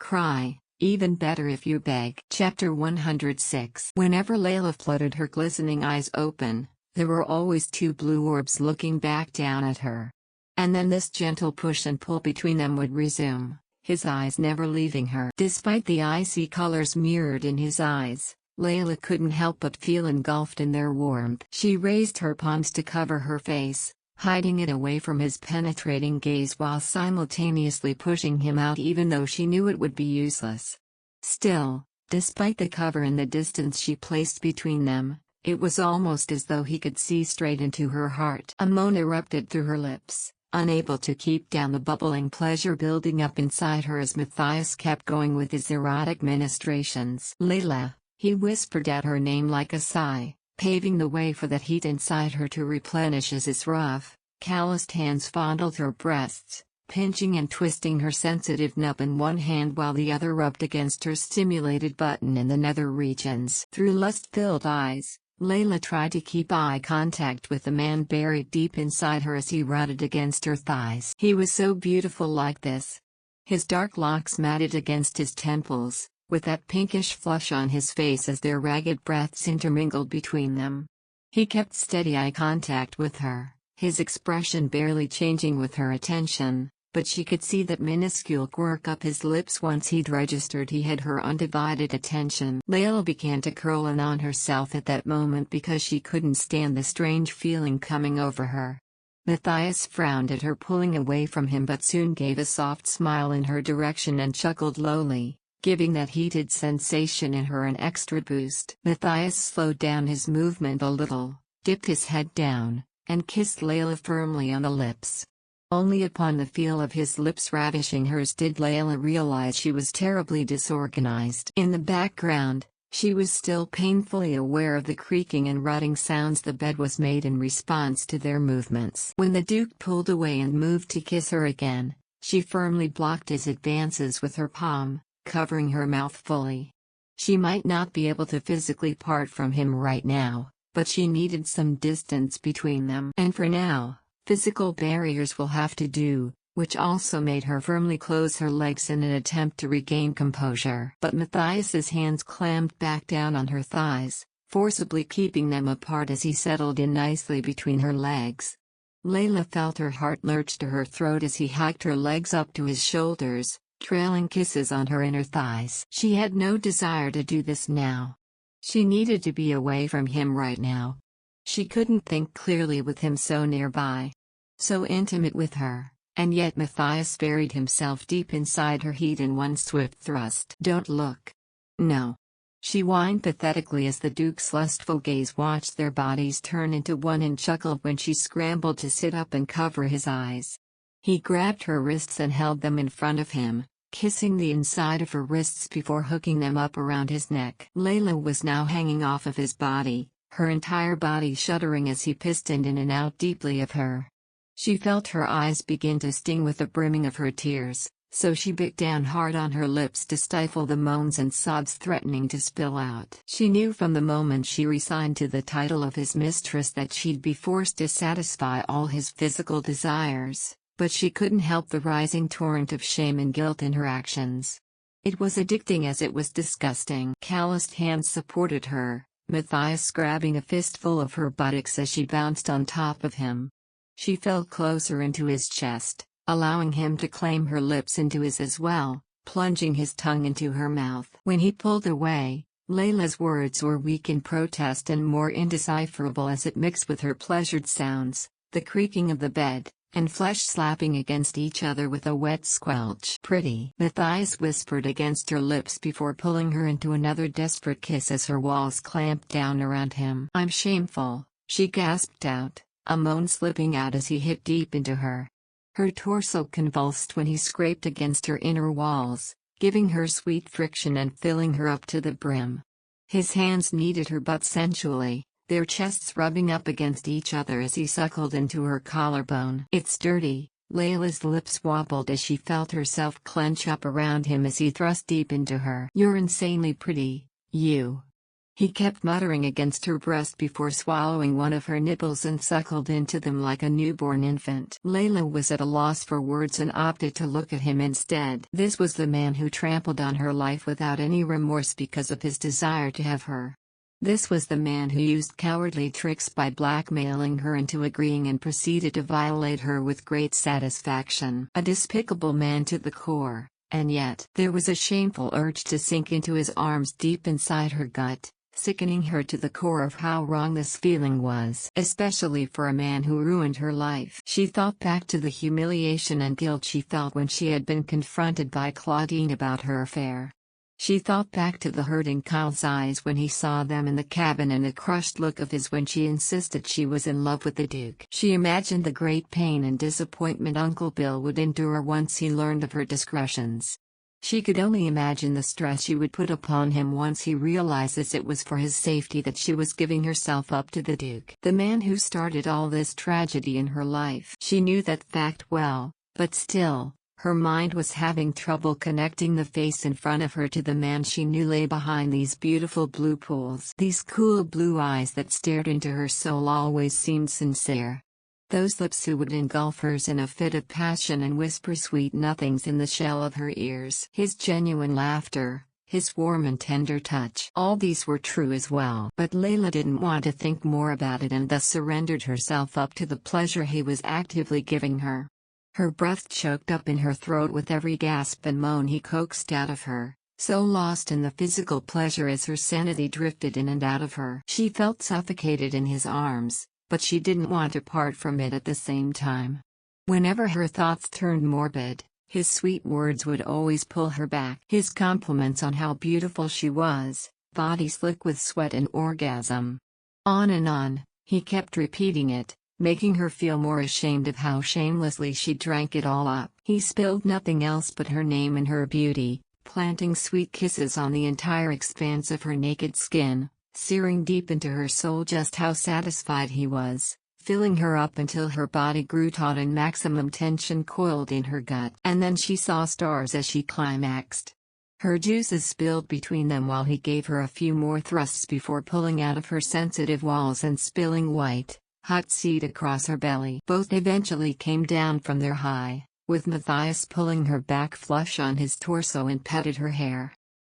cry, even better if you beg. Chapter 106. Whenever Leyla floated her glistening eyes open, there were always two blue orbs looking back down at her. And then this gentle push and pull between them would resume, his eyes never leaving her. Despite the icy colors mirrored in his eyes, Leyla couldn't help but feel engulfed in their warmth. She raised her palms to cover her face, hiding it away from his penetrating gaze while simultaneously pushing him out even though she knew it would be useless. Still, despite the cover and the distance she placed between them, it was almost as though he could see straight into her heart. A moan erupted through her lips, unable to keep down the bubbling pleasure building up inside her as Matthias kept going with his erotic ministrations. "Leyla," he whispered out her name like a sigh, paving the way for that heat inside her to replenish as his rough, calloused hands fondled her breasts, pinching and twisting her sensitive nub in one hand while the other rubbed against her stimulated button in the nether regions. Through lust-filled eyes, Leyla tried to keep eye contact with the man buried deep inside her as he rutted against her thighs. He was so beautiful like this. His dark locks matted against his temples, with that pinkish flush on his face as their ragged breaths intermingled between them. He kept steady eye contact with her, his expression barely changing with her attention, but she could see that minuscule quirk up his lips once he'd registered he had her undivided attention. Leyla began to curl in on herself at that moment because she couldn't stand the strange feeling coming over her. Matthias frowned at her pulling away from him but soon gave a soft smile in her direction and chuckled lowly, giving that heated sensation in her an extra boost. Matthias slowed down his movement a little, dipped his head down, and kissed Leyla firmly on the lips. Only upon the feel of his lips ravishing hers did Leyla realize she was terribly disorganized. In the background, she was still painfully aware of the creaking and rutting sounds the bed was made in response to their movements. When the Duke pulled away and moved to kiss her again, she firmly blocked his advances with her palm, covering her mouth fully. She might not be able to physically part from him right now, but she needed some distance between them. And for now, physical barriers will have to do, which also made her firmly close her legs in an attempt to regain composure. But Matthias's hands clamped back down on her thighs, forcibly keeping them apart as he settled in nicely between her legs. Leyla felt her heart lurch to her throat as he hiked her legs up to his shoulders, trailing kisses on her inner thighs. She had no desire to do this now. She needed to be away from him right now. She couldn't think clearly with him so nearby, so intimate with her, and yet Matthias buried himself deep inside her heat in one swift thrust. "Don't look." "No." She whined pathetically as the Duke's lustful gaze watched their bodies turn into one and chuckled when she scrambled to sit up and cover his eyes. He grabbed her wrists and held them in front of him, kissing the inside of her wrists before hooking them up around his neck. Leyla was now hanging off of his body, her entire body shuddering as he pistoned in and out deeply of her. She felt her eyes begin to sting with the brimming of her tears, so she bit down hard on her lips to stifle the moans and sobs threatening to spill out. She knew from the moment she resigned to the title of his mistress that she'd be forced to satisfy all his physical desires, but she couldn't help the rising torrent of shame and guilt in her actions. It was addicting as it was disgusting. Calloused hands supported her, Matthias grabbing a fistful of her buttocks as she bounced on top of him. She fell closer into his chest, allowing him to claim her lips into his as well, plunging his tongue into her mouth. When he pulled away, Leyla's words were weak in protest and more indecipherable as it mixed with her pleasured sounds, the creaking of the bed, and flesh slapping against each other with a wet squelch. "Pretty," Matthias whispered against her lips before pulling her into another desperate kiss as her walls clamped down around him. "I'm shameful," she gasped out, a moan slipping out as he hit deep into her. Her torso convulsed when he scraped against her inner walls, giving her sweet friction and filling her up to the brim. His hands kneaded her butt sensually, their chests rubbing up against each other as he suckled into her collarbone. "It's dirty." Leyla's lips wobbled as she felt herself clench up around him as he thrust deep into her. "You're insanely pretty, you." He kept muttering against her breast before swallowing one of her nipples and suckled into them like a newborn infant. Leyla was at a loss for words and opted to look at him instead. This was the man who trampled on her life without any remorse because of his desire to have her. This was the man who used cowardly tricks by blackmailing her into agreeing and proceeded to violate her with great satisfaction. A despicable man to the core, and yet there was a shameful urge to sink into his arms deep inside her gut, sickening her to the core of how wrong this feeling was, especially for a man who ruined her life. She thought back to the humiliation and guilt she felt when she had been confronted by Claudine about her affair. She thought back to the hurt in Kyle's eyes when he saw them in the cabin and the crushed look of his when she insisted she was in love with the Duke. She imagined the great pain and disappointment Uncle Bill would endure once he learned of her discretions. She could only imagine the stress she would put upon him once he realizes it was for his safety that she was giving herself up to the Duke, the man who started all this tragedy in her life. She knew that fact well, but still, her mind was having trouble connecting the face in front of her to the man she knew lay behind these beautiful blue pools. These cool blue eyes that stared into her soul always seemed sincere. Those lips who would engulf hers in a fit of passion and whisper sweet nothings in the shell of her ears. His genuine laughter, his warm and tender touch. All these were true as well. But Leyla didn't want to think more about it and thus surrendered herself up to the pleasure he was actively giving her. Her breath choked up in her throat with every gasp and moan he coaxed out of her, so lost in the physical pleasure as her sanity drifted in and out of her. She felt suffocated in his arms, but she didn't want to part from it at the same time. Whenever her thoughts turned morbid, his sweet words would always pull her back. His compliments on how beautiful she was, body slick with sweat and orgasm. On and on, he kept repeating it, making her feel more ashamed of how shamelessly she drank it all up. He spilled nothing else but her name and her beauty, planting sweet kisses on the entire expanse of her naked skin, searing deep into her soul just how satisfied he was, filling her up until her body grew taut and maximum tension coiled in her gut. And then she saw stars as she climaxed. Her juices spilled between them while he gave her a few more thrusts before pulling out of her sensitive walls and spilling white, hot seed across her belly. Both eventually came down from their high, with Matthias pulling her back flush on his torso and petted her hair.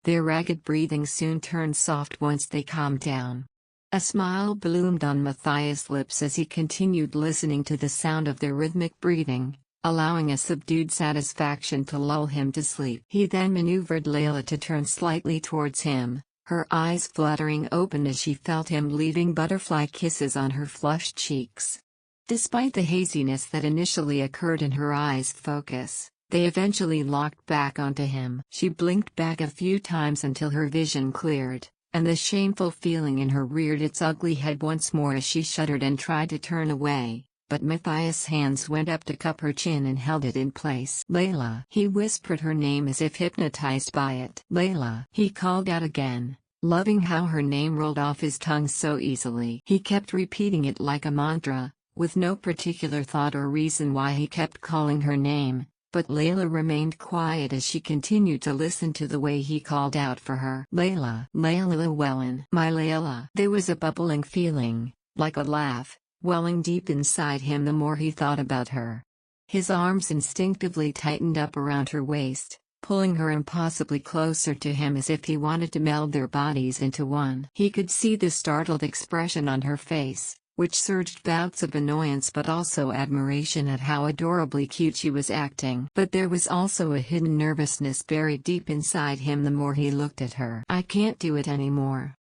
Their ragged breathing soon turned soft once they calmed down. A smile bloomed on Matthias' lips as he continued listening to the sound of their rhythmic breathing, allowing a subdued satisfaction to lull him to sleep. He then maneuvered Leyla to turn slightly towards him, her eyes fluttering open as she felt him leaving butterfly kisses on her flushed cheeks. Despite the haziness that initially occurred in her eyes' focus, they eventually locked back onto him. She blinked back a few times until her vision cleared, and the shameful feeling in her reared its ugly head once more as she shuddered and tried to turn away, but Matthias' hands went up to cup her chin and held it in place. "Leyla." He whispered her name as if hypnotized by it. "Leyla." He called out again, loving how her name rolled off his tongue so easily. He kept repeating it like a mantra, with no particular thought or reason why he kept calling her name. But Leyla remained quiet as she continued to listen to the way he called out for her. "Leyla." "Leyla Lewellin." "My Leyla." There was a bubbling feeling, like a laugh, welling deep inside him the more he thought about her. His arms instinctively tightened up around her waist, pulling her impossibly closer to him as if he wanted to meld their bodies into one. He could see the startled expression on her face, which surged bouts of annoyance but also admiration at how adorably cute she was acting. But there was also a hidden nervousness buried deep inside him the more he looked at her. "I can't do it anymore,"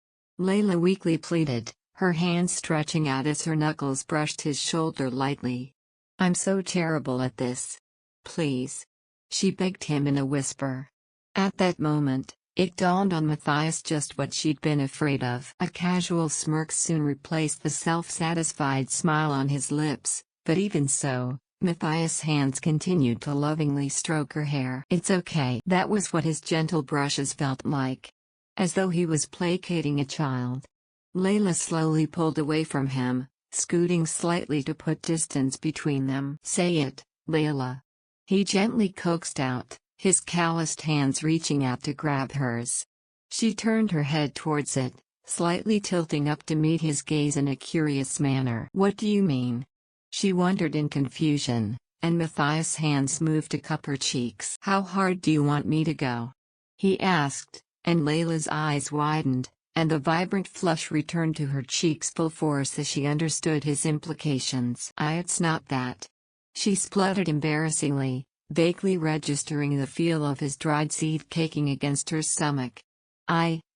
Leyla weakly pleaded, her hands stretching out as her knuckles brushed his shoulder lightly. "I'm so terrible at this. Please," she begged him in a whisper. At that moment, it dawned on Matthias just what she'd been afraid of. A casual smirk soon replaced the self-satisfied smile on his lips, but even so, Matthias' hands continued to lovingly stroke her hair. "It's okay." That was what his gentle brushes felt like. As though he was placating a child. Leyla slowly pulled away from him, scooting slightly to put distance between them. "Say it, Leyla," he gently coaxed out, his calloused hands reaching out to grab hers. She turned her head towards it, slightly tilting up to meet his gaze in a curious manner. "What do you mean?" She wondered in confusion, and Matthias' hands moved to cup her cheeks. "How hard do you want me to go?" he asked, and Leyla's eyes widened, and the vibrant flush returned to her cheeks full force as she understood his implications. It's not that," she spluttered embarrassingly, vaguely registering the feel of his dried seed caking against her stomach.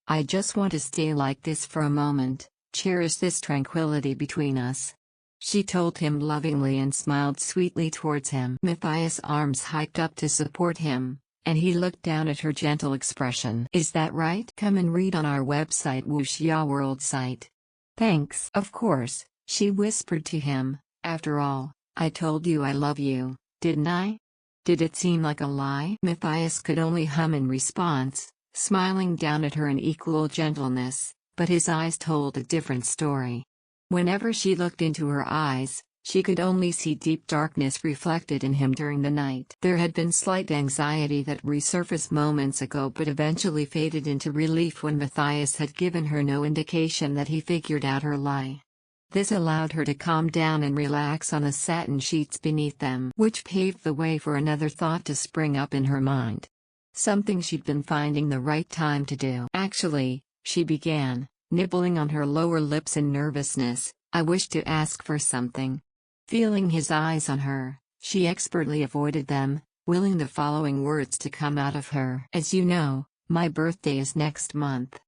I just want to stay like this for a moment, cherish this tranquility between us," she told him lovingly and smiled sweetly towards him. Matthias' arms hiked up to support him, and he looked down at her gentle expression. "Is that right? Come and read on our website Wuxia World site." "Thanks." "Of course," she whispered to him. "After all, I told you I love you, didn't I? Did it seem like a lie?" Matthias could only hum in response, smiling down at her in equal gentleness, but his eyes told a different story. Whenever she looked into her eyes, she could only see deep darkness reflected in him during the night. There had been slight anxiety that resurfaced moments ago but eventually faded into relief when Matthias had given her no indication that he figured out her lie. This allowed her to calm down and relax on the satin sheets beneath them, which paved the way for another thought to spring up in her mind. Something she'd been finding the right time to do. "Actually," she began, nibbling on her lower lips in nervousness, "I wish to ask for something." Feeling his eyes on her, she expertly avoided them, willing the following words to come out of her. "As you know, my birthday is next month,"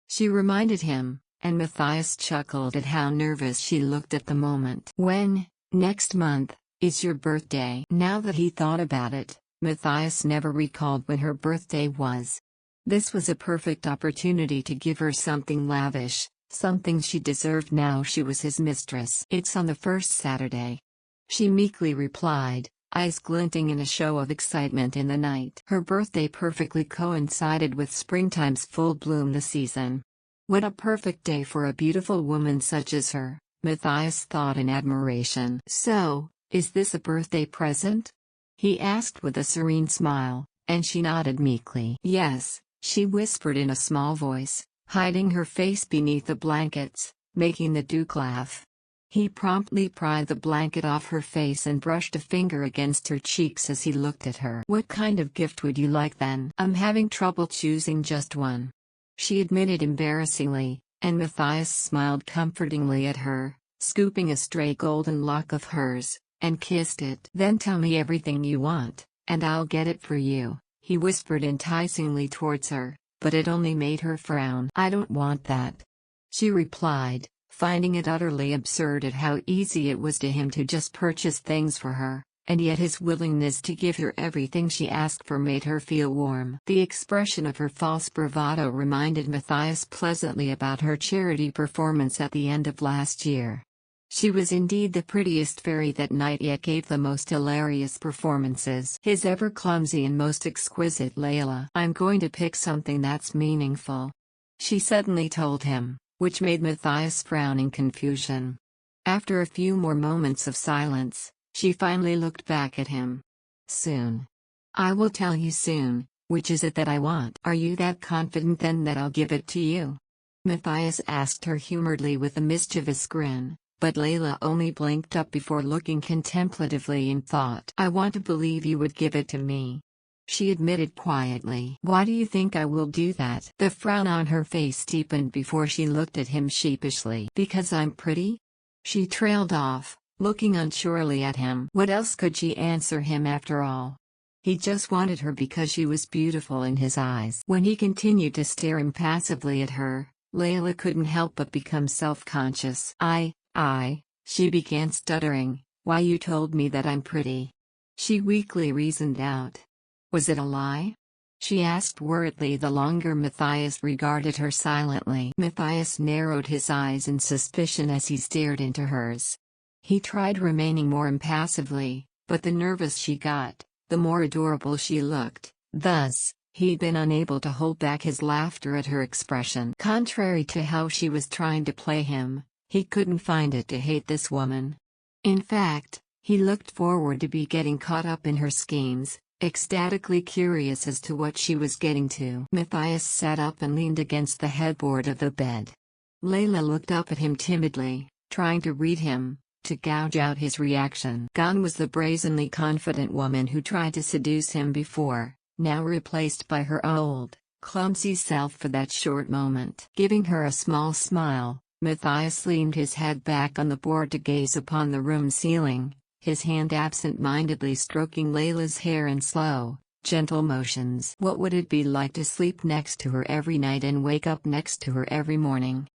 she reminded him, and Matthias chuckled at how nervous she looked at the moment. "When, next month, is your birthday?" Now that he thought about it, Matthias never recalled when her birthday was. This was a perfect opportunity to give her something lavish, something she deserved now she was his mistress. "It's on the first Saturday," she meekly replied, eyes glinting in a show of excitement in the night. Her birthday perfectly coincided with springtime's full bloom this season. What a perfect day for a beautiful woman such as her, Matthias thought in admiration. "So, is this a birthday present?" he asked with a serene smile, and she nodded meekly. "Yes," she whispered in a small voice, hiding her face beneath the blankets, making the Duke laugh. He promptly pried the blanket off her face and brushed a finger against her cheeks as he looked at her. "What kind of gift would you like then?" "I'm having trouble choosing just one," she admitted embarrassingly, and Matthias smiled comfortingly at her, scooping a stray golden lock of hers, and kissed it. "Then tell me everything you want, and I'll get it for you," he whispered enticingly towards her, but it only made her frown. "I don't want that," she replied, finding it utterly absurd at how easy it was to him to just purchase things for her, and yet his willingness to give her everything she asked for made her feel warm. The expression of her false bravado reminded Matthias pleasantly about her charity performance at the end of last year. She was indeed the prettiest fairy that night, yet gave the most hilarious performances. His ever clumsy and most exquisite Leyla. "I'm going to pick something that's meaningful," she suddenly told him, which made Matthias frown in confusion. After a few more moments of silence, she finally looked back at him. "Soon. I will tell you soon. Which is it that I want?" "Are you that confident then that I'll give it to you?" Matthias asked her humorously with a mischievous grin. But Leyla only blinked up before looking contemplatively in thought. "I want to believe you would give it to me," she admitted quietly. "Why do you think I will do that?" The frown on her face deepened before she looked at him sheepishly. "Because I'm pretty?" she trailed off, looking unsurely at him. What else could she answer him after all? He just wanted her because she was beautiful in his eyes. When he continued to stare impassively at her, Leyla couldn't help but become self-conscious. I, she began stuttering. "Why, you told me that I'm pretty," she weakly reasoned out. "Was it a lie?" she asked worriedly the longer Matthias regarded her silently. Matthias narrowed his eyes in suspicion as he stared into hers. He tried remaining more impassively, but the nervous she got, the more adorable she looked. Thus, he'd been unable to hold back his laughter at her expression. Contrary to how she was trying to play him, he couldn't find it to hate this woman. In fact, he looked forward to be getting caught up in her schemes, ecstatically curious as to what she was getting to. Matthias sat up and leaned against the headboard of the bed. Leyla looked up at him timidly, trying to read him, to gouge out his reaction. Gone was the brazenly confident woman who tried to seduce him before, now replaced by her old, clumsy self for that short moment. Giving her a small smile, Matthias leaned his head back on the board to gaze upon the room ceiling, his hand absent-mindedly stroking Leyla's hair in slow, gentle motions. What would it be like to sleep next to her every night and wake up next to her every morning?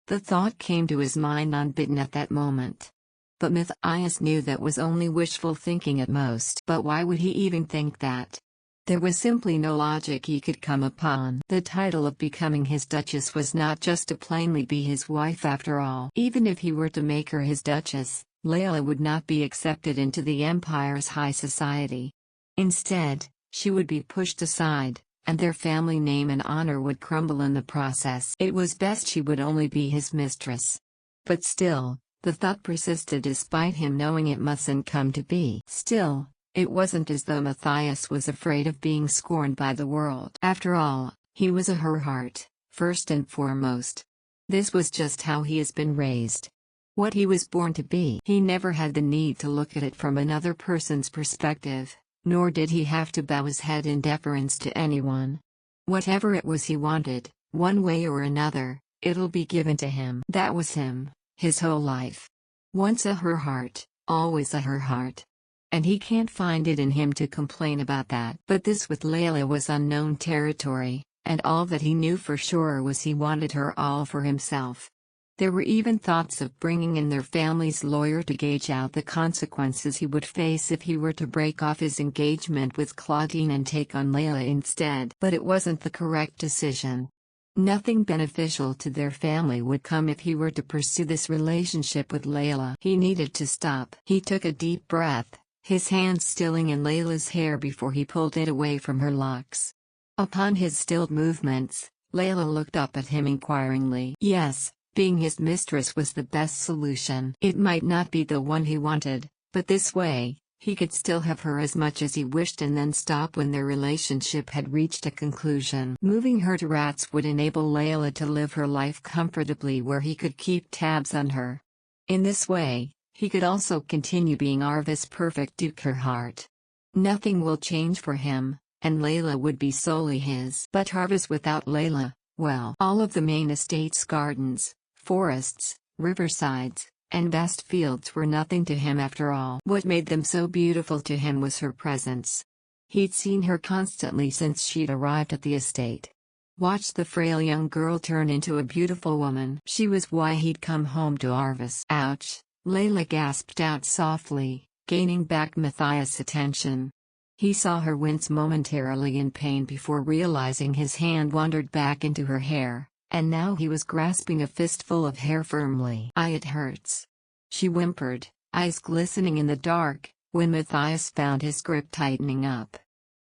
The thought came to his mind unbidden at that moment. But Matthias knew that was only wishful thinking at most. But why would he even think that? There was simply no logic he could come upon. The title of becoming his duchess was not just to plainly be his wife after all. Even if he were to make her his duchess, Leyla would not be accepted into the empire's high society. Instead, she would be pushed aside, and their family name and honor would crumble in the process. It was best she would only be his mistress. But still, the thought persisted despite him knowing it mustn't come to be. Still, it wasn't as though Matthias was afraid of being scorned by the world. After all, he was a Herhardt, first and foremost. This was just how he has been raised. What he was born to be. He never had the need to look at it from another person's perspective, nor did he have to bow his head in deference to anyone. Whatever it was he wanted, one way or another, it'll be given to him. That was him, his whole life. Once a Herhardt, always a Herhardt. And he can't find it in him to complain about that. But this with Leyla was unknown territory, and all that he knew for sure was he wanted her all for himself. There were even thoughts of bringing in their family's lawyer to gauge out the consequences he would face if he were to break off his engagement with Claudine and take on Leyla instead. But it wasn't the correct decision. Nothing beneficial to their family would come if he were to pursue this relationship with Leyla. He needed to stop. He took a deep breath, his hand stilling in Layla's hair before he pulled it away from her locks. Upon his stilled movements, Leyla looked up at him inquiringly. Yes, being his mistress was the best solution. It might not be the one he wanted, but this way, he could still have her as much as he wished and then stop when their relationship had reached a conclusion. Moving her to Rats would enable Leyla to live her life comfortably where he could keep tabs on her. In this way, he could also continue being Arvis' perfect Duke Herhardt. Nothing will change for him, and Leyla would be solely his. But Arvis without Leyla, well, all of the main estate's gardens, forests, riversides, and vast fields were nothing to him after all. What made them so beautiful to him was her presence. He'd seen her constantly since she'd arrived at the estate. Watched the frail young girl turn into a beautiful woman. She was why he'd come home to Arvis. Ouch, Leyla gasped out softly, gaining back Matthias' attention. He saw her wince momentarily in pain before realizing his hand wandered back into her hair. And now he was grasping a fistful of hair firmly. It hurts," she whimpered, eyes glistening in the dark, when Matthias found his grip tightening up.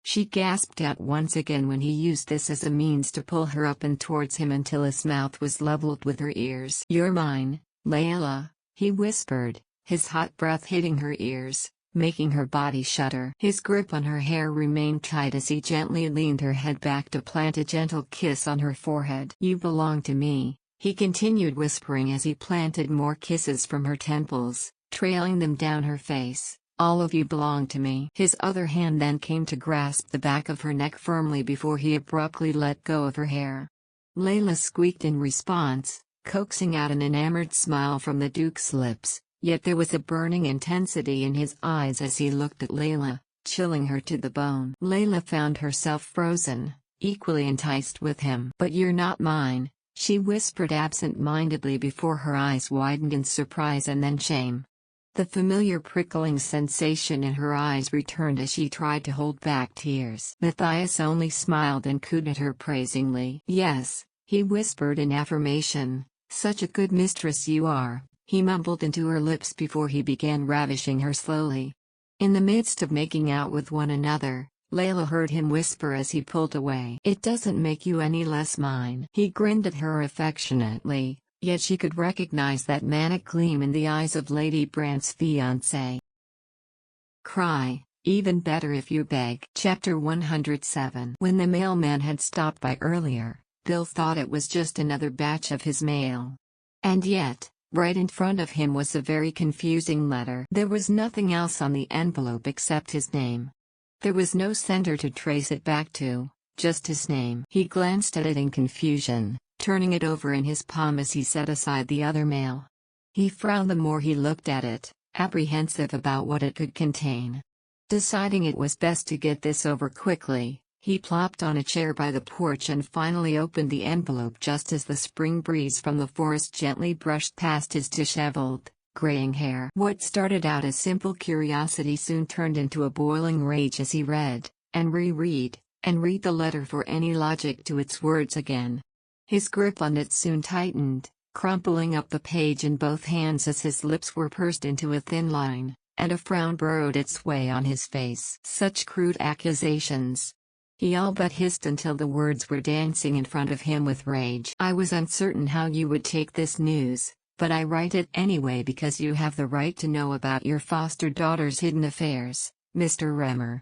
She gasped out once again when he used this as a means to pull her up and towards him until his mouth was leveled with her ears. "You're mine, Leyla," he whispered, his hot breath hitting her ears, making her body shudder. His grip on her hair remained tight as he gently leaned her head back to plant a gentle kiss on her forehead. "You belong to me," he continued whispering as he planted more kisses from her temples, trailing them down her face. "All of you belong to me." His other hand then came to grasp the back of her neck firmly before he abruptly let go of her hair. Leyla squeaked in response, coaxing out an enamored smile from the Duke's lips. Yet there was a burning intensity in his eyes as he looked at Leyla, chilling her to the bone. Leyla found herself frozen, equally enticed with him. "But you're not mine," she whispered absent-mindedly before her eyes widened in surprise and then shame. The familiar prickling sensation in her eyes returned as she tried to hold back tears. Matthias only smiled and cooed at her praisingly. "Yes," he whispered in affirmation, "such a good mistress you are," he mumbled into her lips before he began ravishing her slowly. In the midst of making out with one another, Leyla heard him whisper as he pulled away. "It doesn't make you any less mine." He grinned at her affectionately, yet she could recognize that manic gleam in the eyes of Lady Brandt's fiancé. Cry, even better if you beg. Chapter 107. When the mailman had stopped by earlier, Bill thought it was just another batch of his mail. And yet, right in front of him was a very confusing letter. There was nothing else on the envelope except his name. There was no sender to trace it back to, just his name. He glanced at it in confusion, turning it over in his palm as he set aside the other mail. He frowned the more he looked at it, apprehensive about what it could contain. Deciding it was best to get this over quickly, he plopped on a chair by the porch and finally opened the envelope just as the spring breeze from the forest gently brushed past his disheveled, graying hair. What started out as simple curiosity soon turned into a boiling rage as he read, and reread, and read the letter for any logic to its words again. His grip on it soon tightened, crumpling up the page in both hands as his lips were pursed into a thin line, and a frown burrowed its way on his face. Such crude accusations. He all but hissed until the words were dancing in front of him with rage. I was uncertain how you would take this news, but I write it anyway because you have the right to know about your foster daughter's hidden affairs, Mr. Remmer.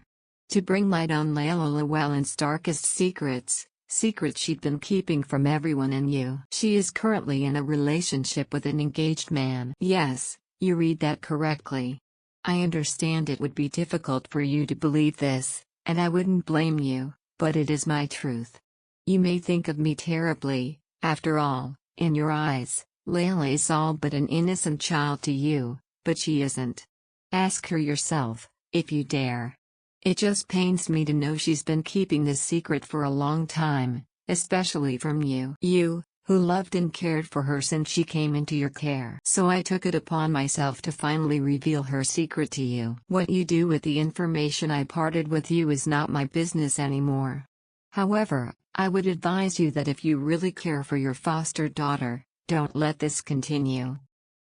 To bring light on Leyla Lewellin's darkest secrets she'd been keeping from everyone and you. She is currently in a relationship with an engaged man. Yes, you read that correctly. I understand it would be difficult for you to believe this, and I wouldn't blame you, but it is my truth. You may think of me terribly, after all, in your eyes, Leyla is all but an innocent child to you, but she isn't. Ask her yourself, if you dare. It just pains me to know she's been keeping this secret for a long time, especially from you. You, who loved and cared for her since she came into your care. So I took it upon myself to finally reveal her secret to you. What you do with the information I parted with you is not my business anymore. However, I would advise you that if you really care for your foster daughter, don't let this continue.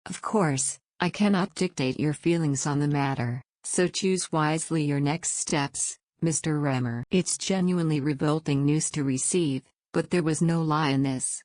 Of course, I cannot dictate your feelings on the matter, so choose wisely your next steps, Mr. Remmer. It's genuinely revolting news to receive, but there was no lie in this.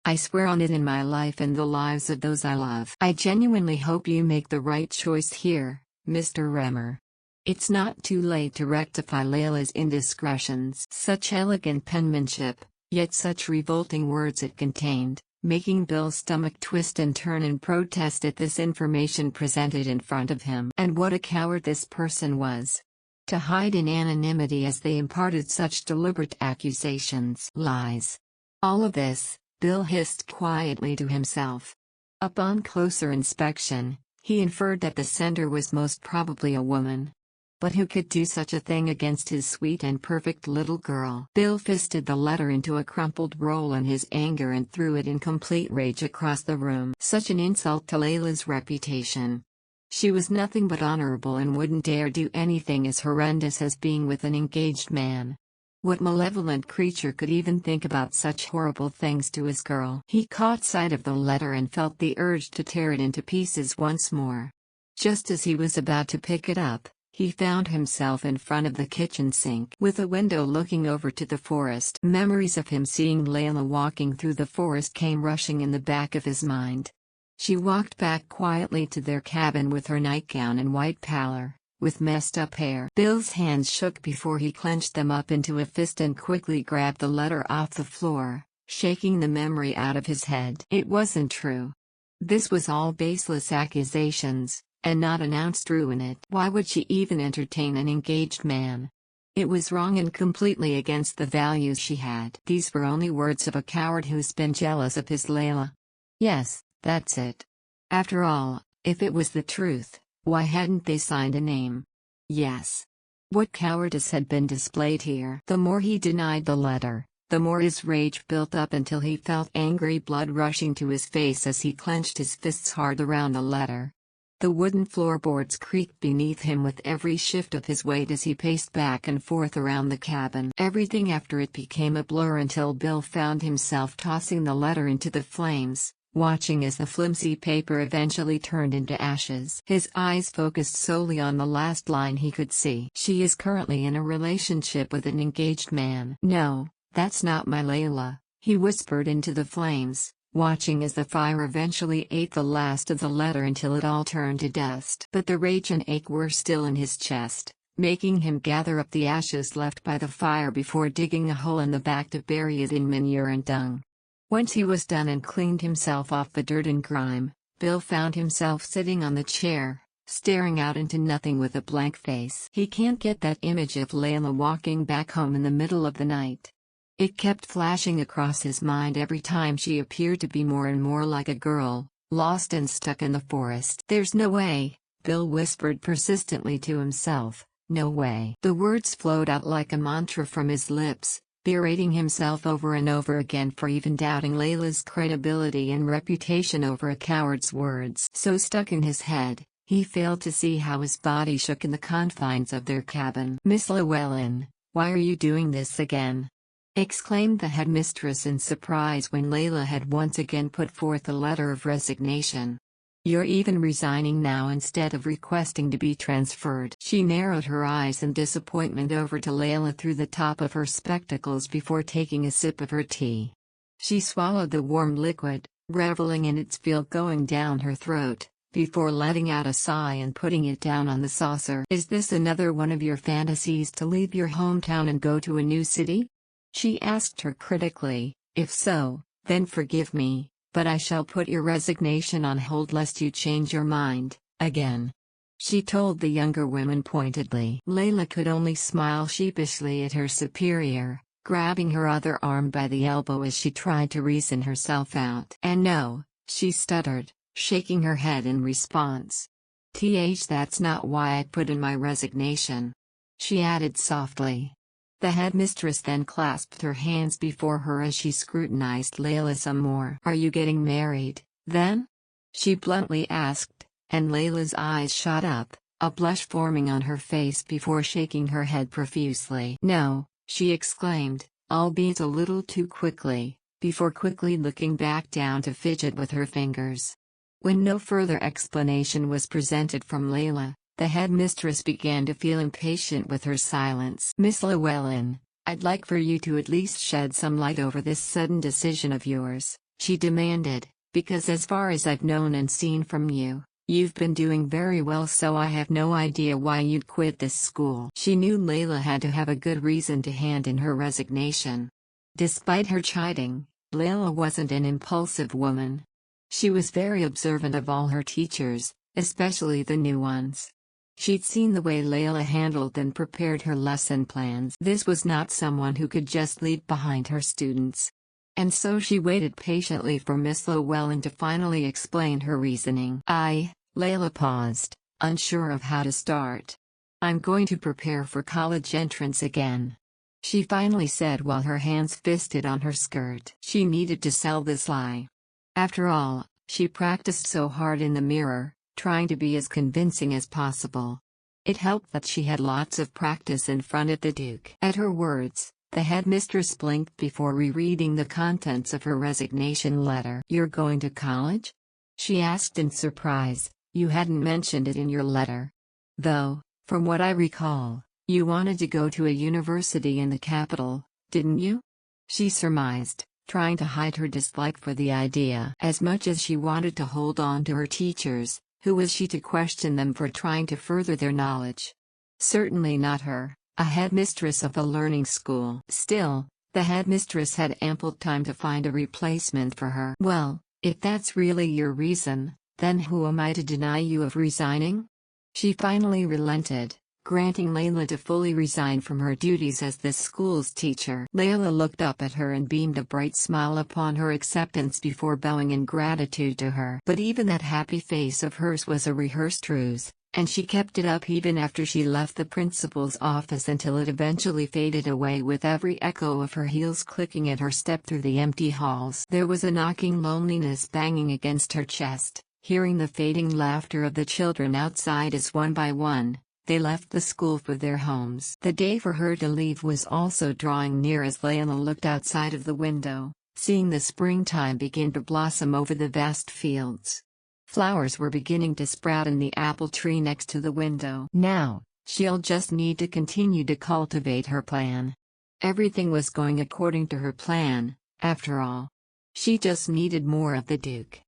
I swear on it in my life and the lives of those I love. I genuinely hope you make the right choice here, Mr. Remmer. It's not too late to rectify Leyla's indiscretions. Such elegant penmanship, yet such revolting words it contained, making Bill's stomach twist and turn in protest at this information presented in front of him. And what a coward this person was. To hide in anonymity as they imparted such deliberate accusations. Lies. All of this, Bill hissed quietly to himself. Upon closer inspection, he inferred that the sender was most probably a woman. But who could do such a thing against his sweet and perfect little girl? Bill fisted the letter into a crumpled roll in his anger and threw it in complete rage across the room. Such an insult to Leyla's reputation. She was nothing but honorable and wouldn't dare do anything as horrendous as being with an engaged man. What malevolent creature could even think about such horrible things to his girl? He caught sight of the letter and felt the urge to tear it into pieces once more. Just as he was about to pick it up, he found himself in front of the kitchen sink with a window looking over to the forest. Memories of him seeing Leyla walking through the forest came rushing in the back of his mind. She walked back quietly to their cabin with her nightgown and white pallor, with messed up hair. Bill's hands shook before he clenched them up into a fist and quickly grabbed the letter off the floor, shaking the memory out of his head. It wasn't true. This was all baseless accusations, and not an ounce true in it. Why would she even entertain an engaged man? It was wrong and completely against the values she had. These were only words of a coward who's been jealous of his Leyla. Yes, that's it. After all, if it was the truth, why hadn't they signed a name? Yes. What cowardice had been displayed here? The more he denied the letter, the more his rage built up until he felt angry blood rushing to his face as he clenched his fists hard around the letter. The wooden floorboards creaked beneath him with every shift of his weight as he paced back and forth around the cabin. Everything after it became a blur until Bill found himself tossing the letter into the flames, watching as the flimsy paper eventually turned into ashes. His eyes focused solely on the last line he could see. She is currently in a relationship with an engaged man. No, that's not my Leyla, he whispered into the flames, watching as the fire eventually ate the last of the letter until it all turned to dust. But the rage and ache were still in his chest, making him gather up the ashes left by the fire before digging a hole in the back to bury it in manure and dung. Once he was done and cleaned himself off the dirt and grime, Bill found himself sitting on the chair, staring out into nothing with a blank face. He can't get that image of Leyla walking back home in the middle of the night. It kept flashing across his mind every time she appeared to be more and more like a girl, lost and stuck in the forest. "There's no way," Bill whispered persistently to himself, "no way." The words flowed out like a mantra from his lips, berating himself over and over again for even doubting Layla's credibility and reputation over a coward's words. So stuck in his head, he failed to see how his body shook in the confines of their cabin. "Miss Lewellin, why are you doing this again?" exclaimed the headmistress in surprise when Leyla had once again put forth a letter of resignation. "You're even resigning now instead of requesting to be transferred." She narrowed her eyes in disappointment over to Leyla through the top of her spectacles before taking a sip of her tea. She swallowed the warm liquid, reveling in its feel going down her throat, before letting out a sigh and putting it down on the saucer. "Is this another one of your fantasies to leave your hometown and go to a new city?" she asked her critically. "If so, then forgive me, but I shall put your resignation on hold lest you change your mind again," she told the younger women pointedly. Leyla could only smile sheepishly at her superior, grabbing her other arm by the elbow as she tried to reason herself out. "And no," she stuttered, shaking her head in response. That's not why I put in my resignation," she added softly. The headmistress then clasped her hands before her as she scrutinized Leyla some more. "Are you getting married, then?" she bluntly asked, and Layla's eyes shot up, a blush forming on her face before shaking her head profusely. "No," she exclaimed, albeit a little too quickly, before quickly looking back down to fidget with her fingers. When no further explanation was presented from Leyla, the headmistress began to feel impatient with her silence. "Miss Lewellin, I'd like for you to at least shed some light over this sudden decision of yours," she demanded, "because as far as I've known and seen from you, you've been doing very well, so I have no idea why you'd quit this school." She knew Leyla had to have a good reason to hand in her resignation. Despite her chiding, Leyla wasn't an impulsive woman. She was very observant of all her teachers, especially the new ones. She'd seen the way Leyla handled and prepared her lesson plans. This was not someone who could just leave behind her students. And so she waited patiently for Miss Lewellin to finally explain her reasoning. Leyla paused, unsure of how to start. "I'm going to prepare for college entrance again," she finally said while her hands fisted on her skirt. She needed to sell this lie. After all, she practiced so hard in the mirror, trying to be as convincing as possible. It helped that she had lots of practice in front of the Duke. At her words, the headmistress blinked before rereading the contents of her resignation letter. "You're going to college?" she asked in surprise. "You hadn't mentioned it in your letter. Though, from what I recall, you wanted to go to a university in the capital, didn't you?" she surmised, trying to hide her dislike for the idea. As much as she wanted to hold on to her teachers, who was she to question them for trying to further their knowledge? Certainly not her, a headmistress of a learning school. Still, the headmistress had ample time to find a replacement for her. "Well, if that's really your reason, then who am I to deny you of resigning?" She finally relented, granting Leyla to fully resign from her duties as this school's teacher. Leyla looked up at her and beamed a bright smile upon her acceptance before bowing in gratitude to her. But even that happy face of hers was a rehearsed ruse, and she kept it up even after she left the principal's office until it eventually faded away with every echo of her heels clicking at her step through the empty halls. There was a knocking loneliness banging against her chest, hearing the fading laughter of the children outside as one by one they left the school for their homes. The day for her to leave was also drawing near as Leyla looked outside of the window, seeing the springtime begin to blossom over the vast fields. Flowers were beginning to sprout in the apple tree next to the window. Now, she'll just need to continue to cultivate her plan. Everything was going according to her plan, after all. She just needed more of the Duke.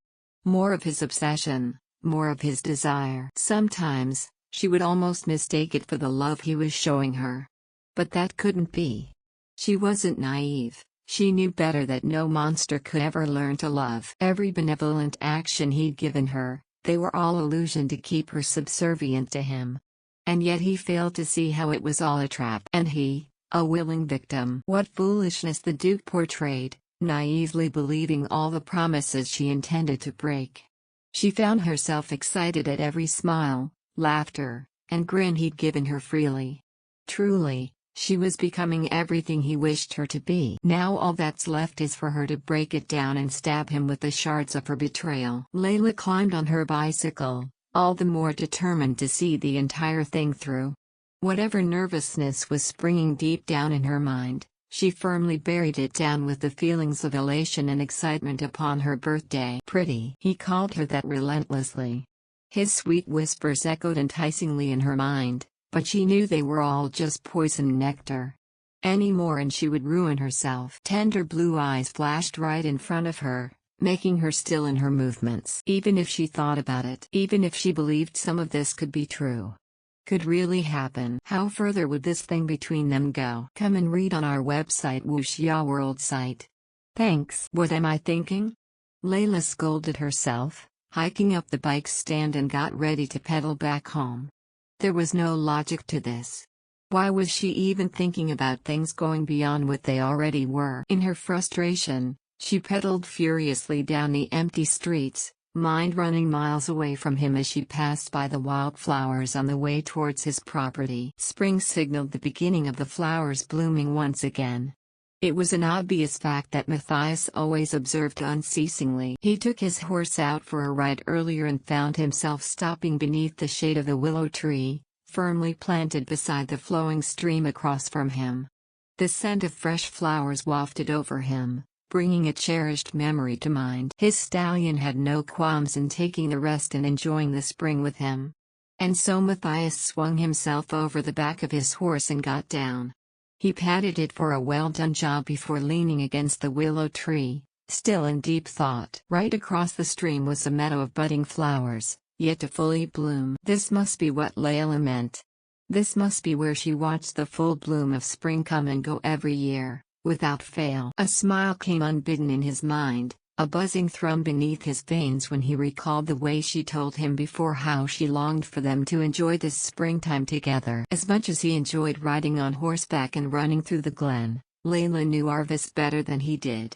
More of his obsession, more of his desire. Sometimes, she would almost mistake it for the love he was showing her. But that couldn't be. She wasn't naive, She knew better that no monster could ever learn to love. Every benevolent action he'd given her, they were all illusion to keep her subservient to him. And yet he failed to see how it was all a trap. And he, a willing victim. What foolishness the Duke portrayed, naively believing all the promises she intended to break. She found herself excited at every smile, laughter, and grin he'd given her freely. Truly, she was becoming everything he wished her to be. Now all that's left is for her to break it down and stab him with the shards of her betrayal. Leyla climbed on her bicycle, all the more determined to see the entire thing through. Whatever nervousness was springing deep down in her mind, she firmly buried it down with the feelings of elation and excitement upon her birthday. Pretty. He called her that relentlessly. His sweet whispers echoed enticingly in her mind, but she knew they were all just poison nectar. Any more and she would ruin herself. Tender blue eyes flashed right in front of her, making her still in her movements. Even if she thought about it, even if she believed some of this could be true, could really happen, how further would this thing between them go? Come and read on our website Wuxia World site. Thanks. What am I thinking? Leyla scolded herself, hiking up the bike stand and got ready to pedal back home. There was no logic to this. Why was she even thinking about things going beyond what they already were? In her frustration, she pedaled furiously down the empty streets, mind running miles away from him as she passed by the wildflowers on the way towards his property. Spring signaled the beginning of the flowers blooming once again. It was an obvious fact that Matthias always observed unceasingly. He took his horse out for a ride earlier and found himself stopping beneath the shade of the willow tree, firmly planted beside the flowing stream across from him. The scent of fresh flowers wafted over him, bringing a cherished memory to mind. His stallion had no qualms in taking the rest and enjoying the spring with him. And so Matthias swung himself over the back of his horse and got down. He patted it for a well-done job before leaning against the willow tree, still in deep thought. Right across the stream was a meadow of budding flowers, yet to fully bloom. This must be what Leyla meant. This must be where she watched the full bloom of spring come and go every year, without fail. A smile came unbidden in his mind, a buzzing thrum beneath his veins when he recalled the way she told him before how she longed for them to enjoy this springtime together. As much as he enjoyed riding on horseback and running through the glen, Leyla knew Arvis better than he did.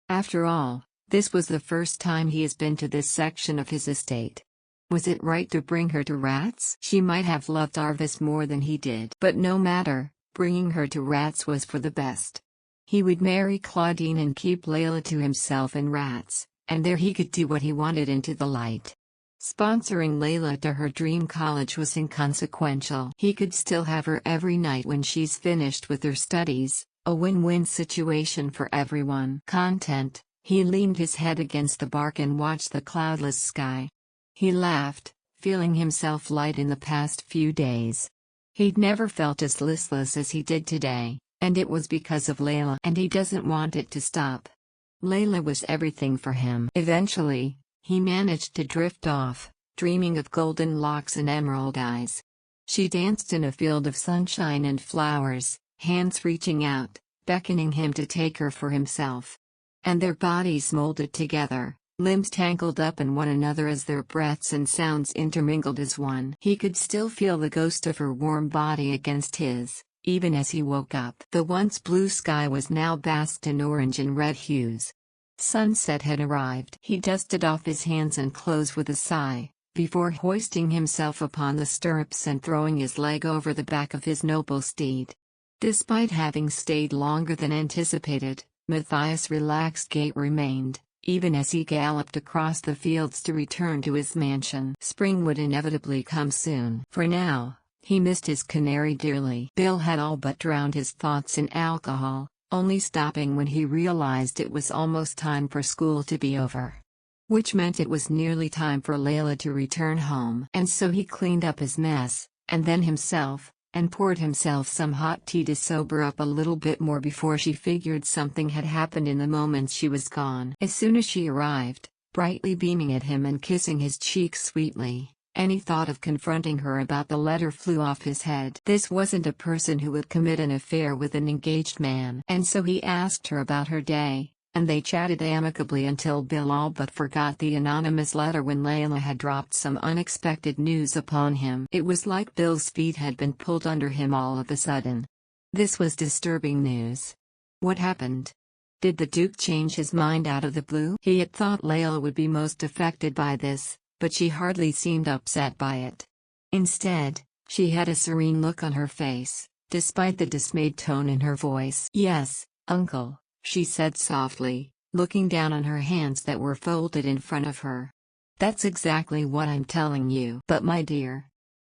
After all, this was the first time he has been to this section of his estate. Was it right to bring her to Rats? She might have loved Arvis more than he did. But no matter, bringing her to Rats was for the best. He would marry Claudine and keep Leyla to himself in Rats, and there he could do what he wanted into the light. Sponsoring Leyla to her dream college was inconsequential. He could still have her every night when she's finished with her studies, a win-win situation for everyone. Content, he leaned his head against the bark and watched the cloudless sky. He laughed, feeling himself light in the past few days. He'd never felt as listless as he did today. And it was because of Leyla. And he doesn't want it to stop. Leyla was everything for him. Eventually, he managed to drift off, dreaming of golden locks and emerald eyes. She danced in a field of sunshine and flowers, hands reaching out, beckoning him to take her for himself. And their bodies molded together, limbs tangled up in one another as their breaths and sounds intermingled as one. He could still feel the ghost of her warm body against his. Even as he woke up, the once blue sky was now basked in orange and red hues. Sunset had arrived. He dusted off his hands and clothes with a sigh, before hoisting himself upon the stirrups and throwing his leg over the back of his noble steed. Despite having stayed longer than anticipated, Matthias' relaxed gait remained, even as he galloped across the fields to return to his mansion. Spring would inevitably come soon. For now, he missed his canary dearly. Bill had all but drowned his thoughts in alcohol, only stopping when he realized it was almost time for school to be over. Which meant it was nearly time for Leyla to return home. And so he cleaned up his mess, and then himself, and poured himself some hot tea to sober up a little bit more before she figured something had happened in the moments she was gone. As soon as she arrived, brightly beaming at him and kissing his cheek sweetly, Any thought of confronting her about the letter flew off his head. This wasn't a person who would commit an affair with an engaged man. And so he asked her about her day, and they chatted amicably until Bill all but forgot the anonymous letter when Leyla had dropped some unexpected news upon him. It was like Bill's feet had been pulled under him all of a sudden. This was disturbing news. What happened? Did the Duke change his mind out of the blue? He had thought Leyla would be most affected by this, but she hardly seemed upset by it. Instead, she had a serene look on her face, despite the dismayed tone in her voice. "Yes, Uncle," she said softly, looking down on her hands that were folded in front of her. "That's exactly what I'm telling you." "But my dear..."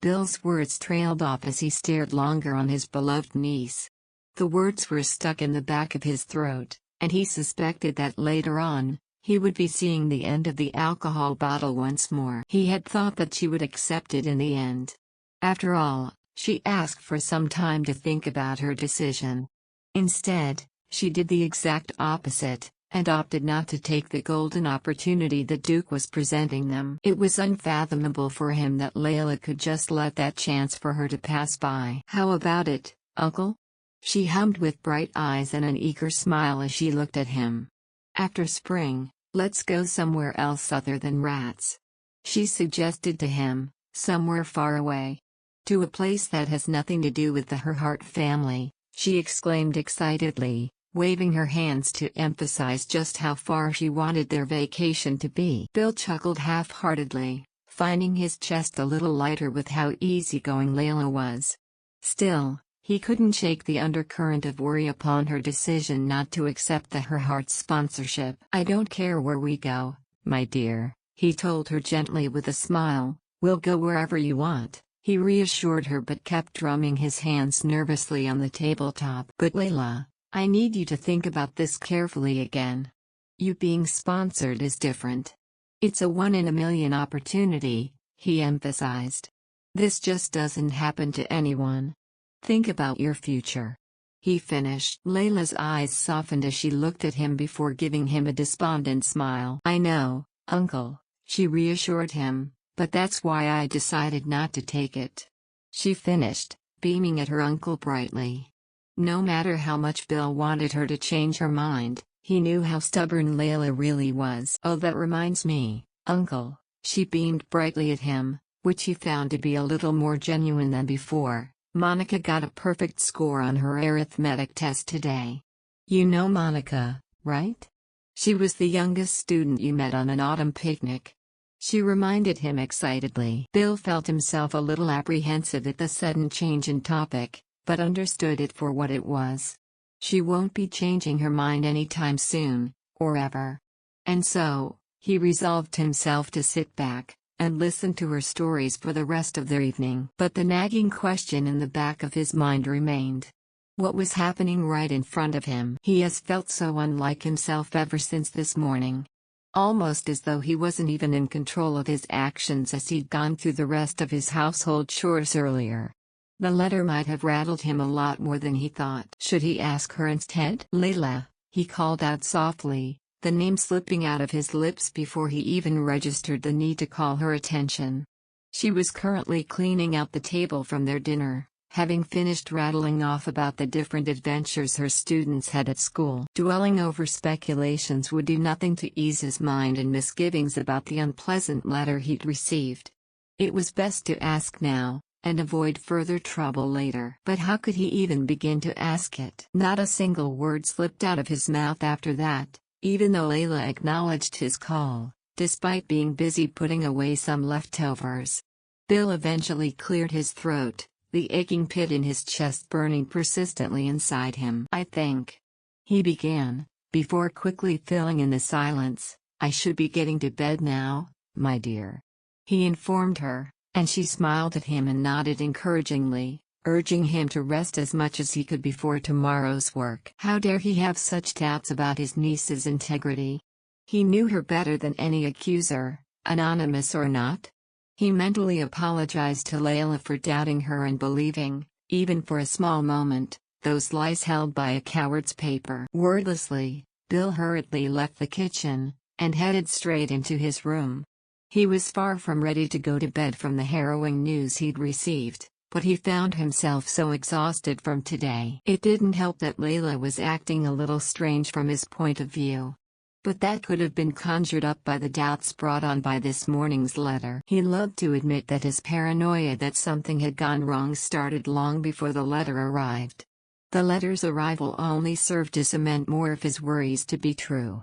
Bill's words trailed off as he stared longer on his beloved niece. The words were stuck in the back of his throat, and he suspected that later on, he would be seeing the end of the alcohol bottle once more. He had thought that she would accept it in the end. After all, she asked for some time to think about her decision. Instead, she did the exact opposite, and opted not to take the golden opportunity the Duke was presenting them. It was unfathomable for him that Leyla could just let that chance for her to pass by. "How about it, Uncle?" she hummed with bright eyes and an eager smile as she looked at him. "After spring, let's go somewhere else other than rats," she suggested to him, "somewhere far away. To a place that has nothing to do with the Herhardt family," she exclaimed excitedly, waving her hands to emphasize just how far she wanted their vacation to be. Bill chuckled half-heartedly, finding his chest a little lighter with how easygoing Leyla was. Still, he couldn't shake the undercurrent of worry upon her decision not to accept the Herhardt sponsorship. "I don't care where we go, my dear," he told her gently with a smile. "We'll go wherever you want," he reassured her but kept drumming his hands nervously on the tabletop. "But Leyla, I need you to think about this carefully again. You being sponsored is different. It's a one-in-a-million opportunity," he emphasized. "This just doesn't happen to anyone. Think about your future," he finished. Layla's eyes softened as she looked at him before giving him a despondent smile. "I know, Uncle," she reassured him, "but that's why I decided not to take it," she finished, beaming at her uncle brightly. No matter how much Bill wanted her to change her mind, he knew how stubborn Leyla really was. "Oh, that reminds me, Uncle," she beamed brightly at him, which he found to be a little more genuine than before. "Monica got a perfect score on her arithmetic test today. You know Monica, right? She was the youngest student you met on an autumn picnic," she reminded him excitedly. Bill felt himself a little apprehensive at the sudden change in topic, but understood it for what it was. She won't be changing her mind anytime soon, or ever. And so, he resolved himself to sit back and listen to her stories for the rest of their evening. But the nagging question in the back of his mind remained. What was happening right in front of him? He has felt so unlike himself ever since this morning. Almost as though he wasn't even in control of his actions as he'd gone through the rest of his household chores earlier. The letter might have rattled him a lot more than he thought. Should he ask her instead? "Leyla," he called out softly, the name slipping out of his lips before he even registered the need to call her attention. She was currently cleaning out the table from their dinner, having finished rattling off about the different adventures her students had at school. Dwelling over speculations would do nothing to ease his mind and misgivings about the unpleasant letter he'd received. It was best to ask now, and avoid further trouble later. But how could he even begin to ask it? Not a single word slipped out of his mouth after that, even though Leyla acknowledged his call, despite being busy putting away some leftovers. Bill eventually cleared his throat, the aching pit in his chest burning persistently inside him. "I think," he began, before quickly filling in the silence, "I should be getting to bed now, my dear," he informed her, and she smiled at him and nodded encouragingly, urging him to rest as much as he could before tomorrow's work. How dare he have such doubts about his niece's integrity? He knew her better than any accuser, anonymous or not. He mentally apologized to Leyla for doubting her and believing, even for a small moment, those lies held by a coward's paper. Wordlessly, Bill hurriedly left the kitchen, and headed straight into his room. He was far from ready to go to bed from the harrowing news he'd received, but he found himself so exhausted from today. It didn't help that Leyla was acting a little strange from his point of view. But that could have been conjured up by the doubts brought on by this morning's letter. He loved to admit that his paranoia that something had gone wrong started long before the letter arrived. The letter's arrival only served to cement more of his worries to be true.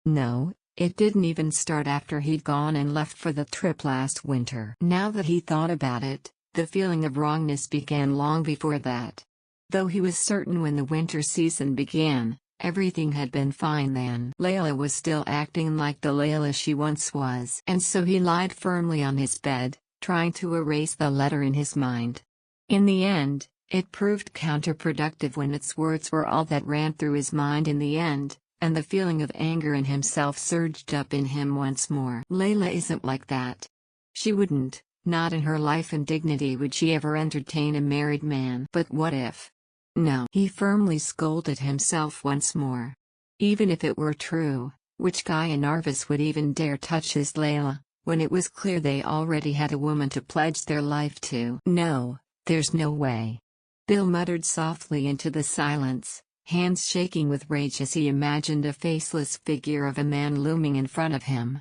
No, it didn't even start after he'd gone and left for the trip last winter. Now that he thought about it, the feeling of wrongness began long before that. Though he was certain when the winter season began, everything had been fine then. Leyla was still acting like the Leyla she once was. And so he lied firmly on his bed, trying to erase the letter in his mind. In the end, it proved counterproductive when its words were all that ran through his mind in the end, and the feeling of anger in himself surged up in him once more. Leyla isn't like that. She wouldn't, not in her life and dignity would she ever entertain a married man. But what if? No. He firmly scolded himself once more. Even if it were true, which guy in Arvis would even dare touch his Leyla, when it was clear they already had a woman to pledge their life to? No, there's no way. Bill muttered softly into the silence, hands shaking with rage as he imagined a faceless figure of a man looming in front of him.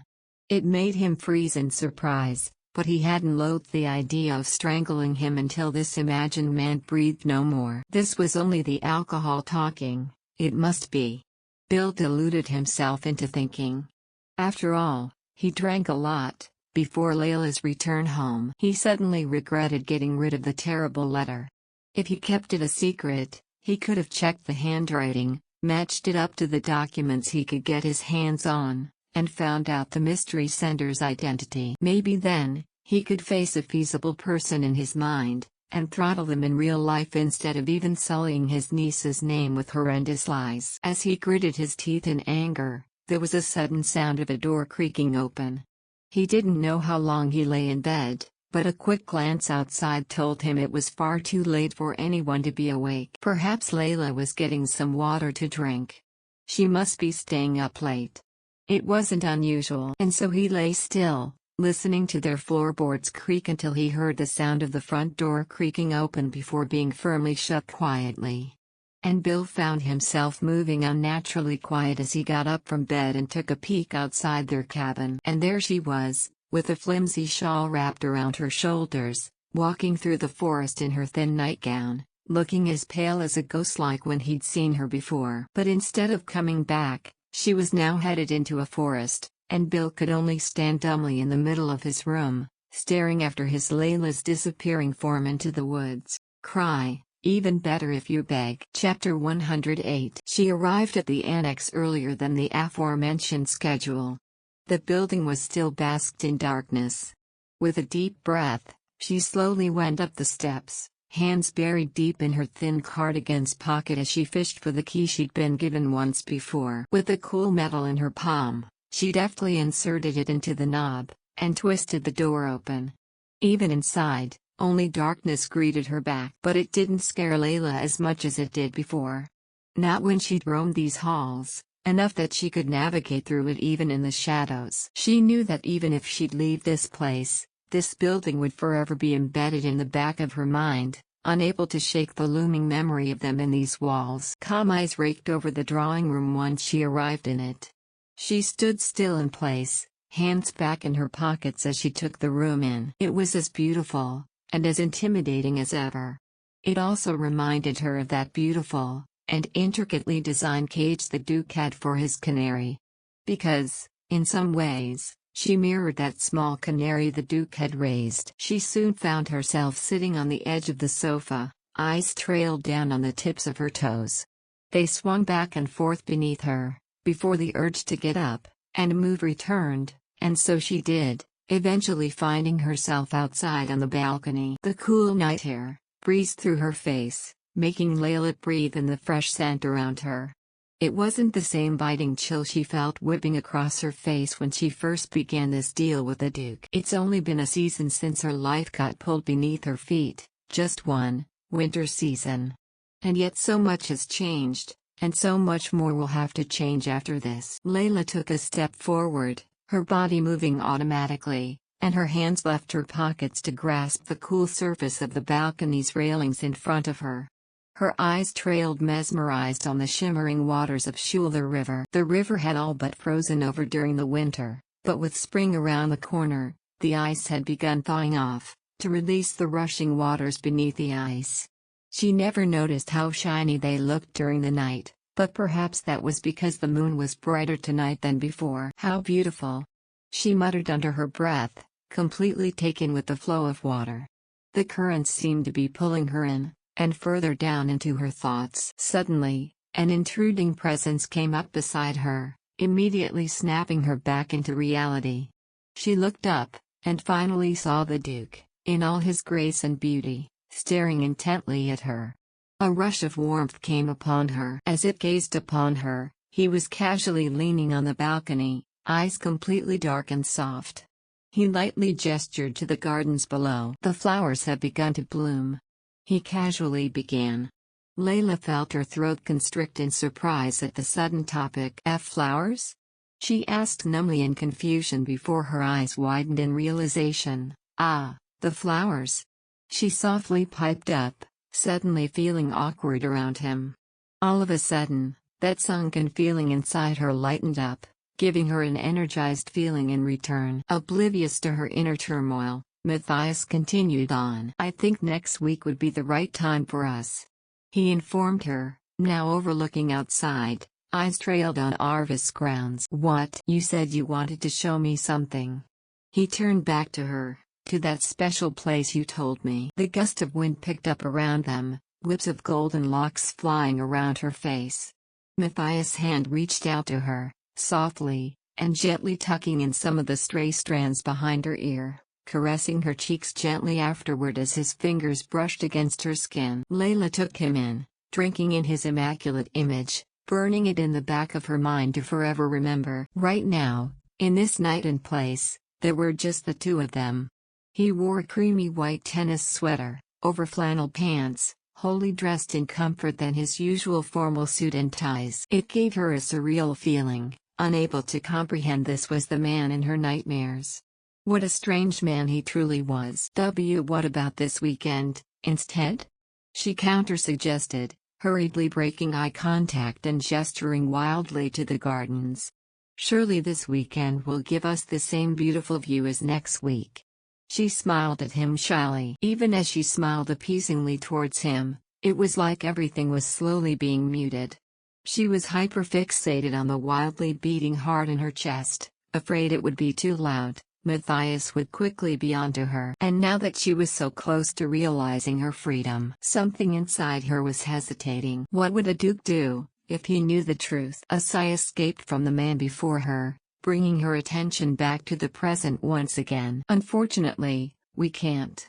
It made him freeze in surprise, but he hadn't loathed the idea of strangling him until this imagined man breathed no more. This was only the alcohol talking, it must be. Bill deluded himself into thinking. After all, he drank a lot, before Layla's return home. He suddenly regretted getting rid of the terrible letter. If he kept it a secret, he could have checked the handwriting, matched it up to the documents he could get his hands on, and found out the mystery sender's identity. Maybe then, he could face a feasible person in his mind, and throttle them in real life instead of even sullying his niece's name with horrendous lies. As he gritted his teeth in anger, there was a sudden sound of a door creaking open. He didn't know how long he lay in bed, but a quick glance outside told him it was far too late for anyone to be awake. Perhaps Leyla was getting some water to drink. She must be staying up late. It wasn't unusual. And so he lay still, listening to their floorboards creak until he heard the sound of the front door creaking open before being firmly shut quietly. And Bill found himself moving unnaturally quiet as he got up from bed and took a peek outside their cabin. And there she was, with a flimsy shawl wrapped around her shoulders, walking through the forest in her thin nightgown, looking as pale as a ghost like when he'd seen her before. But instead of coming back, she was now headed into a forest, and Bill could only stand dumbly in the middle of his room, staring after his Layla's disappearing form into the woods. Cry, even better if you beg. Chapter 108. She arrived at the annex earlier than the aforementioned schedule. The building was still basked in darkness. With a deep breath, she slowly went up the steps, hands buried deep in her thin cardigan's pocket as she fished for the key she'd been given once before. With the cool metal in her palm, she deftly inserted it into the knob, and twisted the door open. Even inside, only darkness greeted her back. But it didn't scare Leyla as much as it did before. Not when she'd roamed these halls, enough that she could navigate through it even in the shadows. She knew that even if she'd leave this place, this building would forever be embedded in the back of her mind, unable to shake the looming memory of them in these walls. Calm eyes raked over the drawing room once she arrived in it. She stood still in place, hands back in her pockets as she took the room in. It was as beautiful, and as intimidating as ever. It also reminded her of that beautiful, and intricately designed cage the Duke had for his canary. Because, in some ways, she mirrored that small canary the Duke had raised. She soon found herself sitting on the edge of the sofa, eyes trailed down on the tips of her toes. They swung back and forth beneath her, before the urge to get up and move returned, and so she did, eventually finding herself outside on the balcony. The cool night air breezed through her face, making Leyla breathe in the fresh scent around her. It wasn't the same biting chill she felt whipping across her face when she first began this deal with the Duke. It's only been a season since her life got pulled beneath her feet, just one, winter season. And yet so much has changed, and so much more will have to change after this. Leyla took a step forward, her body moving automatically, and her hands left her pockets to grasp the cool surface of the balcony's railings in front of her. Her eyes trailed mesmerized on the shimmering waters of Schuler River. The river had all but frozen over during the winter, but with spring around the corner, the ice had begun thawing off, to release the rushing waters beneath the ice. She never noticed how shiny they looked during the night, but perhaps that was because the moon was brighter tonight than before. How beautiful! She muttered under her breath, completely taken with the flow of water. The currents seemed to be pulling her in, and further down into her thoughts. Suddenly, an intruding presence came up beside her, immediately snapping her back into reality. She looked up, and finally saw the Duke, in all his grace and beauty, staring intently at her. A rush of warmth came upon her. As it gazed upon her, he was casually leaning on the balcony, eyes completely dark and soft. He lightly gestured to the gardens below. The flowers have begun to bloom. He casually began. Leyla felt her throat constrict in surprise at the sudden topic. Flowers? She asked numbly in confusion before her eyes widened in realization. Ah, the flowers. She softly piped up, suddenly feeling awkward around him. All of a sudden, that sunken feeling inside her lightened up, giving her an energized feeling in return. Oblivious to her inner turmoil, Matthias continued on. I think next week would be the right time for us. He informed her, now overlooking outside, eyes trailed on Arvis grounds. What? You said you wanted to show me something. He turned back to her, to that special place you told me. The gust of wind picked up around them, whips of golden locks flying around her face. Matthias' hand reached out to her, softly, and gently tucking in some of the stray strands behind her ear, caressing her cheeks gently afterward as his fingers brushed against her skin. Leyla took him in, drinking in his immaculate image, burning it in the back of her mind to forever remember. Right now, in this night and place, there were just the two of them. He wore a creamy white tennis sweater, over flannel pants, wholly dressed in comfort than his usual formal suit and ties. It gave her a surreal feeling, unable to comprehend this was the man in her nightmares. What a strange man he truly was. What about this weekend, instead? She counter-suggested, hurriedly breaking eye contact and gesturing wildly to the gardens. Surely this weekend will give us the same beautiful view as next week. She smiled at him shyly. Even as she smiled appeasingly towards him, it was like everything was slowly being muted. She was hyper-fixated on the wildly beating heart in her chest, afraid it would be too loud. Matthias would quickly be onto her. And now that she was so close to realizing her freedom, something inside her was hesitating. What would a duke do, if he knew the truth? A sigh escaped from the man before her, bringing her attention back to the present once again. Unfortunately, we can't.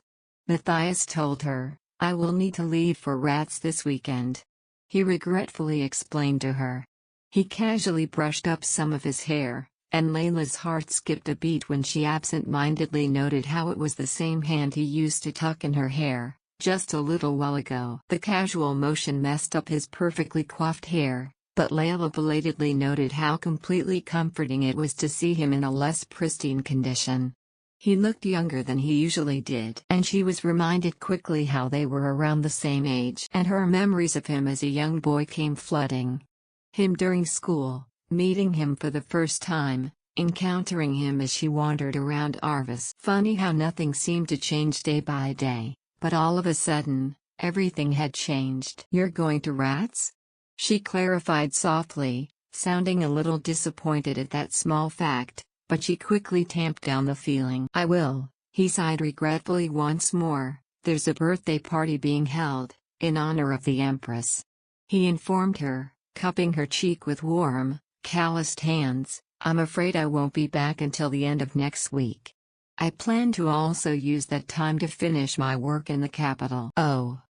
Matthias told her, I will need to leave for Rats this weekend. He regretfully explained to her. He casually brushed up some of his hair, and Layla's heart skipped a beat when she absent-mindedly noted how it was the same hand he used to tuck in her hair, just a little while ago. The casual motion messed up his perfectly coiffed hair, but Leyla belatedly noted how completely comforting it was to see him in a less pristine condition. He looked younger than he usually did, and she was reminded quickly how they were around the same age, and her memories of him as a young boy came flooding. Him during school, meeting him for the first time, encountering him as she wandered around Arvis. Funny how nothing seemed to change day by day, but all of a sudden, everything had changed. You're going to Rats? She clarified softly, sounding a little disappointed at that small fact, but she quickly tamped down the feeling. I will, he sighed regretfully once more. There's a birthday party being held, in honor of the Empress. He informed her, cupping her cheek with warm, calloused hands. I'm afraid I won't be back until the end of next week. I plan to also use that time to finish my work in the capital. Oh.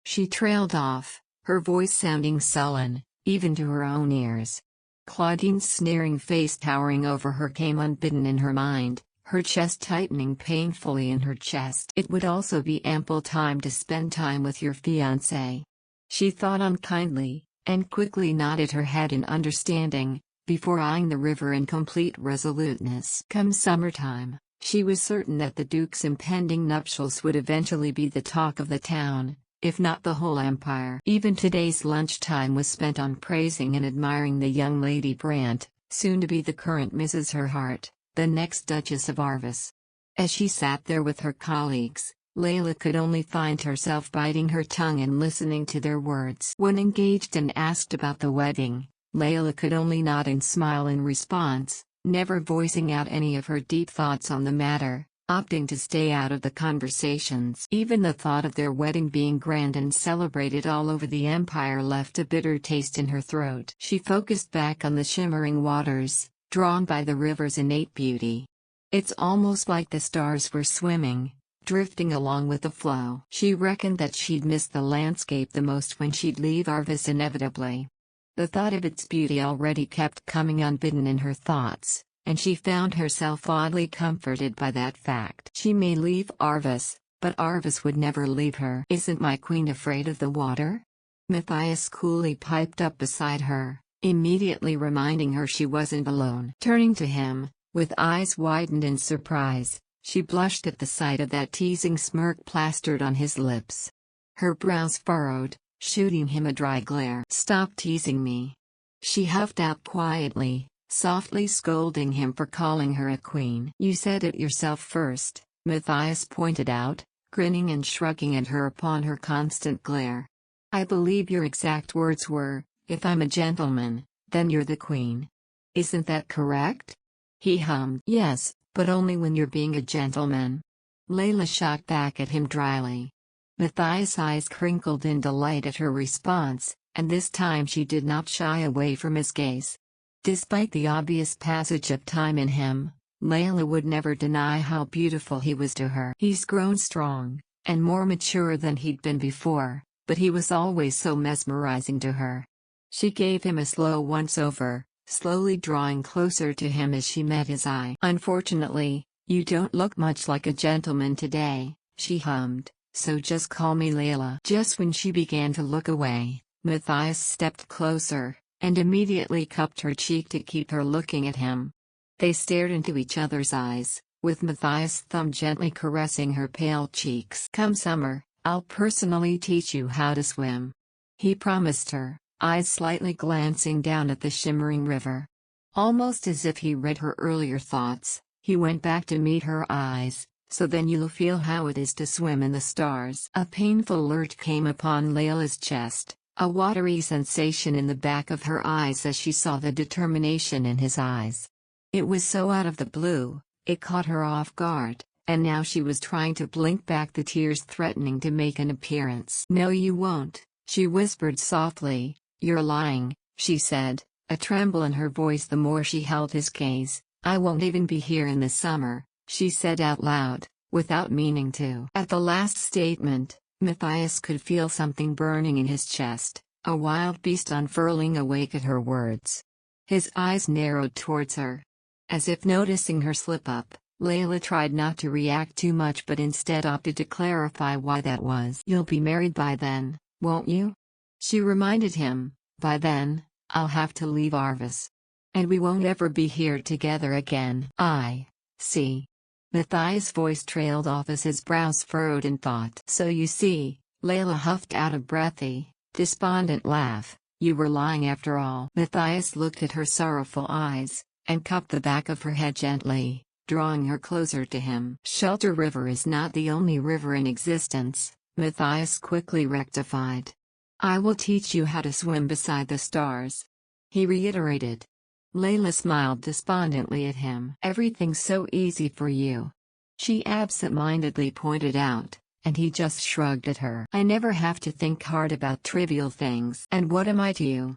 She trailed off, her voice sounding sullen, even to her own ears. Claudine's sneering face towering over her came unbidden in her mind, her chest tightening painfully in her chest. It would also be ample time to spend time with your fiancé. She thought unkindly, and quickly nodded her head in understanding, before eyeing the river in complete resoluteness. Come summertime, she was certain that the Duke's impending nuptials would eventually be the talk of the town, if not the whole empire. Even today's lunchtime was spent on praising and admiring the young Lady Brandt, soon to be the current Mrs. Herhardt, the next Duchess of Arvis. As she sat there with her colleagues, Leyla could only find herself biting her tongue and listening to their words. When engaged and asked about the wedding, Leyla could only nod and smile in response, never voicing out any of her deep thoughts on the matter, opting to stay out of the conversations. Even the thought of their wedding being grand and celebrated all over the empire left a bitter taste in her throat. She focused back on the shimmering waters, drawn by the river's innate beauty. It's almost like the stars were swimming, drifting along with the flow. She reckoned that she'd miss the landscape the most when she'd leave Arvis inevitably. The thought of its beauty already kept coming unbidden in her thoughts, and she found herself oddly comforted by that fact. She may leave Arvis, but Arvis would never leave her. "Isn't my queen afraid of the water?" Matthias coolly piped up beside her, immediately reminding her she wasn't alone. Turning to him, with eyes widened in surprise, she blushed at the sight of that teasing smirk plastered on his lips. Her brows furrowed, shooting him a dry glare. "Stop teasing me," she huffed out quietly, softly scolding him for calling her a queen. "You said it yourself first," Matthias pointed out, grinning and shrugging at her upon her constant glare. "I believe your exact words were, 'If I'm a gentleman, then you're the queen.' Isn't that correct?" He hummed. "Yes, but only when you're being a gentleman." Leyla shot back at him dryly. Matthias' eyes crinkled in delight at her response, and this time she did not shy away from his gaze. Despite the obvious passage of time in him, Leyla would never deny how beautiful he was to her. He's grown strong, and more mature than he'd been before, but he was always so mesmerizing to her. She gave him a slow once-over, slowly drawing closer to him as she met his eye. "Unfortunately, you don't look much like a gentleman today," she hummed, "so just call me Leyla." Just when she began to look away, Matthias stepped closer, and immediately cupped her cheek to keep her looking at him. They stared into each other's eyes, with Matthias' thumb gently caressing her pale cheeks. "Come summer, I'll personally teach you how to swim," he promised her, eyes slightly glancing down at the shimmering river. Almost as if he read her earlier thoughts, he went back to meet her eyes. "So then you'll feel how it is to swim in the stars." A painful lurch came upon Layla's chest, a watery sensation in the back of her eyes as she saw the determination in his eyes. It was so out of the blue, it caught her off guard, and now she was trying to blink back the tears threatening to make an appearance. "No, you won't," she whispered softly. "You're lying," she said, a tremble in her voice the more she held his gaze. "I won't even be here in the summer," she said out loud, without meaning to. At the last statement, Matthias could feel something burning in his chest, a wild beast unfurling awake at her words. His eyes narrowed towards her. As if noticing her slip-up, Leyla tried not to react too much but instead opted to clarify why that was. "You'll be married by then, won't you?" she reminded him. "By then, I'll have to leave Arvis. And we won't ever be here together again." "I see." Matthias' voice trailed off as his brows furrowed in thought. "So you see," Leyla huffed out a breathy, despondent laugh, "you were lying after all." Matthias looked at her sorrowful eyes, and cupped the back of her head gently, drawing her closer to him. "Shelter River is not the only river in existence," Matthias quickly rectified. "I will teach you how to swim beside the stars," he reiterated. Leyla smiled despondently at him. "Everything's so easy for you," she absent-mindedly pointed out, and he just shrugged at her. "I never have to think hard about trivial things." "And what am I to you?"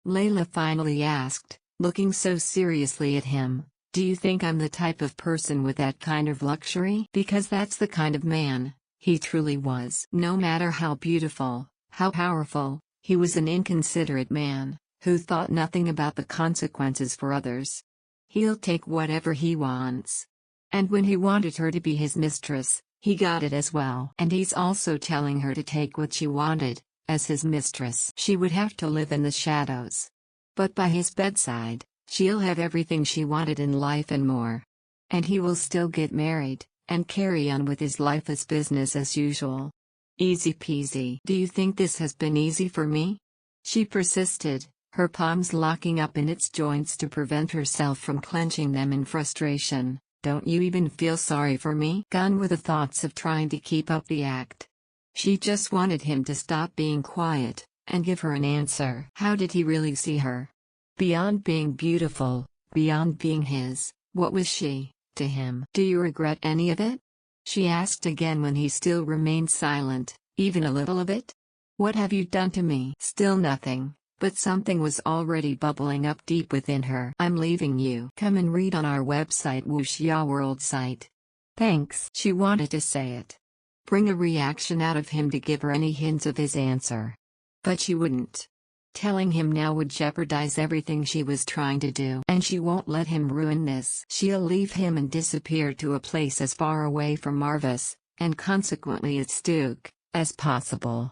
Leyla finally asked, looking so seriously at him. "Do you think I'm the type of person with that kind of luxury?" Because that's the kind of man he truly was. No matter how beautiful, how powerful, he was an inconsiderate man, who thought nothing about the consequences for others. He'll take whatever he wants. And when he wanted her to be his mistress, he got it as well. And he's also telling her to take what she wanted, as his mistress. She would have to live in the shadows. But by his bedside, She'll have everything she wanted in life and more. And he will still get married, and carry on with his life as business as usual. Easy peasy. Do you think this has been easy for me? She persisted, her palms locking up in its joints to prevent herself from clenching them in frustration. Don't you even feel sorry for me? Gone were the thoughts of trying to keep up the act. She just wanted him to stop being quiet, and give her an answer. How did he really see her? Beyond being beautiful, beyond being his, what was she, to him? Do you regret any of it? She asked again when he still remained silent, even a little of it? What have you done to me? Still nothing, but something was already bubbling up deep within her. I'm leaving you. Come and read on our website Wuxia World site. Thanks. She wanted to say it. Bring a reaction out of him to give her any hints of his answer. But she wouldn't. Telling him now would jeopardize everything she was trying to do. And she won't let him ruin this. She'll leave him and disappear to a place as far away from Arvis, and consequently its Duke, as possible.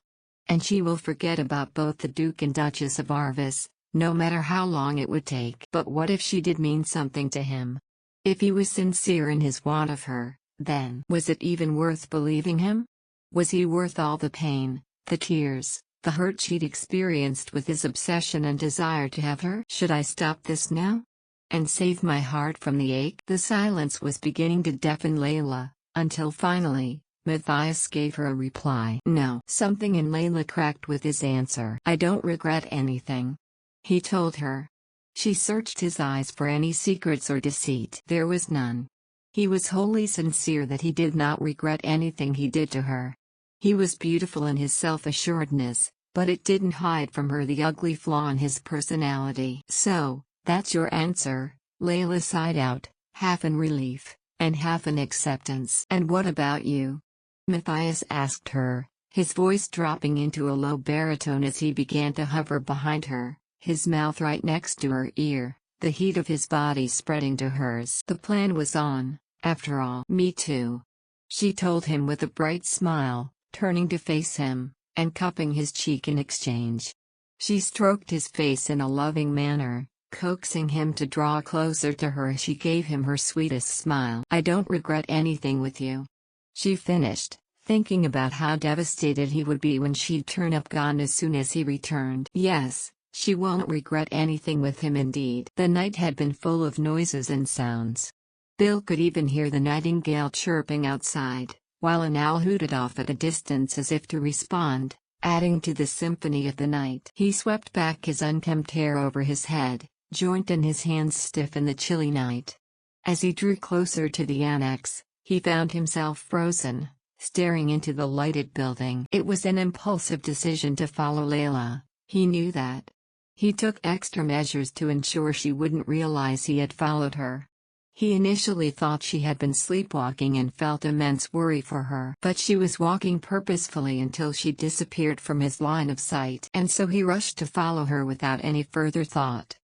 And she will forget about both the Duke and Duchess of Arvis, no matter how long it would take. But what if she did mean something to him? If he was sincere in his want of her, then was it even worth believing him? Was he worth all the pain, the tears, the hurt she'd experienced with his obsession and desire to have her? Should I stop this now? And save my heart from the ache? The silence was beginning to deafen Leyla, until finally, Matthias gave her a reply. No. Something in Leyla cracked with his answer. I don't regret anything. He told her. She searched his eyes for any secrets or deceit. There was none. He was wholly sincere that he did not regret anything he did to her. He was beautiful in his self-assuredness, but it didn't hide from her the ugly flaw in his personality. So, that's your answer, Leyla sighed out, half in relief, and half in acceptance. And what about you? Matthias asked her, his voice dropping into a low baritone as he began to hover behind her, his mouth right next to her ear, the heat of his body spreading to hers. The plan was on, after all. Me too. She told him with a bright smile, turning to face him, and cupping his cheek in exchange. She stroked his face in a loving manner, coaxing him to draw closer to her as she gave him her sweetest smile. I don't regret anything with you. She finished, thinking about how devastated he would be when she'd turn up gone as soon as he returned. Yes, she won't regret anything with him indeed. The night had been full of noises and sounds. Bill could even hear the nightingale chirping outside, while an owl hooted off at a distance as if to respond, adding to the symphony of the night. He swept back his unkempt hair over his head, joint in his hands stiff in the chilly night. As he drew closer to the annex, he found himself frozen, staring into the lighted building. It was an impulsive decision to follow Leyla, he knew that. He took extra measures to ensure she wouldn't realize he had followed her. He initially thought she had been sleepwalking and felt immense worry for her. But she was walking purposefully until she disappeared from his line of sight. And so he rushed to follow her without any further thought.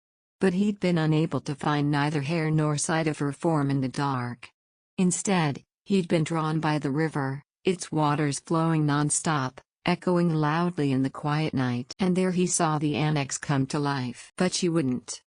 But he'd been unable to find neither hair nor sight of her form in the dark. Instead, he'd been drawn by the river, its waters flowing non-stop, echoing loudly in the quiet night. And there he saw the annex come to life. But she wouldn't.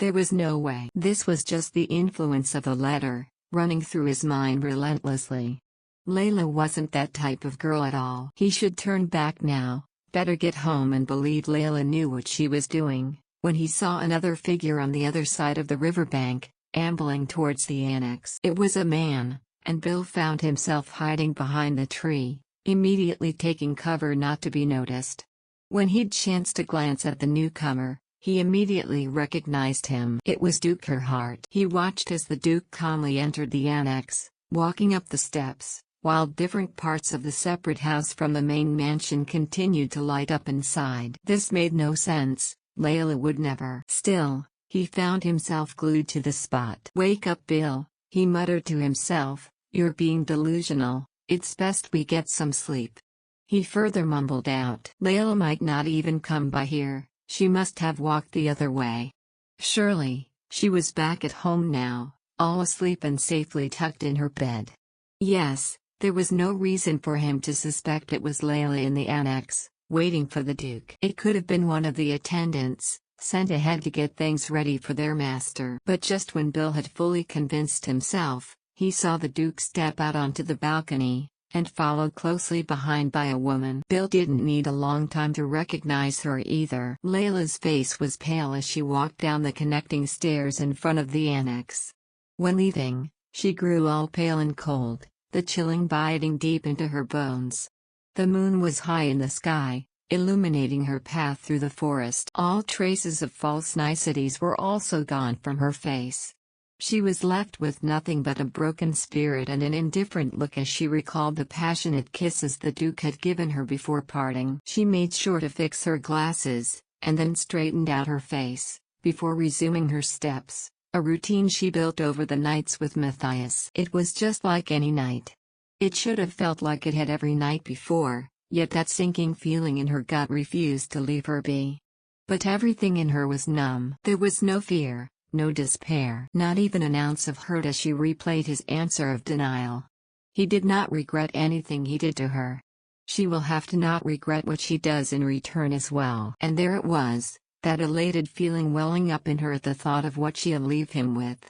There was no way. This was just the influence of the letter, running through his mind relentlessly. Leyla wasn't that type of girl at all. He should turn back now, better get home and believe Leyla knew what she was doing, when he saw another figure on the other side of the riverbank, ambling towards the annex. It was a man, and Bill found himself hiding behind the tree, immediately taking cover not to be noticed. When he'd chanced to glance at the newcomer, he immediately recognized him. It was Duke Herhardt. He watched as the Duke calmly entered the annex, walking up the steps, while different parts of the separate house from the main mansion continued to light up inside. This made no sense, Leyla would never. Still, he found himself glued to the spot. Wake up, Bill, he muttered to himself, you're being delusional, it's best we get some sleep. He further mumbled out. Leyla might not even come by here. She must have walked the other way. Surely, she was back at home now, all asleep and safely tucked in her bed. Yes, there was no reason for him to suspect it was Leyla in the annex, waiting for the Duke. It could have been one of the attendants, sent ahead to get things ready for their master. But just when Bill had fully convinced himself, he saw the Duke step out onto the balcony, and followed closely behind by a woman. Bill didn't need a long time to recognize her either. Leyla's face was pale as she walked down the connecting stairs in front of the annex. When leaving, she grew all pale and cold, the chilling biting deep into her bones. The moon was high in the sky, illuminating her path through the forest. All traces of false niceties were also gone from her face. She was left with nothing but a broken spirit and an indifferent look as she recalled the passionate kisses the Duke had given her before parting. She made sure to fix her glasses, and then straightened out her face, before resuming her steps, a routine she built over the nights with Matthias. It was just like any night. It should have felt like it had every night before, yet that sinking feeling in her gut refused to leave her be. But everything in her was numb. There was no fear, no despair, not even an ounce of hurt as she replayed his answer of denial. He did not regret anything he did to her. She will have to not regret what she does in return as well. And there it was, that elated feeling welling up in her at the thought of what she'll leave him with.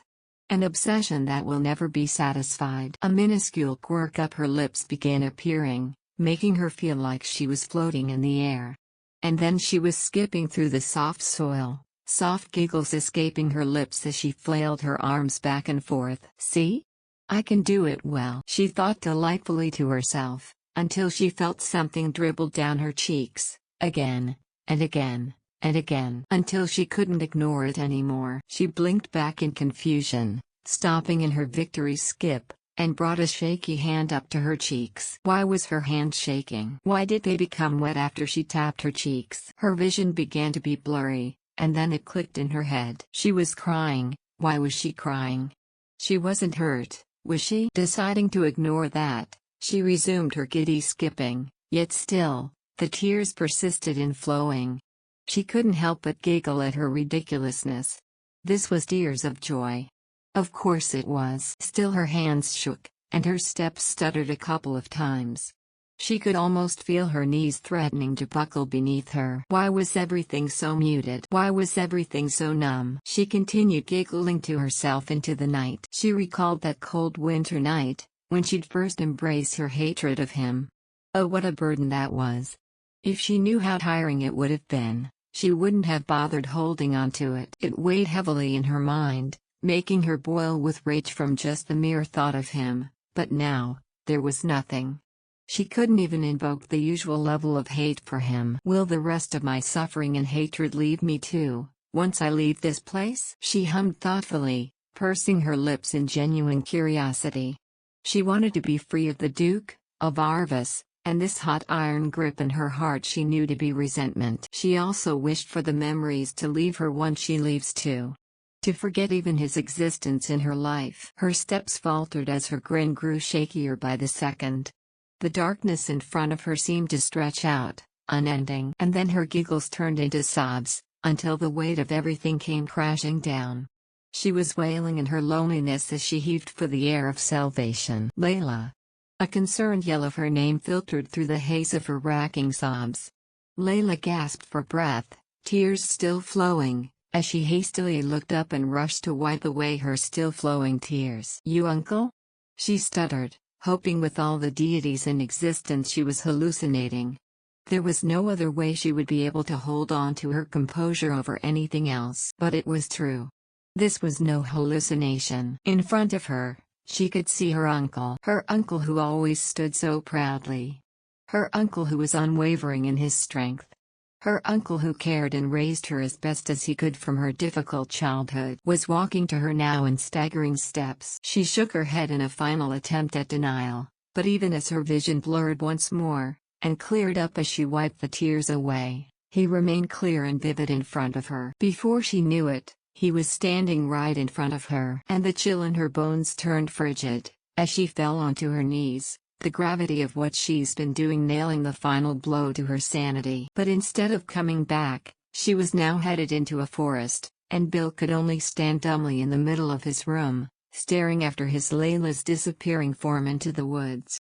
An obsession that will never be satisfied. A minuscule quirk up her lips began appearing, making her feel like she was floating in the air. And then she was skipping through the soft soil, soft giggles escaping her lips as she flailed her arms back and forth. "See? I can do it well," she thought delightfully to herself, until she felt something dribble down her cheeks, again, and again, and again, until she couldn't ignore it anymore. She blinked back in confusion, stopping in her victory skip, and brought a shaky hand up to her cheeks. Why was her hand shaking? Why did they become wet after she tapped her cheeks? Her vision began to be blurry, and then it clicked in her head. She was crying. Why was she crying? She wasn't hurt, was she? Deciding to ignore that, she resumed her giddy skipping, yet still, the tears persisted in flowing. She couldn't help but giggle at her ridiculousness. This was tears of joy. Of course it was. Still her hands shook, and her steps stuttered a couple of times. She could almost feel her knees threatening to buckle beneath her. Why was everything so muted? Why was everything so numb? She continued giggling to herself into the night. She recalled that cold winter night, when she'd first embraced her hatred of him. Oh, what a burden that was. If she knew how tiring it would have been, she wouldn't have bothered holding on to it. It weighed heavily in her mind, making her boil with rage from just the mere thought of him, but now, there was nothing. She couldn't even invoke the usual level of hate for him. Will the rest of my suffering and hatred leave me too, once I leave this place? She hummed thoughtfully, pursing her lips in genuine curiosity. She wanted to be free of the Duke, of Arvis, and this hot iron grip in her heart she knew to be resentment. She also wished for the memories to leave her once she leaves too. To forget even his existence in her life. Her steps faltered as her grin grew shakier by the second. The darkness in front of her seemed to stretch out, unending. And then her giggles turned into sobs, until the weight of everything came crashing down. She was wailing in her loneliness as she heaved for the air of salvation. Leyla. A concerned yell of her name filtered through the haze of her racking sobs. Leyla gasped for breath, tears still flowing, as she hastily looked up and rushed to wipe away her still flowing tears. "You uncle?" she stuttered, hoping with all the deities in existence she was hallucinating. There was no other way she would be able to hold on to her composure over anything else. But it was true. This was no hallucination. In front of her, she could see her uncle who always stood so proudly. Her uncle who was unwavering in his strength. Her uncle who cared and raised her as best as he could from her difficult childhood was walking to her now in staggering steps. She shook her head in a final attempt at denial, but even as her vision blurred once more, and cleared up as she wiped the tears away, he remained clear and vivid in front of her. Before she knew it, he was standing right in front of her. And the chill in her bones turned frigid, as she fell onto her knees. The gravity of what she's been doing nailing the final blow to her sanity. But instead of coming back, she was now headed into a forest, and Bill could only stand dumbly in the middle of his room, staring after his Layla's disappearing form into the woods.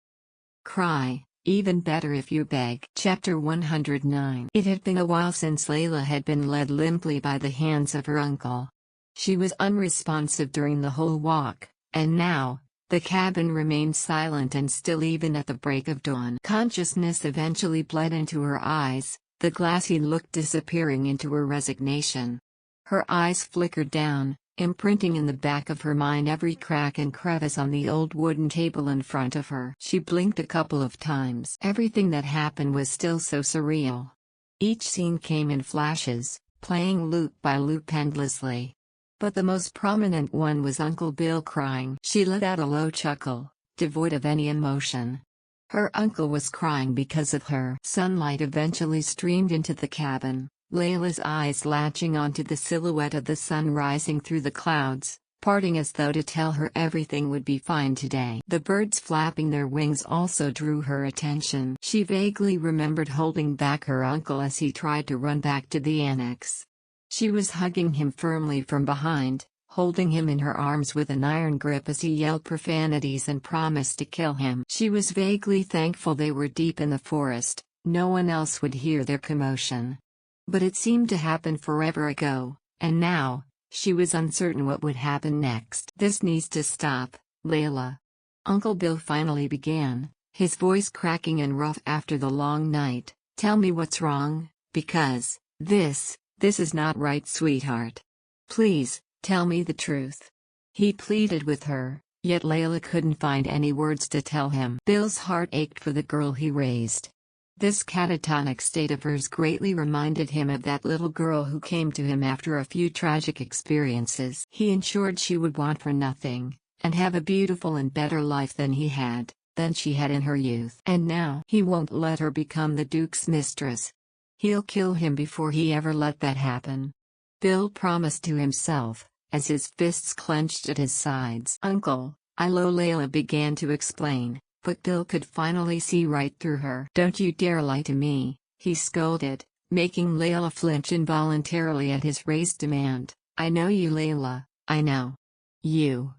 Cry, Even better if you beg. Chapter 109. It had been a while since Leyla had been led limply by the hands of her uncle. She was unresponsive during the whole walk, and now, the cabin remained silent and still even at the break of dawn. Consciousness eventually bled into her eyes, the glassy look disappearing into her resignation. Her eyes flickered down, imprinting in the back of her mind every crack and crevice on the old wooden table in front of her. She blinked a couple of times. Everything that happened was still so surreal. Each scene came in flashes, playing loop by loop endlessly. But the most prominent one was Uncle Bill crying. She let out a low chuckle, devoid of any emotion. Her uncle was crying because of her. Sunlight eventually streamed into the cabin, Layla's eyes latching onto the silhouette of the sun rising through the clouds, parting as though to tell her everything would be fine today. The birds flapping their wings also drew her attention. She vaguely remembered holding back her uncle as he tried to run back to the annex. She was hugging him firmly from behind, holding him in her arms with an iron grip as he yelled profanities and promised to kill him. She was vaguely thankful they were deep in the forest, no one else would hear their commotion. But it seemed to happen forever ago, and now, she was uncertain what would happen next. "This needs to stop, Leyla," Uncle Bill finally began, his voice cracking and rough after the long night. "Tell me what's wrong, because this is not right, sweetheart. Please, tell me the truth." He pleaded with her, yet Leyla couldn't find any words to tell him. Bill's heart ached for the girl he raised. This catatonic state of hers greatly reminded him of that little girl who came to him after a few tragic experiences. He ensured she would want for nothing, and have a beautiful and better life than she had in her youth. And now he won't let her become the Duke's mistress. He'll kill him before he ever let that happen. Bill promised to himself, as his fists clenched at his sides. "Uncle, Leyla began to explain, but Bill could finally see right through her. "Don't you dare lie to me," he scolded, making Leyla flinch involuntarily at his raised demand. "I know you, Leyla, I know you,"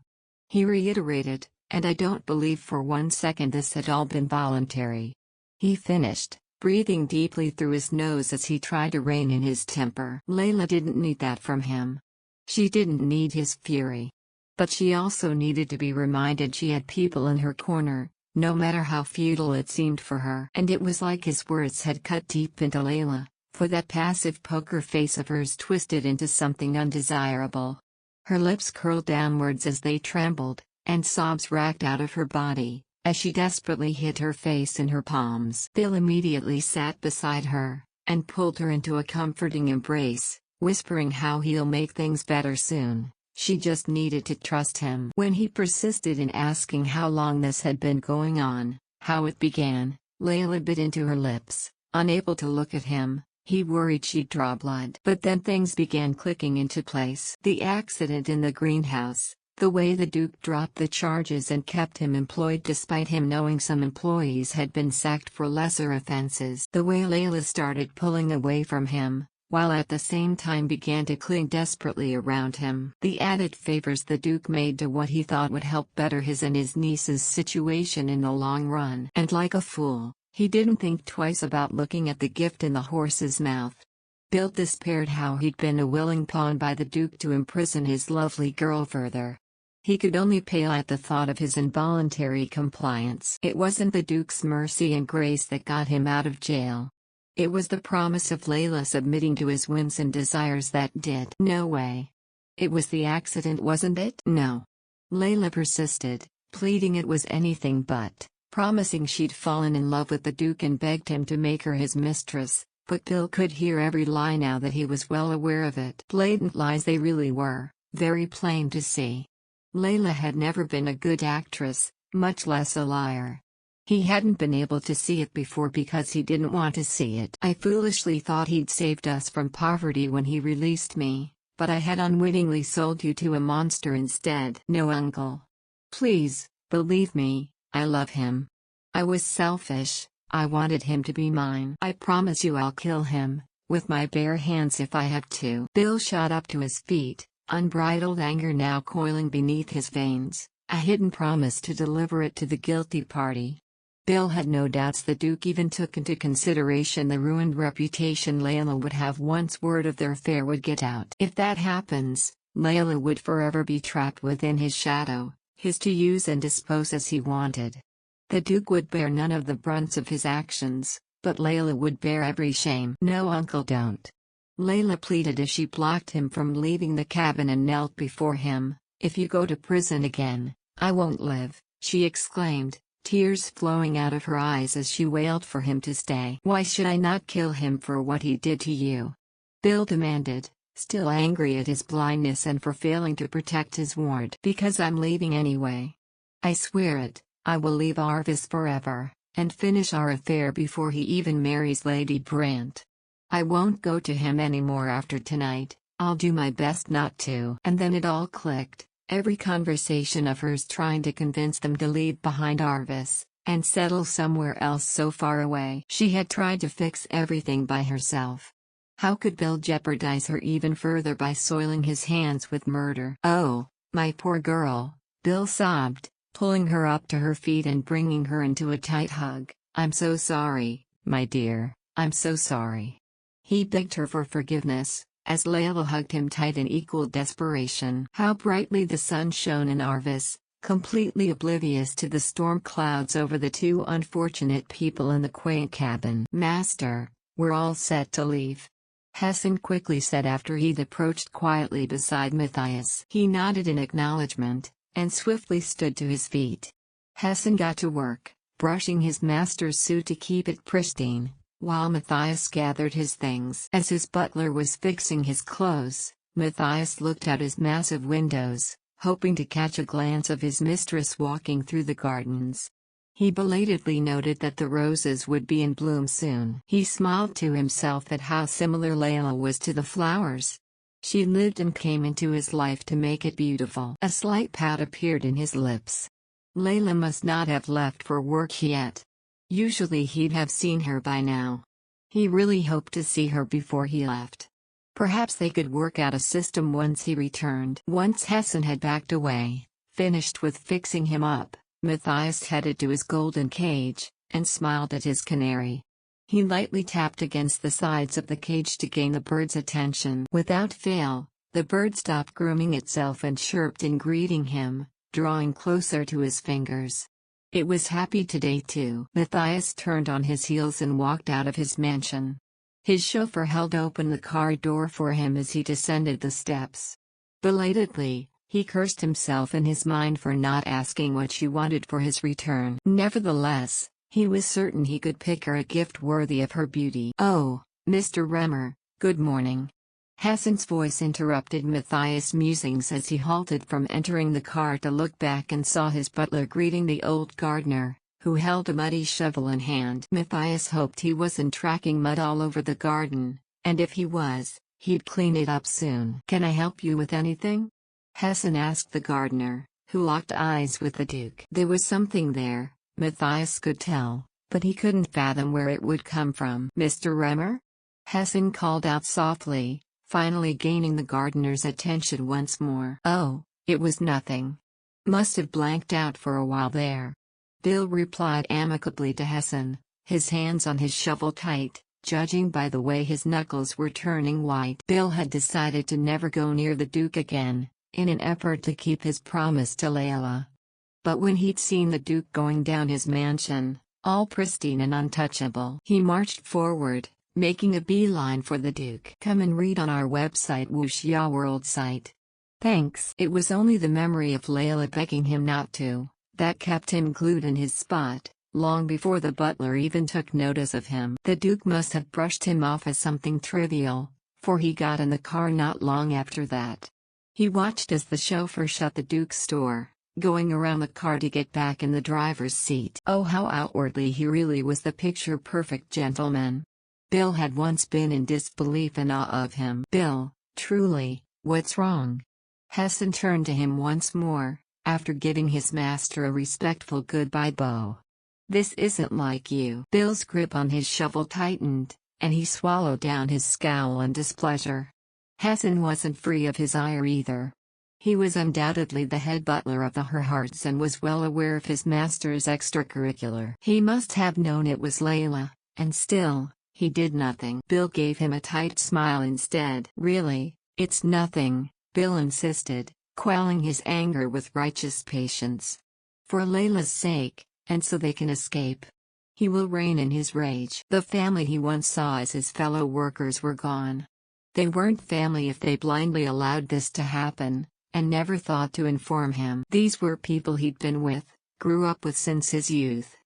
he reiterated, "and I don't believe for 1 second this had all been voluntary," he finished, breathing deeply through his nose as he tried to rein in his temper. Leyla didn't need that from him. She didn't need his fury. But she also needed to be reminded she had people in her corner, no matter how futile it seemed for her. And it was like his words had cut deep into Leyla, for that passive poker face of hers twisted into something undesirable. Her lips curled downwards as they trembled, and sobs racked out of her body, as she desperately hid her face in her palms. Bill immediately sat beside her, and pulled her into a comforting embrace, whispering how he'll make things better soon. She just needed to trust him. When he persisted in asking how long this had been going on, how it began, Leyla bit into her lips, unable to look at him. He worried she'd draw blood. But then things began clicking into place. The accident in the greenhouse, the way the Duke dropped the charges and kept him employed despite him knowing some employees had been sacked for lesser offenses. The way Leyla started pulling away from him, while at the same time began to cling desperately around him. The added favors the Duke made to what he thought would help better his and his niece's situation in the long run. And like a fool, he didn't think twice about looking at the gift in the horse's mouth. Bill despaired how he'd been a willing pawn by the Duke to imprison his lovely girl further. He could only pale at the thought of his involuntary compliance. It wasn't the Duke's mercy and grace that got him out of jail. It was the promise of Leyla submitting to his whims and desires that did. "No way. It was the accident, wasn't it?" "No." Leyla persisted, pleading it was anything but, promising she'd fallen in love with the Duke and begged him to make her his mistress, but Bill could hear every lie now that he was well aware of it. Blatant lies they really were, very plain to see. Leyla had never been a good actress, much less a liar. He hadn't been able to see it before because he didn't want to see it. "I foolishly thought he'd saved us from poverty when he released me, but I had unwittingly sold you to a monster instead." "No, uncle. Please, believe me, I love him. I was selfish, I wanted him to be mine. I promise you I'll kill him, with my bare hands if I have to." Bill shot up to his feet, unbridled anger now coiling beneath his veins, a hidden promise to deliver it to the guilty party. Bill had no doubts the Duke even took into consideration the ruined reputation Leyla would have once word of their affair would get out. If that happens, Leyla would forever be trapped within his shadow, his to use and dispose as he wanted. The Duke would bear none of the brunts of his actions, but Leyla would bear every shame. "No, uncle, don't." Leyla pleaded as she blocked him from leaving the cabin and knelt before him. "If you go to prison again, I won't live," she exclaimed, tears flowing out of her eyes as she wailed for him to stay. "Why should I not kill him for what he did to you?" Bill demanded, still angry at his blindness and for failing to protect his ward. "Because I'm leaving anyway. I swear it, I will leave Arvis forever, and finish our affair before he even marries Lady Brant. I won't go to him anymore after tonight, I'll do my best not to." And then it all clicked. Every conversation of hers trying to convince them to leave behind Arvis, and settle somewhere else so far away. She had tried to fix everything by herself. How could Bill jeopardize her even further by soiling his hands with murder? "Oh, my poor girl," Bill sobbed, pulling her up to her feet and bringing her into a tight hug. "I'm so sorry, my dear, I'm so sorry." He begged her for forgiveness, as Leyla hugged him tight in equal desperation. How brightly the sun shone in Arvis, completely oblivious to the storm clouds over the two unfortunate people in the quaint cabin. "Master, we're all set to leave," Hessen quickly said after he'd approached quietly beside Matthias. He nodded in acknowledgement, and swiftly stood to his feet. Hessen got to work, brushing his master's suit to keep it pristine, while Matthias gathered his things. As his butler was fixing his clothes, Matthias looked out his massive windows, hoping to catch a glance of his mistress walking through the gardens. He belatedly noted that the roses would be in bloom soon. He smiled to himself at how similar Leyla was to the flowers. She lived and came into his life to make it beautiful. A slight pout appeared in his lips. Leyla must not have left for work yet. Usually he'd have seen her by now. He really hoped to see her before he left. Perhaps they could work out a system once he returned. Once Hessen had backed away, finished with fixing him up, Matthias headed to his golden cage, and smiled at his canary. He lightly tapped against the sides of the cage to gain the bird's attention. Without fail, the bird stopped grooming itself and chirped in greeting him, drawing closer to his fingers. It was happy today too. Matthias turned on his heels and walked out of his mansion. His chauffeur held open the car door for him as he descended the steps. Belatedly, he cursed himself in his mind for not asking what she wanted for his return. Nevertheless, he was certain he could pick her a gift worthy of her beauty. "Oh, Mr. Remmer, good morning." Hessen's voice interrupted Matthias' musings as he halted from entering the car to look back and saw his butler greeting the old gardener, who held a muddy shovel in hand. Matthias hoped he wasn't tracking mud all over the garden, and if he was, he'd clean it up soon. "Can I help you with anything?" Hessen asked the gardener, who locked eyes with the Duke. There was something there, Matthias could tell, but he couldn't fathom where it would come from. "Mr. Remmer?" Hessen called out softly, finally gaining the gardener's attention once more. "Oh, it was nothing. Must have blanked out for a while there." Bill replied amicably to Hessen, his hands on his shovel tight, judging by the way his knuckles were turning white. Bill had decided to never go near the Duke again, in an effort to keep his promise to Leyla. But when he'd seen the Duke going down his mansion, all pristine and untouchable, he marched forward, making a beeline for the Duke. "Come and read on our website Wuxia World site." "Thanks." It was only the memory of Leyla begging him not to, that kept him glued in his spot, long before the butler even took notice of him. The Duke must have brushed him off as something trivial, for he got in the car not long after that. He watched as the chauffeur shut the Duke's door, going around the car to get back in the driver's seat. Oh, how outwardly he really was the picture-perfect gentleman. Bill had once been in disbelief and awe of him. "Bill, truly, what's wrong?" Hessen turned to him once more, after giving his master a respectful goodbye bow. "This isn't like you." Bill's grip on his shovel tightened, and he swallowed down his scowl and displeasure. Hessen wasn't free of his ire either. He was undoubtedly the head butler of the Herhardts and was well aware of his master's extracurricular. He must have known it was Leyla, and still, he did nothing. Bill gave him a tight smile instead. "Really, it's nothing," Bill insisted, quelling his anger with righteous patience. "For Layla's sake, and so they can escape. He will rein in his rage." The family he once saw as his fellow workers were gone. They weren't family if they blindly allowed this to happen, and never thought to inform him. These were people he'd been with, grew up with since his youth.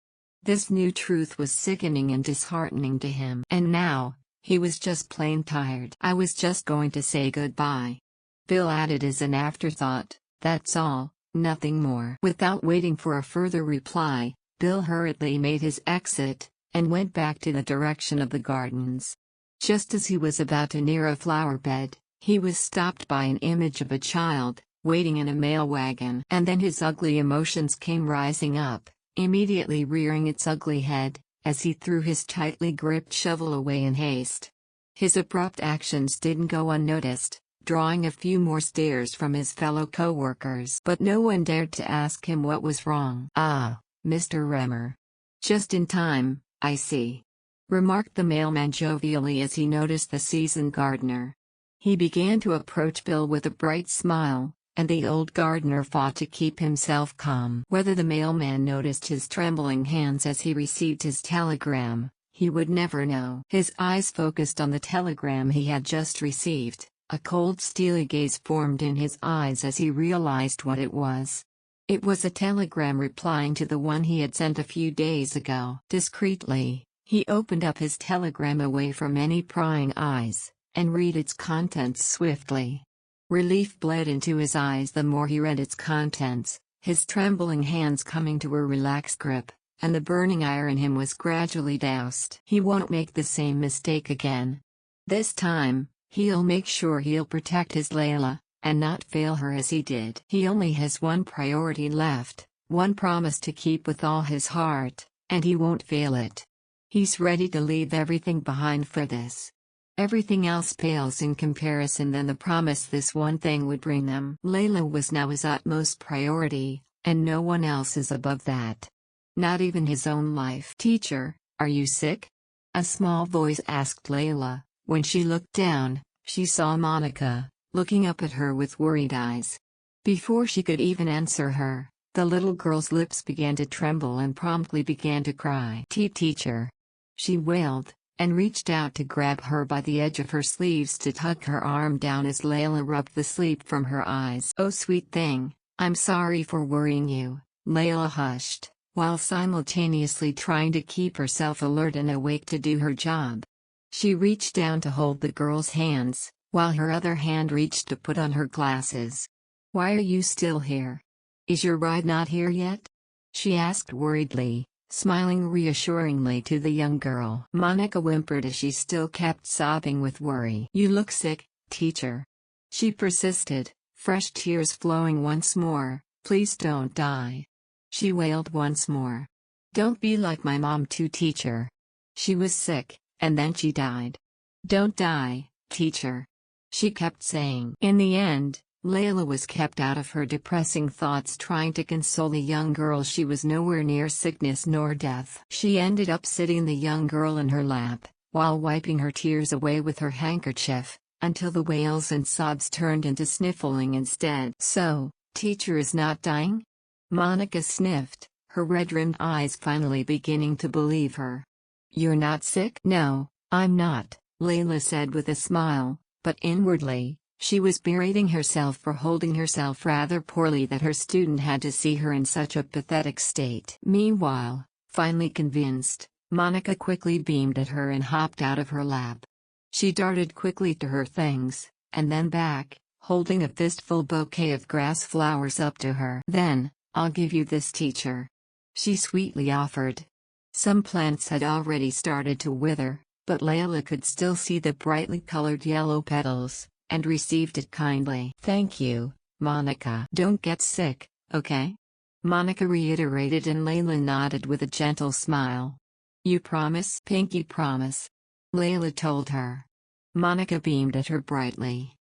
This new truth was sickening and disheartening to him. And now, he was just plain tired. "I was just going to say goodbye," Bill added as an afterthought, "that's all, nothing more." Without waiting for a further reply, Bill hurriedly made his exit, and went back to the direction of the gardens. Just as he was about to near a flower bed, he was stopped by an image of a child, waiting in a mail wagon. And then his ugly emotions came rising up, immediately rearing its ugly head, as he threw his tightly gripped shovel away in haste. His abrupt actions didn't go unnoticed, drawing a few more stares from his fellow co-workers. But no one dared to ask him what was wrong. "Ah, Mr. Remmer. Just in time, I see," remarked the mailman jovially as he noticed the seasoned gardener. He began to approach Bill with a bright smile, and the old gardener fought to keep himself calm. Whether the mailman noticed his trembling hands as he received his telegram, he would never know. His eyes focused on the telegram he had just received. A cold steely gaze formed in his eyes as he realized what it was. It was a telegram replying to the one he had sent a few days ago. Discreetly, he opened up his telegram away from any prying eyes, and read its contents swiftly. Relief bled into his eyes the more he read its contents, his trembling hands coming to a relaxed grip, and the burning ire in him was gradually doused. He won't make the same mistake again. This time, he'll make sure he'll protect his Leyla, and not fail her as he did. He only has one priority left, one promise to keep with all his heart, and he won't fail it. He's ready to leave everything behind for this. Everything else pales in comparison than the promise this one thing would bring them. Leyla was now his utmost priority, and no one else is above that. Not even his own life. "Teacher, are you sick?" a small voice asked Leyla. When she looked down, she saw Monica, looking up at her with worried eyes. Before she could even answer her, the little girl's lips began to tremble and promptly began to cry. "Teacher," she wailed, and reached out to grab her by the edge of her sleeves to tuck her arm down as Leyla rubbed the sleep from her eyes. "Oh sweet thing, I'm sorry for worrying you," Leyla hushed, while simultaneously trying to keep herself alert and awake to do her job. She reached down to hold the girl's hands, while her other hand reached to put on her glasses. "Why are you still here? Is your ride not here yet?" she asked worriedly, smiling reassuringly to the young girl. Monica whimpered as she still kept sobbing with worry. "You look sick, teacher," she persisted, fresh tears flowing once more. "Please don't die," she wailed once more. "Don't be like my mom too, teacher. She was sick, and then she died. Don't die, teacher," she kept saying. In the end, Leyla was kept out of her depressing thoughts trying to console the young girl. She was nowhere near sickness nor death. She ended up sitting the young girl in her lap, while wiping her tears away with her handkerchief, until the wails and sobs turned into sniffling instead. "So, teacher is not dying?" Monica sniffed, her red-rimmed eyes finally beginning to believe her. "You're not sick?" "No, I'm not," Leyla said with a smile, but inwardly, she was berating herself for holding herself rather poorly that her student had to see her in such a pathetic state. Meanwhile, finally convinced, Monica quickly beamed at her and hopped out of her lap. She darted quickly to her things, and then back, holding a fistful bouquet of grass flowers up to her. "Then, I'll give you this, teacher," she sweetly offered. Some plants had already started to wither, but Leyla could still see the brightly colored yellow petals, and received it kindly. "Thank you, Monica. Don't get sick, okay?" Monica reiterated and Leyla nodded with a gentle smile. "You promise?" "Pinky promise," Leyla told her. Monica beamed at her brightly.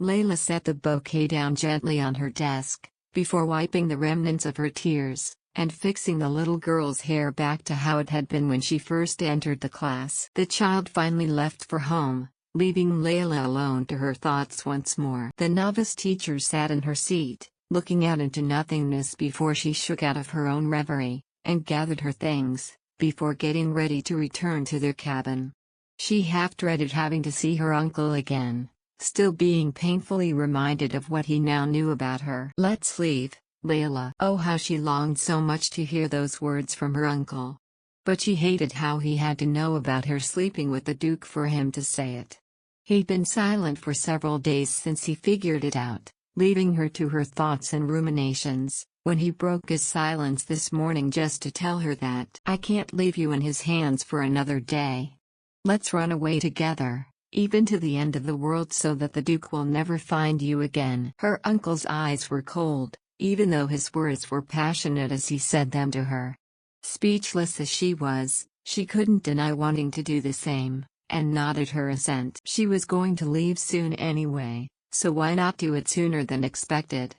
Leyla set the bouquet down gently on her desk, before wiping the remnants of her tears, and fixing the little girl's hair back to how it had been when she first entered the class. The child finally left for home, leaving Leyla alone to her thoughts once more. The novice teacher sat in her seat, looking out into nothingness before she shook out of her own reverie, and gathered her things, before getting ready to return to their cabin. She half dreaded having to see her uncle again, still being painfully reminded of what he now knew about her. "Let's leave, Leyla." Oh, how she longed so much to hear those words from her uncle. But she hated how he had to know about her sleeping with the Duke for him to say it. He'd been silent for several days since he figured it out, leaving her to her thoughts and ruminations, when he broke his silence this morning just to tell her that, "I can't leave you in his hands for another day. Let's run away together, even to the end of the world, so that the Duke will never find you again." Her uncle's eyes were cold, even though his words were passionate as he said them to her. Speechless as she was, she couldn't deny wanting to do the same, and nodded her assent. She was going to leave soon anyway, so why not do it sooner than expected?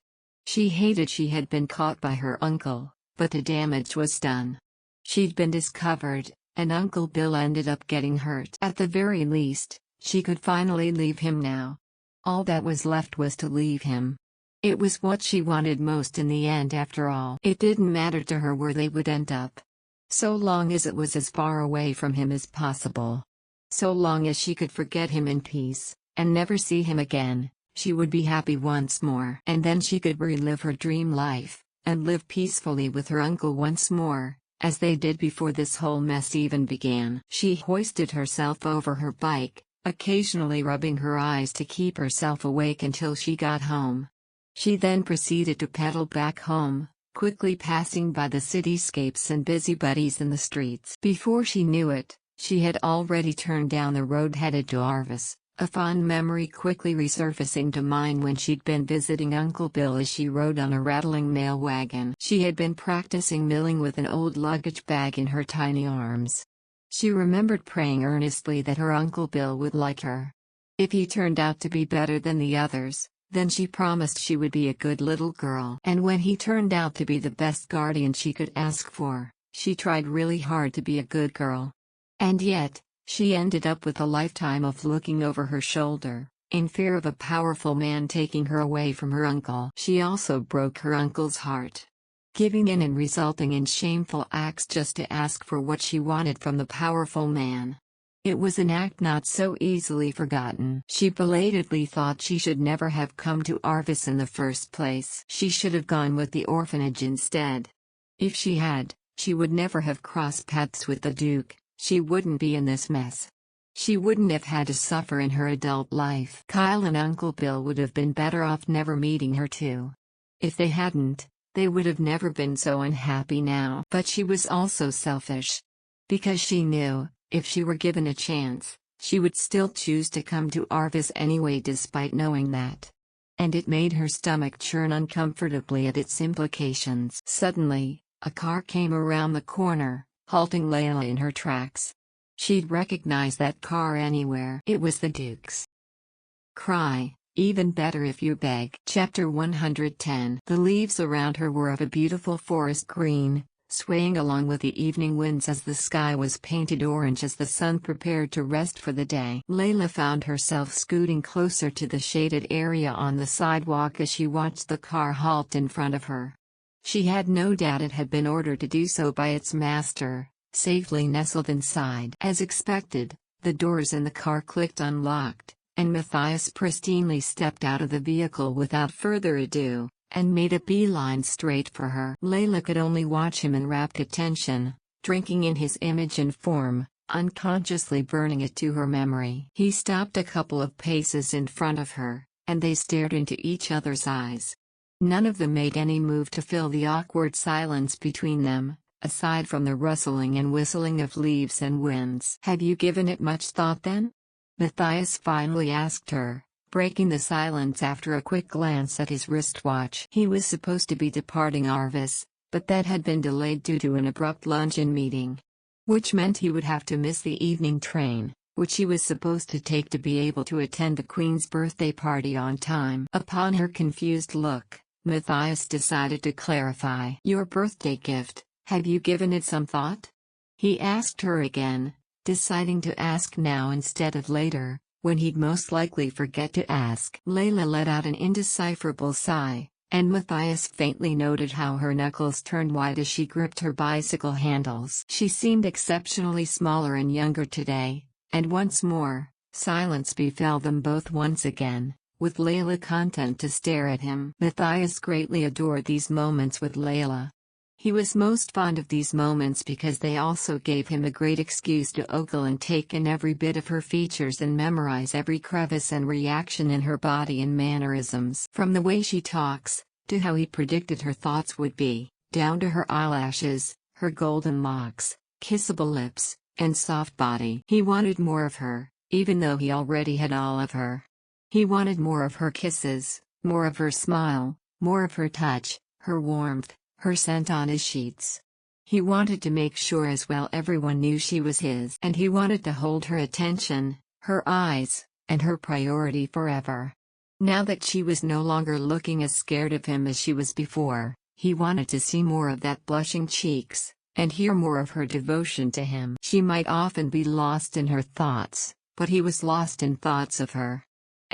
She hated she had been caught by her uncle, but the damage was done. She'd been discovered, and Uncle Bill ended up getting hurt. At the very least, she could finally leave him now. All that was left was to leave him. It was what she wanted most in the end after all. It didn't matter to her where they would end up. So long as it was as far away from him as possible. So long as she could forget him in peace, and never see him again, she would be happy once more. And then she could relive her dream life, and live peacefully with her uncle once more, as they did before this whole mess even began. She hoisted herself over her bike, occasionally rubbing her eyes to keep herself awake until she got home. She then proceeded to pedal back home, quickly passing by the cityscapes and busybodies in the streets. Before she knew it, she had already turned down the road headed to Arvis, a fond memory quickly resurfacing to mind when she'd been visiting Uncle Bill as she rode on a rattling mail wagon. She had been practicing milling with an old luggage bag in her tiny arms. She remembered praying earnestly that her Uncle Bill would like her. If he turned out to be better than the others, then she promised she would be a good little girl. And when he turned out to be the best guardian she could ask for, she tried really hard to be a good girl. And yet, she ended up with a lifetime of looking over her shoulder, in fear of a powerful man taking her away from her uncle. She also broke her uncle's heart, giving in and resulting in shameful acts just to ask for what she wanted from the powerful man. It was an act not so easily forgotten. She belatedly thought she should never have come to Arvis in the first place. She should have gone with the orphanage instead. If she had, she would never have crossed paths with the Duke. She wouldn't be in this mess. She wouldn't have had to suffer in her adult life. Kyle and Uncle Bill would have been better off never meeting her too. If they hadn't, they would have never been so unhappy now. But she was also selfish. Because she knew, if she were given a chance, she would still choose to come to Arvis anyway despite knowing that. And it made her stomach churn uncomfortably at its implications. Suddenly, a car came around the corner, halting Leyla in her tracks. She'd recognize that car anywhere. It was the Duke's. Cry, even better if you beg. Chapter 110. The leaves around her were of a beautiful forest green, swaying along with the evening winds as the sky was painted orange as the sun prepared to rest for the day. Leyla found herself scooting closer to the shaded area on the sidewalk as she watched the car halt in front of her. She had no doubt it had been ordered to do so by its master, safely nestled inside. As expected, the doors in the car clicked unlocked, and Matthias pristinely stepped out of the vehicle without further ado, and made a beeline straight for her. Leyla could only watch him in rapt attention, drinking in his image and form, unconsciously burning it to her memory. He stopped a couple of paces in front of her, and they stared into each other's eyes. None of them made any move to fill the awkward silence between them, aside from the rustling and whistling of leaves and winds. "Have you given it much thought then?" Matthias finally asked her, breaking the silence after a quick glance at his wristwatch. He was supposed to be departing Arvis, but that had been delayed due to an abrupt luncheon meeting. Which meant he would have to miss the evening train, which she was supposed to take to be able to attend the Queen's birthday party on time. Upon her confused look, Matthias decided to clarify. "Your birthday gift, have you given it some thought?" He asked her again, deciding to ask now instead of later, when he'd most likely forget to ask. Leyla let out an indecipherable sigh, and Matthias faintly noted how her knuckles turned white as she gripped her bicycle handles. She seemed exceptionally smaller and younger today, and once more, silence befell them both once again, with Leyla content to stare at him. Matthias greatly adored these moments with Leyla. He was most fond of these moments because they also gave him a great excuse to ogle and take in every bit of her features and memorize every crevice and reaction in her body and mannerisms. From the way she talks, to how he predicted her thoughts would be, down to her eyelashes, her golden locks, kissable lips, and soft body. He wanted more of her, even though he already had all of her. He wanted more of her kisses, more of her smile, more of her touch, her warmth, her scent on his sheets. He wanted to make sure as well everyone knew she was his. And he wanted to hold her attention, her eyes, and her priority forever. Now that she was no longer looking as scared of him as she was before, he wanted to see more of that blushing cheeks, and hear more of her devotion to him. She might often be lost in her thoughts, but he was lost in thoughts of her.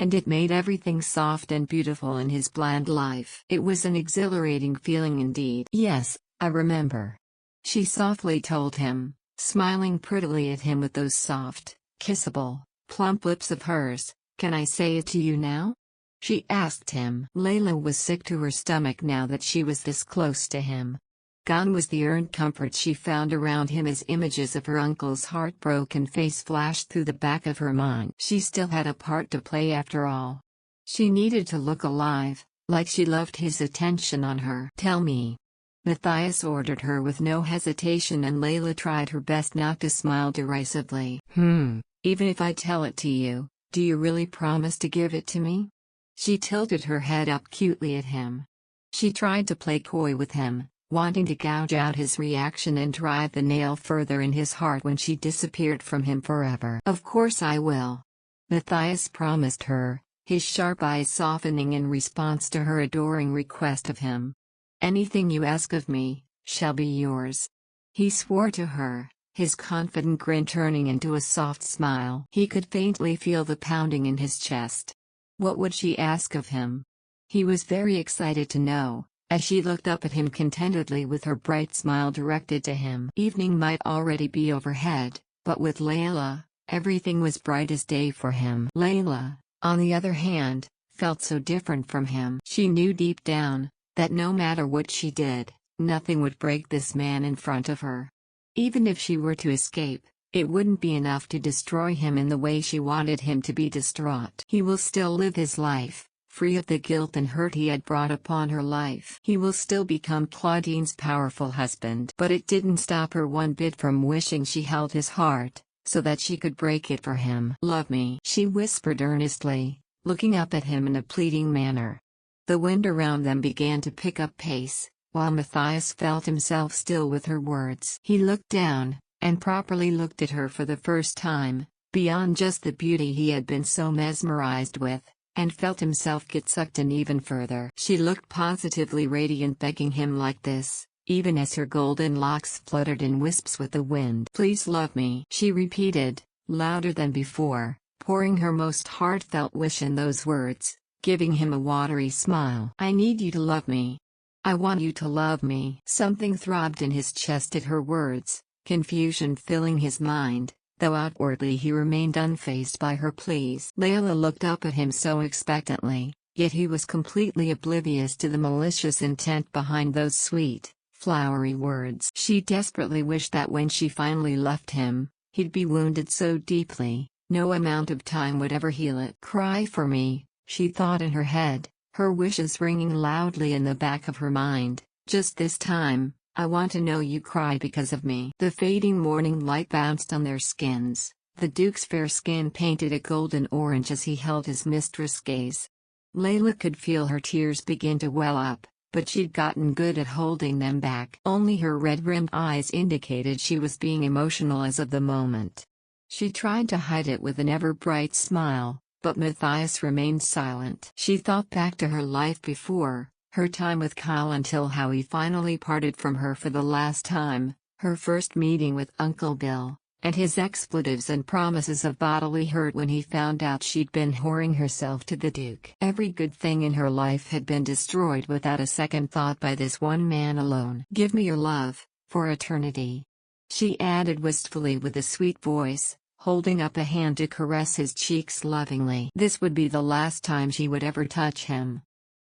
And it made everything soft and beautiful in his bland life. It was an exhilarating feeling indeed. "Yes, I remember," she softly told him, smiling prettily at him with those soft, kissable, plump lips of hers. "Can I say it to you now?" she asked him. Leyla was sick to her stomach now that she was this close to him. Gone was the earned comfort she found around him as images of her uncle's heartbroken face flashed through the back of her mind. She still had a part to play after all. She needed to look alive, like she loved his attention on her. "Tell me," Matthias ordered her with no hesitation, and Leyla tried her best not to smile derisively. Even if I tell it to you, do you really promise to give it to me?" She tilted her head up cutely at him. She tried to play coy with him, wanting to gouge out his reaction and drive the nail further in his heart when she disappeared from him forever. "Of course I will," Matthias promised her, his sharp eyes softening in response to her adoring request of him. "Anything you ask of me, shall be yours," he swore to her, his confident grin turning into a soft smile. He could faintly feel the pounding in his chest. What would she ask of him? He was very excited to know, as she looked up at him contentedly with her bright smile directed to him. Evening might already be overhead, but with Leyla, everything was bright as day for him. Leyla, on the other hand, felt so different from him. She knew deep down, that no matter what she did, nothing would break this man in front of her. Even if she were to escape, it wouldn't be enough to destroy him in the way she wanted him to be distraught. He will still live his life, free of the guilt and hurt he had brought upon her life. He will still become Claudine's powerful husband. But it didn't stop her one bit from wishing she held his heart, so that she could break it for him. "Love me," she whispered earnestly, looking up at him in a pleading manner. The wind around them began to pick up pace, while Matthias felt himself still with her words. He looked down, and properly looked at her for the first time, beyond just the beauty he had been so mesmerized with, and felt himself get sucked in even further. She looked positively radiant, begging him like this, even as her golden locks fluttered in wisps with the wind. "Please love me," she repeated, louder than before, pouring her most heartfelt wish in those words, giving him a watery smile. "I need you to love me. I want you to love me." Something throbbed in his chest at her words, confusion filling his mind, though outwardly he remained unfazed by her pleas. Leyla looked up at him so expectantly, yet he was completely oblivious to the malicious intent behind those sweet, flowery words. She desperately wished that when she finally left him, he'd be wounded so deeply, no amount of time would ever heal it. "Cry for me," she thought in her head, her wishes ringing loudly in the back of her mind. "Just this time, I want to know you cry because of me." The fading morning light bounced on their skins, the Duke's fair skin painted a golden orange as he held his mistress' gaze. Leyla could feel her tears begin to well up, but she'd gotten good at holding them back. Only her red-rimmed eyes indicated she was being emotional as of the moment. She tried to hide it with an ever-bright smile, but Matthias remained silent. She thought back to her life before, her time with Kyle until how he finally parted from her for the last time, her first meeting with Uncle Bill, and his expletives and promises of bodily hurt when he found out she'd been whoring herself to the Duke. Every good thing in her life had been destroyed without a second thought by this one man alone. "Give me your love, for eternity," she added wistfully with a sweet voice, holding up a hand to caress his cheeks lovingly. This would be the last time she would ever touch him.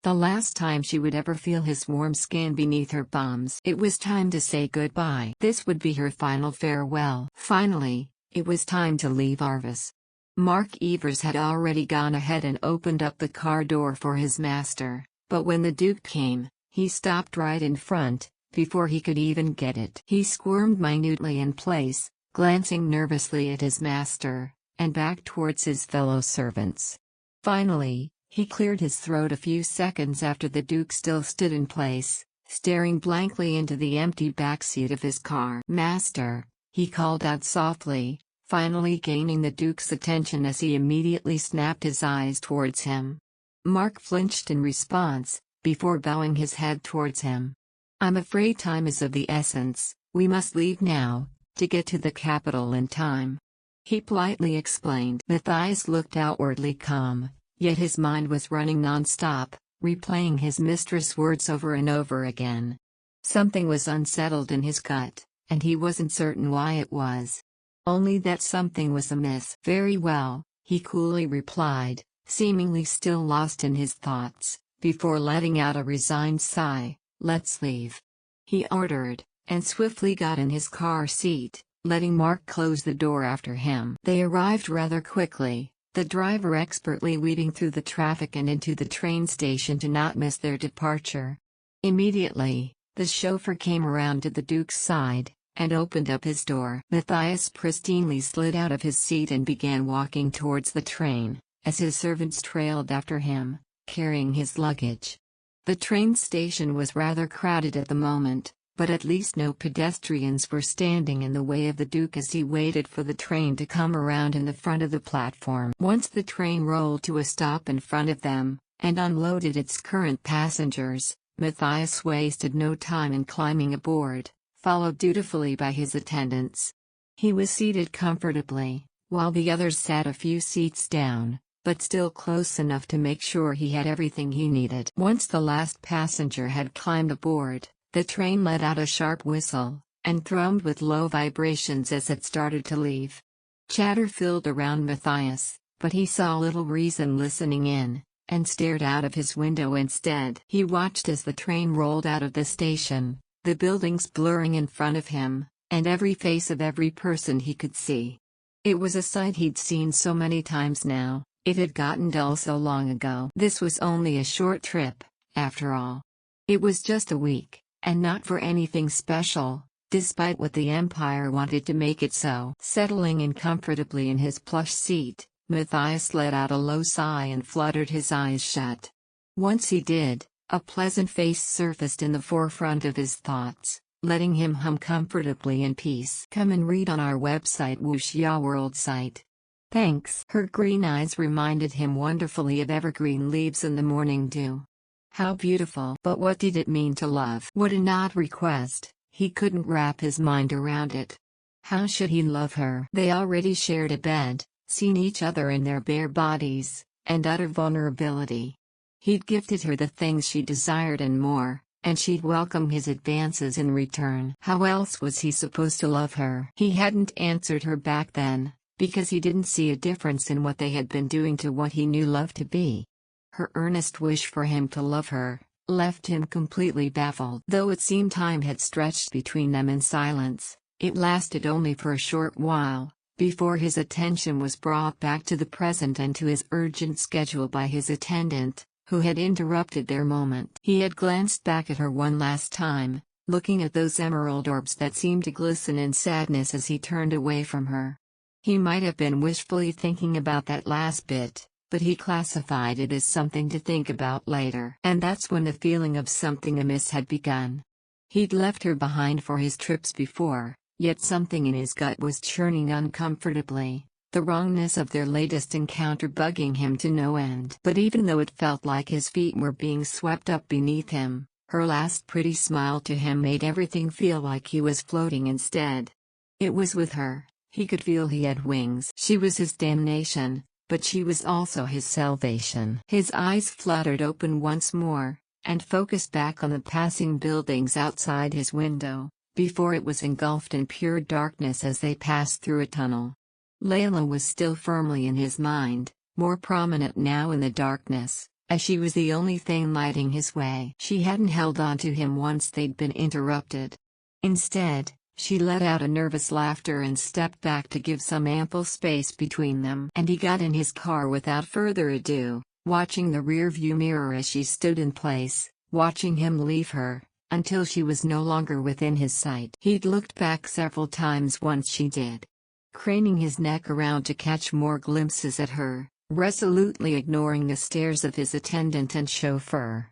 The last time she would ever feel his warm skin beneath her palms. It was time to say goodbye. This would be her final farewell. Finally, it was time to leave Arvis. Mark Evers had already gone ahead and opened up the car door for his master, but when the Duke came, he stopped right in front, before he could even get it. He squirmed minutely in place, glancing nervously at his master, and back towards his fellow servants. Finally, he cleared his throat a few seconds after the Duke still stood in place, staring blankly into the empty backseat of his car. "Master," he called out softly, finally gaining the Duke's attention as he immediately snapped his eyes towards him. Mark flinched in response, before bowing his head towards him. "I'm afraid time is of the essence, we must leave now, to get to the capital in time," he politely explained. Matthias looked outwardly calm, yet his mind was running non-stop, replaying his mistress' words over and over again. Something was unsettled in his gut, and he wasn't certain why it was. Only that something was amiss. "Very well," he coolly replied, seemingly still lost in his thoughts, before letting out a resigned sigh. "Let's leave," he ordered, and swiftly got in his car seat, letting Mark close the door after him. They arrived rather quickly, the driver expertly weaving through the traffic and into the train station to not miss their departure. Immediately, the chauffeur came around to the Duke's side, and opened up his door. Matthias pristinely slid out of his seat and began walking towards the train, as his servants trailed after him, carrying his luggage. The train station was rather crowded at the moment, but at least no pedestrians were standing in the way of the Duke as he waited for the train to come around in the front of the platform. Once the train rolled to a stop in front of them, and unloaded its current passengers, Matthias wasted no time in climbing aboard, followed dutifully by his attendants. He was seated comfortably, while the others sat a few seats down, but still close enough to make sure he had everything he needed. Once the last passenger had climbed aboard, the train let out a sharp whistle, and thrummed with low vibrations as it started to leave. Chatter filled around Matthias, but he saw little reason listening in, and stared out of his window instead. He watched as the train rolled out of the station, the buildings blurring in front of him, and every face of every person he could see. It was a sight he'd seen so many times now, it had gotten dull so long ago. This was only a short trip, after all. It was just a week. And not for anything special, despite what the Empire wanted to make it so. Settling in comfortably in his plush seat, Matthias let out a low sigh and fluttered his eyes shut. Once he did, a pleasant face surfaced in the forefront of his thoughts, letting him hum comfortably in peace. "Come and read on our website Wuxia World site. Thanks." Her green eyes reminded him wonderfully of evergreen leaves in the morning dew. How beautiful. But what did it mean to love? What an odd request, he couldn't wrap his mind around it. How should he love her? They already shared a bed, seen each other in their bare bodies, and utter vulnerability. He'd gifted her the things she desired and more, and she'd welcome his advances in return. How else was he supposed to love her? He hadn't answered her back then, because he didn't see a difference in what they had been doing to what he knew love to be. Her earnest wish for him to love her left him completely baffled. Though it seemed time had stretched between them in silence, it lasted only for a short while, before his attention was brought back to the present and to his urgent schedule by his attendant, who had interrupted their moment. He had glanced back at her one last time, looking at those emerald orbs that seemed to glisten in sadness as he turned away from her. He might have been wishfully thinking about that last bit, but he classified it as something to think about later. And that's when the feeling of something amiss had begun. He'd left her behind for his trips before, Yet something in his gut was churning uncomfortably, the wrongness of their latest encounter bugging him to no end. But even though it felt like his feet were being swept up beneath him, her last pretty smile to him made everything feel like he was floating instead. It was with her, he could feel he had wings. She was his damnation, but she was also his salvation. His eyes fluttered open once more, and focused back on the passing buildings outside his window, before it was engulfed in pure darkness as they passed through a tunnel. Leyla was still firmly in his mind, more prominent now in the darkness, as she was the only thing lighting his way. She hadn't held on to him once they'd been interrupted. Instead, she let out a nervous laughter and stepped back to give some ample space between them. And he got in his car without further ado, watching the rearview mirror as she stood in place, watching him leave her, until she was no longer within his sight. He'd looked back several times once she did, craning his neck around to catch more glimpses at her, resolutely ignoring the stares of his attendant and chauffeur.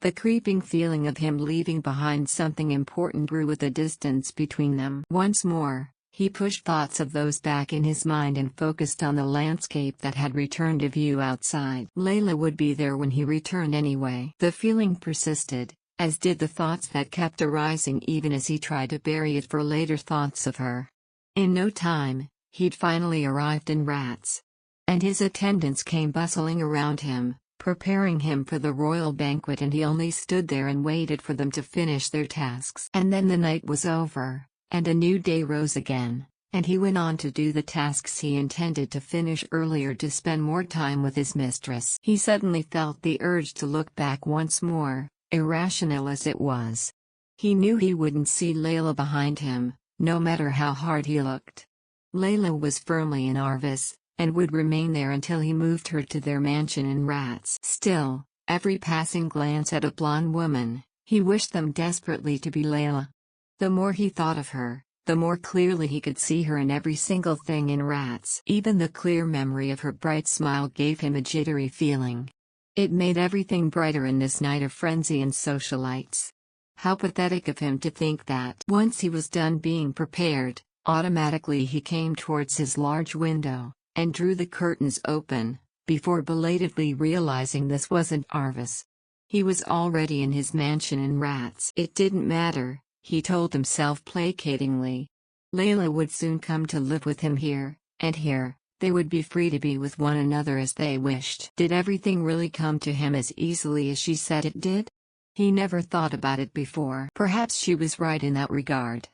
The creeping feeling of him leaving behind something important grew with the distance between them. Once more, he pushed thoughts of those back in his mind and focused on the landscape that had returned to view outside. Leyla would be there when he returned anyway. The feeling persisted, as did the thoughts that kept arising even as he tried to bury it for later thoughts of her. In no time, he'd finally arrived in Rats. And his attendants came bustling around him, preparing him for the royal banquet, and he only stood there and waited for them to finish their tasks. And then the night was over, and a new day rose again, and he went on to do the tasks he intended to finish earlier to spend more time with his mistress. He suddenly felt the urge to look back once more, irrational as it was. He knew he wouldn't see Leyla behind him, no matter how hard he looked. Leyla was firmly in Arvis, and would remain there until he moved her to their mansion in Rats. Still, every passing glance at a blonde woman, he wished them desperately to be Leyla. The more he thought of her, the more clearly he could see her in every single thing in Rats. Even the clear memory of her bright smile gave him a jittery feeling. It made everything brighter in this night of frenzy and socialites. How pathetic of him to think that. Once he was done being prepared, automatically he came towards his large window, and drew the curtains open, before belatedly realizing this wasn't Arvis. He was already in his mansion in Rats. It didn't matter, he told himself placatingly. Leyla would soon come to live with him here, and here, they would be free to be with one another as they wished. Did everything really come to him as easily as she said it did? He never thought about it before. Perhaps she was right in that regard.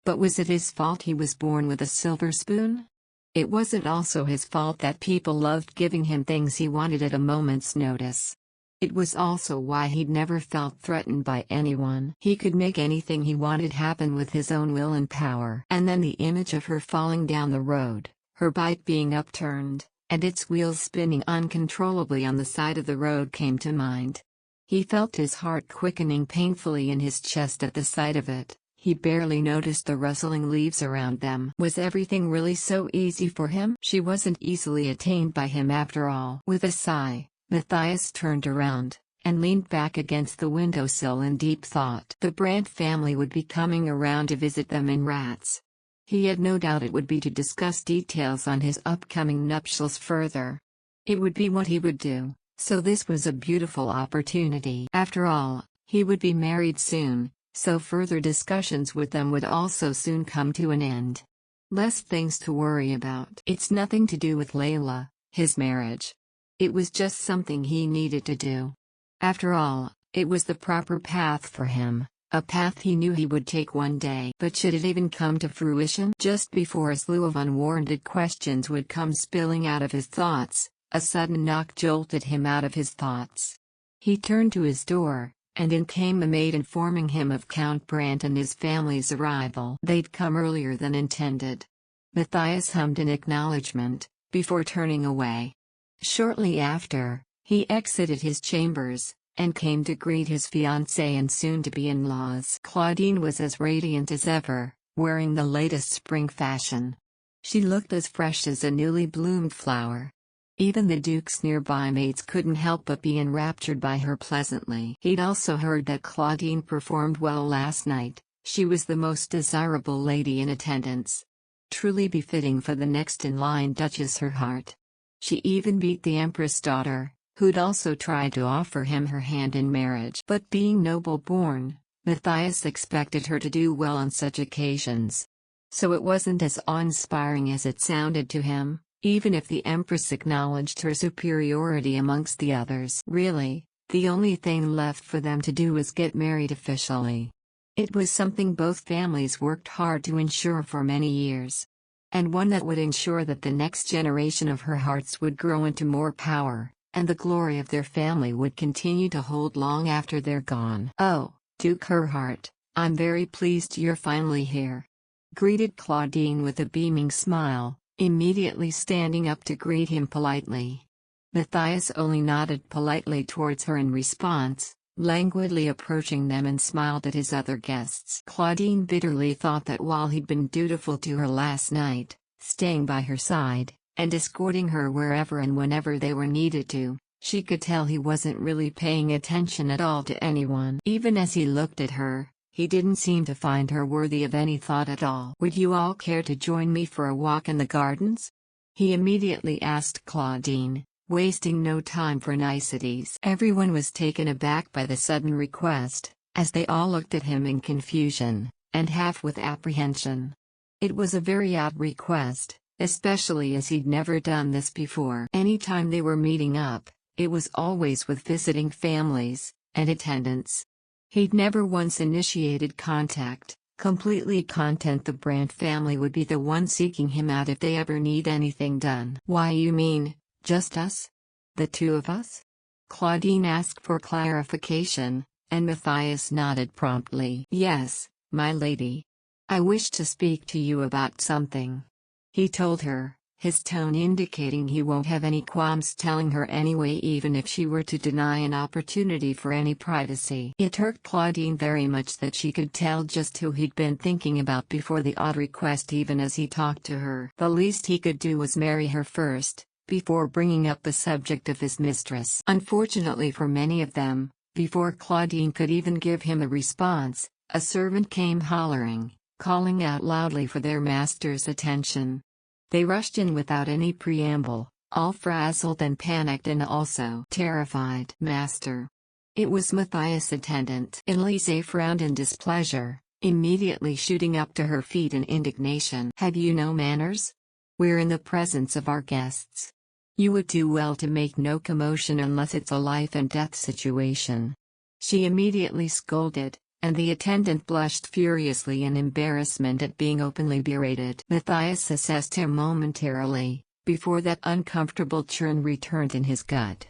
But was it his fault he was born with a silver spoon? It wasn't also his fault that people loved giving him things he wanted at a moment's notice. It was also why he'd never felt threatened by anyone. He could make anything he wanted happen with his own will and power. And then the image of her falling down the road, her bike being upturned, and its wheels spinning uncontrollably on the side of the road came to mind. He felt his heart quickening painfully in his chest at the sight of it. He barely noticed the rustling leaves around them. Was everything really so easy for him? She wasn't easily attained by him after all. With a sigh, Matthias turned around, and leaned back against the windowsill in deep thought. The Brandt family would be coming around to visit them in Rats. He had no doubt it would be to discuss details on his upcoming nuptials further. It would be what he would do, so this was a beautiful opportunity. After all, he would be married soon, so further discussions with them would also soon come to an end. Less things to worry about. It's nothing to do with Leyla, his marriage. It was just something he needed to do. After all, it was the proper path for him, a path he knew he would take one day. But should it even come to fruition? Just before a slew of unwarranted questions would come spilling out of his thoughts, a sudden knock jolted him out of his thoughts. He turned to his door, and in came a maid informing him of Count Brandt and his family's arrival. They'd come earlier than intended. Matthias hummed in acknowledgement, before turning away. Shortly after, he exited his chambers, and came to greet his fiancée and soon-to-be-in-laws. Claudine was as radiant as ever, wearing the latest spring fashion. She looked as fresh as a newly bloomed flower. Even the Duke's nearby maids couldn't help but be enraptured by her pleasantly. He'd also heard that Claudine performed well last night, She was the most desirable lady in attendance. Truly befitting for the next in line Duchess Herhardt. She even beat the Empress' daughter, who'd also tried to offer him her hand in marriage. But being noble-born, Matthias expected her to do well on such occasions. So it wasn't as awe-inspiring as it sounded to him, even if the Empress acknowledged her superiority amongst the others. Really, the only thing left for them to do was get married officially. It was something both families worked hard to ensure for many years. And one that would ensure that the next generation of Herhardts would grow into more power, and the glory of their family would continue to hold long after they're gone. "Oh, Duke Herhardt, I'm very pleased you're finally here," greeted Claudine with a beaming smile, immediately standing up to greet him politely. Matthias only nodded politely towards her in response, languidly approaching them, and smiled at his other guests. Claudine bitterly thought that while he'd been dutiful to her last night, staying by her side, and escorting her wherever and whenever they were needed to, she could tell he wasn't really paying attention at all to anyone. Even as he looked at her, he didn't seem to find her worthy of any thought at all. "Would you all care to join me for a walk in the gardens?" he immediately asked Claudine, wasting no time for niceties. Everyone was taken aback by the sudden request, as they all looked at him in confusion, and half with apprehension. It was a very odd request, especially as he'd never done this before. Anytime they were meeting up, it was always with visiting families and attendants. He'd never once initiated contact, completely content the Brandt family would be the one seeking him out if they ever need anything done. "Why, you mean, just us? The two of us?" Claudine asked for clarification, and Matthias nodded promptly. "Yes, my lady. I wish to speak to you about something," he told her, his tone indicating he won't have any qualms telling her anyway, even if she were to deny an opportunity for any privacy. It hurt Claudine very much that she could tell just who he'd been thinking about before the odd request. Even as he talked to her, the least he could do was marry her first, before bringing up the subject of his mistress. Unfortunately for many of them, before Claudine could even give him a response, a servant came hollering, calling out loudly for their master's attention. They rushed in without any preamble, all frazzled and panicked and also terrified. "Master." It was Matthias' attendant. Elise frowned in displeasure, immediately shooting up to her feet in indignation. "Have you no manners? We're in the presence of our guests. You would do well to make no commotion unless it's a life and death situation," she immediately scolded, and the attendant blushed furiously in embarrassment at being openly berated. Matthias assessed him momentarily, before that uncomfortable churn returned in his gut.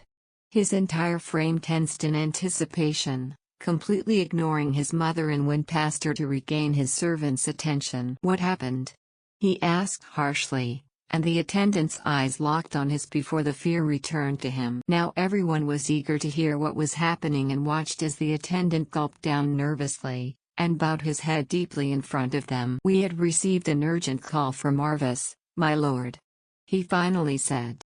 His entire frame tensed in anticipation, completely ignoring his mother, and went past her to regain his servant's attention. "What happened?" he asked harshly, and the attendant's eyes locked on his before the fear returned to him. Now everyone was eager to hear what was happening and watched as the attendant gulped down nervously, and bowed his head deeply in front of them. "We had received an urgent call from Arvis, my lord," he finally said.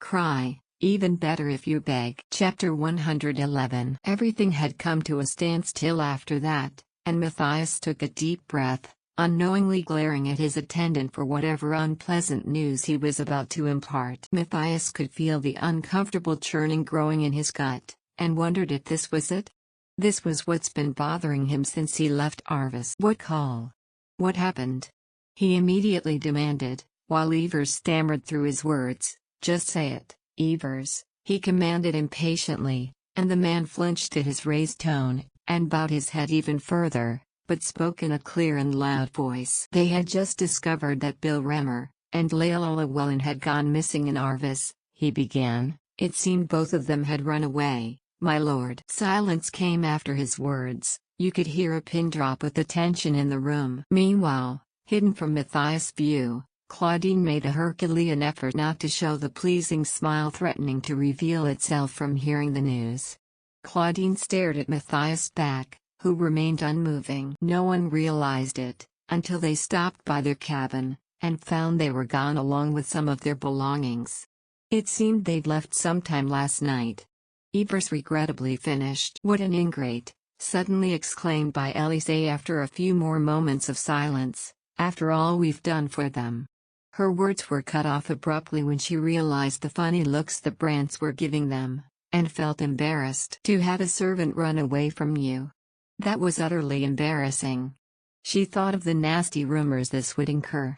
"Cry, even better if you beg." Chapter 111. Everything had come to a standstill after that, and Matthias took a deep breath, unknowingly glaring at his attendant for whatever unpleasant news he was about to impart. Matthias could feel the uncomfortable churning growing in his gut, and wondered if this was it. This was what's been bothering him since he left Arvis. "What call? What happened?" he immediately demanded, while Evers stammered through his words. "Just say it, Evers," he commanded impatiently, and the man flinched at his raised tone, and bowed his head even further, but spoke in a clear and loud voice. "They had just discovered that Bill Remmer and Leyla Lewellin had gone missing in Arvis," he began. "It seemed both of them had run away, my lord." Silence came after his words. You could hear a pin drop with the tension in the room. Meanwhile, hidden from Matthias' view, Claudine made a Herculean effort not to show the pleasing smile threatening to reveal itself from hearing the news. Claudine stared at Matthias' back, who remained unmoving. No one realized it, until they stopped by their cabin, and found they were gone along with some of their belongings. It seemed they'd left sometime last night. Evers regrettably finished. "What an ingrate," suddenly exclaimed by Elise after a few more moments of silence. "After all we've done for them." Her words were cut off abruptly when she realized the funny looks the Brants were giving them, and felt embarrassed. "To have a servant run away from you. That was utterly embarrassing." She thought of the nasty rumors this would incur.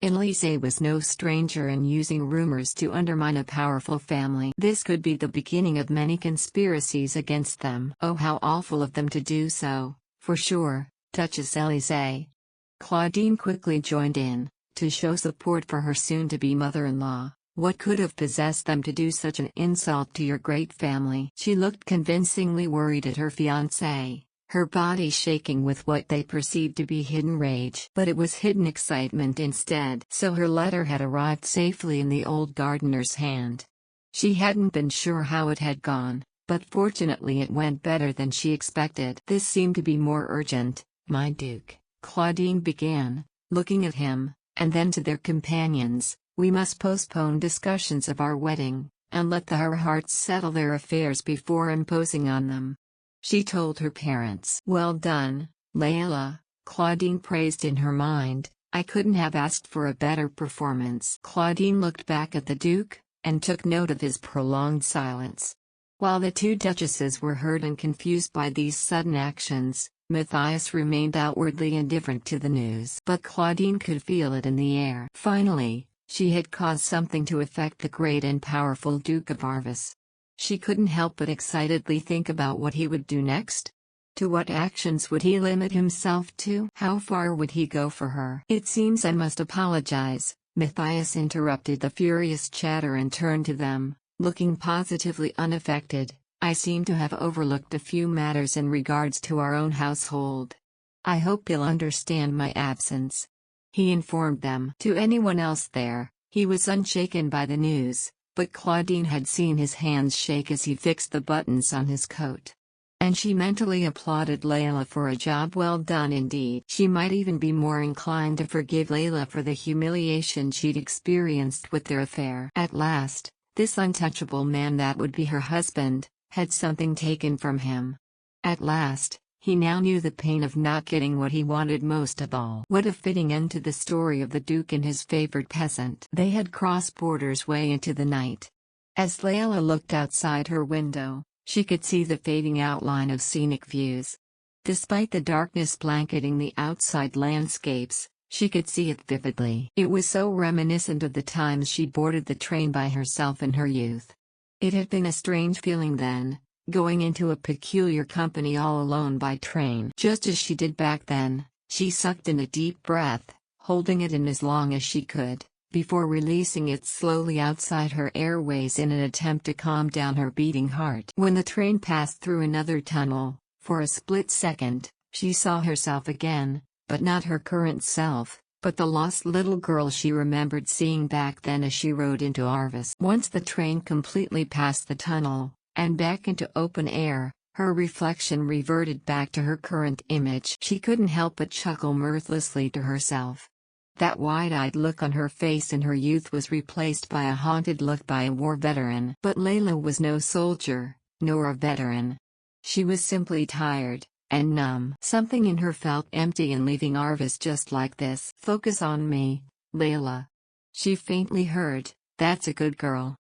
Elise was no stranger in using rumors to undermine a powerful family. This could be the beginning of many conspiracies against them. Oh, how awful of them to do so, for sure, Duchess Elise. Claudine quickly joined in, to show support for her soon-to-be mother-in-law. "What could have possessed them to do such an insult to your great family?" She looked convincingly worried at her fiancé, her body shaking with what they perceived to be hidden rage. But it was hidden excitement instead. So her letter had arrived safely in the old gardener's hand. She hadn't been sure how it had gone, but fortunately it went better than she expected. "This seemed to be more urgent, my Duke," Claudine began, looking at him, and then to their companions. "We must postpone discussions of our wedding, and let the Herhardts settle their affairs before imposing on them." She told her parents. "Well done, Leyla," Claudine praised in her mind. "I couldn't have asked for a better performance." Claudine looked back at the Duke, and took note of his prolonged silence. While the two duchesses were hurt and confused by these sudden actions, Matthias remained outwardly indifferent to the news. But Claudine could feel it in the air. Finally, she had caused something to affect the great and powerful Duke of Arvis. She couldn't help but excitedly think about what he would do next. To what actions would he limit himself to? How far would he go for her? "It seems I must apologize," Matthias interrupted the furious chatter and turned to them, looking positively unaffected. "I seem to have overlooked a few matters in regards to our own household. I hope you'll understand my absence," he informed them. To anyone else there, he was unshaken by the news, but Claudine had seen his hands shake as he fixed the buttons on his coat. And she mentally applauded Leyla for a job well done indeed. She might even be more inclined to forgive Leyla for the humiliation she'd experienced with their affair. At last, this untouchable man that would be her husband, had something taken from him. At last, he now knew the pain of not getting what he wanted most of all. What a fitting end to the story of the Duke and his favored peasant. They had crossed borders way into the night. As Leyla looked outside her window, she could see the fading outline of scenic views. Despite the darkness blanketing the outside landscapes, she could see it vividly. It was so reminiscent of the times she boarded the train by herself in her youth. It had been a strange feeling then, going into a peculiar company all alone by train. Just as she did back then, she sucked in a deep breath, holding it in as long as she could, before releasing it slowly outside her airways in an attempt to calm down her beating heart. When the train passed through another tunnel, for a split second, she saw herself again, but not her current self, but the lost little girl she remembered seeing back then as she rode into Arvis. Once the train completely passed the tunnel, and back into open air, her reflection reverted back to her current image. She couldn't help but chuckle mirthlessly to herself. That wide-eyed look on her face in her youth was replaced by a haunted look by a war veteran. But Leyla was no soldier, nor a veteran. She was simply tired and numb. Something in her felt empty in leaving Arvis just like this. "Focus on me, Leyla," she faintly heard. "That's a good girl."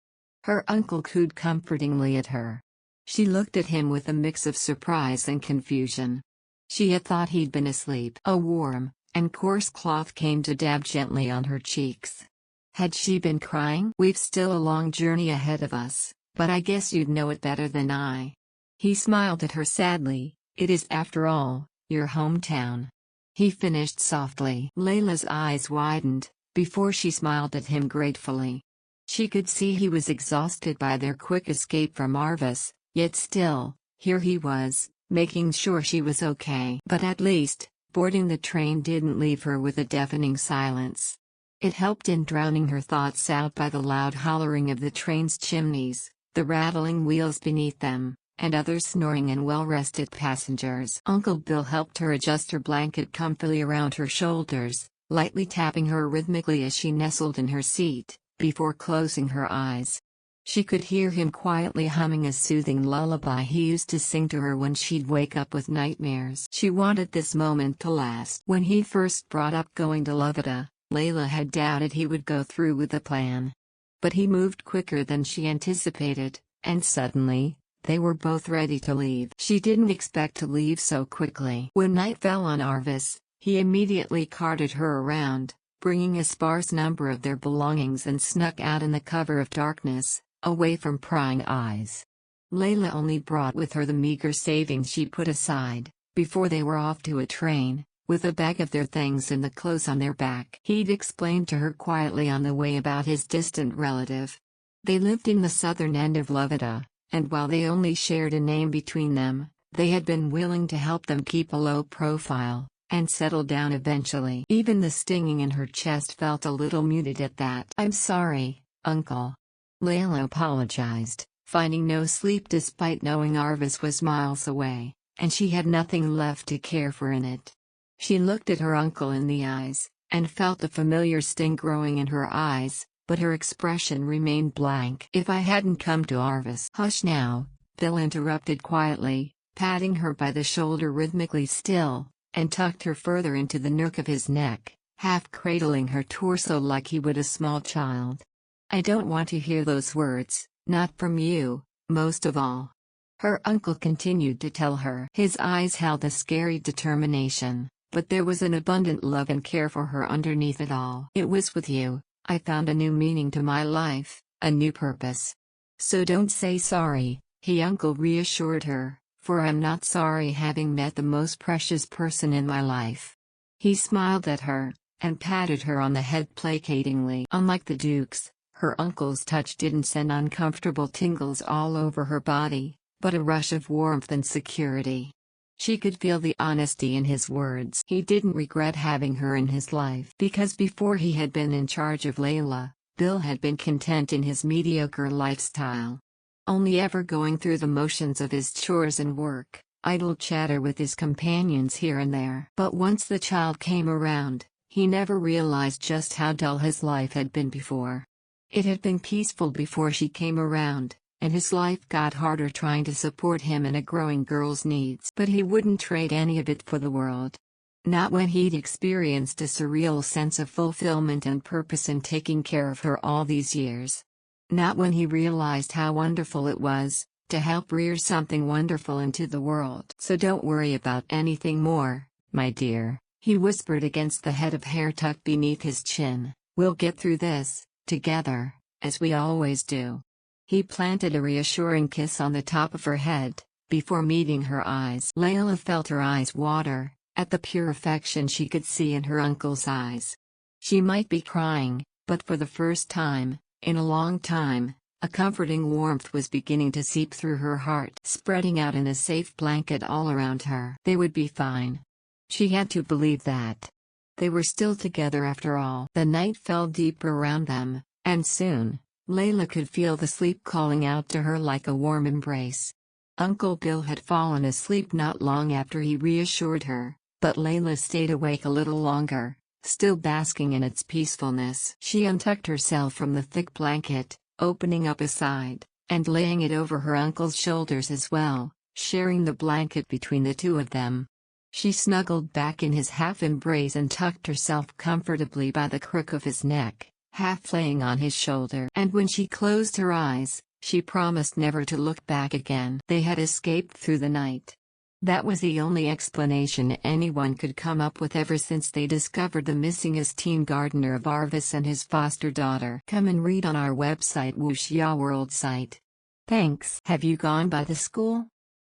Her uncle cooed comfortingly at her. She looked at him with a mix of surprise and confusion. She had thought he'd been asleep. A warm and coarse cloth came to dab gently on her cheeks. Had she been crying? "We've still a long journey ahead of us, but I guess you'd know it better than I." He smiled at her sadly. "It is, after all, your hometown," he finished softly. Leyla's eyes widened, before she smiled at him gratefully. She could see he was exhausted by their quick escape from Arvis, yet still, here he was, making sure she was okay. But at least, boarding the train didn't leave her with a deafening silence. It helped in drowning her thoughts out by the loud hollering of the train's chimneys, the rattling wheels beneath them, and other snoring and well-rested passengers. Uncle Bill helped her adjust her blanket comfily around her shoulders, lightly tapping her rhythmically as she nestled in her seat, before closing her eyes. She could hear him quietly humming a soothing lullaby he used to sing to her when she'd wake up with nightmares. She wanted this moment to last. When he first brought up going to Levita, Leyla had doubted he would go through with the plan. But he moved quicker than she anticipated, and suddenly, they were both ready to leave. She didn't expect to leave so quickly. When night fell on Arvis, he immediately carted her around, bringing a sparse number of their belongings, and snuck out in the cover of darkness, away from prying eyes. Leyla only brought with her the meager savings she put aside, before they were off to a train, with a bag of their things and the clothes on their back. He'd explained to her quietly on the way about his distant relative. They lived in the southern end of Levita, and while they only shared a name between them, they had been willing to help them keep a low profile, and settle down eventually. Even the stinging in her chest felt a little muted at that. "I'm sorry, Uncle." Leyla apologized, finding no sleep despite knowing Arvis was miles away, and she had nothing left to care for in it. She looked at her uncle in the eyes, and felt the familiar sting growing in her eyes, but her expression remained blank. "If I hadn't come to Arvis—" "Hush now," Bill interrupted quietly, patting her by the shoulder rhythmically still, and tucked her further into the nook of his neck, half cradling her torso like he would a small child. "I don't want to hear those words, not from you, most of all." Her uncle continued to tell her. His eyes held a scary determination, but there was an abundant love and care for her underneath it all. "It was with you I found a new meaning to my life, a new purpose. So don't say sorry," uncle reassured her, "for I'm not sorry having met the most precious person in my life." He smiled at her, and patted her on the head placatingly. Unlike the Duke's, her uncle's touch didn't send uncomfortable tingles all over her body, but a rush of warmth and security. She could feel the honesty in his words. He didn't regret having her in his life, because before he had been in charge of Leyla, Bill had been content in his mediocre lifestyle. Only ever going through the motions of his chores and work, idle chatter with his companions here and there. But once the child came around, he never realized just how dull his life had been before. It had been peaceful before she came around, and his life got harder trying to support him and a growing girl's needs. But he wouldn't trade any of it for the world. Not when he'd experienced a surreal sense of fulfillment and purpose in taking care of her all these years. Not when he realized how wonderful it was to help rear something wonderful into the world. "So don't worry about anything more, my dear," he whispered against the head of hair tucked beneath his chin. "We'll get through this together, as we always do." He planted a reassuring kiss on the top of her head, before meeting her eyes. Leyla felt her eyes water, at the pure affection she could see in her uncle's eyes. She might be crying, but for the first time, in a long time, a comforting warmth was beginning to seep through her heart, spreading out in a safe blanket all around her. They would be fine. She had to believe that. They were still together after all. The night fell deeper around them, and soon, Leyla could feel the sleep calling out to her like a warm embrace. Uncle Bill had fallen asleep not long after he reassured her, but Leyla stayed awake a little longer, still basking in its peacefulness. She untucked herself from the thick blanket, opening up a side, and laying it over her uncle's shoulders as well, sharing the blanket between the two of them. She snuggled back in his half-embrace and tucked herself comfortably by the crook of his neck, half laying on his shoulder. And when she closed her eyes, she promised never to look back again. They had escaped through the night. That was the only explanation anyone could come up with ever since they discovered the missing teen gardener of Arvis and his foster daughter. Come and read on our website Wuxia World site. Thanks. Have you gone by the school?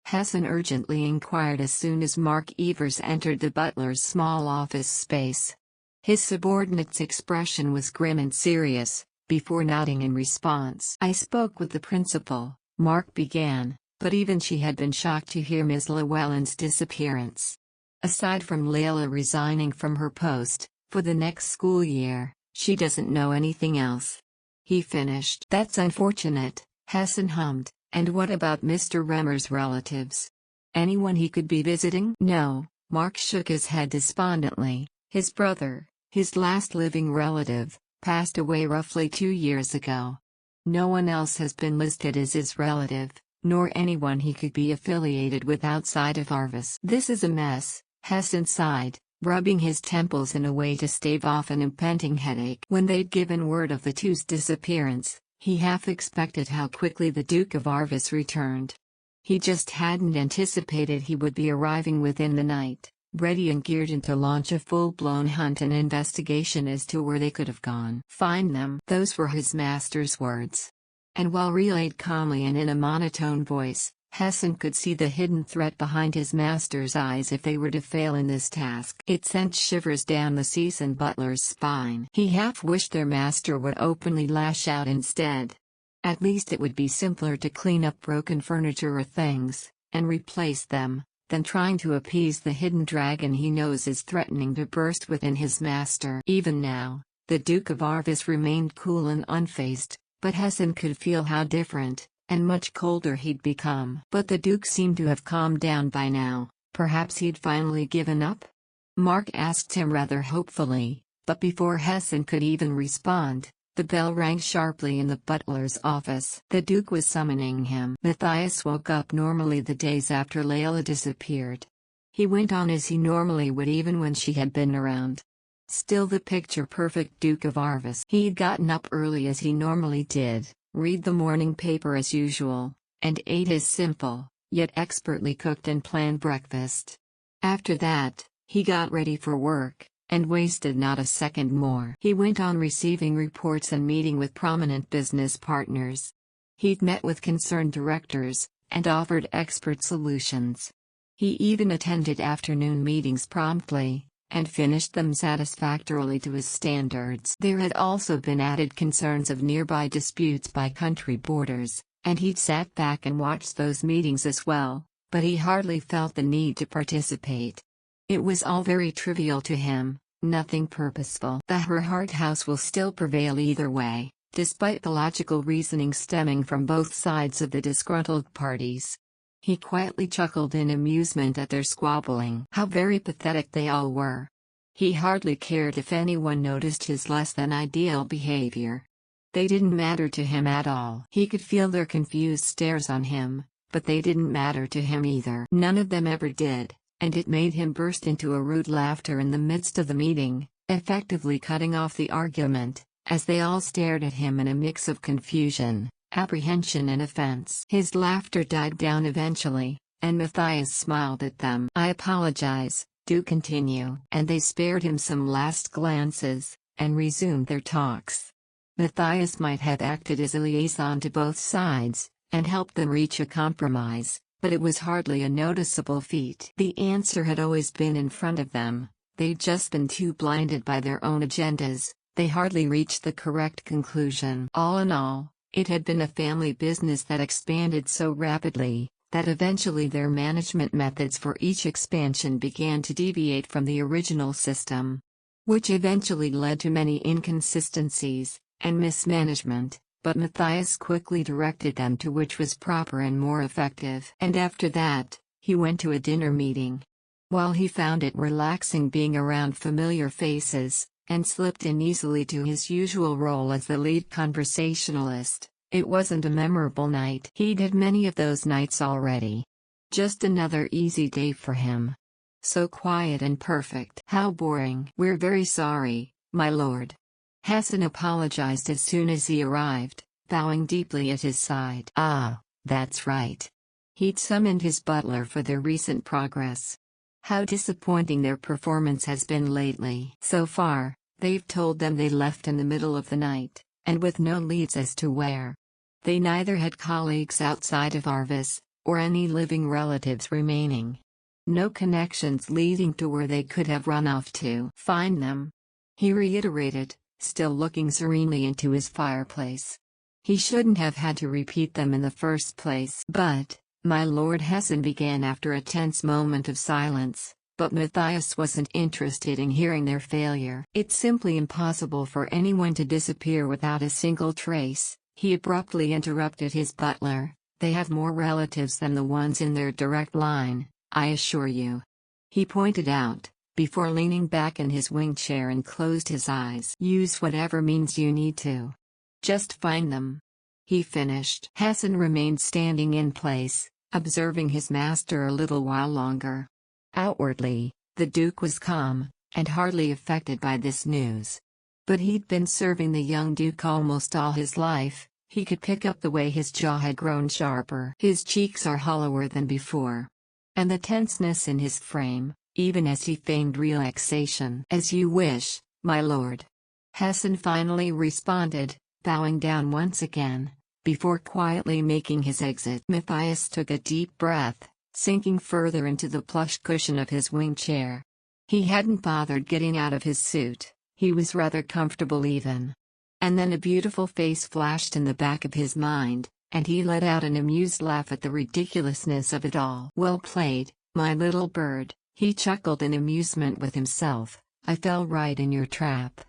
Hassan urgently inquired as soon as Mark Evers entered the butler's small office space. His subordinate's expression was grim and serious, before nodding in response. "I spoke with the principal," Mark began, but even she had been shocked to hear Ms. Lewellin's disappearance. Aside from Leyla resigning from her post, for the next school year, she doesn't know anything else. He finished. "That's unfortunate," Hassan hummed. "And what about Mr. Remmer's relatives? Anyone he could be visiting?" "No," Mark shook his head despondently. "His brother, his last living relative, passed away roughly 2 years ago. No one else has been listed as his relative, nor anyone he could be affiliated with outside of Arvis. This is a mess, Hassan sighed, rubbing his temples in a way to stave off an impending headache. When they'd given word of the two's disappearance, he half expected how quickly the Duke of Arvis returned. He just hadn't anticipated he would be arriving within the night, ready and geared in to launch a full-blown hunt and investigation as to where they could have gone. Find them. Those were his master's words. And while relayed calmly and in a monotone voice, Hassan could see the hidden threat behind his master's eyes if they were to fail in this task. It sent shivers down the seasoned butler's spine. He half wished their master would openly lash out instead. At least it would be simpler to clean up broken furniture or things, and replace them, than trying to appease the hidden dragon he knows is threatening to burst within his master. Even now, the Duke of Arvis remained cool and unfazed, but Hassan could feel how different, and much colder he'd become. But the Duke seemed to have calmed down by now. Perhaps he'd finally given up? Mark asked him rather hopefully, but before Hassan could even respond, the bell rang sharply in the butler's office. The Duke was summoning him. Matthias woke up normally the days after Leyla disappeared. He went on as he normally would even when she had been around. Still the picture-perfect Duke of Arvis. He'd gotten up early as he normally did, read the morning paper as usual, and ate his simple, yet expertly cooked and planned breakfast. After that, he got ready for work, and wasted not a second more. He went on receiving reports and meeting with prominent business partners. He'd met with concerned directors, and offered expert solutions. He even attended afternoon meetings promptly, and finished them satisfactorily to his standards. There had also been added concerns of nearby disputes by country borders, and he'd sat back and watched those meetings as well, but he hardly felt the need to participate. It was all very trivial to him, nothing purposeful. The Herhardt house will still prevail either way, despite the logical reasoning stemming from both sides of the disgruntled parties. He quietly chuckled in amusement at their squabbling. How very pathetic they all were. He hardly cared if anyone noticed his less-than-ideal behavior. They didn't matter to him at all. He could feel their confused stares on him, but they didn't matter to him either. None of them ever did, and it made him burst into a rude laughter in the midst of the meeting, effectively cutting off the argument, as they all stared at him in a mix of confusion, apprehension and offense. His laughter died down eventually, and Matthias smiled at them. "I apologize, do continue." And they spared him some last glances, and resumed their talks. Matthias might have acted as a liaison to both sides, and helped them reach a compromise, but it was hardly a noticeable feat. The answer had always been in front of them, they'd just been too blinded by their own agendas. They hardly reached the correct conclusion. All in all, it had been a family business that expanded so rapidly, that eventually their management methods for each expansion began to deviate from the original system. Which eventually led to many inconsistencies, and mismanagement, but Matthias quickly directed them to which was proper and more effective. And after that, he went to a dinner meeting. While he found it relaxing being around familiar faces, and slipped in easily to his usual role as the lead conversationalist, it wasn't a memorable night. He'd had many of those nights already. Just another easy day for him. So quiet and perfect. How boring. "We're very sorry, my lord." Hassan apologized as soon as he arrived, bowing deeply at his side. "Ah, that's right." He'd summoned his butler for their recent progress. "How disappointing their performance has been lately. So far, they've told them they left in the middle of the night, and with no leads as to where. They neither had colleagues outside of Arvis, or any living relatives remaining. No connections leading to where they could have run off to. Find them," he reiterated, still looking serenely into his fireplace. He shouldn't have had to repeat them in the first place. "But, my lord," Hassan began after a tense moment of silence, but Matthias wasn't interested in hearing their failure. "It's simply impossible for anyone to disappear without a single trace," he abruptly interrupted his butler. "They have more relatives than the ones in their direct line, I assure you," he pointed out, before leaning back in his wing chair and closed his eyes. "Use whatever means you need to. Just find them." he finished. Hassan remained standing in place, observing his master a little while longer. Outwardly, the Duke was calm, and hardly affected by this news. But he'd been serving the young Duke almost all his life. He could pick up the way his jaw had grown sharper. His cheeks are hollower than before. And the tenseness in his frame, even as he feigned relaxation. "As you wish, my lord." Hassan finally responded, bowing down once again, before quietly making his exit. Matthias took a deep breath, sinking further into the plush cushion of his wing chair. He hadn't bothered getting out of his suit, he was rather comfortable even. And then a beautiful face flashed in the back of his mind, and he let out an amused laugh at the ridiculousness of it all. "Well played, my little bird," he chuckled in amusement with himself. "I fell right in your trap,"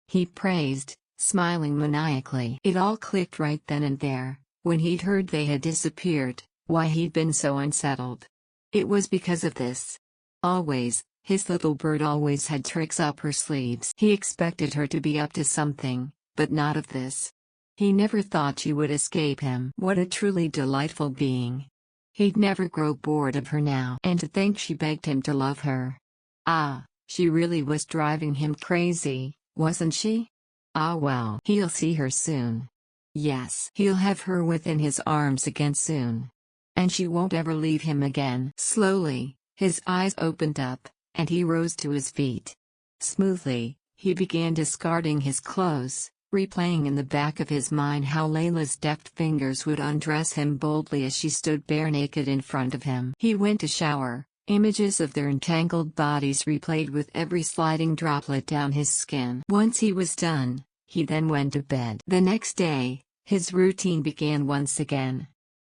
he praised, smiling maniacally. It all clicked right then and there, when he'd heard they had disappeared, why he'd been so unsettled. It was because of this. Always, his little bird always had tricks up her sleeves. He expected her to be up to something, but not of this. He never thought she would escape him. What a truly delightful being. He'd never grow bored of her now. And to think she begged him to love her. Ah, she really was driving him crazy, wasn't she? Ah well, he'll see her soon. Yes, he'll have her within his arms again soon. And she won't ever leave him again. Slowly, his eyes opened up, and he rose to his feet. Smoothly, he began discarding his clothes, replaying in the back of his mind how Layla's deft fingers would undress him boldly as she stood bare naked in front of him. He went to shower, images of their entangled bodies replayed with every sliding droplet down his skin. Once he was done, he then went to bed. The next day, his routine began once again.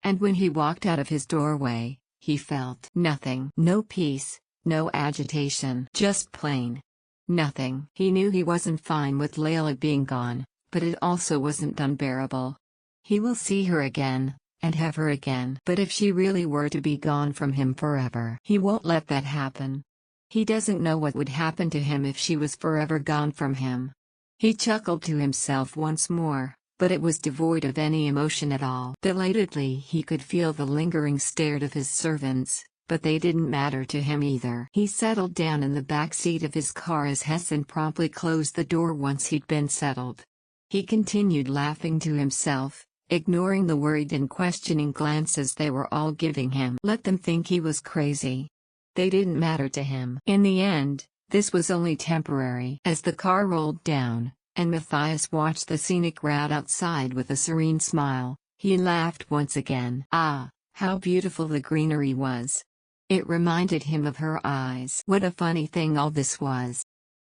And when he walked out of his doorway, he felt nothing. No peace, no agitation. Just plain nothing. He knew he wasn't fine with Leyla being gone, but it also wasn't unbearable. He will see her again, and have her again. But if she really were to be gone from him forever, he won't let that happen. He doesn't know what would happen to him if she was forever gone from him. He chuckled to himself once more, but it was devoid of any emotion at all. Belatedly he could feel the lingering stare of his servants, but they didn't matter to him either. He settled down in the back seat of his car as Hassan promptly closed the door once he'd been settled. He continued laughing to himself, ignoring the worried and questioning glances they were all giving him. Let them think he was crazy. They didn't matter to him. In the end, this was only temporary. As the car rolled down, and Matthias watched the scenic route outside with a serene smile, he laughed once again. Ah, how beautiful the greenery was. It reminded him of her eyes. What a funny thing all this was.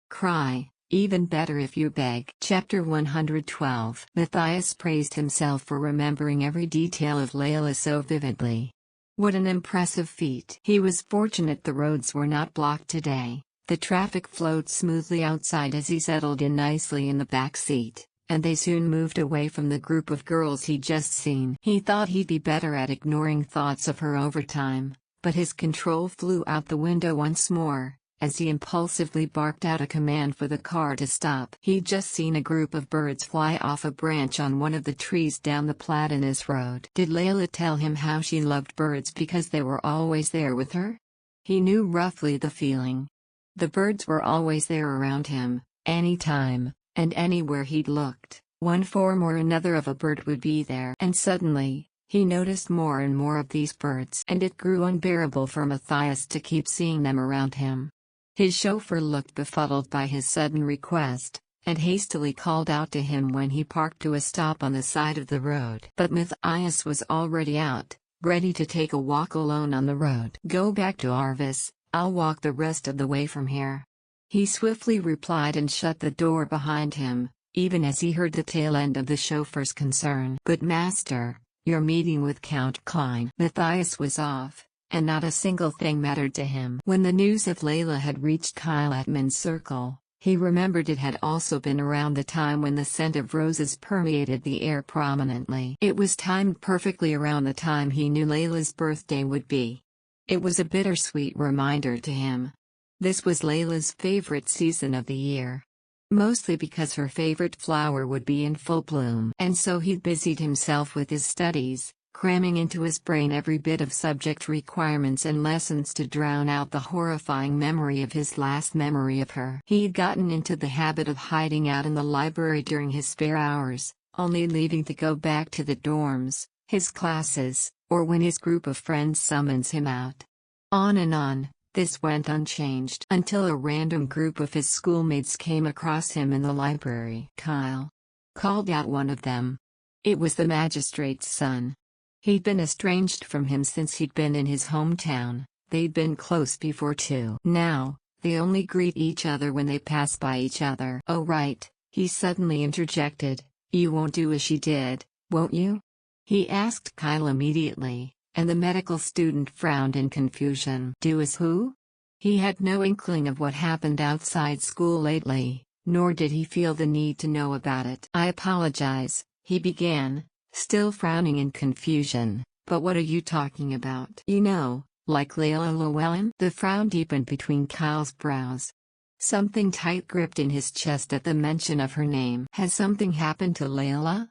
Cry, even better if you beg. Chapter 112. Matthias praised himself for remembering every detail of Leyla so vividly. What an impressive feat. He was fortunate the roads were not blocked today. The traffic flowed smoothly outside as he settled in nicely in the back seat, and they soon moved away from the group of girls he'd just seen. He thought he'd be better at ignoring thoughts of her over time, but his control flew out the window once more, as he impulsively barked out a command for the car to stop. He'd just seen a group of birds fly off a branch on one of the trees down the Platinus Road. Did Leyla tell him how she loved birds because they were always there with her? He knew roughly the feeling. The birds were always there around him, anytime, and anywhere he'd looked. One form or another of a bird would be there. And suddenly, he noticed more and more of these birds. And it grew unbearable for Matthias to keep seeing them around him. His chauffeur looked befuddled by his sudden request, and hastily called out to him when he parked to a stop on the side of the road. But Matthias was already out, ready to take a walk alone on the road. "Go back to Arvis, I'll walk the rest of the way from here," he swiftly replied and shut the door behind him, even as he heard the tail end of the chauffeur's concern. "But master, your meeting with Count Klein." Matthias was off, and not a single thing mattered to him. When the news of Leyla had reached Kyle Atman's circle, he remembered it had also been around the time when the scent of roses permeated the air prominently. It was timed perfectly around the time he knew Layla's birthday would be. It was a bittersweet reminder to him. This was Layla's favorite season of the year. mostly because her favorite flower would be in full bloom. And so he busied himself with his studies, cramming into his brain every bit of subject requirements and lessons to drown out the horrifying memory of his last memory of her. He'd gotten into the habit of hiding out in the library during his spare hours, only leaving to go back to the dorms, his classes, or when his group of friends summons him out. On and on, this went unchanged until a random group of his schoolmates came across him in the library. Kyle called out one of them. It was the magistrate's son. He'd been estranged from him since he'd been in his hometown. They'd been close before too. Now, they only greet each other when they pass by each other. Oh right, he suddenly interjected, you won't do as she did, won't you? He asked Kyle immediately, and the medical student frowned in confusion. Do as who? He had no inkling of what happened outside school lately, nor did he feel the need to know about it. I apologize, he began, still frowning in confusion, but what are you talking about? You know, like Leyla Lewellin? The frown deepened between Kyle's brows. Something tight gripped in his chest at the mention of her name. Has something happened to Leyla?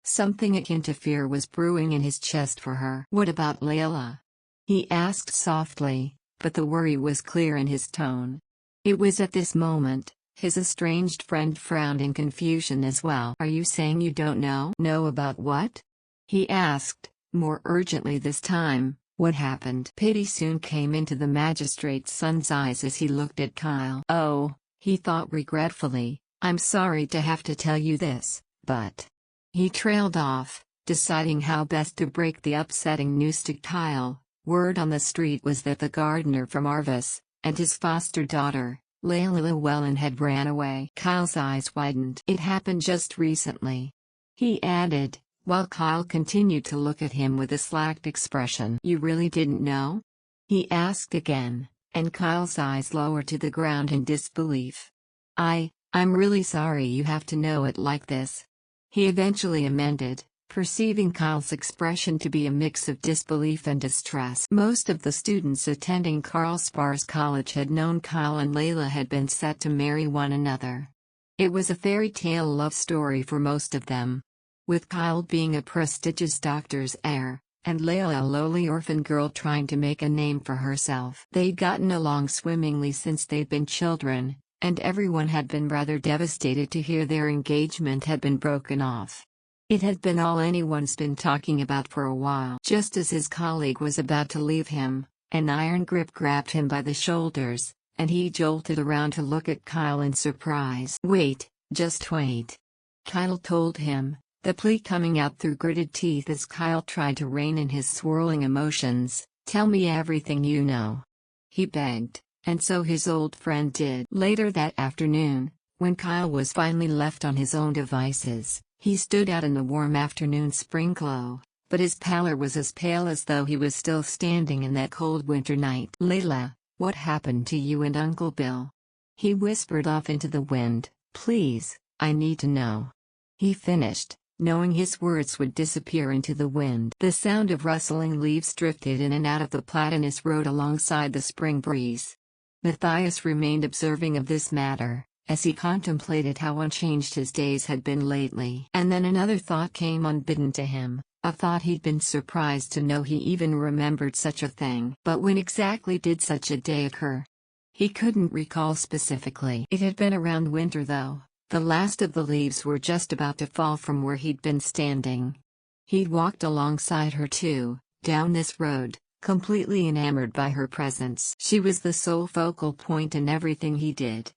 Something akin to fear was brewing in his chest for her. What about Leyla? He asked softly, but the worry was clear in his tone. It was at this moment, his estranged friend frowned in confusion as well. Are you saying you don't know? Know about what? He asked, more urgently this time. What happened? Pity soon came into the magistrate's son's eyes as he looked at Kyle. Oh, he thought regretfully, I'm sorry to have to tell you this, but... He trailed off, deciding how best to break the upsetting news to Kyle. Word on the street was that the gardener from Arvis, and his foster daughter, Leyla Lewellin, had ran away. Kyle's eyes widened. It happened just recently. He added, while Kyle continued to look at him with a slacked expression. You really didn't know? He asked again, and Kyle's eyes lowered to the ground in disbelief. I'm really sorry you have to know it like this. He eventually amended, perceiving Kyle's expression to be a mix of disbelief and distress. Most of the students attending Carlsbad's College had known Kyle and Leyla had been set to marry one another. It was a fairy tale love story for most of them. With Kyle being a prestigious doctor's heir, and Leyla a lowly orphan girl trying to make a name for herself. They'd gotten along swimmingly since they'd been children, and everyone had been rather devastated to hear their engagement had been broken off. It had been all anyone's been talking about for a while. Just as his colleague was about to leave him, an iron grip grabbed him by the shoulders, and he jolted around to look at Kyle in surprise. Wait, just wait. Kyle told him, the plea coming out through gritted teeth as Kyle tried to rein in his swirling emotions. Tell me everything you know. He begged. And so his old friend did. Later that afternoon, when Kyle was finally left on his own devices, he stood out in the warm afternoon spring glow, but his pallor was as pale as though he was still standing in that cold winter night. Leyla, what happened to you and Uncle Bill? He whispered off into the wind. Please, I need to know. He finished, knowing his words would disappear into the wind. The sound of rustling leaves drifted in and out of the platanus road alongside the spring breeze. Matthias remained observing of this matter, as he contemplated how unchanged his days had been lately. And then another thought came unbidden to him, a thought he'd been surprised to know he even remembered such a thing. But when exactly did such a day occur? He couldn't recall specifically. It had been around winter though, the last of the leaves were just about to fall from where he'd been standing. He'd walked alongside her too, down this road, completely enamored by her presence. She was the sole focal point in everything he did.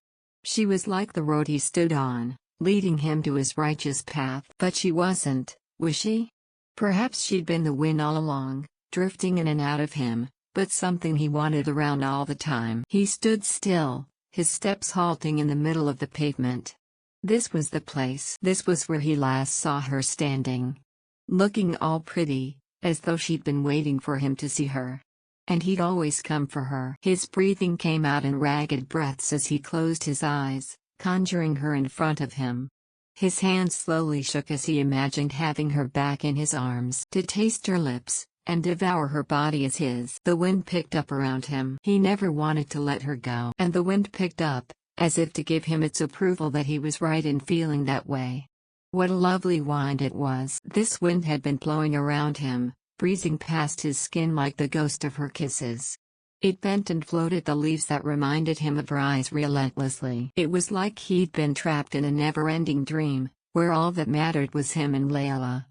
She was like the road he stood on, leading him to his righteous path. But she wasn't, was she? Perhaps she'd been the wind all along, drifting in and out of him, but something he wanted around all the time. He stood still, his steps halting in the middle of the pavement. This was the place. This was where he last saw her standing. Looking all pretty, as though she'd been waiting for him to see her. And he'd always come for her. His breathing came out in ragged breaths as he closed his eyes, conjuring her in front of him. His hand slowly shook as he imagined having her back in his arms to taste her lips, and devour her body as his. The wind picked up around him. He never wanted to let her go. And the wind picked up, as if to give him its approval that he was right in feeling that way. What a lovely wind it was! This wind had been blowing around him, breezing past his skin like the ghost of her kisses. It bent and floated the leaves that reminded him of her eyes relentlessly. It was like he'd been trapped in a never-ending dream, where all that mattered was him and Leyla.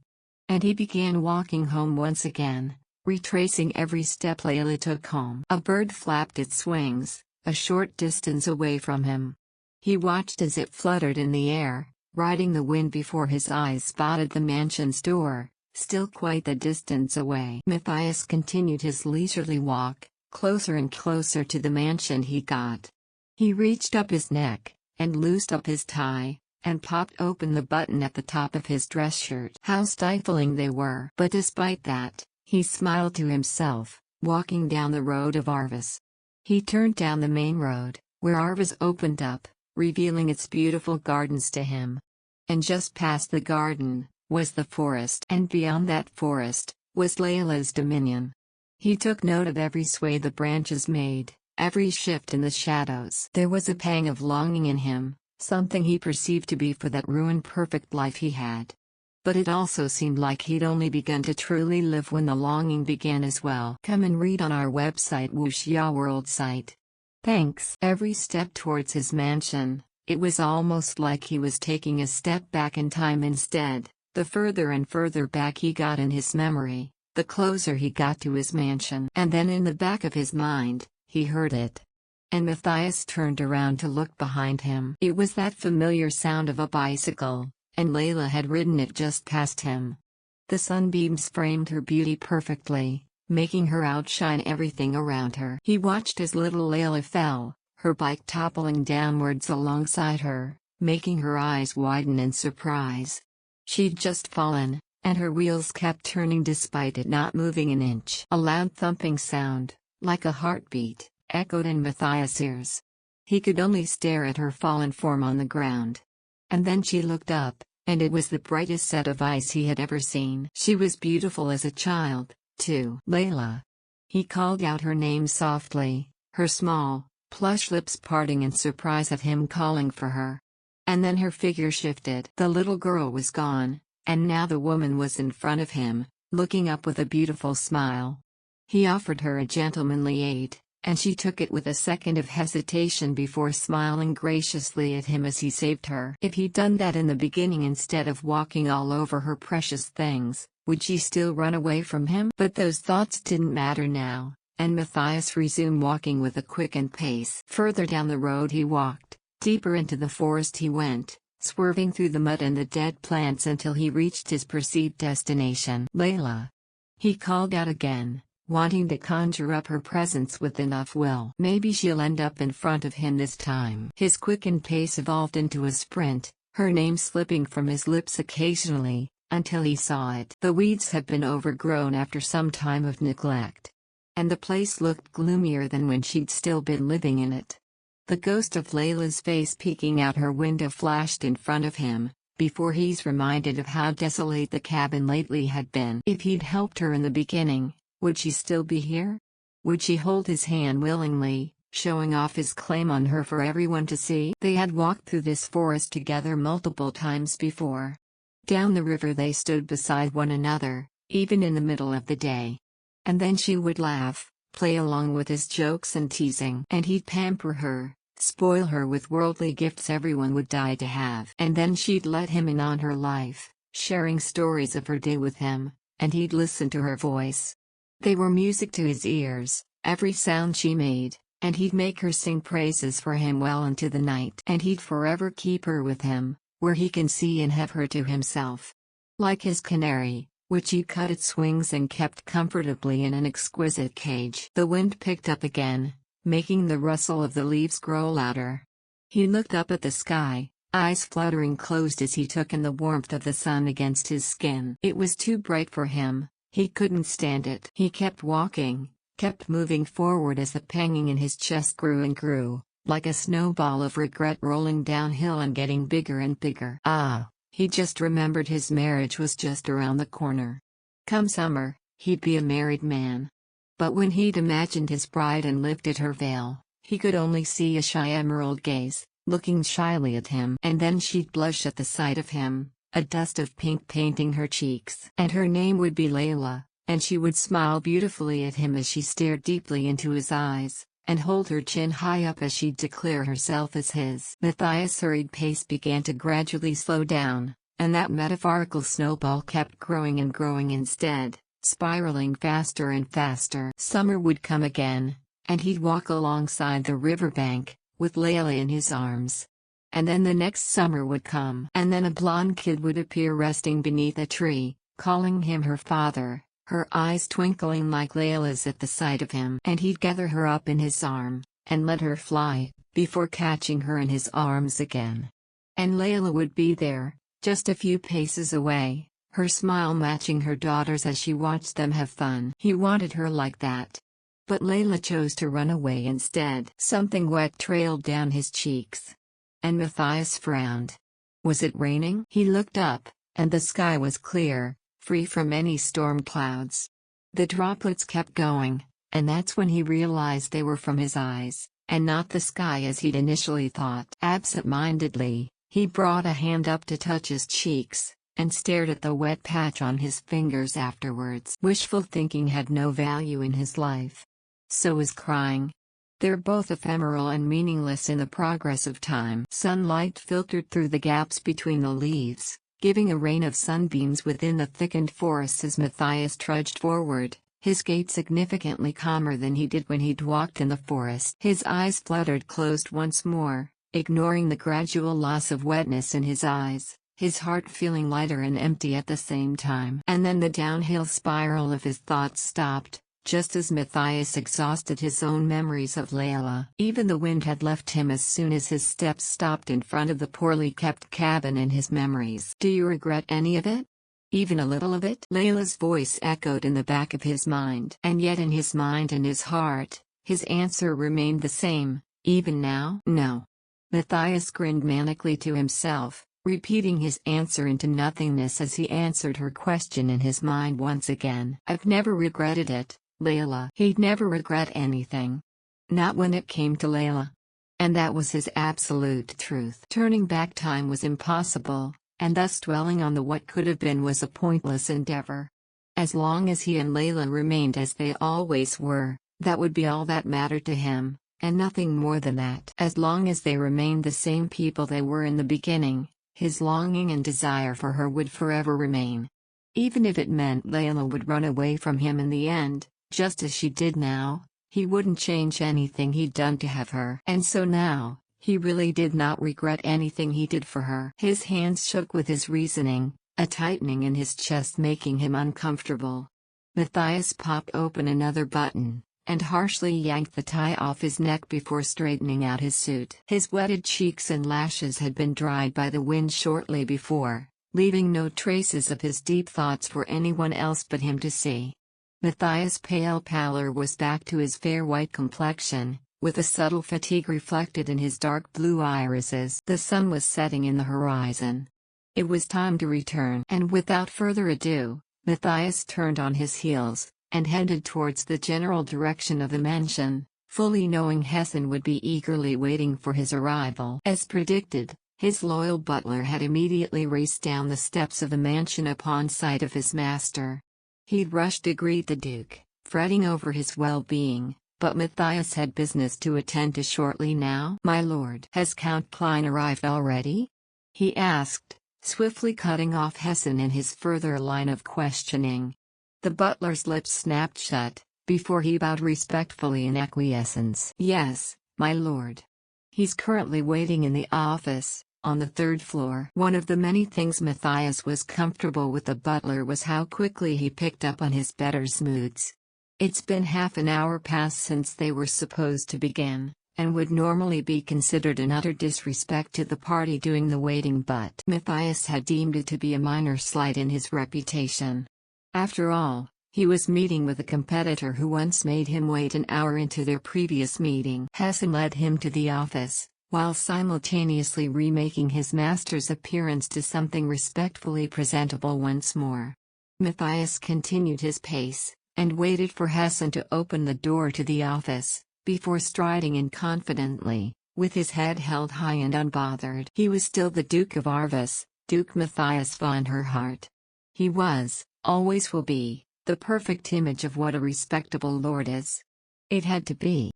And he began walking home once again, retracing every step Leyla took home. A bird flapped its wings, a short distance away from him. He watched as it fluttered in the air, riding the wind before his eyes spotted the mansion's door, still quite the distance away. Matthias continued his leisurely walk, closer and closer to the mansion he got. He reached up his neck, and loosed up his tie, and popped open the button at the top of his dress shirt. How stifling they were! But despite that, he smiled to himself, walking down the road of Arvis. He turned down the main road, where Arvis opened up, revealing its beautiful gardens to him. And just past the garden was the forest, and beyond that forest was Leyla's dominion. He took note of every sway the branches made, every shift in the shadows. There was a pang of longing in him, something he perceived to be for that ruined perfect life he had. But it also seemed like he'd only begun to truly live when the longing began as well. Come and read on our website Wuxia World site. Thanks. Every step towards his mansion, it was almost like he was taking a step back in time instead. The further and further back he got in his memory, the closer he got to his mansion. And then in the back of his mind, he heard it. And Matthias turned around to look behind him. It was that familiar sound of a bicycle, and Leyla had ridden it just past him. The sunbeams framed her beauty perfectly, making her outshine everything around her. He watched as little Leyla fell, her bike toppling downwards alongside her, making her eyes widen in surprise. She'd just fallen, and her wheels kept turning despite it not moving an inch. A loud thumping sound, like a heartbeat, echoed in Matthias' ears. He could only stare at her fallen form on the ground. And then she looked up, and it was the brightest set of eyes he had ever seen. She was beautiful as a child, too. Leyla. He called out her name softly, her small, plush lips parting in surprise at him calling for her. And then her figure shifted. The little girl was gone, and now the woman was in front of him, looking up with a beautiful smile. He offered her a gentlemanly aid, and she took it with a second of hesitation before smiling graciously at him as he saved her. If he'd done that in the beginning instead of walking all over her precious things, would she still run away from him? But those thoughts didn't matter now, and Matthias resumed walking with a quickened pace. Further down the road he walked, deeper into the forest he went, swerving through the mud and the dead plants until he reached his perceived destination. Leyla. He called out again, wanting to conjure up her presence with enough will. Maybe she'll end up in front of him this time. His quickened pace evolved into a sprint, her name slipping from his lips occasionally, until he saw it. The weeds had been overgrown after some time of neglect. And the place looked gloomier than when she'd still been living in it. The ghost of Leyla's face peeking out her window flashed in front of him, before he's reminded of how desolate the cabin lately had been. If he'd helped her in the beginning, would she still be here? Would she hold his hand willingly, showing off his claim on her for everyone to see? They had walked through this forest together multiple times before. Down the river they stood beside one another, even in the middle of the day. And then she would laugh, play along with his jokes and teasing. And he'd pamper her, spoil her with worldly gifts everyone would die to have. And then she'd let him in on her life, sharing stories of her day with him, and he'd listen to her voice. They were music to his ears, every sound she made, and he'd make her sing praises for him well into the night. And he'd forever keep her with him, where he can see and have her to himself. Like his canary, which he cut its wings and kept comfortably in an exquisite cage. The wind picked up again, making the rustle of the leaves grow louder. He looked up at the sky, eyes fluttering closed as he took in the warmth of the sun against his skin. It was too bright for him. He couldn't stand it. He kept walking, kept moving forward as the panging in his chest grew and grew, like a snowball of regret rolling downhill and getting bigger and bigger. He just remembered his marriage was just around the corner. Come summer, he'd be a married man. But when he'd imagined his bride and lifted her veil, he could only see a shy emerald gaze, looking shyly at him. And then she'd blush at the sight of him, a dust of pink painting her cheeks. And her name would be Leyla, and she would smile beautifully at him as she stared deeply into his eyes, and hold her chin high up as she'd declare herself as his. Matthias' hurried pace began to gradually slow down, and that metaphorical snowball kept growing and growing instead, spiraling faster and faster. Summer would come again, and he'd walk alongside the riverbank, with Leyla in his arms. And then the next summer would come. And then a blonde kid would appear resting beneath a tree, calling him her father, her eyes twinkling like Layla's at the sight of him. And he'd gather her up in his arm, and let her fly, before catching her in his arms again. And Leyla would be there, just a few paces away, her smile matching her daughter's as she watched them have fun. He wanted her like that. But Leyla chose to run away instead. Something wet trailed down his cheeks. And Matthias frowned. Was it raining? He looked up, and the sky was clear, free from any storm clouds. The droplets kept going, and that's when he realized they were from his eyes, and not the sky as he'd initially thought. Absent-mindedly, he brought a hand up to touch his cheeks, and stared at the wet patch on his fingers afterwards. Wishful thinking had no value in his life. So is crying. They're both ephemeral and meaningless in the progress of time. Sunlight filtered through the gaps between the leaves, giving a rain of sunbeams within the thickened forest as Matthias trudged forward, his gait significantly calmer than he did when he'd walked in the forest. His eyes fluttered closed once more, ignoring the gradual loss of wetness in his eyes, his heart feeling lighter and empty at the same time. And then the downhill spiral of his thoughts stopped, just as Matthias exhausted his own memories of Leyla. Even the wind had left him as soon as his steps stopped in front of the poorly kept cabin in his memories. Do you regret any of it? Even a little of it? Layla's voice echoed in the back of his mind. And yet in his mind and his heart, his answer remained the same, even now. No. Matthias grinned manically to himself, repeating his answer into nothingness as he answered her question in his mind once again. I've never regretted it, Leyla. He'd never regret anything. Not when it came to Leyla. And that was his absolute truth. Turning back time was impossible, and thus dwelling on the what could have been was a pointless endeavor. As long as he and Leyla remained as they always were, that would be all that mattered to him, and nothing more than that. As long as they remained the same people they were in the beginning, his longing and desire for her would forever remain. Even if it meant Leyla would run away from him in the end, just as she did now, he wouldn't change anything he'd done to have her. And so now, he really did not regret anything he did for her. His hands shook with his reasoning, a tightening in his chest making him uncomfortable. Matthias popped open another button, and harshly yanked the tie off his neck before straightening out his suit. His wetted cheeks and lashes had been dried by the wind shortly before, leaving no traces of his deep thoughts for anyone else but him to see. Matthias' pale pallor was back to his fair white complexion, with a subtle fatigue reflected in his dark blue irises. The sun was setting in the horizon. It was time to return. And without further ado, Matthias turned on his heels, and headed towards the general direction of the mansion, fully knowing Hessen would be eagerly waiting for his arrival. As predicted, his loyal butler had immediately raced down the steps of the mansion upon sight of his master. He'd rushed to greet the Duke, fretting over his well-being, but Matthias had business to attend to shortly now. My lord, has Count Klein arrived already? He asked, swiftly cutting off Hessen in his further line of questioning. The butler's lips snapped shut, before he bowed respectfully in acquiescence. Yes, my lord. He's currently waiting in the office, on the third floor. One of the many things Matthias was comfortable with the butler was how quickly he picked up on his betters' moods. It's been half an hour past since they were supposed to begin, and would normally be considered an utter disrespect to the party doing the waiting, but Matthias had deemed it to be a minor slight in his reputation. After all, he was meeting with a competitor who once made him wait an hour into their previous meeting. Hessen led him to the office, while simultaneously remaking his master's appearance to something respectfully presentable once more. Matthias continued his pace, and waited for Hessen to open the door to the office, before striding in confidently, with his head held high and unbothered. He was still the Duke of Arvis, Duke Matthias von Herhardt. He was, always will be, the perfect image of what a respectable lord is. It had to be.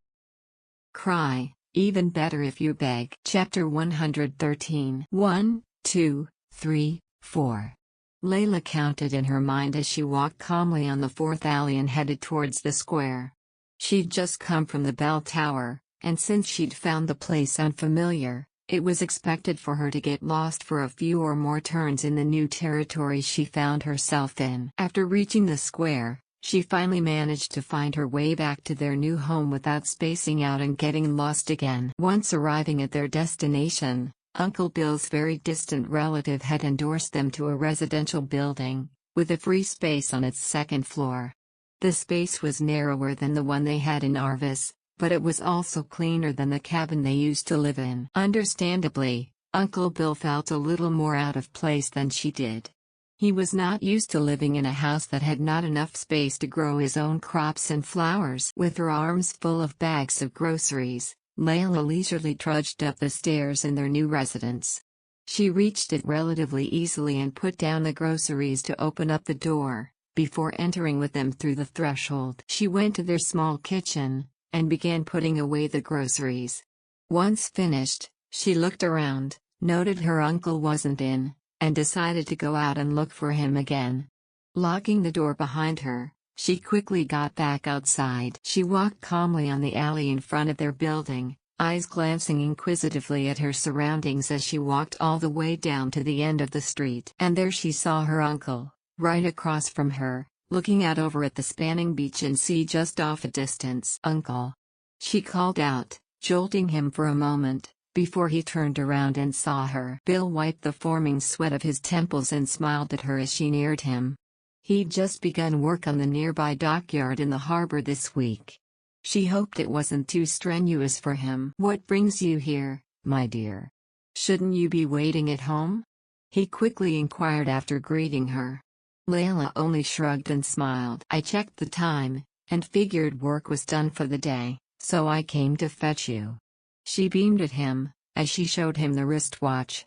Cry, even better if you beg. Chapter 113. 1, 2, 3, 4. Leyla counted in her mind as she walked calmly on the fourth alley and headed towards the square. She'd just come from the bell tower, and since she'd found the place unfamiliar, it was expected for her to get lost for a few or more turns in the new territory she found herself in. After reaching the square, she finally managed to find her way back to their new home without spacing out and getting lost again. Once arriving at their destination, Uncle Bill's very distant relative had endorsed them to a residential building, with a free space on its second floor. The space was narrower than the one they had in Arvis, but it was also cleaner than the cabin they used to live in. Understandably, Uncle Bill felt a little more out of place than she did. He was not used to living in a house that had not enough space to grow his own crops and flowers. With her arms full of bags of groceries, Leyla leisurely trudged up the stairs in their new residence. She reached it relatively easily and put down the groceries to open up the door, before entering with them through the threshold. She went to their small kitchen, and began putting away the groceries. Once finished, she looked around, noted her uncle wasn't in, and decided to go out and look for him again. Locking the door behind her, she quickly got back outside. She walked calmly on the alley in front of their building, eyes glancing inquisitively at her surroundings as she walked all the way down to the end of the street. And there she saw her uncle, right across from her, looking out over at the spanning beach and sea just off a distance. "Uncle!" she called out, jolting him for a moment, before he turned around and saw her. Bill wiped the forming sweat of his temples and smiled at her as she neared him. He'd just begun work on the nearby dockyard in the harbor this week. She hoped it wasn't too strenuous for him. "What brings you here, my dear? Shouldn't you be waiting at home?" he quickly inquired after greeting her. Leyla only shrugged and smiled. "I checked the time, and figured work was done for the day, so I came to fetch you." She beamed at him, as she showed him the wristwatch.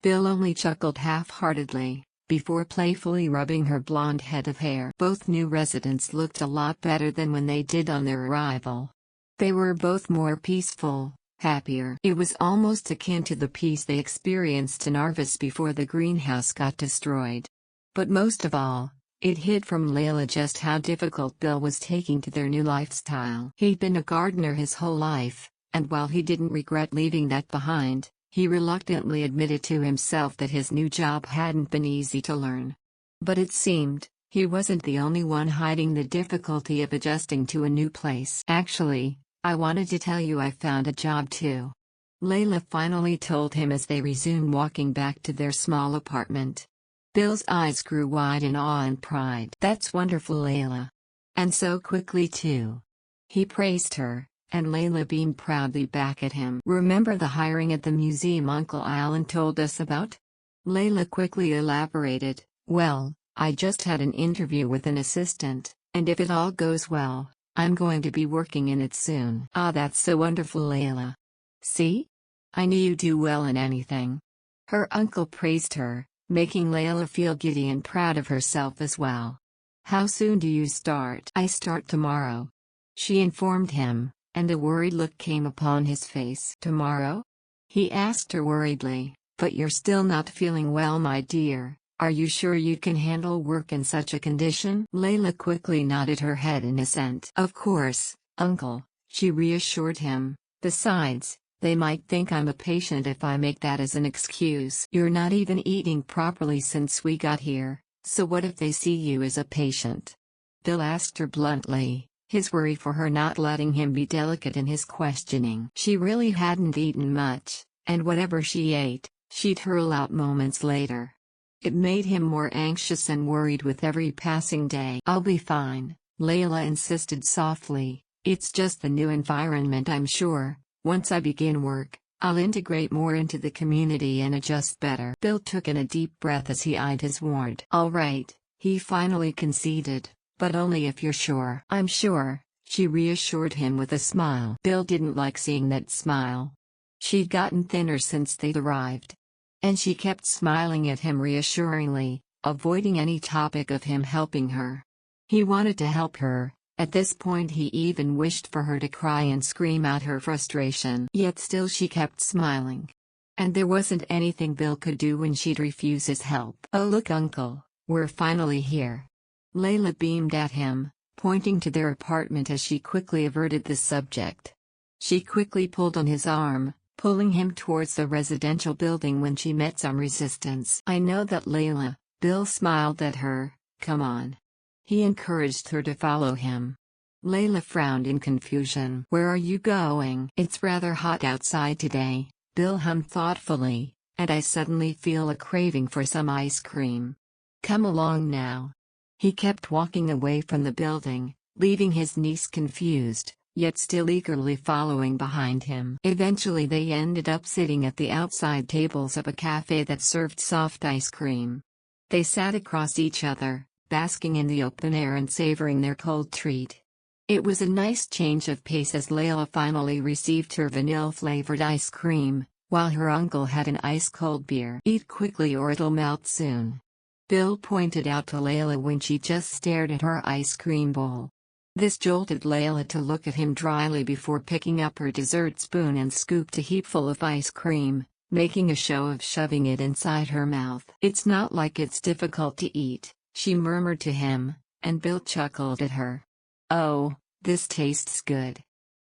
Bill only chuckled half-heartedly, before playfully rubbing her blonde head of hair. Both new residents looked a lot better than when they did on their arrival. They were both more peaceful, happier. It was almost akin to the peace they experienced in Arvis before the greenhouse got destroyed. But most of all, it hid from Leyla just how difficult Bill was taking to their new lifestyle. He'd been a gardener his whole life, and while he didn't regret leaving that behind, he reluctantly admitted to himself that his new job hadn't been easy to learn. But it seemed, he wasn't the only one hiding the difficulty of adjusting to a new place. "Actually, I wanted to tell you I found a job too," Leyla finally told him as they resumed walking back to their small apartment. Bill's eyes grew wide in awe and pride. "That's wonderful, Leyla. And so quickly too." He praised her, and Leyla beamed proudly back at him. "Remember the hiring at the museum Uncle Alan told us about?" Leyla quickly elaborated. "Well, I just had an interview with an assistant, and if it all goes well, I'm going to be working in it soon." "Ah, that's so wonderful, Leyla. See? I knew you'd do well in anything." Her uncle praised her, making Leyla feel giddy and proud of herself as well. "How soon do you start?" "I start tomorrow," she informed him, and a worried look came upon his face. "Tomorrow?" he asked her worriedly. "But you're still not feeling well, my dear. Are you sure you can handle work in such a condition?" Leyla quickly nodded her head in assent. "Of course, Uncle," she reassured him. "Besides, they might think I'm a patient if I make that as an excuse. You're not even eating properly since we got here, so what if they see you as a patient?" Bill asked her bluntly, his worry for her not letting him be delicate in his questioning. She really hadn't eaten much, and whatever she ate, she'd hurl out moments later. It made him more anxious and worried with every passing day. "I'll be fine," Leyla insisted softly. "It's just the new environment, I'm sure. Once I begin work, I'll integrate more into the community and adjust better." Bill took in a deep breath as he eyed his ward. "All right," he finally conceded, "but only if you're sure." "I'm sure," she reassured him with a smile. Bill didn't like seeing that smile. She'd gotten thinner since they'd arrived. And she kept smiling at him reassuringly, avoiding any topic of him helping her. He wanted to help her. At this point he even wished for her to cry and scream out her frustration. Yet still she kept smiling. And there wasn't anything Bill could do when she'd refuse his help. "Oh look uncle, we're finally here." Leyla beamed at him, pointing to their apartment as she quickly averted the subject. She quickly pulled on his arm, pulling him towards the residential building when she met some resistance. "I know that Leyla." Bill smiled at her. "Come on." He encouraged her to follow him. Leyla frowned in confusion. "Where are you going?" "It's rather hot outside today," Bill hummed thoughtfully, "and I suddenly feel a craving for some ice cream. Come along now." He kept walking away from the building, leaving his niece confused, yet still eagerly following behind him. Eventually they ended up sitting at the outside tables of a cafe that served soft ice cream. They sat across each other, basking in the open air and savoring their cold treat. It was a nice change of pace as Leyla finally received her vanilla-flavored ice cream, while her uncle had an ice-cold beer. "Eat quickly or it'll melt soon," Bill pointed out to Leyla when she just stared at her ice cream bowl. This jolted Leyla to look at him dryly before picking up her dessert spoon and scooped a heapful of ice cream, making a show of shoving it inside her mouth. "It's not like it's difficult to eat," she murmured to him, and Bill chuckled at her. "Oh, this tastes good,"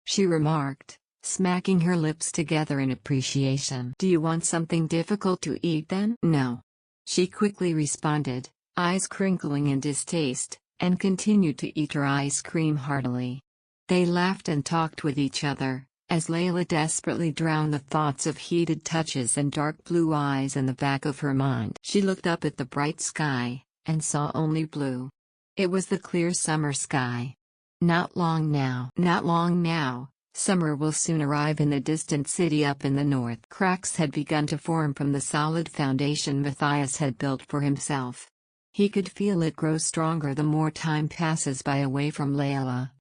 she remarked, smacking her lips together in appreciation. "Do you want something difficult to eat then?" "No," she quickly responded, eyes crinkling in distaste, and continued to eat her ice cream heartily. They laughed and talked with each other, as Leyla desperately drowned the thoughts of heated touches and dark blue eyes in the back of her mind. She looked up at the bright sky, and saw only blue. It was the clear summer sky. Not long now, summer will soon arrive in the distant city up in the north. Cracks had begun to form from the solid foundation Matthias had built for himself. He could feel it grow stronger the more time passes by away from Leyla.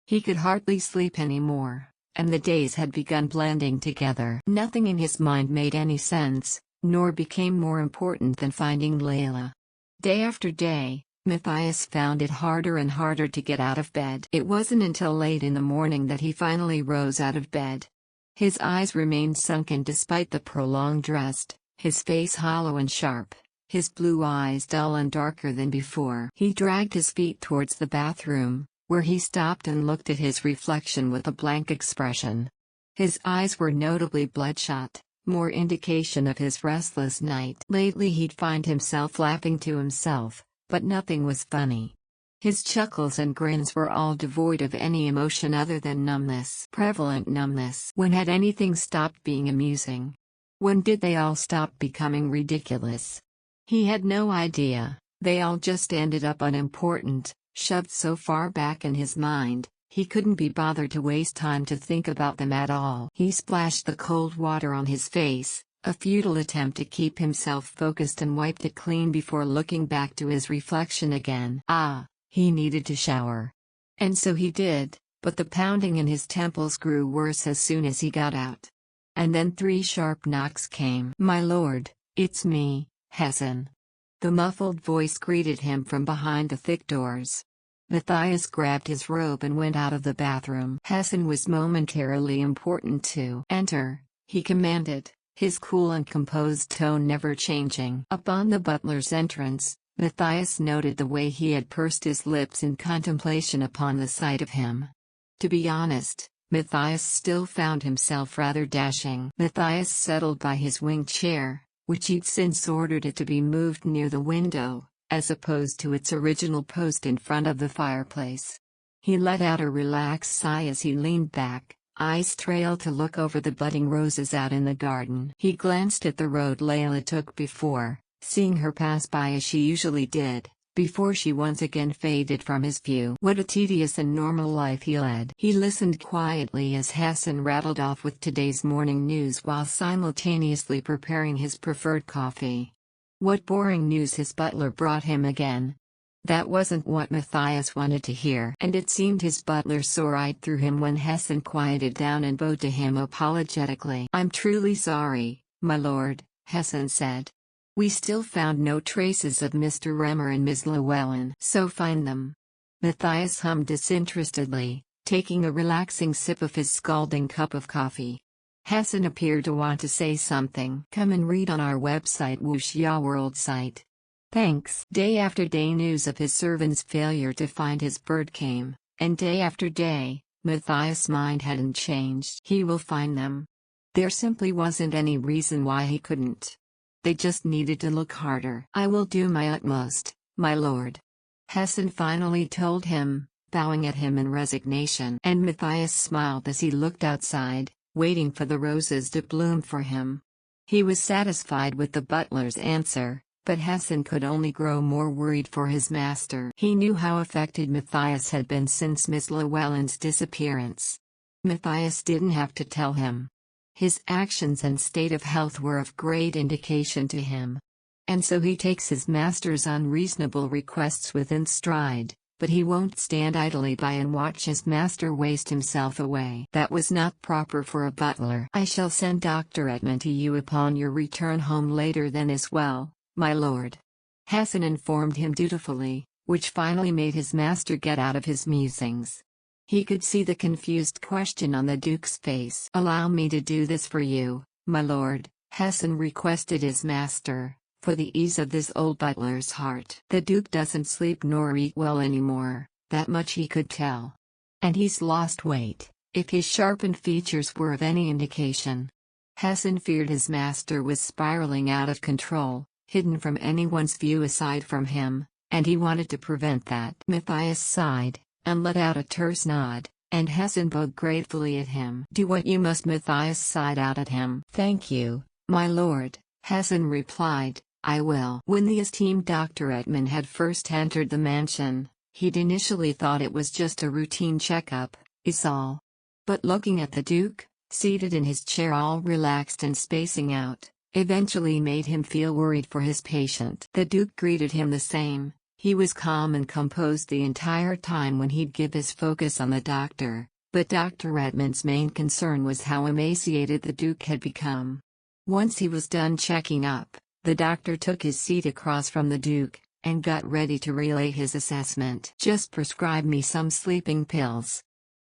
He could hardly sleep anymore, and the days had begun blending together. Nothing in his mind made any sense, nor became more important than finding Leyla. Day after day, Matthias found it harder and harder to get out of bed. It wasn't until late in the morning that he finally rose out of bed. His eyes remained sunken despite the prolonged rest, his face hollow and sharp, his blue eyes dull and darker than before. He dragged his feet towards the bathroom, where he stopped and looked at his reflection with a blank expression. His eyes were notably bloodshot, more indication of his restless night. Lately he'd find himself laughing to himself, but nothing was funny. His chuckles and grins were all devoid of any emotion other than numbness. Prevalent numbness. When had anything stopped being amusing? When did they all stop becoming ridiculous? He had no idea. They all just ended up unimportant, shoved so far back in his mind, he couldn't be bothered to waste time to think about them at all. He splashed the cold water on his face, a futile attempt to keep himself focused, and wiped it clean before looking back to his reflection again. He needed to shower. And so he did, but the pounding in his temples grew worse as soon as he got out. And then 3 sharp knocks came. "My lord, it's me, Hassan." The muffled voice greeted him from behind the thick doors. Matthias grabbed his robe and went out of the bathroom. Hassan was momentarily important too. "Enter," he commanded, his cool and composed tone never changing. Upon the butler's entrance, Matthias noted the way he had pursed his lips in contemplation upon the sight of him. To be honest, Matthias still found himself rather dashing. Matthias settled by his wing chair, which he'd since ordered it to be moved near the window, as opposed to its original post in front of the fireplace. He let out a relaxed sigh as he leaned back, eyes trailed to look over the budding roses out in the garden. He glanced at the road Leyla took before, seeing her pass by as she usually did, before she once again faded from his view. What a tedious and normal life he led. He listened quietly as Hassan rattled off with today's morning news while simultaneously preparing his preferred coffee. What boring news his butler brought him again. That wasn't what Matthias wanted to hear, and it seemed his butler saw right through him when Hessen quieted down and bowed to him apologetically. "I'm truly sorry, my lord," Hessen said. "We still found no traces of Mr. Remmer and Ms. Lewellin, so find them." Matthias hummed disinterestedly, taking a relaxing sip of his scalding cup of coffee. Hessen appeared to want to say something. "Come and read on our website, Wuxia World site." "Thanks." Day after day news of his servant's failure to find his bird came, and day after day, Matthias' mind hadn't changed. He will find them. There simply wasn't any reason why he couldn't. They just needed to look harder. "I will do my utmost, my lord," Hessen finally told him, bowing at him in resignation. And Matthias smiled as he looked outside, waiting for the roses to bloom for him. He was satisfied with the butler's answer, but Hessen could only grow more worried for his master. He knew how affected Matthias had been since Miss Lewellin's disappearance. Matthias didn't have to tell him. His actions and state of health were of great indication to him. And so he takes his master's unreasonable requests within stride, but he won't stand idly by and watch his master waste himself away. That was not proper for a butler. "I shall send Dr. Edmund to you upon your return home later then as well, my lord," Hessen informed him dutifully, which finally made his master get out of his musings. He could see the confused question on the Duke's face. "Allow me to do this for you, my lord," Hessen requested his master, "for the ease of this old butler's heart. The Duke doesn't sleep nor eat well anymore, that much he could tell. And he's lost weight, if his sharpened features were of any indication." Hessen feared his master was spiraling out of control, hidden from anyone's view aside from him, and he wanted to prevent that. Matthias sighed, and let out a terse nod, and Hessen bowed gratefully at him. "Do what you must." Matthias sighed out at him. "Thank you, my lord," Hessen replied, "I will." When the esteemed Dr. Edmund had first entered the mansion, he'd initially thought it was just a routine checkup, is all. But looking at the Duke, seated in his chair all relaxed and spacing out, eventually made him feel worried for his patient. The Duke greeted him the same. He was calm and composed the entire time when he'd give his focus on the doctor, but Dr. Edmund's main concern was how emaciated the Duke had become. Once he was done checking up, the doctor took his seat across from the Duke, and got ready to relay his assessment. "Just prescribe me some sleeping pills."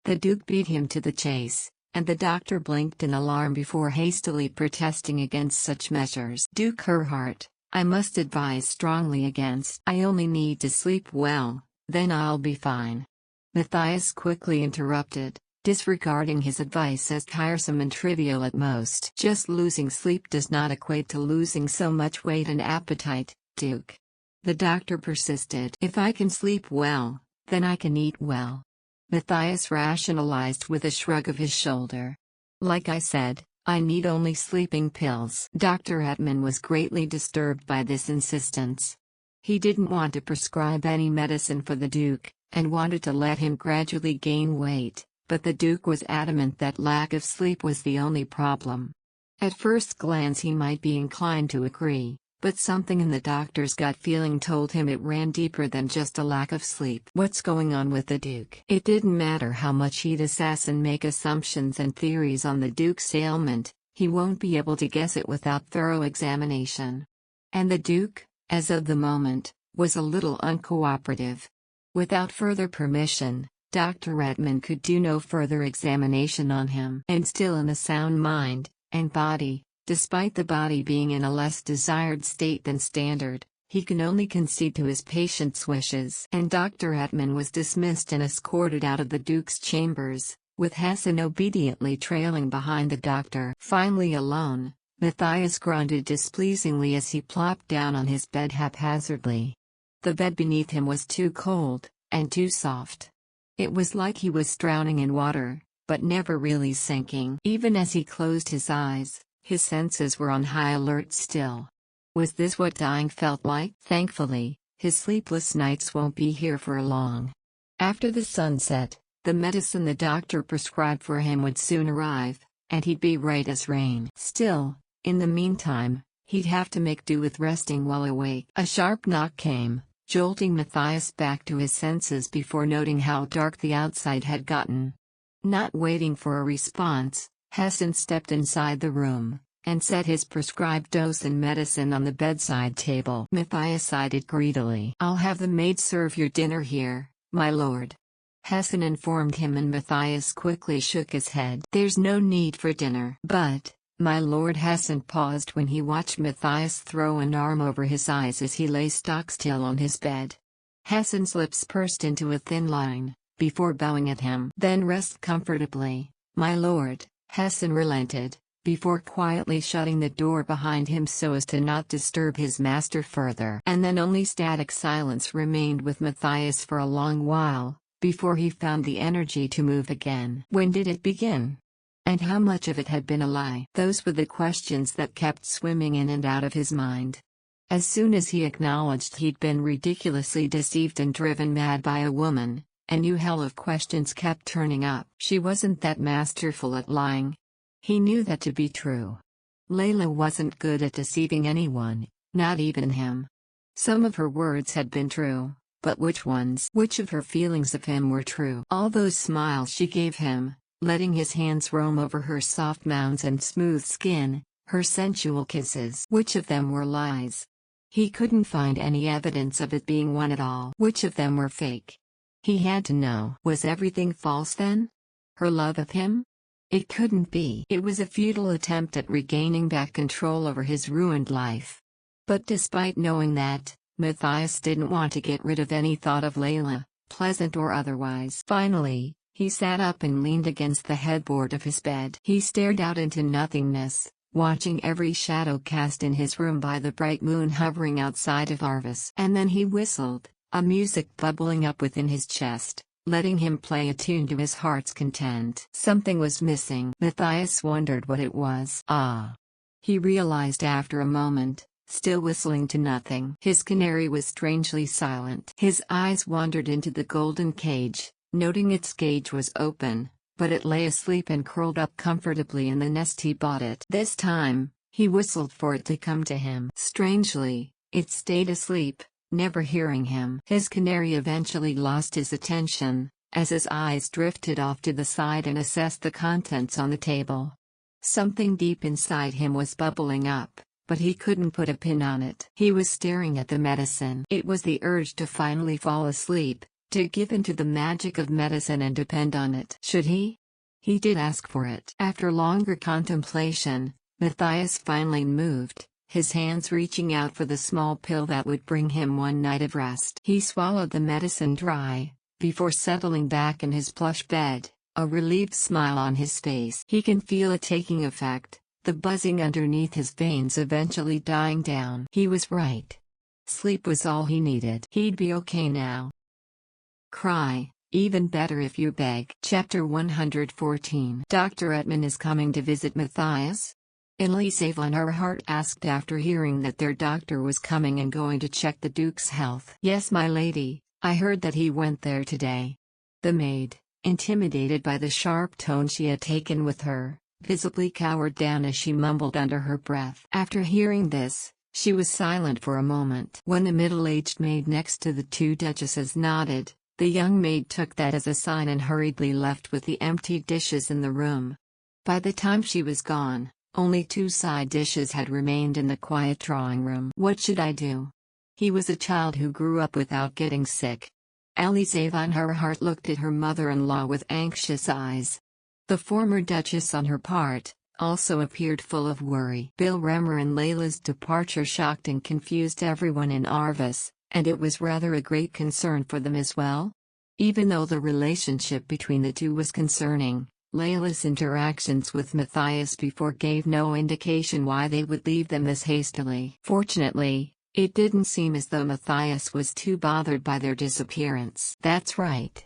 The Duke beat him to the chase, and the doctor blinked in alarm before hastily protesting against such measures. "Duke Herhardt, I must advise strongly against. I only need to sleep well, then I'll be fine." Matthias quickly interrupted, disregarding his advice as tiresome and trivial at most. "Just losing sleep does not equate to losing so much weight and appetite, Duke." The doctor persisted. "If I can sleep well, then I can eat well." Matthias rationalized with a shrug of his shoulder. "Like I said, I need only sleeping pills." Dr. Edmund was greatly disturbed by this insistence. He didn't want to prescribe any medicine for the Duke, and wanted to let him gradually gain weight, but the Duke was adamant that lack of sleep was the only problem. At first glance he might be inclined to agree, but something in the doctor's gut feeling told him it ran deeper than just a lack of sleep. What's going on with the Duke? It didn't matter how much he'd assess and make assumptions and theories on the Duke's ailment, he won't be able to guess it without thorough examination. And the Duke, as of the moment, was a little uncooperative. Without further permission, Dr. Edmund could do no further examination on him. And still in a sound mind and body, despite the body being in a less desired state than standard, he can only concede to his patient's wishes. And Dr. Edmund was dismissed and escorted out of the Duke's chambers, with Hessen obediently trailing behind the doctor. Finally alone, Matthias grunted displeasingly as he plopped down on his bed haphazardly. The bed beneath him was too cold, and too soft. It was like he was drowning in water, but never really sinking. Even as he closed his eyes, his senses were on high alert still. Was this what dying felt like? Thankfully, his sleepless nights won't be here for long. After the sunset, the medicine the doctor prescribed for him would soon arrive, and he'd be right as rain. Still, in the meantime, he'd have to make do with resting while awake. A sharp knock came, jolting Matthias back to his senses before noting how dark the outside had gotten. Not waiting for a response, Hassan stepped inside the room and set his prescribed dose and medicine on the bedside table. Matthias sighed greedily. "I'll have the maid serve your dinner here, my lord," Hassan informed him, and Matthias quickly shook his head. "There's no need for dinner." "But, my lord," Hassan paused when he watched Matthias throw an arm over his eyes as he lay stock-still on his bed. Hassan's lips pursed into a thin line, before bowing at him. "Then rest comfortably, my lord," Hassan relented, before quietly shutting the door behind him so as to not disturb his master further. And then only static silence remained with Matthias for a long while, before he found the energy to move again. When did it begin? And how much of it had been a lie? Those were the questions that kept swimming in and out of his mind. As soon as he acknowledged he'd been ridiculously deceived and driven mad by a woman, a new hell of questions kept turning up. She wasn't that masterful at lying. He knew that to be true. Leyla wasn't good at deceiving anyone, not even him. Some of her words had been true, but which ones? Which of her feelings of him were true? All those smiles she gave him, letting his hands roam over her soft mounds and smooth skin, her sensual kisses. Which of them were lies? He couldn't find any evidence of it being one at all. Which of them were fake? He had to know. Was everything false then? Her love of him? It couldn't be. It was a futile attempt at regaining back control over his ruined life. But despite knowing that, Matthias didn't want to get rid of any thought of Leyla, pleasant or otherwise. Finally, he sat up and leaned against the headboard of his bed. He stared out into nothingness, watching every shadow cast in his room by the bright moon hovering outside of Arvis. And then he whistled, a music bubbling up within his chest, letting him play a tune to his heart's content. Something was missing. Matthias wondered what it was. He realized after a moment, still whistling to nothing. His canary was strangely silent. His eyes wandered into the golden cage, noting its cage was open, but it lay asleep and curled up comfortably in the nest he bought it. This time, he whistled for it to come to him. Strangely, it stayed asleep, never hearing him. His canary eventually lost his attention, as his eyes drifted off to the side and assessed the contents on the table. Something deep inside him was bubbling up, but he couldn't put a pin on it. He was staring at the medicine. It was the urge to finally fall asleep, to give in to the magic of medicine and depend on it. Should he? He did ask for it. After longer contemplation, Matthias finally moved, his hands reaching out for the small pill that would bring him one night of rest. He swallowed the medicine dry, before settling back in his plush bed, a relieved smile on his face. He can feel it taking effect, the buzzing underneath his veins eventually dying down. He was right. Sleep was all he needed. He'd be okay now. Cry, even better if you beg. Chapter 114. Dr. Etman is coming to visit Matthias? Leyla von Herhardt asked after hearing that their doctor was coming and going to check the Duke's health. "Yes, my lady, I heard that he went there today." The maid, intimidated by the sharp tone she had taken with her, visibly cowered down as she mumbled under her breath. After hearing this, she was silent for a moment. When the middle-aged maid next to the two duchesses nodded, the young maid took that as a sign and hurriedly left with the empty dishes in the room. By the time she was gone, only 2 side dishes had remained in the quiet drawing room. What should I do? He was a child who grew up without getting sick. Leyla von Herhardt looked at her mother-in-law with anxious eyes. The former duchess on her part, also appeared full of worry. Bill Remmer and Layla's departure shocked and confused everyone in Arvis, and it was rather a great concern for them as well. Even though the relationship between the two was concerning, Layla's interactions with Matthias before gave no indication why they would leave them this hastily. Fortunately, it didn't seem as though Matthias was too bothered by their disappearance. That's right.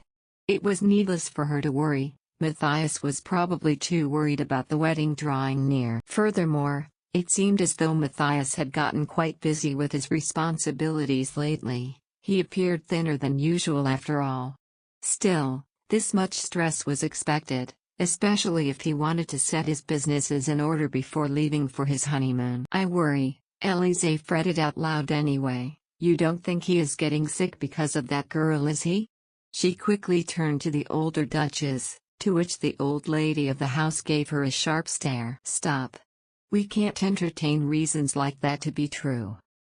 It was needless for her to worry. Matthias was probably too worried about the wedding drawing near. Furthermore, it seemed as though Matthias had gotten quite busy with his responsibilities lately. He appeared thinner than usual after all. Still, this much stress was expected, especially if he wanted to set his businesses in order before leaving for his honeymoon. "I worry," Leyla fretted out loud anyway. You don't think he is getting sick because of that girl, is he? She quickly turned to the older Duchess, to which the old lady of the house gave her a sharp stare. Stop. We can't entertain reasons like that to be true.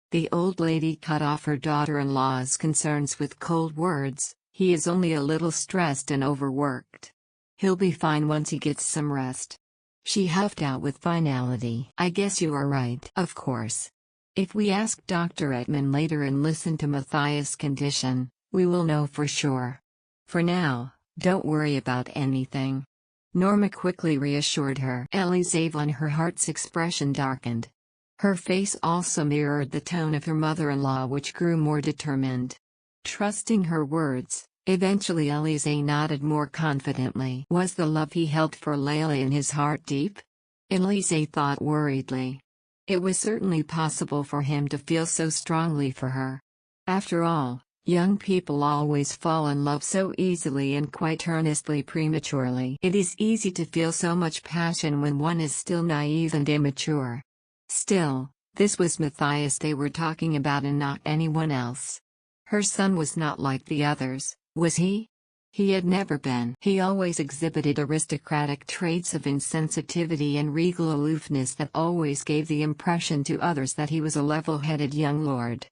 The old lady cut off her daughter-in-law's concerns with cold words. He is only a little stressed and overworked. He'll be fine once he gets some rest. She huffed out with finality. I guess you are right. Of course. If we ask Dr. Edmund later and listen to Matthias' condition, we will know for sure. For now, don't worry about anything. Norma quickly reassured her. Leyla von Herhardt's expression darkened. Her face also mirrored the tone of her mother-in-law, which grew more determined. Trusting her words, eventually Leyla nodded more confidently. Was the love he held for Leyla in his heart deep? Leyla thought worriedly. It was certainly possible for him to feel so strongly for her. After all, young people always fall in love so easily and quite earnestly prematurely. It is easy to feel so much passion when one is still naive and immature. Still, this was Matthias they were talking about and not anyone else. Her son was not like the others, was he? He had never been. He always exhibited aristocratic traits of insensitivity and regal aloofness that always gave the impression to others that he was a level-headed young lord.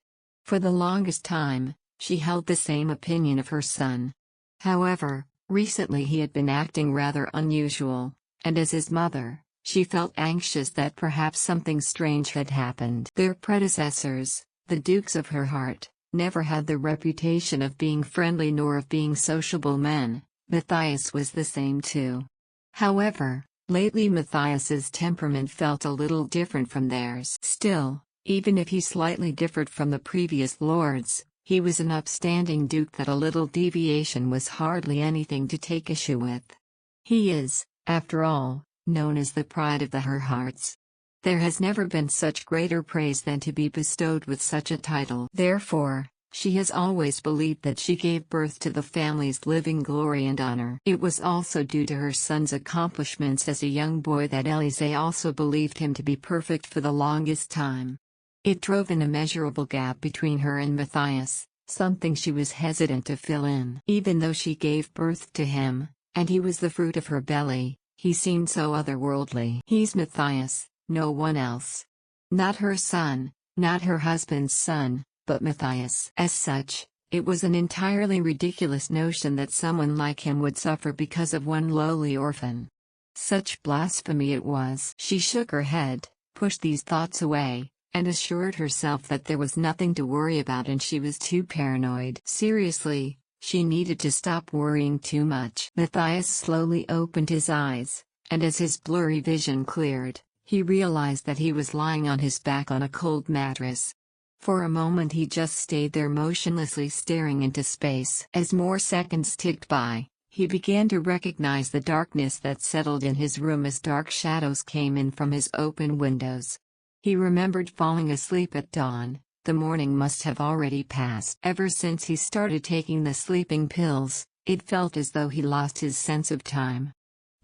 For the longest time, she held the same opinion of her son. However, recently he had been acting rather unusual, and as his mother, she felt anxious that perhaps something strange had happened. Their predecessors, the Dukes of Herhardt, never had the reputation of being friendly nor of being sociable men. Matthias was the same too. However, lately Matthias's temperament felt a little different from theirs. Still, even if he slightly differed from the previous lords, he was an upstanding duke that a little deviation was hardly anything to take issue with. He is, after all, known as the pride of the Herhardts. There has never been such greater praise than to be bestowed with such a title. Therefore, she has always believed that she gave birth to the family's living glory and honor. It was also due to her son's accomplishments as a young boy that Leyla also believed him to be perfect for the longest time. It drove an immeasurable gap between her and Matthias, something she was hesitant to fill in. Even though she gave birth to him, and he was the fruit of her belly, he seemed so otherworldly. He's Matthias, no one else. Not her son, not her husband's son, but Matthias. As such, it was an entirely ridiculous notion that someone like him would suffer because of one lowly orphan. Such blasphemy it was. She shook her head, pushed these thoughts away, and assured herself that there was nothing to worry about and she was too paranoid. Seriously, she needed to stop worrying too much. Matthias slowly opened his eyes, and as his blurry vision cleared, he realized that he was lying on his back on a cold mattress. For a moment he just stayed there motionlessly staring into space. As more seconds ticked by, he began to recognize the darkness that settled in his room as dark shadows came in from his open windows. He remembered falling asleep at dawn. The morning must have already passed. Ever since he started taking the sleeping pills, it felt as though he lost his sense of time.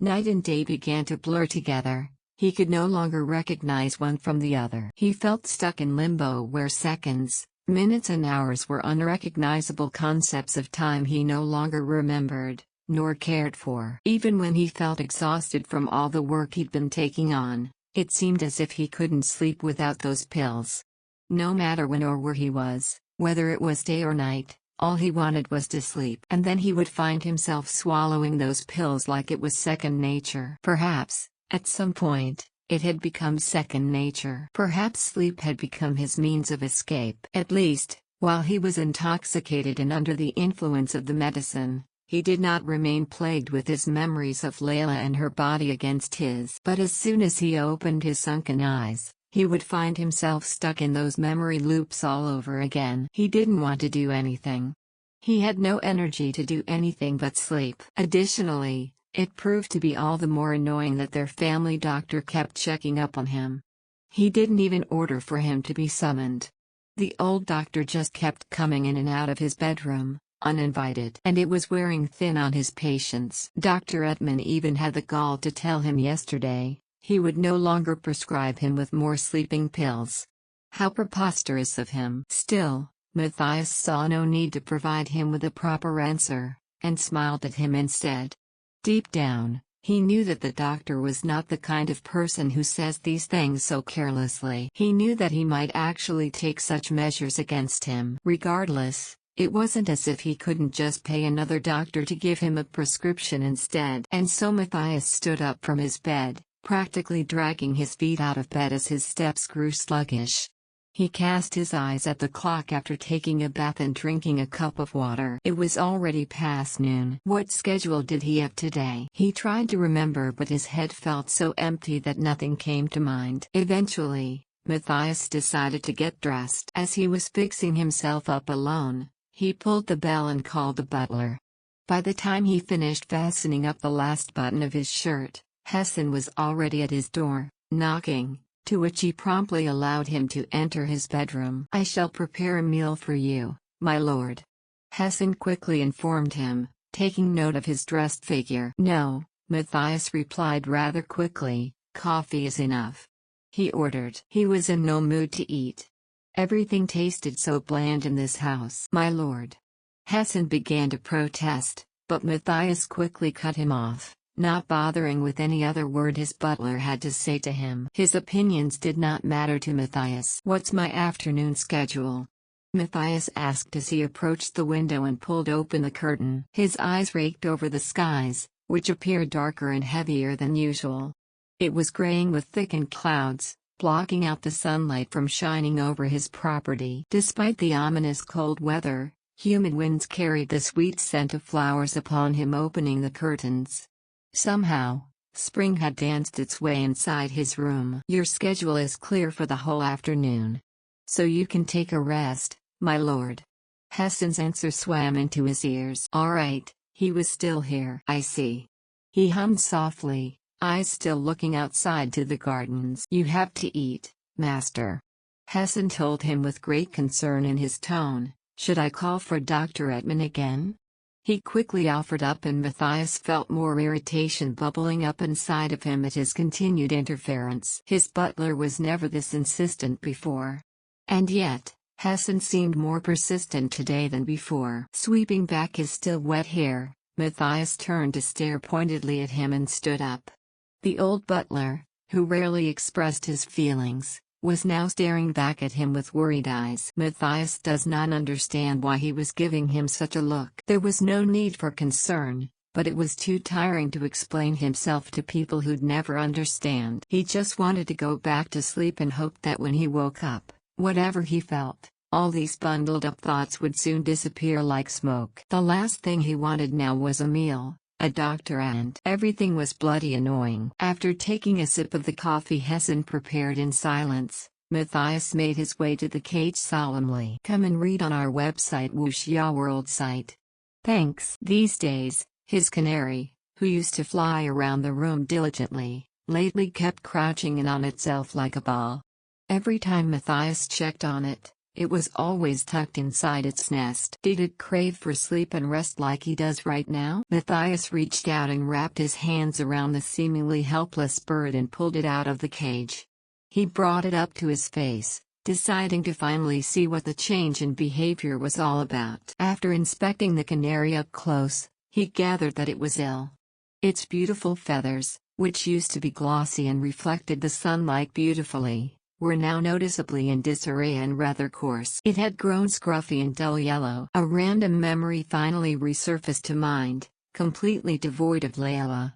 Night and day began to blur together. He could no longer recognize one from the other. He felt stuck in limbo where seconds, minutes and hours were unrecognizable concepts of time he no longer remembered, nor cared for. Even when he felt exhausted from all the work he'd been taking on, it seemed as if he couldn't sleep without those pills. No matter when or where he was, whether it was day or night, all he wanted was to sleep. And then he would find himself swallowing those pills like it was second nature. Perhaps, at some point, it had become second nature. Perhaps sleep had become his means of escape. At least, while he was intoxicated and under the influence of the medicine, he did not remain plagued with his memories of Leyla and her body against his. But as soon as he opened his sunken eyes, he would find himself stuck in those memory loops all over again. He didn't want to do anything. He had no energy to do anything but sleep. Additionally, it proved to be all the more annoying that their family doctor kept checking up on him. He didn't even order for him to be summoned. The old doctor just kept coming in and out of his bedroom, uninvited. And it was wearing thin on his patience. Dr. Edmund even had the gall to tell him yesterday he would no longer prescribe him with more sleeping pills. How preposterous of him. Still, Matthias saw no need to provide him with a proper answer, and smiled at him instead. Deep down, he knew that the doctor was not the kind of person who says these things so carelessly. He knew that he might actually take such measures against him. Regardless, it wasn't as if he couldn't just pay another doctor to give him a prescription instead. And so Matthias stood up from his bed, practically dragging his feet out of bed as his steps grew sluggish. He cast his eyes at the clock after taking a bath and drinking a cup of water. It was already past noon. What schedule did he have today? He tried to remember, but his head felt so empty that nothing came to mind. Eventually, Matthias decided to get dressed. As he was fixing himself up alone, he pulled the bell and called the butler. By the time he finished fastening up the last button of his shirt, Hessen was already at his door, knocking, to which he promptly allowed him to enter his bedroom. "I shall prepare a meal for you, my lord," Hessen quickly informed him, taking note of his dressed figure. "No," Matthias replied rather quickly, "coffee is enough," he ordered. He was in no mood to eat. Everything tasted so bland in this house. "My lord," Hessen began to protest, but Matthias quickly cut him off, not bothering with any other word his butler had to say to him. His opinions did not matter to Matthias. "What's my afternoon schedule?" Matthias asked as he approached the window and pulled open the curtain. His eyes raked over the skies, which appeared darker and heavier than usual. It was graying with thickened clouds, blocking out the sunlight from shining over his property. Despite the ominous cold weather, humid winds carried the sweet scent of flowers upon him. Opening the curtains, somehow, spring had danced its way inside his room. "Your schedule is clear for the whole afternoon, so you can take a rest, my lord." Hessen's answer swam into his ears. "All right," he was still here. "I see." He hummed softly, eyes still looking outside to the gardens. "You have to eat, master," Hessen told him with great concern in his tone. "Should I call for Dr. Edmund again?" He quickly offered up, and Matthias felt more irritation bubbling up inside of him at his continued interference. His butler was never this insistent before. And yet, Hessen seemed more persistent today than before. Sweeping back his still wet hair, Matthias turned to stare pointedly at him and stood up. The old butler, who rarely expressed his feelings, was now staring back at him with worried eyes. Matthias does not understand why he was giving him such a look. There was no need for concern, but it was too tiring to explain himself to people who'd never understand. He just wanted to go back to sleep and hoped that when he woke up, whatever he felt, all these bundled up thoughts would soon disappear like smoke. The last thing he wanted now was a meal, a doctor, and everything was bloody annoying. After taking a sip of the coffee Hessen prepared in silence, Matthias made his way to the cage solemnly. "Come and read on our website, Wuxia World site. Thanks." These days, his canary, who used to fly around the room diligently, lately kept crouching in on itself like a ball. Every time Matthias checked on it, it was always tucked inside its nest. Did it crave for sleep and rest like he does right now? Matthias reached out and wrapped his hands around the seemingly helpless bird and pulled it out of the cage. He brought it up to his face, deciding to finally see what the change in behavior was all about. After inspecting the canary up close, he gathered that it was ill. Its beautiful feathers, which used to be glossy and reflected the sunlight beautifully, were now noticeably in disarray and rather coarse. It had grown scruffy and dull yellow. A random memory finally resurfaced to mind, completely devoid of Leyla.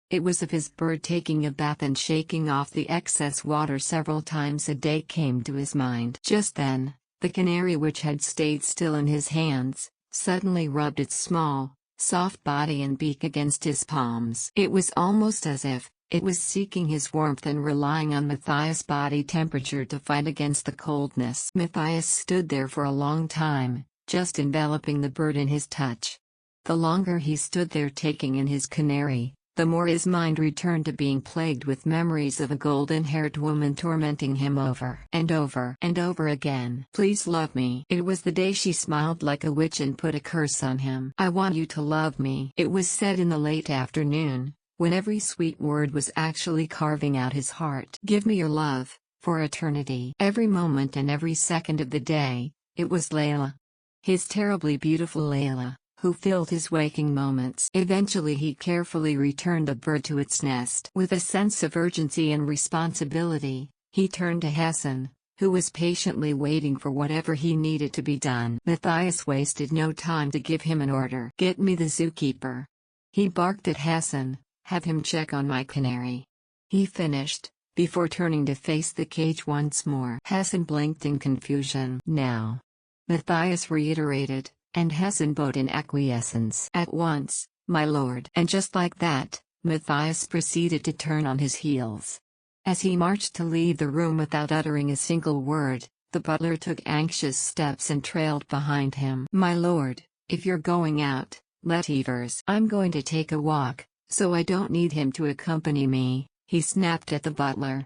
It was of his bird taking a bath and shaking off the excess water several times a day came to his mind. Just then, the canary, which had stayed still in his hands, suddenly rubbed its small, soft body and beak against his palms. It was almost as if it was seeking his warmth and relying on Matthias' body temperature to fight against the coldness. Matthias stood there for a long time, just enveloping the bird in his touch. The longer he stood there taking in his canary, the more his mind returned to being plagued with memories of a golden-haired woman tormenting him over and over and over again. "Please love me." It was the day she smiled like a witch and put a curse on him. "I want you to love me." It was said in the late afternoon, when every sweet word was actually carving out his heart. "Give me your love, for eternity." Every moment and every second of the day, It was Leyla. His terribly beautiful Leyla, who filled his waking moments. Eventually he carefully returned the bird to its nest. With a sense of urgency and responsibility, he turned to Hassan, who was patiently waiting for whatever he needed to be done. Matthias wasted no time to give him an order. "Get me the zookeeper." He barked at Hassan, "Have him check on my canary." He finished, before turning to face the cage once more. Hassan blinked in confusion. "Now," Matthias reiterated, and Hassan bowed in acquiescence. "At once, my lord." And just like that, Matthias proceeded to turn on his heels. As he marched to leave the room without uttering a single word, the butler took anxious steps and trailed behind him. "My lord, if you're going out, let Evers." "I'm going to take a walk, so I don't need him to accompany me," he snapped at the butler.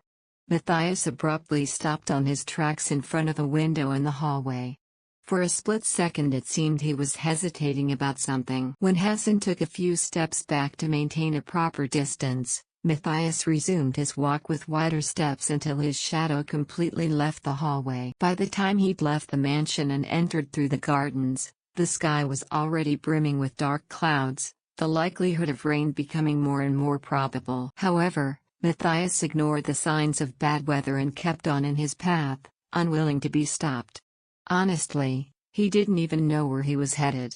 Matthias abruptly stopped on his tracks in front of a window in the hallway. For a split second it seemed he was hesitating about something. When Hassan took a few steps back to maintain a proper distance, Matthias resumed his walk with wider steps until his shadow completely left the hallway. By the time he'd left the mansion and entered through the gardens, the sky was already brimming with dark clouds, the likelihood of rain becoming more and more probable. However, Matthias ignored the signs of bad weather and kept on in his path, unwilling to be stopped. Honestly, he didn't even know where he was headed.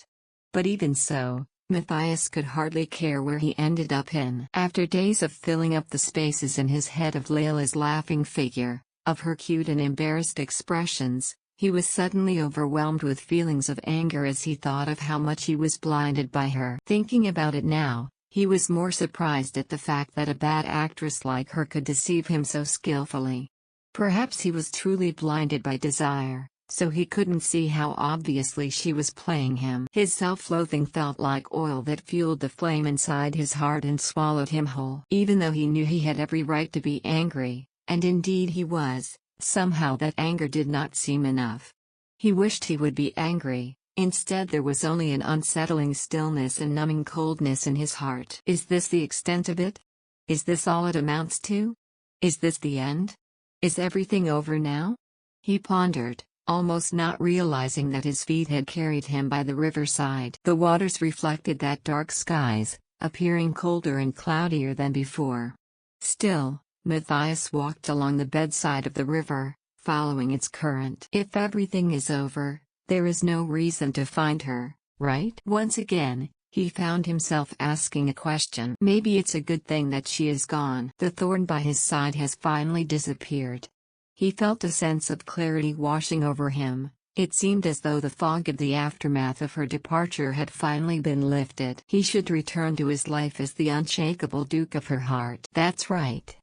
But even so, Matthias could hardly care where he ended up in. After days of filling up the spaces in his head of Layla's laughing figure, of her cute and embarrassed expressions, he was suddenly overwhelmed with feelings of anger as he thought of how much he was blinded by her. Thinking about it now, he was more surprised at the fact that a bad actress like her could deceive him so skillfully. Perhaps he was truly blinded by desire, so he couldn't see how obviously she was playing him. His self-loathing felt like oil that fueled the flame inside his heart and swallowed him whole. Even though he knew he had every right to be angry, and indeed he was, somehow that anger did not seem enough. He wished he would be angry, instead there was only an unsettling stillness and numbing coldness in his heart. Is this the extent of it? Is this all it amounts to? Is this the end? Is everything over now? He pondered, almost not realizing that his feet had carried him by the riverside. The waters reflected that dark skies, appearing colder and cloudier than before. Still, Matthias walked along the bedside of the river, following its current. If everything is over, there is no reason to find her, right? Once again, he found himself asking a question. Maybe it's a good thing that she is gone. The thorn by his side has finally disappeared. He felt a sense of clarity washing over him. It seemed as though the fog of the aftermath of her departure had finally been lifted. He should return to his life as the unshakable Duke of her heart. That's right.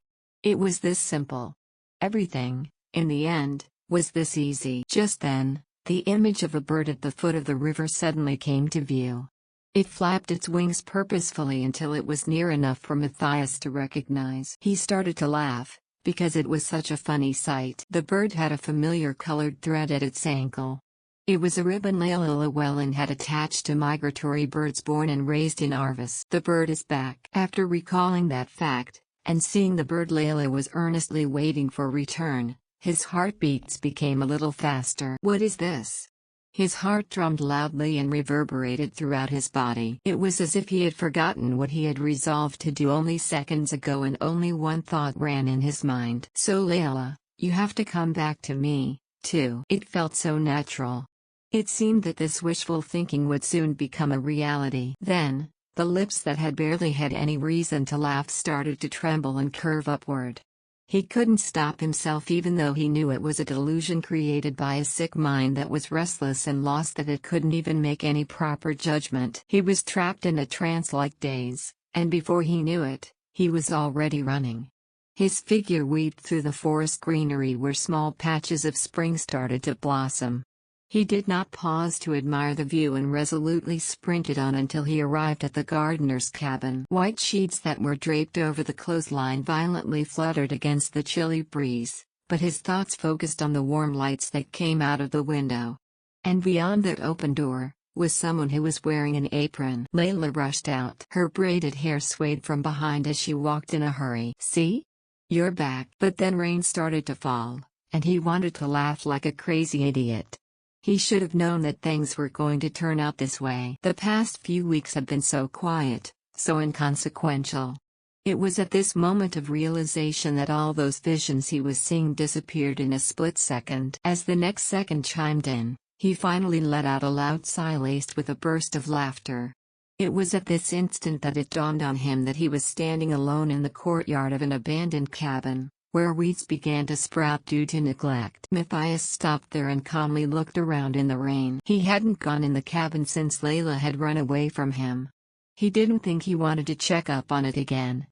It was this simple. Everything, in the end, was this easy. Just then, the image of a bird at the foot of the river suddenly came to view. It flapped its wings purposefully until it was near enough for Matthias to recognize. He started to laugh, because it was such a funny sight. The bird had a familiar colored thread at its ankle. It was a ribbon Leyla Lewellin had attached to migratory birds born and raised in Arvis. The bird is back. After recalling that fact, and seeing the bird Leyla was earnestly waiting for return, his heartbeats became a little faster. What is this? His heart drummed loudly and reverberated throughout his body. It was as if he had forgotten what he had resolved to do only seconds ago, and only one thought ran in his mind. So Leyla, you have to come back to me, too. It felt so natural. It seemed that this wishful thinking would soon become a reality. Then, the lips that had barely had any reason to laugh started to tremble and curve upward. He couldn't stop himself even though he knew it was a delusion created by a sick mind that was restless and lost, that it couldn't even make any proper judgment. He was trapped in a trance-like daze, and before he knew it, he was already running. His figure weaved through the forest greenery where small patches of spring started to blossom. He did not pause to admire the view and resolutely sprinted on until he arrived at the gardener's cabin. White sheets that were draped over the clothesline violently fluttered against the chilly breeze, but his thoughts focused on the warm lights that came out of the window. And beyond that open door, was someone who was wearing an apron. Leyla rushed out. Her braided hair swayed from behind as she walked in a hurry. "See? You're back." But then rain started to fall, and he wanted to laugh like a crazy idiot. He should have known that things were going to turn out this way. The past few weeks had been so quiet, so inconsequential. It was at this moment of realization that all those visions he was seeing disappeared in a split second. As the next second chimed in, he finally let out a loud sigh laced with a burst of laughter. It was at this instant that it dawned on him that he was standing alone in the courtyard of an abandoned cabin, where weeds began to sprout due to neglect. Matthias stopped there and calmly looked around in the rain. He hadn't gone in the cabin since Leyla had run away from him. He didn't think he wanted to check up on it again.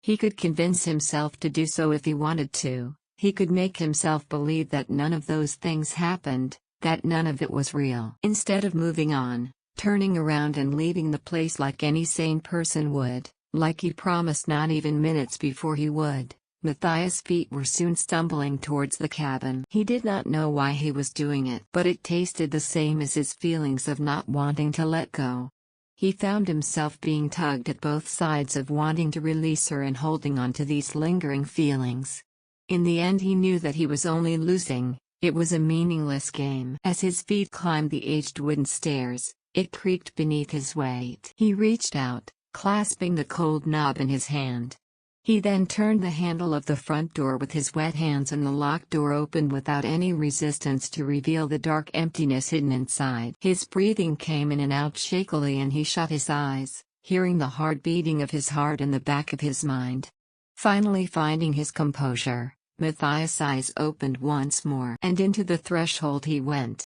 He could convince himself to do so if he wanted to. He could make himself believe that none of those things happened, that none of it was real. Instead of moving on, turning around and leaving the place like any sane person would, like he promised not even minutes before he would, Matthias' feet were soon stumbling towards the cabin. He did not know why he was doing it, but it tasted the same as his feelings of not wanting to let go. He found himself being tugged at both sides of wanting to release her and holding on to these lingering feelings. In the end he knew that he was only losing. It was a meaningless game. As his feet climbed the aged wooden stairs, it creaked beneath his weight. He reached out, clasping the cold knob in his hand. He then turned the handle of the front door with his wet hands and the locked door opened without any resistance to reveal the dark emptiness hidden inside. His breathing came in and out shakily and he shut his eyes, hearing the hard beating of his heart in the back of his mind. Finally finding his composure, Matthias' eyes opened once more and into the threshold he went.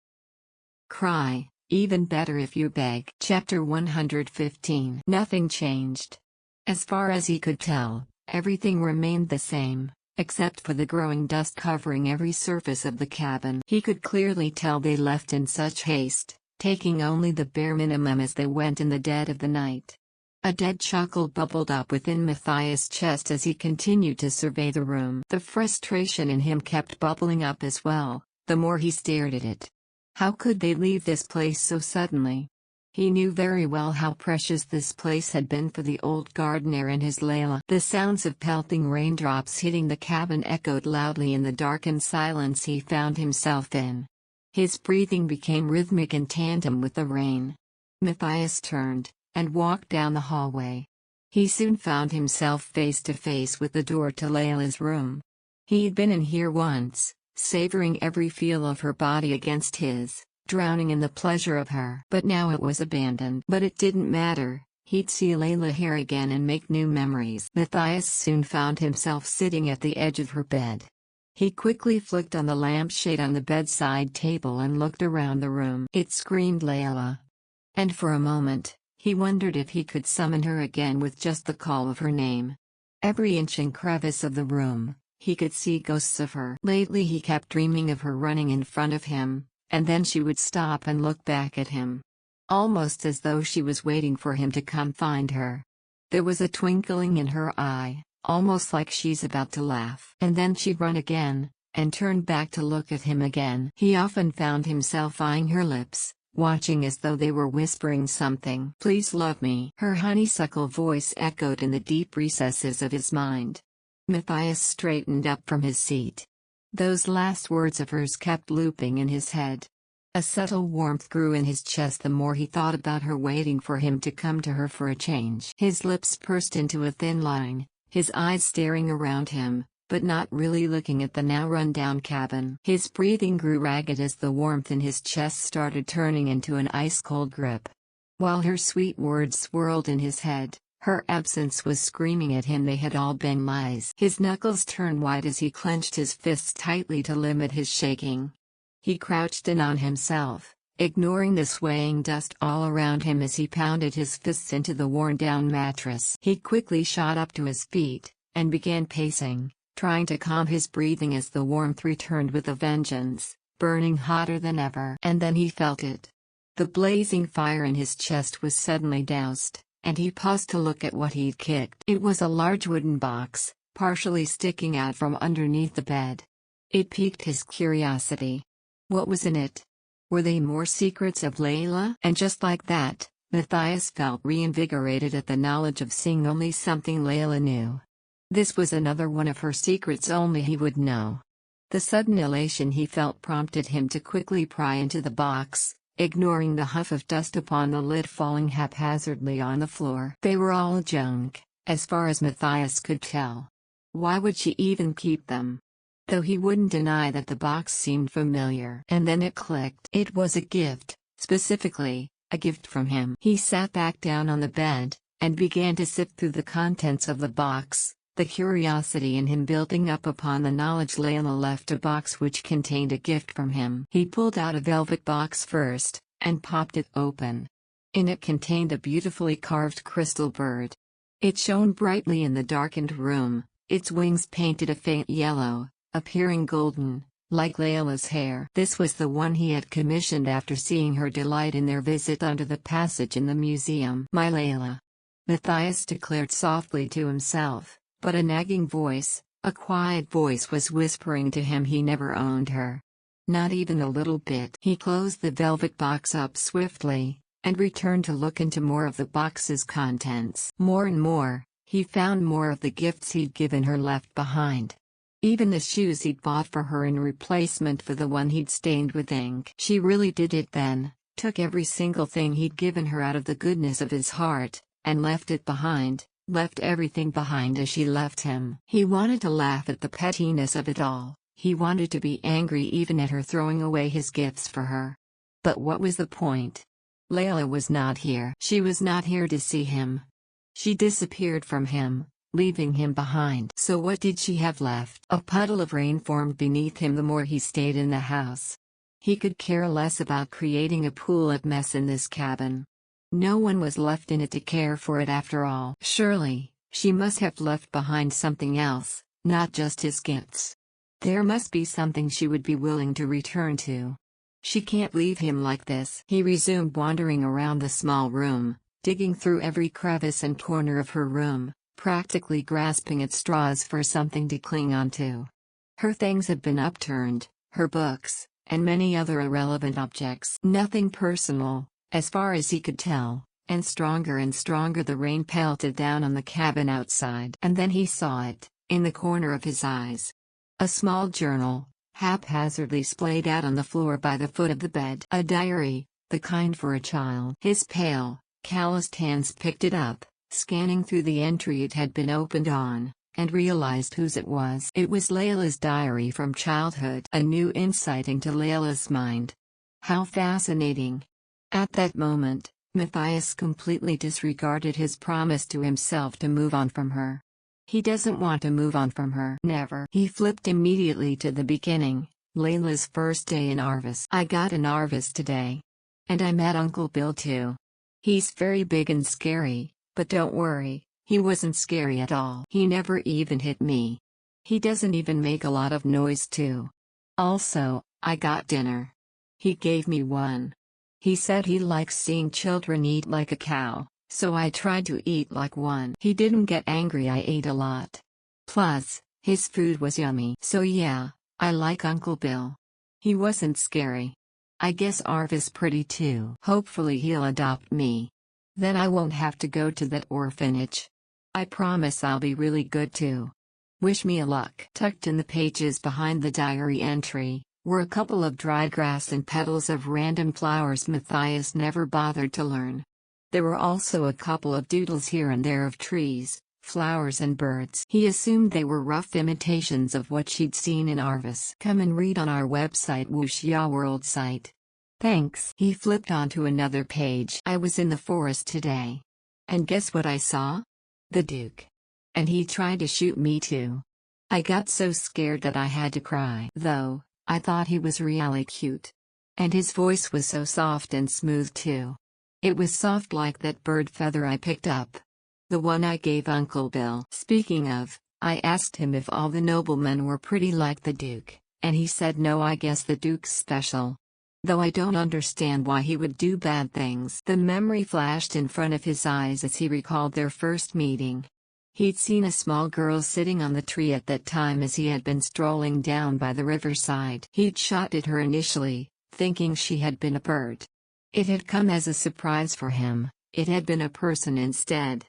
Cry, even better if you beg. Chapter 115. Nothing changed. As far as he could tell, everything remained the same, except for the growing dust covering every surface of the cabin. He could clearly tell they left in such haste, taking only the bare minimum as they went in the dead of the night. A dead chuckle bubbled up within Matthias' chest as he continued to survey the room. The frustration in him kept bubbling up as well, the more he stared at it. How could they leave this place so suddenly? He knew very well how precious this place had been for the old gardener and his Leyla. The sounds of pelting raindrops hitting the cabin echoed loudly in the darkened silence he found himself in. His breathing became rhythmic in tandem with the rain. Matthias turned and walked down the hallway. He soon found himself face to face with the door to Layla's room. He'd been in here once, savoring every feel of her body against his, drowning in the pleasure of her. But now it was abandoned. But it didn't matter, he'd see Leyla here again and make new memories. Matthias soon found himself sitting at the edge of her bed. He quickly flicked on the lampshade on the bedside table and looked around the room. It screamed Leyla. And for a moment, he wondered if he could summon her again with just the call of her name. Every inch and crevice of the room, he could see ghosts of her. Lately he kept dreaming of her running in front of him, and then she would stop and look back at him. Almost as though she was waiting for him to come find her. There was a twinkling in her eye, almost like she's about to laugh. And then she'd run again, and turn back to look at him again. He often found himself eyeing her lips, watching as though they were whispering something. "Please love me." Her honeysuckle voice echoed in the deep recesses of his mind. Matthias straightened up from his seat. Those last words of hers kept looping in his head. A subtle warmth grew in his chest the more he thought about her, waiting for him to come to her for a change. His lips pursed into a thin line, his eyes staring around him, but not really looking at the now run-down cabin. His breathing grew ragged as the warmth in his chest started turning into an ice-cold grip. While her sweet words swirled in his head, her absence was screaming at him they had all been lies. His knuckles turned white as he clenched his fists tightly to limit his shaking. He crouched in on himself, ignoring the swaying dust all around him as he pounded his fists into the worn-down mattress. He quickly shot up to his feet, and began pacing, trying to calm his breathing as the warmth returned with a vengeance, burning hotter than ever. And then he felt it. The blazing fire in his chest was suddenly doused, and he paused to look at what he'd kicked. It was a large wooden box, partially sticking out from underneath the bed. It piqued his curiosity. What was in it? Were they more secrets of Leyla? And just like that, Matthias felt reinvigorated at the knowledge of seeing only something Leyla knew. This was another one of her secrets only he would know. The sudden elation he felt prompted him to quickly pry into the box, ignoring the huff of dust upon the lid falling haphazardly on the floor. They were all junk, as far as Matthias could tell. Why would she even keep them? Though he wouldn't deny that the box seemed familiar. And then it clicked. It was a gift, specifically, a gift from him. He sat back down on the bed, and began to sift through the contents of the box, the curiosity in him building up upon the knowledge Leyla left a box which contained a gift from him. He pulled out a velvet box first, and popped it open. In it contained a beautifully carved crystal bird. It shone brightly in the darkened room, its wings painted a faint yellow, appearing golden, like Layla's hair. This was the one he had commissioned after seeing her delight in their visit under the passage in the museum. "My Leyla," Matthias declared softly to himself. But a nagging voice, a quiet voice was whispering to him he never owned her. Not even a little bit. He closed the velvet box up swiftly, and returned to look into more of the box's contents. More and more, he found more of the gifts he'd given her left behind. Even the shoes he'd bought for her in replacement for the one he'd stained with ink. She really did it then, took every single thing he'd given her out of the goodness of his heart, and left it behind. Left everything behind as she left him. He wanted to laugh at the pettiness of it all, he wanted to be angry even at her throwing away his gifts for her. But what was the point? Leyla was not here. She was not here to see him. She disappeared from him, leaving him behind. So what did she have left? A puddle of rain formed beneath him the more he stayed in the house. He could care less about creating a pool of mess in this cabin. No one was left in it to care for it after all. Surely, she must have left behind something else, not just his gifts. There must be something she would be willing to return to. She can't leave him like this. He resumed wandering around the small room, digging through every crevice and corner of her room, practically grasping at straws for something to cling onto. Her things had been upturned, her books, and many other irrelevant objects. Nothing personal, as far as he could tell, and stronger the rain pelted down on the cabin outside. And then he saw it, in the corner of his eyes. A small journal, haphazardly splayed out on the floor by the foot of the bed. A diary, the kind for a child. His pale, calloused hands picked it up, scanning through the entry it had been opened on, and realized whose it was. It was Layla's diary from childhood. A new insight into Layla's mind. How fascinating. At that moment, Matthias completely disregarded his promise to himself to move on from her. He doesn't want to move on from her. Never. He flipped immediately to the beginning, Layla's first day in Arvis. "I got in Arvis today. And I met Uncle Bill too. He's very big and scary, but don't worry, he wasn't scary at all. He never even hit me. He doesn't even make a lot of noise too. Also, I got dinner. He gave me one. He said he likes seeing children eat like a cow, so I tried to eat like one. He didn't get angry. I ate a lot. Plus, his food was yummy. So yeah, I like Uncle Bill. He wasn't scary. I guess Arvis pretty too. Hopefully he'll adopt me. Then I won't have to go to that orphanage. I promise I'll be really good too. Wish me a luck." Tucked in the pages behind the diary entry were a couple of dried grass and petals of random flowers Matthias never bothered to learn. There were also a couple of doodles here and there of trees, flowers and birds. He assumed they were rough imitations of what she'd seen in Arvis. "Come and read on our website Wuxia World site. Thanks." He flipped onto another page. "I was in the forest today. And guess what I saw? The Duke. And he tried to shoot me too. I got so scared that I had to cry. Though, I thought he was really cute. And his voice was so soft and smooth too. It was soft like that bird feather I picked up. The one I gave Uncle Bill." Speaking of, I asked him if all the noblemen were pretty like the Duke, and he said no. I guess the Duke's special. Though I don't understand why he would do bad things. The memory flashed in front of his eyes as he recalled their first meeting. He'd seen a small girl sitting on the tree at that time as he had been strolling down by the riverside. He'd shot at her initially, thinking she had been a bird. It had come as a surprise for him, it had been a person instead.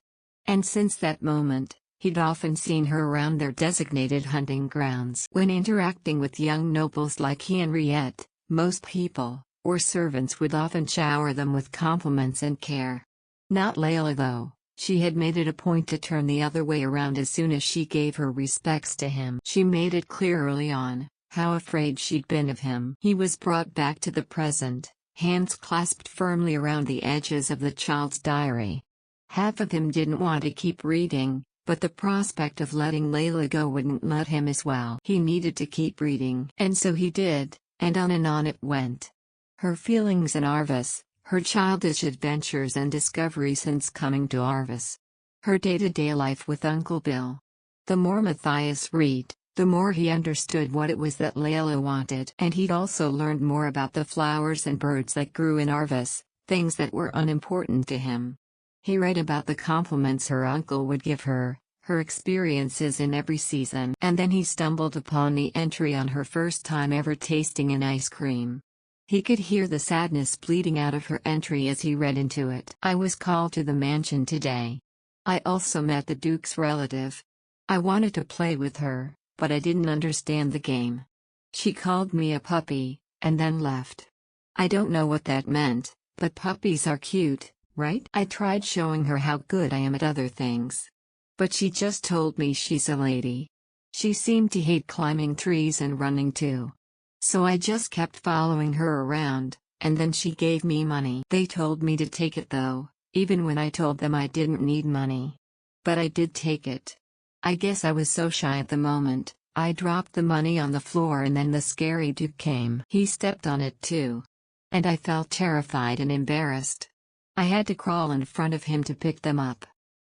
And since that moment, He'd often seen her around their designated hunting grounds. When interacting with young nobles like Henriette, most people, or servants, would often shower them with compliments and care. Not Leyla though. She had made it a point to turn the other way around as soon as she gave her respects to him. She made it clear early on how afraid she'd been of him. He was brought back to the present, hands clasped firmly around the edges of the child's diary. Half of him didn't want to keep reading, but the prospect of letting Leyla go wouldn't let him as well. He needed to keep reading. And so he did, and on it went. Her feelings in Arvis, her childish adventures and discoveries since coming to Arvis. Her day-to-day life with Uncle Bill. The more Matthias read, the more he understood what it was that Leyla wanted. And he'd also learned more about the flowers and birds that grew in Arvis, things that were unimportant to him. He read about the compliments her uncle would give her, her experiences in every season. And then he stumbled upon the entry on her first time ever tasting an ice cream. He could hear the sadness bleeding out of her entry as he read into it. I was called to the mansion today. I also met the Duke's relative. I wanted to play with her, but I didn't understand the game. She called me a puppy, and then left. I don't know what that meant, but puppies are cute, right? I tried showing her how good I am at other things. But she just told me she's a lady. She seemed to hate climbing trees and running too. So I just kept following her around, and then she gave me money. They told me to take it though, even when I told them I didn't need money. But I did take it. I guess I was so shy at the moment, I dropped the money on the floor and then the scary Duke came. He stepped on it too. And I felt terrified and embarrassed. I had to crawl in front of him to pick them up.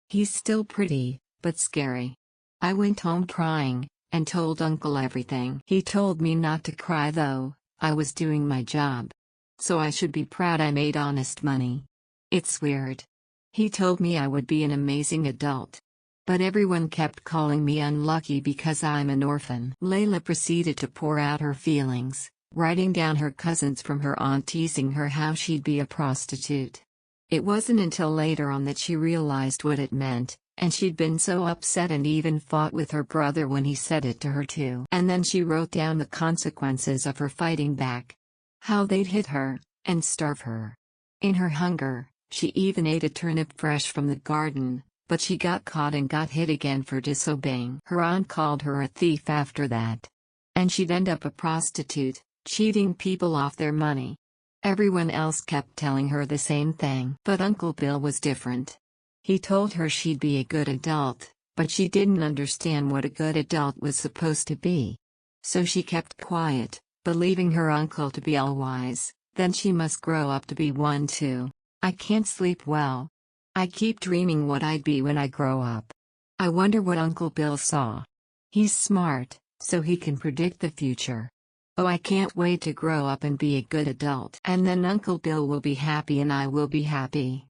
He's still pretty, but scary. I went home crying, and told Uncle everything. He told me not to cry though, I was doing my job. So I should be proud I made honest money. It's weird. He told me I would be an amazing adult. But everyone kept calling me unlucky because I'm an orphan. Leyla proceeded to pour out her feelings, writing down her cousins from her aunt teasing her how she'd be a prostitute. It wasn't until later on that she realized what it meant. And she'd been so upset and even fought with her brother when he said it to her too. And then she wrote down the consequences of her fighting back. How they'd hit her, and starve her. In her hunger, she even ate a turnip fresh from the garden, but she got caught and got hit again for disobeying. Her aunt called her a thief after that. And she'd end up a prostitute, cheating people off their money. Everyone else kept telling her the same thing. But Uncle Bill was different. He told her she'd be a good adult, but she didn't understand what a good adult was supposed to be. So she kept quiet, believing her uncle to be all-wise, then she must grow up to be one too. I can't sleep well. I keep dreaming what I'd be when I grow up. I wonder what Uncle Bill saw. He's smart, so he can predict the future. Oh, I can't wait to grow up and be a good adult. And then Uncle Bill will be happy and I will be happy.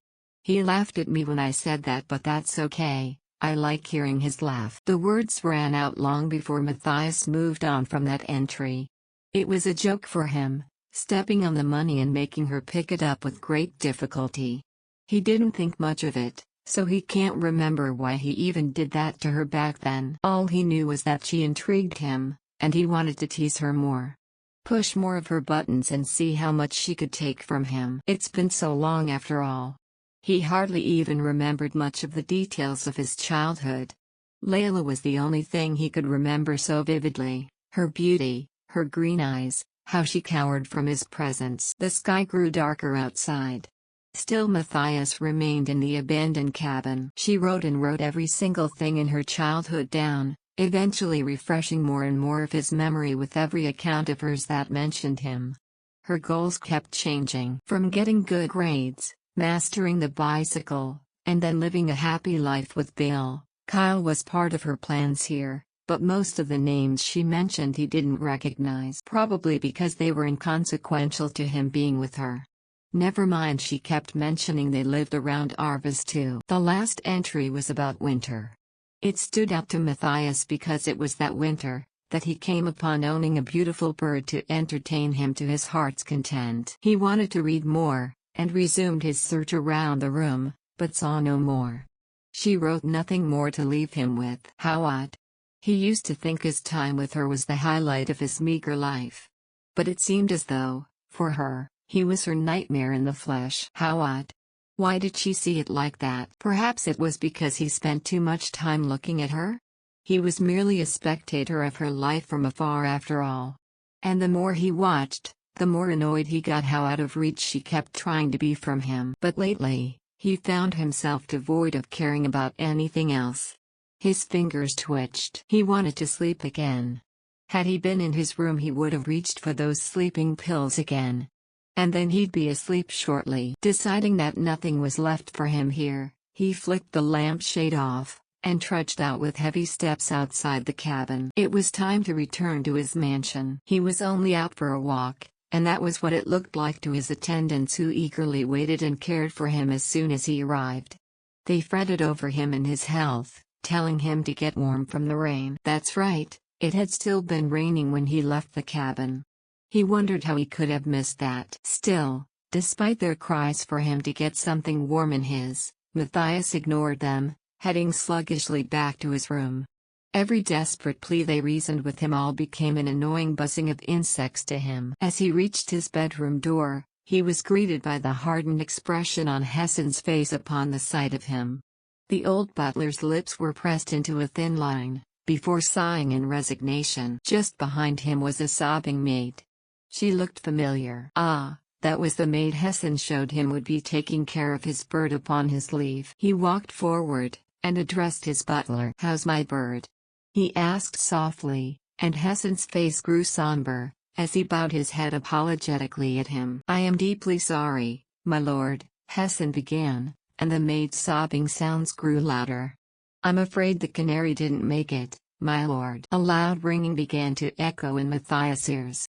He laughed at me when I said that, but that's okay, I like hearing his laugh. The words ran out long before Matthias moved on from that entry. It was a joke for him, stepping on the money and making her pick it up with great difficulty. He didn't think much of it, so he can't remember why he even did that to her back then. All he knew was that she intrigued him, and he wanted to tease her more. Push more of her buttons and see how much she could take from him. It's been so long after all. He hardly even remembered much of the details of his childhood. Leyla was the only thing he could remember so vividly, her beauty, her green eyes, how she cowered from his presence. The sky grew darker outside. Still Matthias remained in the abandoned cabin. She wrote every single thing in her childhood down, eventually refreshing more and more of his memory with every account of hers that mentioned him. Her goals kept changing. From getting good grades, mastering the bicycle, and then living a happy life with Bill, Kyle was part of her plans here, but most of the names she mentioned he didn't recognize. Probably because they were inconsequential to him being with her. Never mind, she kept mentioning they lived around Arvis too. The last entry was about winter. It stood out to Matthias because it was that winter that he came upon owning a beautiful bird to entertain him to his heart's content. He wanted to read more, and resumed his search around the room, but saw no more. She wrote nothing more to leave him with. How odd. He used to think his time with her was the highlight of his meager life. But it seemed as though, for her, he was her nightmare in the flesh. How odd. Why did she see it like that? Perhaps it was because he spent too much time looking at her? He was merely a spectator of her life from afar after all. And the more he watched, the more annoyed he got how out of reach she kept trying to be from him. But lately, he found himself devoid of caring about anything else. His fingers twitched. He wanted to sleep again. Had he been in his room, he would have reached for those sleeping pills again. And then he'd be asleep shortly. Deciding that nothing was left for him here, he flicked the lampshade off, and trudged out with heavy steps outside the cabin. It was time to return to his mansion. He was only out for a walk, and that was what it looked like to his attendants, who eagerly waited and cared for him as soon as he arrived. They fretted over him and his health, telling him to get warm from the rain. That's right, it had still been raining when he left the cabin. He wondered how he could have missed that. Still, despite their cries for him to get something warm in his, Matthias ignored them, heading sluggishly back to his room. Every desperate plea they reasoned with him all became an annoying buzzing of insects to him. As he reached his bedroom door, he was greeted by the hardened expression on Hessen's face upon the sight of him. The old butler's lips were pressed into a thin line, before sighing in resignation. Just behind him was a sobbing maid. She looked familiar. Ah, that was the maid Hessen showed him would be taking care of his bird upon his leave. He walked forward, and addressed his butler. "How's my bird?" he asked softly, and Hessen's face grew somber, as he bowed his head apologetically at him. "I am deeply sorry, my lord," Hessen began, and the maid's sobbing sounds grew louder. "I'm afraid the canary didn't make it, my lord." A loud ringing began to echo in Matthias' ears.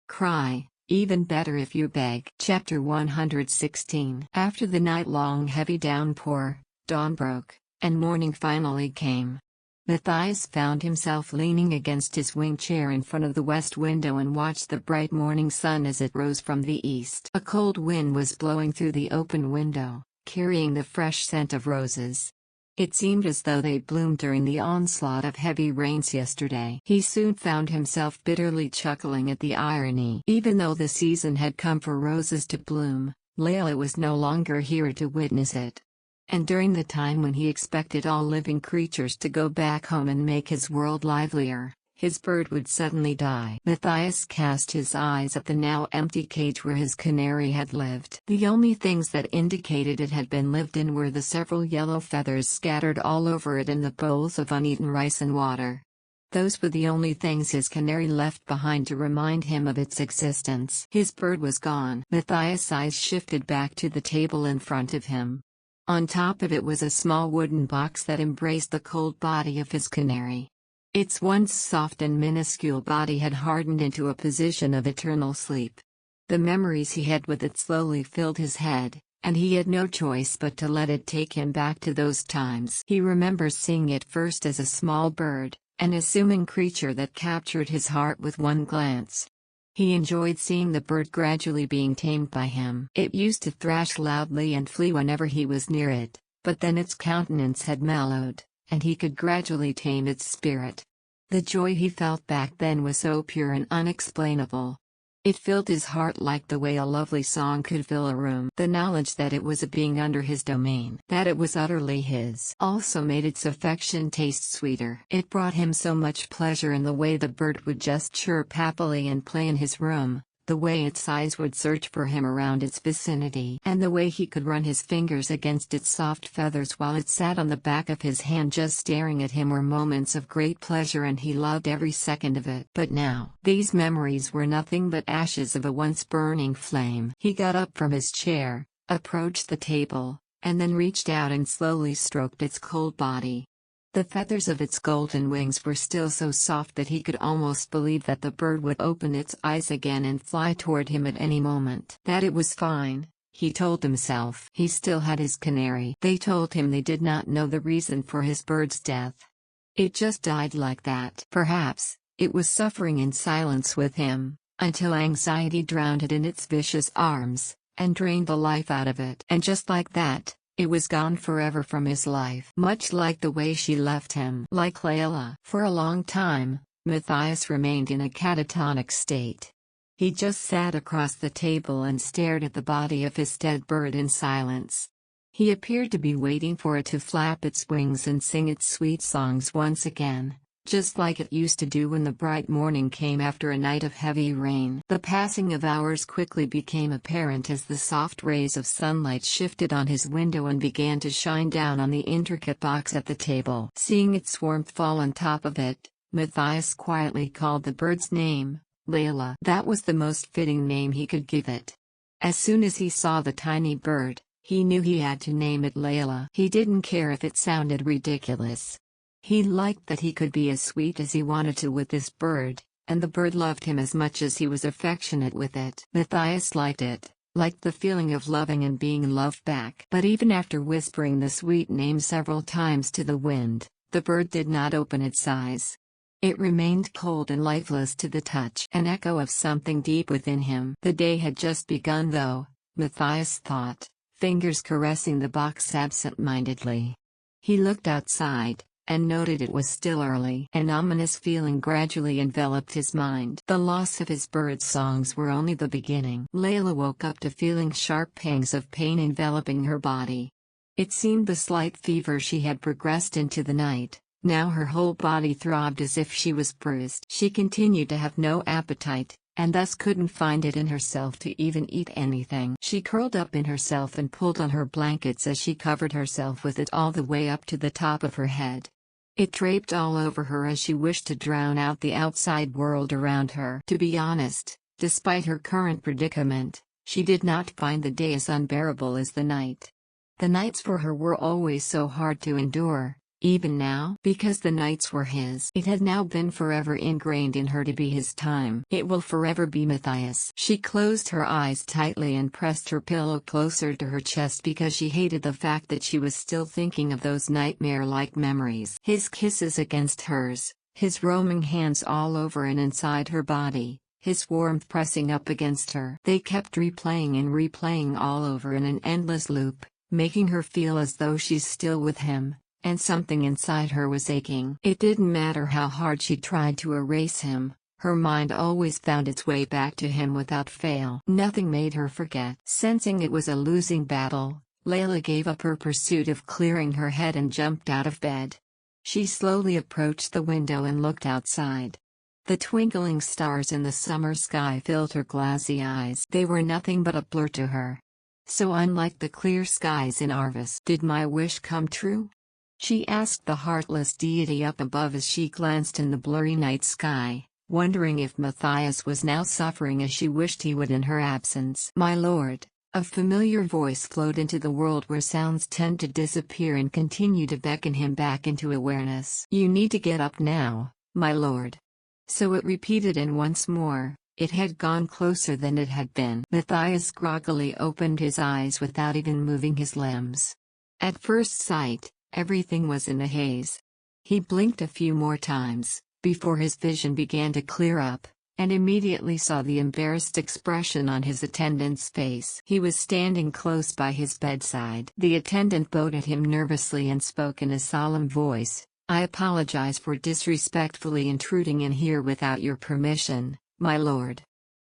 Cry, even better if you beg. Chapter 116. After the night-long heavy downpour, dawn broke, and morning finally came. Matthias found himself leaning against his wing chair in front of the west window and watched the bright morning sun as it rose from the east. A cold wind was blowing through the open window, carrying the fresh scent of roses. It seemed as though they bloomed during the onslaught of heavy rains yesterday. He soon found himself bitterly chuckling at the irony. Even though the season had come for roses to bloom, Leyla was no longer here to witness it. And during the time when he expected all living creatures to go back home and make his world livelier, his bird would suddenly die. Matthias cast his eyes at the now empty cage where his canary had lived. The only things that indicated it had been lived in were the several yellow feathers scattered all over it and the bowls of uneaten rice and water. Those were the only things his canary left behind to remind him of its existence. His bird was gone. Matthias' eyes shifted back to the table in front of him. On top of it was a small wooden box that embraced the cold body of his canary. Its once soft and minuscule body had hardened into a position of eternal sleep. The memories he had with it slowly filled his head, and he had no choice but to let it take him back to those times. He remembers seeing it first as a small bird, an assuming creature that captured his heart with one glance. He enjoyed seeing the bird gradually being tamed by him. It used to thrash loudly and flee whenever he was near it, but then its countenance had mellowed, and he could gradually tame its spirit. The joy he felt back then was so pure and unexplainable. It filled his heart like the way a lovely song could fill a room. The knowledge that it was a being under his domain, that it was utterly his, also made its affection taste sweeter. It brought him so much pleasure in the way the bird would just chirp happily and play in his room, the way its eyes would search for him around its vicinity, and the way he could run his fingers against its soft feathers while it sat on the back of his hand just staring at him were moments of great pleasure, and he loved every second of it. But now, these memories were nothing but ashes of a once burning flame. He got up from his chair, approached the table, and then reached out and slowly stroked its cold body. The feathers of its golden wings were still so soft that he could almost believe that the bird would open its eyes again and fly toward him at any moment. That it was fine, he told himself. He still had his canary. They told him they did not know the reason for his bird's death. It just died like that. Perhaps, it was suffering in silence with him, until anxiety drowned it in its vicious arms, and drained the life out of it. And just like that, it was gone forever from his life. Much like the way she left him. Like Leyla. For a long time, Matthias remained in a catatonic state. He just sat across the table and stared at the body of his dead bird in silence. He appeared to be waiting for it to flap its wings and sing its sweet songs once again, just like it used to do when the bright morning came after a night of heavy rain. The passing of hours quickly became apparent as the soft rays of sunlight shifted on his window and began to shine down on the intricate box at the table. Seeing its warmth fall on top of it, Matthias quietly called the bird's name, Leyla. That was the most fitting name he could give it. As soon as he saw the tiny bird, he knew he had to name it Leyla. He didn't care if it sounded ridiculous. He liked that he could be as sweet as he wanted to with this bird, and the bird loved him as much as he was affectionate with it. Matthias liked it, liked the feeling of loving and being loved back. But even after whispering the sweet name several times to the wind, the bird did not open its eyes. It remained cold and lifeless to the touch. An echo of something deep within him. The day had just begun though, Matthias thought, fingers caressing the box absent-mindedly. He looked outside, and noted it was still early. An ominous feeling gradually enveloped his mind. The loss of his bird songs were only the beginning. Leyla woke up to feeling sharp pangs of pain enveloping her body. It seemed the slight fever she had progressed into the night. Now her whole body throbbed as if she was bruised. She continued to have no appetite, and thus couldn't find it in herself to even eat anything. She curled up in herself and pulled on her blankets as she covered herself with it all the way up to the top of her head. It draped all over her as she wished to drown out the outside world around her. To be honest, despite her current predicament, she did not find the day as unbearable as the night. The nights for her were always so hard to endure. Even now, because the nights were his. It had now been forever ingrained in her to be his time. It will forever be Matthias. She closed her eyes tightly and pressed her pillow closer to her chest because she hated the fact that she was still thinking of those nightmare-like memories. His kisses against hers, his roaming hands all over and inside her body, his warmth pressing up against her. They kept replaying and replaying all over in an endless loop, making her feel as though she's still with him. And something inside her was aching. It didn't matter how hard she tried to erase him, her mind always found its way back to him without fail. Nothing made her forget. Sensing it was a losing battle, Leyla gave up her pursuit of clearing her head and jumped out of bed. She slowly approached the window and looked outside. The twinkling stars in the summer sky filled her glassy eyes. They were nothing but a blur to her. So unlike the clear skies in Arvis. Did my wish come true? She asked the heartless deity up above as she glanced in the blurry night sky, wondering if Matthias was now suffering as she wished he would in her absence. My lord, a familiar voice flowed into the world where sounds tend to disappear and continue to beckon him back into awareness. You need to get up now, my lord. So it repeated, and once more, it had gone closer than it had been. Matthias groggily opened his eyes without even moving his limbs. At first sight, everything was in a haze. He blinked a few more times, before his vision began to clear up, and immediately saw the embarrassed expression on his attendant's face. He was standing close by his bedside. The attendant bowed at him nervously and spoke in a solemn voice. I apologize for disrespectfully intruding in here without your permission, my lord.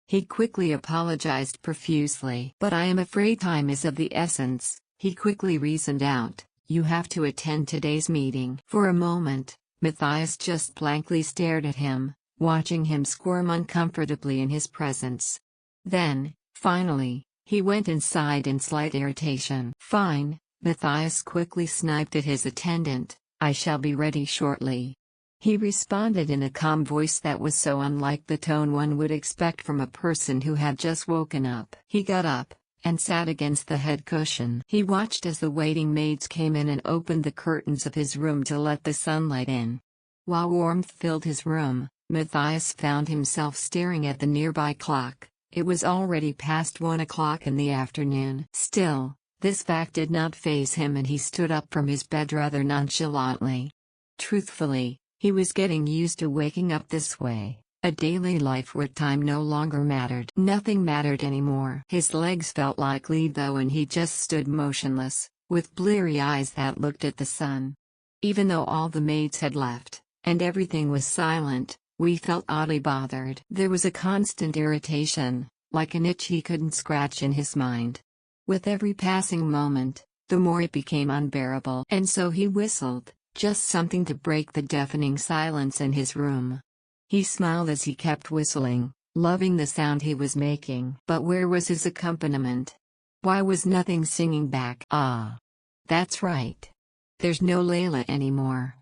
He quickly apologized profusely. But I am afraid time is of the essence, he quickly reasoned out. You have to attend today's meeting. For a moment, Matthias just blankly stared at him, watching him squirm uncomfortably in his presence. Then, finally, he went inside in slight irritation. Fine, Matthias quickly sniped at his attendant, I shall be ready shortly. He responded in a calm voice that was so unlike the tone one would expect from a person who had just woken up. He got up and sat against the head cushion. He watched as the waiting maids came in and opened the curtains of his room to let the sunlight in. While warmth filled his room, Matthias found himself staring at the nearby clock. It was already past 1 o'clock in the afternoon. Still, this fact did not faze him, and he stood up from his bed rather nonchalantly. Truthfully, he was getting used to waking up this way. A daily life where time no longer mattered. Nothing mattered anymore. His legs felt like lead though, and he just stood motionless, with bleary eyes that looked at the sun. Even though all the maids had left, and everything was silent, we felt oddly bothered. There was a constant irritation, like an itch he couldn't scratch in his mind. With every passing moment, the more it became unbearable. And so he whistled, just something to break the deafening silence in his room. He smiled as he kept whistling, loving the sound he was making. But where was his accompaniment? Why was nothing singing back? Ah, that's right. There's no Leyla anymore.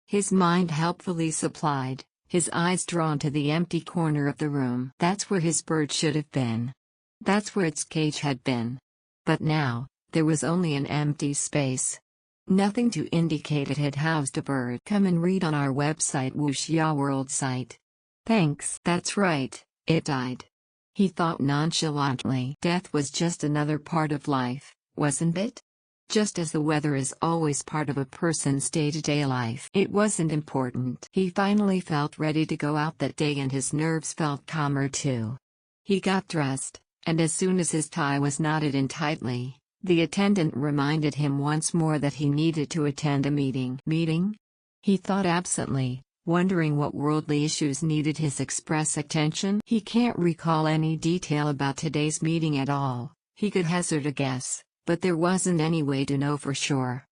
His mind helpfully supplied, his eyes drawn to the empty corner of the room. That's where his bird should have been. That's where its cage had been. But now, there was only an empty space. Nothing to indicate it had housed a bird. Come and read on our website Wuxia World site. Thanks. That's right, it died. He thought nonchalantly. Death was just another part of life, wasn't it? Just as the weather is always part of a person's day-to-day life. It wasn't important. He finally felt ready to go out that day, and his nerves felt calmer too. He got dressed, and as soon as his tie was knotted in tightly, the attendant reminded him once more that he needed to attend a meeting. Meeting? He thought absently, wondering what worldly issues needed his express attention. He can't recall any detail about today's meeting at all. He could hazard a guess, but there wasn't any way to know for sure.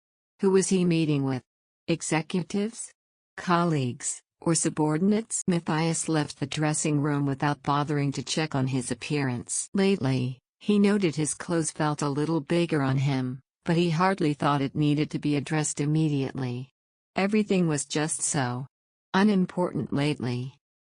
Who was he meeting with? Executives? Colleagues? Or subordinates? Matthias left the dressing room without bothering to check on his appearance. Lately, he noted his clothes felt a little bigger on him, but he hardly thought it needed to be addressed immediately. Everything was just so unimportant lately.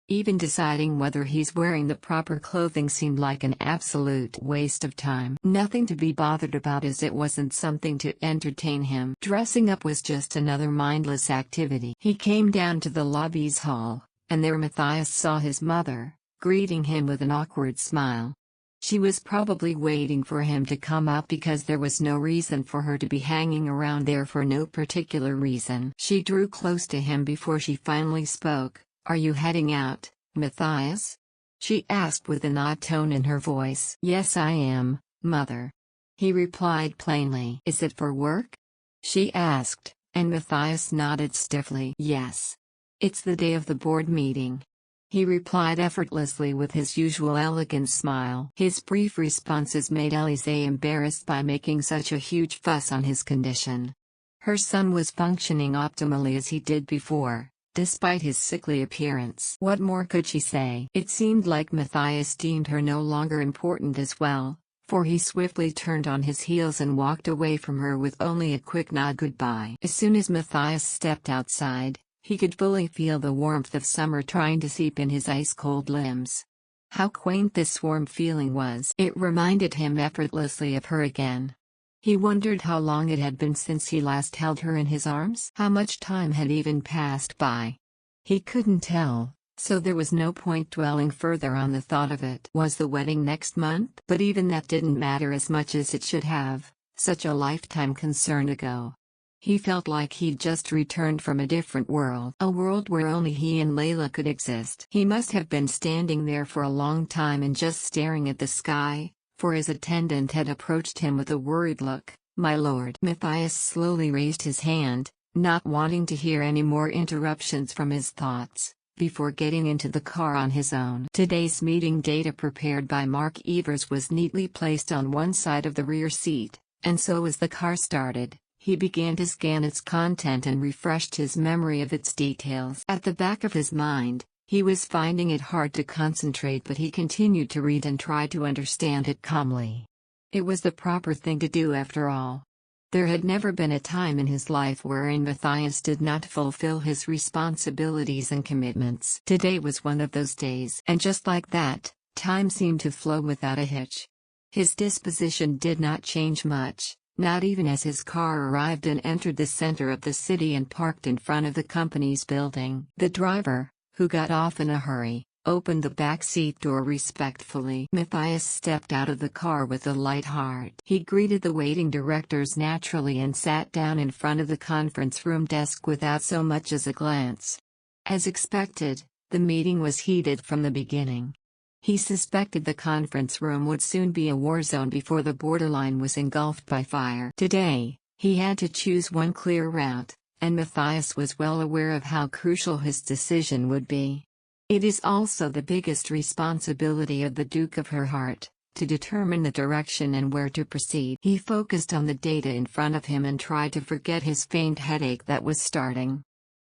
Even deciding whether he's wearing the proper clothing seemed like an absolute waste of time. Nothing to be bothered about, as it wasn't something to entertain him. Dressing up was just another mindless activity. He came down to the lobby's hall, and there Matthias saw his mother, greeting him with an awkward smile. She was probably waiting for him to come out, because there was no reason for her to be hanging around there for no particular reason. She drew close to him before she finally spoke. "Are you heading out, Matthias?" she asked with an odd tone in her voice. "Yes, I am, Mother," he replied plainly. "Is it for work?" she asked, and Matthias nodded stiffly. "Yes. It's the day of the board meeting," he replied effortlessly with his usual elegant smile. His brief responses made Elise embarrassed by making such a huge fuss on his condition. Her son was functioning optimally as he did before, despite his sickly appearance. What more could she say? It seemed like Matthias deemed her no longer important as well, for he swiftly turned on his heels and walked away from her with only a quick nod goodbye. As soon as Matthias stepped outside, he could fully feel the warmth of summer trying to seep in his ice-cold limbs. How quaint this warm feeling was. It reminded him effortlessly of her again. He wondered how long it had been since he last held her in his arms. How much time had even passed by? He couldn't tell, so there was no point dwelling further on the thought of it. Was the wedding next month? But even that didn't matter as much as it should have, such a lifetime concern ago. He felt like he'd just returned from a different world. A world where only he and Leyla could exist. He must have been standing there for a long time and just staring at the sky, for his attendant had approached him with a worried look. "My lord." Matthias slowly raised his hand, not wanting to hear any more interruptions from his thoughts, before getting into the car on his own. Today's meeting data prepared by Mark Evers was neatly placed on one side of the rear seat, and so as the car started, he began to scan its content and refreshed his memory of its details. At the back of his mind, he was finding it hard to concentrate, but he continued to read and try to understand it calmly. It was the proper thing to do after all. There had never been a time in his life wherein Matthias did not fulfill his responsibilities and commitments. Today was one of those days. And just like that, time seemed to flow without a hitch. His disposition did not change much. Not even as his car arrived and entered the center of the city and parked in front of the company's building. The driver, who got off in a hurry, opened the back seat door respectfully. Matthias stepped out of the car with a light heart. He greeted the waiting directors naturally and sat down in front of the conference room desk without so much as a glance. As expected, The meeting was heated from the beginning. He suspected the conference room would soon be a war zone before the borderline was engulfed by fire. Today, he had to choose one clear route, and Matthias was well aware of how crucial his decision would be. It is also the biggest responsibility of the Duke of Herhardt, to determine the direction and where to proceed. He focused on the data in front of him and tried to forget his faint headache that was starting.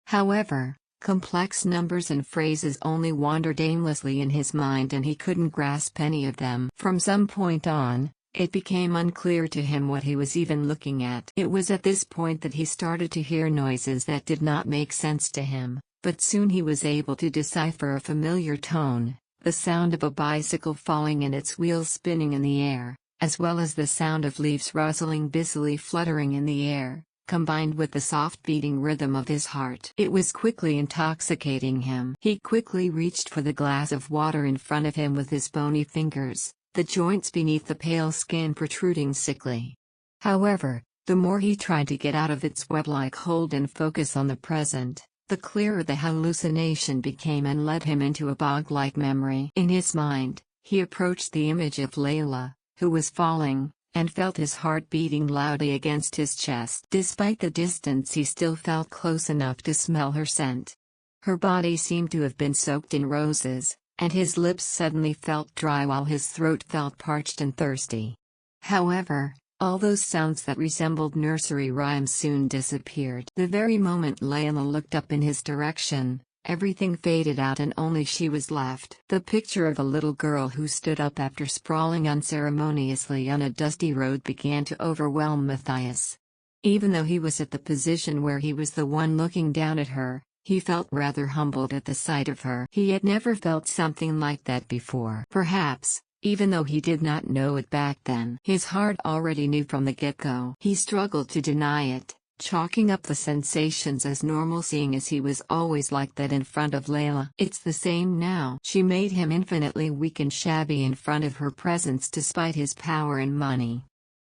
However, complex numbers and phrases only wandered aimlessly in his mind and he couldn't grasp any of them. From some point on, it became unclear to him what he was even looking at. It was at this point that he started to hear noises that did not make sense to him, but soon he was able to decipher a familiar tone, the sound of a bicycle falling and its wheels spinning in the air, as well as the sound of leaves rustling busily fluttering in the air, combined with the soft beating rhythm of his heart. It was quickly intoxicating him. He quickly reached for the glass of water in front of him with his bony fingers, the joints beneath the pale skin protruding sickly. However, the more he tried to get out of its web-like hold and focus on the present, the clearer the hallucination became and led him into a bog-like memory. In his mind, he approached the image of Leyla, who was falling, and felt his heart beating loudly against his chest. Despite the distance, he still felt close enough to smell her scent. Her body seemed to have been soaked in roses, and his lips suddenly felt dry while his throat felt parched and thirsty. However, all those sounds that resembled nursery rhymes soon disappeared. The very moment Leyla looked up in his direction, everything faded out and only she was left. The picture of a little girl who stood up after sprawling unceremoniously on a dusty road began to overwhelm Matthias. Even though he was at the position where he was the one looking down at her, he felt rather humbled at the sight of her. He had never felt something like that before. Perhaps, even though he did not know it back then, his heart already knew from the get-go. He struggled to deny it, chalking up the sensations as normal, seeing as he was always like that in front of Leyla. It's the same now. She made him infinitely weak and shabby in front of her presence despite his power and money.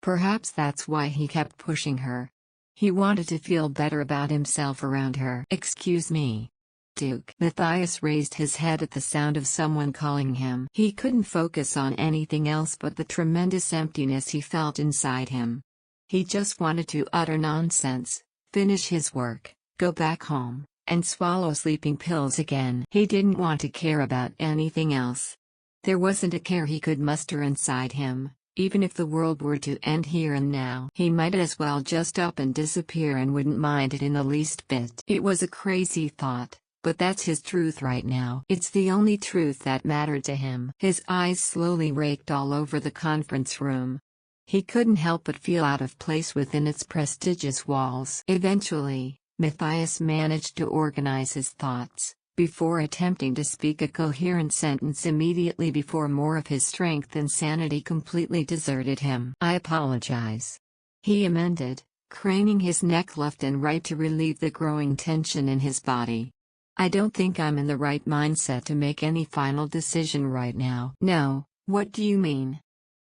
Perhaps that's why he kept pushing her. He wanted to feel better about himself around her. "Excuse me, Duke." Matthias raised his head at the sound of someone calling him. He couldn't focus on anything else but the tremendous emptiness he felt inside him. He just wanted to utter nonsense, finish his work, go back home, and swallow sleeping pills again. He didn't want to care about anything else. There wasn't a care he could muster inside him. Even if the world were to end here and now, he might as well just up and disappear and wouldn't mind it in the least bit. It was a crazy thought, but that's his truth right now. It's the only truth that mattered to him. His eyes slowly raked all over the conference room. He couldn't help but feel out of place within its prestigious walls. Eventually, Matthias managed to organize his thoughts, before attempting to speak a coherent sentence immediately before more of his strength and sanity completely deserted him. "I apologize," he amended, craning his neck left and right to relieve the growing tension in his body. "I don't think I'm in the right mindset to make any final decision right now." "No, what do you mean?"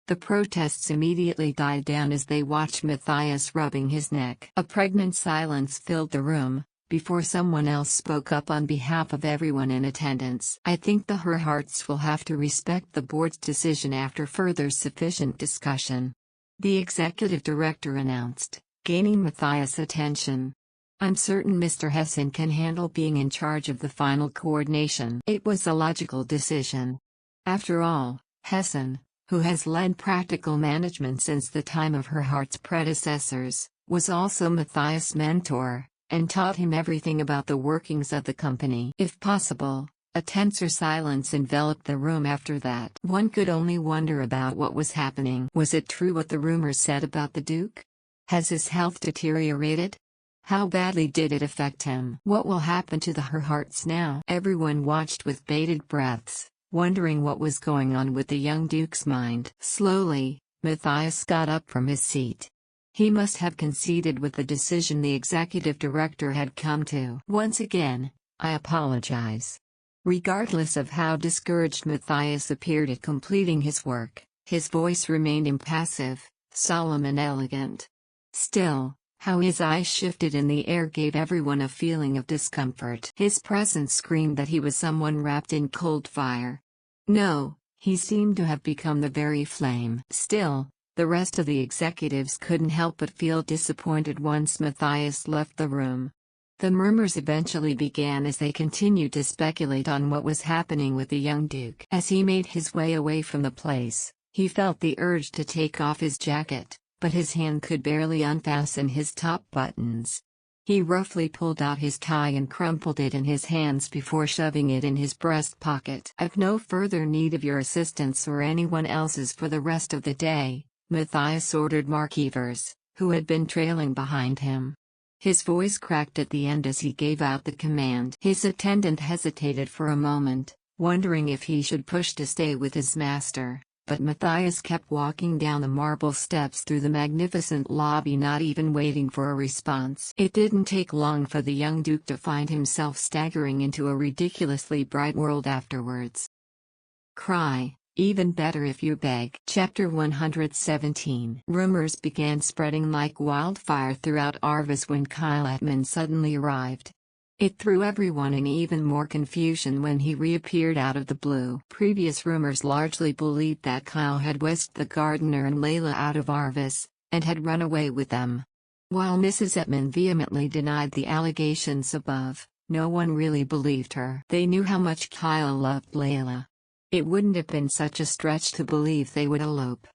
The protests immediately died down as they watched Matthias rubbing his neck. A pregnant silence filled the room, before someone else spoke up on behalf of everyone in attendance. "I think the Herhardts will have to respect the board's decision after further sufficient discussion," the executive director announced, gaining Matthias' attention. "I'm certain Mr. Hessen can handle being in charge of the final coordination." It was a logical decision. After all, Hessen, who has led practical management since the time of Herhardt's predecessors, was also Matthias' mentor, and taught him everything about the workings of the company. If possible, a tenser silence enveloped the room after that. One could only wonder about what was happening. Was it true what the rumors said about the Duke? Has his health deteriorated? How badly did it affect him? What will happen to the Herhardts now? Everyone watched with bated breaths, wondering what was going on with the young Duke's mind. Slowly, Matthias got up from his seat. He must have conceded with the decision the executive director had come to. "Once again, I apologize." Regardless of how discouraged Matthias appeared at completing his work, his voice remained impassive, solemn and elegant. Still, How his eyes shifted in the air gave everyone a feeling of discomfort. His presence screamed that he was someone wrapped in cold fire. No, he seemed to have become the very flame. Still, the rest of the executives couldn't help but feel disappointed once Matthias left the room. The murmurs eventually began as they continued to speculate on what was happening with the young duke. As he made his way away from the place, he felt the urge to take off his jacket, but his hand could barely unfasten his top buttons. He roughly pulled out his tie and crumpled it in his hands before shoving it in his breast pocket. "I've no further need of your assistance or anyone else's for the rest of the day," Matthias ordered Mark Evers, who had been trailing behind him. His voice cracked at the end as he gave out the command. His attendant hesitated for a moment, wondering if he should push to stay with his master, but Matthias kept walking down the marble steps through the magnificent lobby, not even waiting for a response. It didn't take long for the young duke to find himself staggering into a ridiculously bright world afterwards. Cry. Even better if you beg. Chapter 117. Rumors began spreading like wildfire throughout Arvis when Kyle Atman suddenly arrived. It threw everyone in even more confusion when he reappeared out of the blue. Previous rumors largely believed that Kyle had whisked the gardener and Leyla out of Arvis, and had run away with them. While Mrs. Atman vehemently denied the allegations above, no one really believed her. They knew how much Kyle loved Leyla. It wouldn't have been such a stretch to believe they would elope.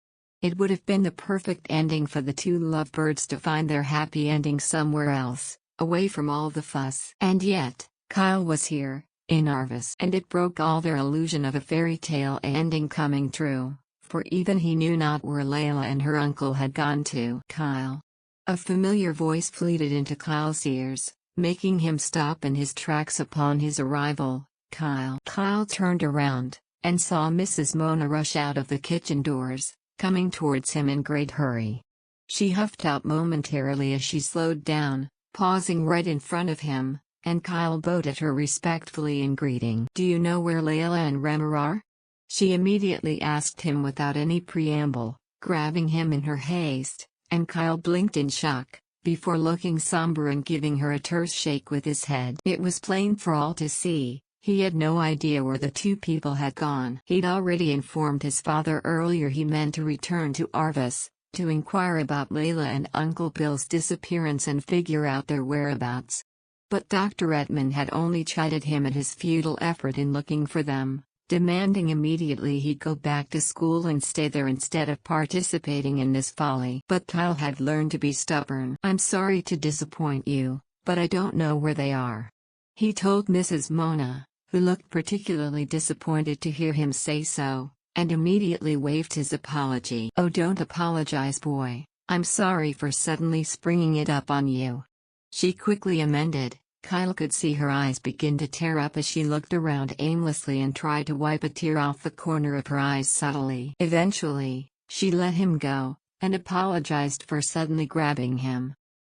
It would have been the perfect ending for the two lovebirds to find their happy ending somewhere else, away from all the fuss. And yet, Kyle was here, in Arvis. And it broke all their illusion of a fairy tale ending coming true, for even he knew not where Leyla and her uncle had gone to. "Kyle." A familiar voice fleeted into Kyle's ears, making him stop in his tracks upon his arrival. "Kyle." Kyle turned around and saw Mrs. Mona rush out of the kitchen doors, coming towards him in great hurry. She huffed out momentarily as she slowed down, pausing right in front of him, and Kyle bowed at her respectfully in greeting. "Do you know where Leyla and Remor are?" She immediately asked him without any preamble, grabbing him in her haste, and Kyle blinked in shock, before looking somber and giving her a terse shake with his head. It was plain for all to see. He had no idea where the two people had gone. He'd already informed his father earlier he meant to return to Arvis, to inquire about Leyla and Uncle Bill's disappearance and figure out their whereabouts. But Dr. Atman had only chided him at his futile effort in looking for them, demanding immediately he go back to school and stay there instead of participating in this folly. But Kyle had learned to be stubborn. "I'm sorry to disappoint you, but I don't know where they are," he told Mrs. Mona, who looked particularly disappointed to hear him say so, and immediately waved his apology. "Oh, don't apologize, boy. I'm sorry for suddenly springing it up on you," she quickly amended. Kyle could see her eyes begin to tear up as she looked around aimlessly and tried to wipe a tear off the corner of her eyes subtly. Eventually, she let him go, and apologized for suddenly grabbing him.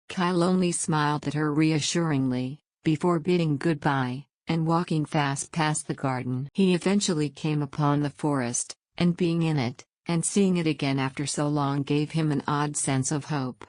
Kyle only smiled at her reassuringly, before bidding goodbye, and walking fast past the garden. He eventually came upon the forest, and being in it, and seeing it again after so long gave him an odd sense of hope.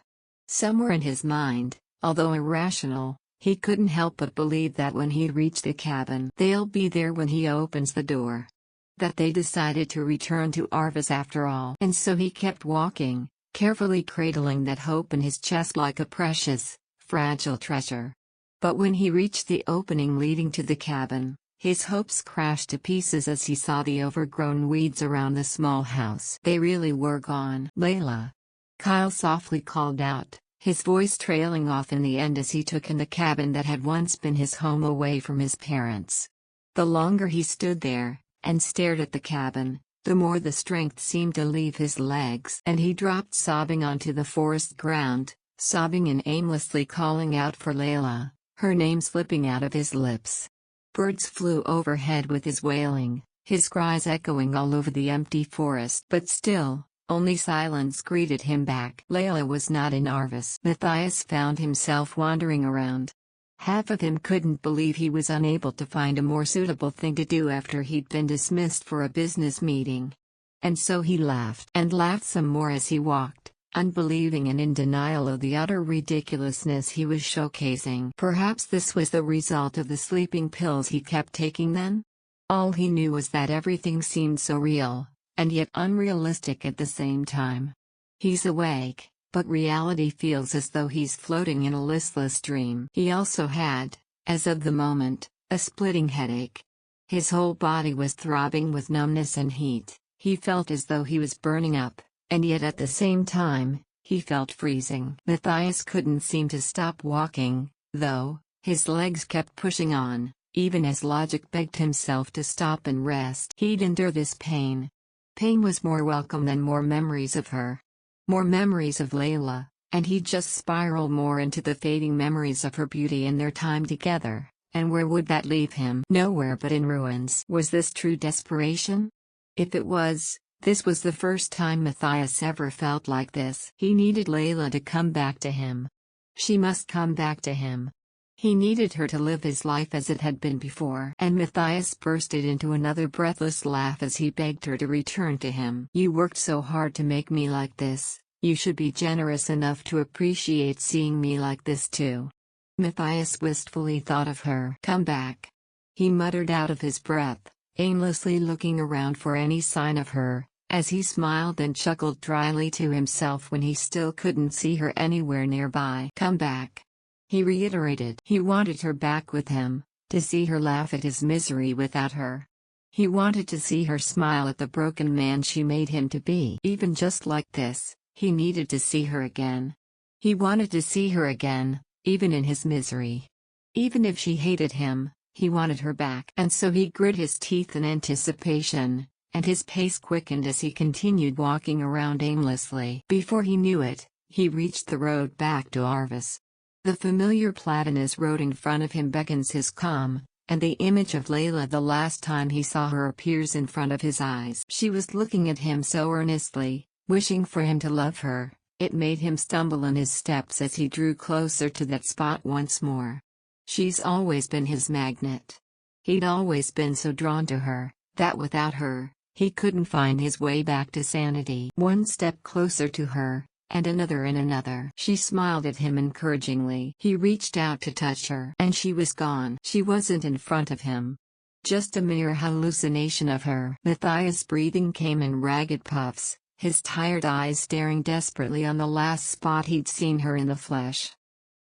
Somewhere in his mind, although irrational, he couldn't help but believe that when he reached the cabin, they'll be there when he opens the door. That they decided to return to Arvis after all. And so he kept walking, carefully cradling that hope in his chest like a precious, fragile treasure. But when he reached the opening leading to the cabin, his hopes crashed to pieces as he saw the overgrown weeds around the small house. They really were gone. "Leyla!" Kyle softly called out, his voice trailing off in the end as he took in the cabin that had once been his home away from his parents. The longer he stood there, and stared at the cabin, the more the strength seemed to leave his legs. And he dropped sobbing onto the forest ground, sobbing and aimlessly calling out for Leyla, her name slipping out of his lips. Birds flew overhead with his wailing, his cries echoing all over the empty forest. But still, only silence greeted him back. Leyla was not in Arvis. Matthias found himself wandering around. Half of him couldn't believe he was unable to find a more suitable thing to do after he'd been dismissed for a business meeting. And so he laughed and laughed some more as he walked, unbelieving and in denial of the utter ridiculousness he was showcasing. Perhaps this was the result of the sleeping pills he kept taking then? All he knew was that everything seemed so real, and yet unrealistic at the same time. He's awake, but reality feels as though he's floating in a listless dream. He also had, as of the moment, a splitting headache. His whole body was throbbing with numbness and heat. He felt as though he was burning up, and yet at the same time, he felt freezing. Matthias couldn't seem to stop walking, though. His legs kept pushing on, even as logic begged himself to stop and rest. He'd endure this pain. Pain was more welcome than more memories of her. More memories of Leyla, and he'd just spiral more into the fading memories of her beauty and their time together. And where would that leave him? Nowhere but in ruins. Was this true desperation? If it was, this was the first time Matthias ever felt like this. He needed Leyla to come back to him. She must come back to him. He needed her to live his life as it had been before. And Matthias bursted into another breathless laugh as he begged her to return to him. You worked so hard to make me like this, you should be generous enough to appreciate seeing me like this too. Matthias wistfully thought of her. Come back. He muttered out of his breath, aimlessly looking around for any sign of her, as he smiled and chuckled dryly to himself when he still couldn't see her anywhere nearby. Come back. He reiterated. He wanted her back with him, to see her laugh at his misery without her. He wanted to see her smile at the broken man she made him to be. Even just like this, he needed to see her again. He wanted to see her again, even in his misery. Even if she hated him, he wanted her back. And so he grit his teeth in anticipation, and his pace quickened as he continued walking around aimlessly. Before he knew it, he reached the road back to Arvis. The familiar platinous road in front of him beckons his calm, and the image of Leyla the last time he saw her appears in front of his eyes. She was looking at him so earnestly, wishing for him to love her. It made him stumble in his steps as he drew closer to that spot once more. She's always been his magnet. He'd always been so drawn to her, that without her, he couldn't find his way back to sanity. One step closer to her, and another and another. She smiled at him encouragingly. He reached out to touch her, and she was gone. She wasn't in front of him. Just a mere hallucination of her. Matthias' breathing came in ragged puffs, his tired eyes staring desperately on the last spot he'd seen her in the flesh.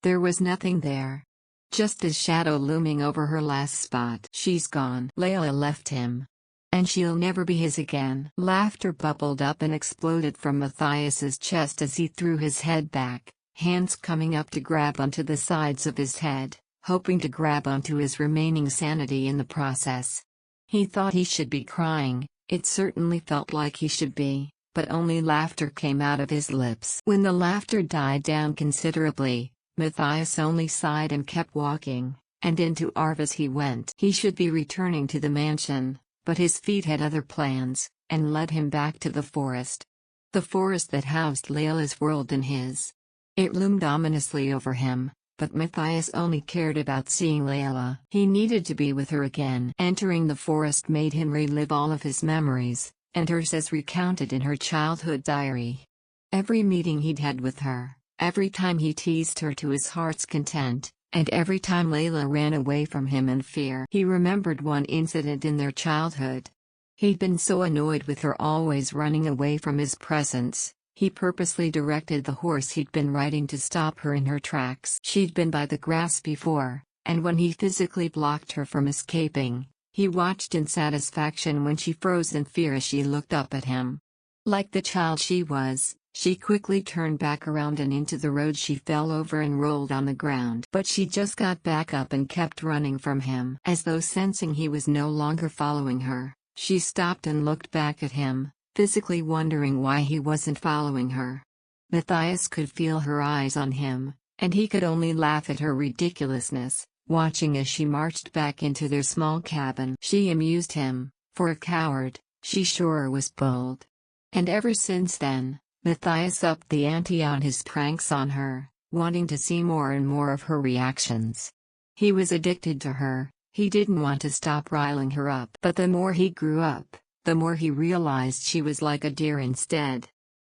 There was nothing there. Just his shadow looming over her last spot. She's gone. Leyla left him. And she'll never be his again. Laughter bubbled up and exploded from Matthias's chest as he threw his head back, hands coming up to grab onto the sides of his head, hoping to grab onto his remaining sanity in the process. He thought he should be crying, it certainly felt like he should be, but only laughter came out of his lips. When the laughter died down considerably, Matthias only sighed and kept walking, and into Arvis he went. He should be returning to the mansion, but his feet had other plans, and led him back to the forest. The forest that housed Leyla's world and his. It loomed ominously over him, but Matthias only cared about seeing Leyla. He needed to be with her again. Entering the forest made him relive all of his memories, and hers as recounted in her childhood diary. Every meeting he'd had with her, every time he teased her to his heart's content, and every time Leyla ran away from him in fear. He remembered one incident in their childhood. He'd been so annoyed with her always running away from his presence, he purposely directed the horse he'd been riding to stop her in her tracks. She'd been by the grass before, and when he physically blocked her from escaping, he watched in satisfaction when she froze in fear as she looked up at him. Like the child she was, she quickly turned back around and into the road. She fell over and rolled on the ground. But she just got back up and kept running from him. As though sensing he was no longer following her, she stopped and looked back at him, physically wondering why he wasn't following her. Matthias could feel her eyes on him, and he could only laugh at her ridiculousness, watching as she marched back into their small cabin. She amused him. For a coward, she sure was bold. And ever since then, Matthias upped the ante on his pranks on her, wanting to see more and more of her reactions. He was addicted to her, he didn't want to stop riling her up. But the more he grew up, the more he realized she was like a deer instead.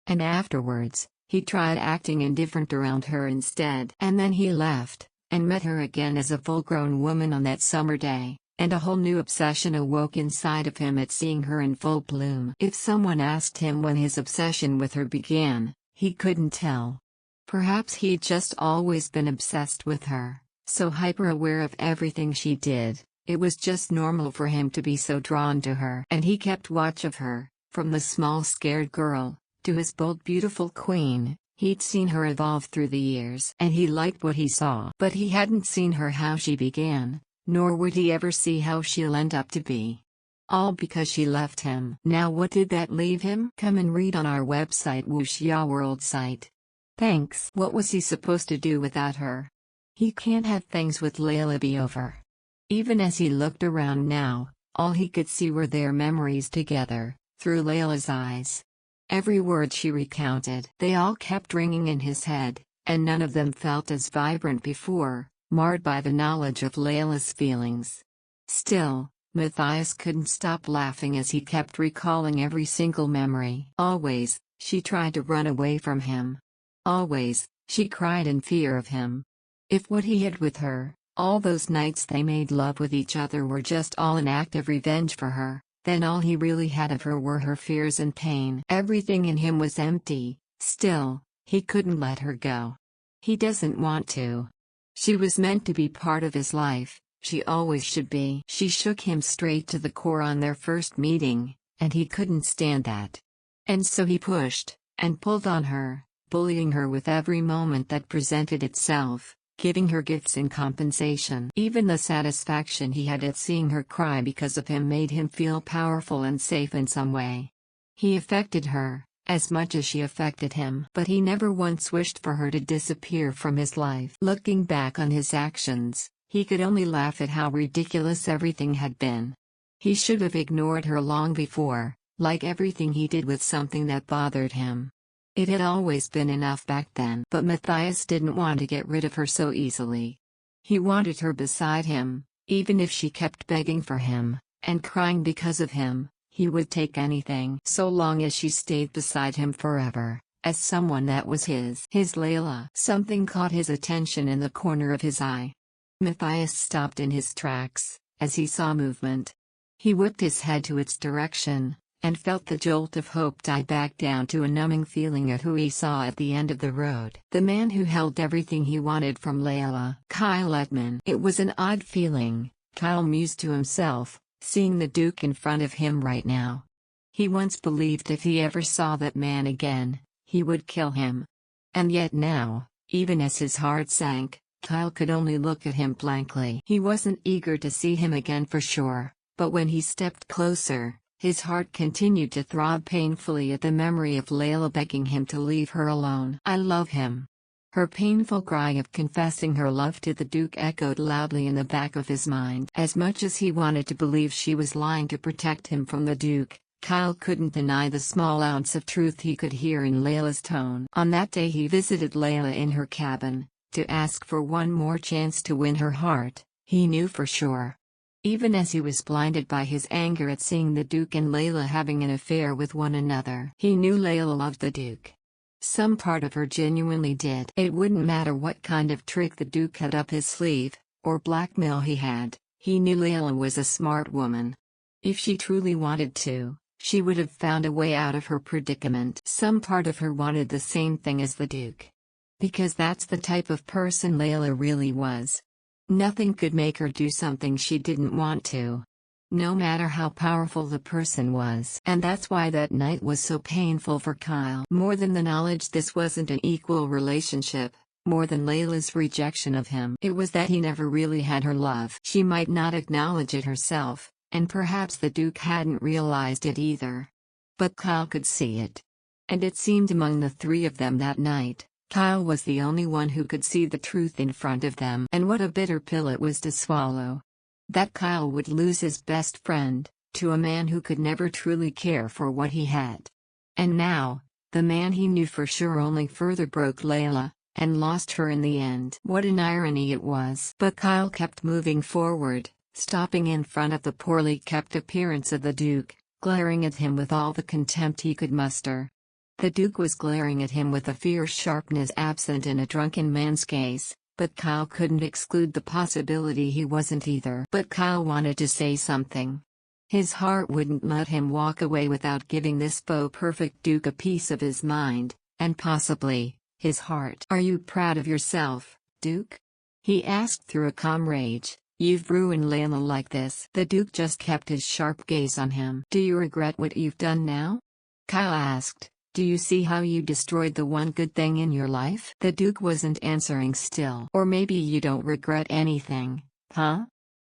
And afterwards, He tried acting indifferent around her instead. And then he left, and met her again as a full-grown woman on that summer day, and a whole new obsession awoke inside of him at seeing her in full bloom. If someone asked him when his obsession with her began, he couldn't tell. Perhaps he'd just always been obsessed with her, so hyper-aware of everything she did. It was just normal for him to be so drawn to her. And he kept watch of her, from the small scared girl, to his bold beautiful queen. He'd seen her evolve through the years, and he liked what he saw. But he hadn't seen her how she began, nor would he ever see how she'll end up to be. All because she left him. Now what did that leave him? Come and read on our website Wuxia World site. Thanks. What was he supposed to do without her? He can't have things with Leyla be over. Even as he looked around now, all he could see were their memories together, through Leyla's eyes. Every word she recounted, they all kept ringing in his head, and none of them felt as vibrant before, marred by the knowledge of Leyla's feelings. Still, Matthias couldn't stop laughing as he kept recalling every single memory. Always, she tried to run away from him. Always, she cried in fear of him. If what he had with her, all those nights they made love with each other, were just all an act of revenge for her, then all he really had of her were her fears and pain. Everything in him was empty. Still, he couldn't let her go. He doesn't want to. She was meant to be part of his life, she always should be. She shook him straight to the core on their first meeting, and he couldn't stand that. And so he pushed, and pulled on her, bullying her with every moment that presented itself, giving her gifts in compensation. Even the satisfaction he had at seeing her cry because of him made him feel powerful and safe in some way. He affected her, as much as she affected him. But he never once wished for her to disappear from his life. Looking back on his actions, he could only laugh at how ridiculous everything had been. He should have ignored her long before, like everything he did with something that bothered him. It had always been enough back then. But Matthias didn't want to get rid of her so easily. He wanted her beside him, even if she kept begging for him, and crying because of him. He would take anything so long as she stayed beside him forever, as someone that was his. His Leyla. Something caught his attention in the corner of his eye. Matthias stopped in his tracks, as he saw movement. He whipped his head to its direction, and felt the jolt of hope die back down to a numbing feeling at who he saw at the end of the road. The man who held everything he wanted from Leyla. Kyle Edman. It was an odd feeling, Kyle mused to himself, seeing the Duke in front of him right now. He once believed if he ever saw that man again, he would kill him. And yet now, even as his heart sank, Kyle could only look at him blankly. He wasn't eager to see him again for sure, but when he stepped closer, his heart continued to throb painfully at the memory of Leyla begging him to leave her alone. I love him. Her painful cry of confessing her love to the Duke echoed loudly in the back of his mind. As much as he wanted to believe she was lying to protect him from the Duke, Kyle couldn't deny the small ounce of truth he could hear in Layla's tone. On that day he visited Leyla in her cabin, to ask for one more chance to win her heart, he knew for sure. Even as he was blinded by his anger at seeing the Duke and Leyla having an affair with one another, he knew Leyla loved the Duke. Some part of her genuinely did. It wouldn't matter what kind of trick the Duke had up his sleeve, or blackmail he had, he knew Leyla was a smart woman. If she truly wanted to, she would have found a way out of her predicament. Some part of her wanted the same thing as the Duke. Because that's the type of person Leyla really was. Nothing could make her do something she didn't want to. No matter how powerful the person was. And that's why that night was so painful for Kyle. More than the knowledge this wasn't an equal relationship, more than Layla's rejection of him, it was that he never really had her love. She might not acknowledge it herself, and perhaps the Duke hadn't realized it either. But Kyle could see it. And it seemed among the three of them that night, Kyle was the only one who could see the truth in front of them. And what a bitter pill it was to swallow. That Kyle would lose his best friend, to a man who could never truly care for what he had. And now, the man he knew for sure only further broke Leyla, and lost her in the end. What an irony it was. But Kyle kept moving forward, stopping in front of the poorly kept appearance of the Duke, glaring at him with all the contempt he could muster. The Duke was glaring at him with a fierce sharpness absent in a drunken man's gaze, but Kyle couldn't exclude the possibility he wasn't either. But Kyle wanted to say something. His heart wouldn't let him walk away without giving this faux-perfect Duke a piece of his mind, and possibly, his heart. "Are you proud of yourself, Duke?" he asked through a calm rage. "You've ruined Leyla like this." The Duke just kept his sharp gaze on him. "Do you regret what you've done now?" Kyle asked. "Do you see how you destroyed the one good thing in your life?" The Duke wasn't answering still. "Or maybe you don't regret anything, huh?"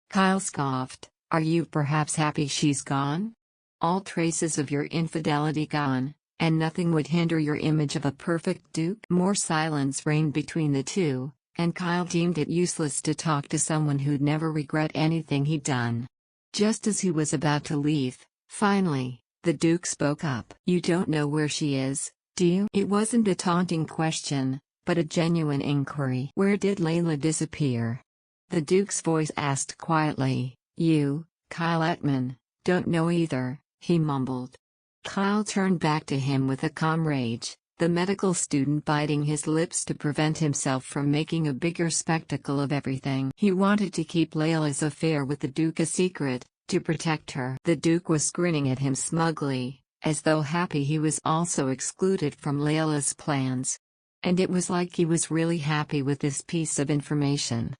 Kyle scoffed. "Are you perhaps happy she's gone? All traces of your infidelity gone, and nothing would hinder your image of a perfect Duke?" More silence reigned between the two, and Kyle deemed it useless to talk to someone who'd never regret anything he'd done. Just as he was about to leave, finally, the Duke spoke up. "You don't know where she is, do you?" It wasn't a taunting question, but a genuine inquiry. "Where did Leyla disappear?" The Duke's voice asked quietly. "You, Kyle Ettman, don't know either," he mumbled. Kyle turned back to him with a calm rage, the medical student biting his lips to prevent himself from making a bigger spectacle of everything. He wanted to keep Leyla's affair with the Duke a secret, to protect her. The Duke was grinning at him smugly, as though happy he was also excluded from Leyla's plans. And it was like he was really happy with this piece of information.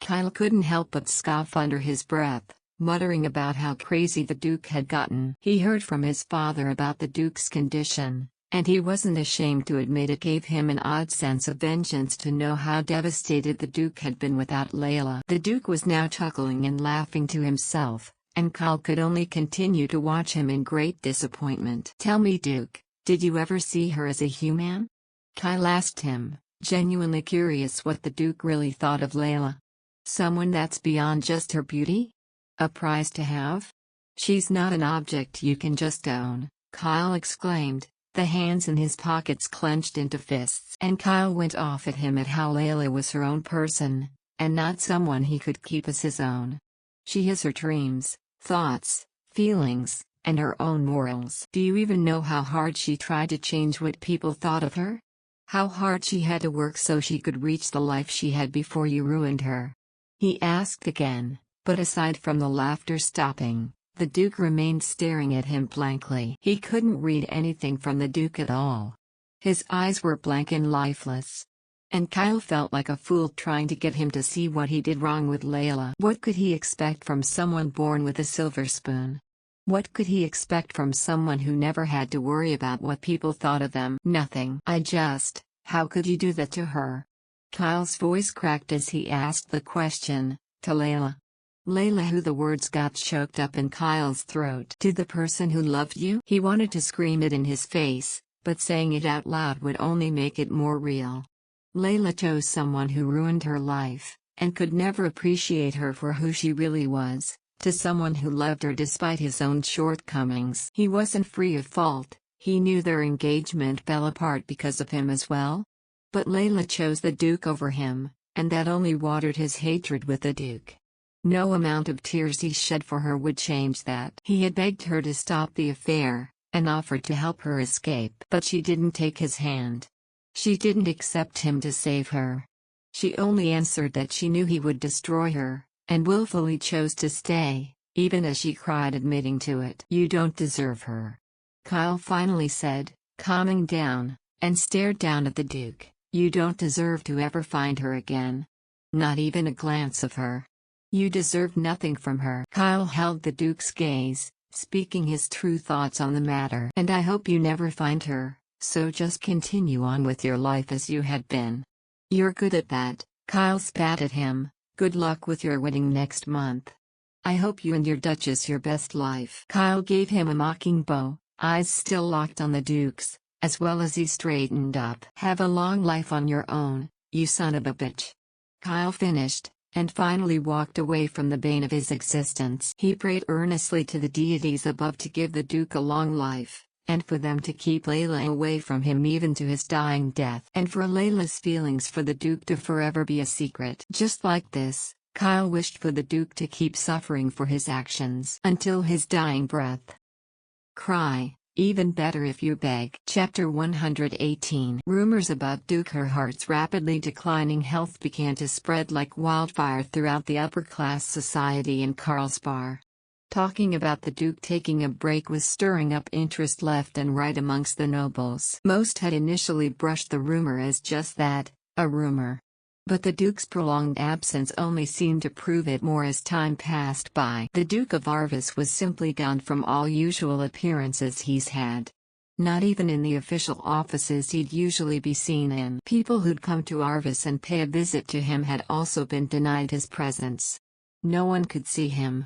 Kyle couldn't help but scoff under his breath, muttering about how crazy the Duke had gotten. He heard from his father about the Duke's condition, and he wasn't ashamed to admit it gave him an odd sense of vengeance to know how devastated the Duke had been without Leyla. The Duke was now chuckling and laughing to himself, and Kyle could only continue to watch him in great disappointment. "Tell me, Duke, did you ever see her as a human?" Kyle asked him, genuinely curious what the Duke really thought of Leyla. "Someone that's beyond just her beauty? A prize to have? She's not an object you can just own," Kyle exclaimed, the hands in his pockets clenched into fists. And Kyle went off at him at how Leyla was her own person, and not someone he could keep as his own. "She has her dreams, thoughts, feelings, and her own morals. Do you even know how hard she tried to change what people thought of her? How hard she had to work so she could reach the life she had before you ruined her?" he asked again, but aside from the laughter stopping, the Duke remained staring at him blankly. He couldn't read anything from the Duke at all. His eyes were blank and lifeless. And Kyle felt like a fool trying to get him to see what he did wrong with Leyla. What could he expect from someone born with a silver spoon? What could he expect from someone who never had to worry about what people thought of them? Nothing. How could you do that to her?" Kyle's voice cracked as he asked the question. "To Leyla." "Leyla who?" The words got choked up in Kyle's throat. "To the person who loved you?" He wanted to scream it in his face, but saying it out loud would only make it more real. Leyla chose someone who ruined her life, and could never appreciate her for who she really was, to someone who loved her despite his own shortcomings. He wasn't free of fault, he knew their engagement fell apart because of him as well. But Leyla chose the Duke over him, and that only watered his hatred with the Duke. No amount of tears he shed for her would change that. He had begged her to stop the affair, and offered to help her escape. But she didn't take his hand. She didn't accept him to save her. She only answered that she knew he would destroy her, and willfully chose to stay, even as she cried admitting to it. "You don't deserve her," Kyle finally said, calming down, and stared down at the Duke. "You don't deserve to ever find her again. Not even a glance of her. You deserve nothing from her." Kyle held the Duke's gaze, speaking his true thoughts on the matter. "And I hope you never find her, so just continue on with your life as you had been. You're good at that." Kyle spat at him. "Good luck with your wedding next month. I hope you and your Duchess your best life." Kyle gave him a mocking bow, eyes still locked on the Duke's, as well as he straightened up. "Have a long life on your own, you son of a bitch." Kyle finished, and finally walked away from the bane of his existence. He prayed earnestly to the deities above to give the Duke a long life, and for them to keep Leyla away from him even to his dying death. And for Leyla's feelings for the Duke to forever be a secret. Just like this, Kyle wished for the Duke to keep suffering for his actions until his dying breath. Cry, Even better if you beg. Chapter 118. Rumors about Duke Herhardt's rapidly declining health began to spread like wildfire throughout the upper-class society in Karlsbar. Talking about the Duke taking a break was stirring up interest left and right amongst the nobles. Most had initially brushed the rumor as just that, a rumor. But the Duke's prolonged absence only seemed to prove it more as time passed by. The Duke of Arvis was simply gone from all usual appearances he's had. Not even in the official offices he'd usually be seen in. People who'd come to Arvis and pay a visit to him had also been denied his presence. No one could see him.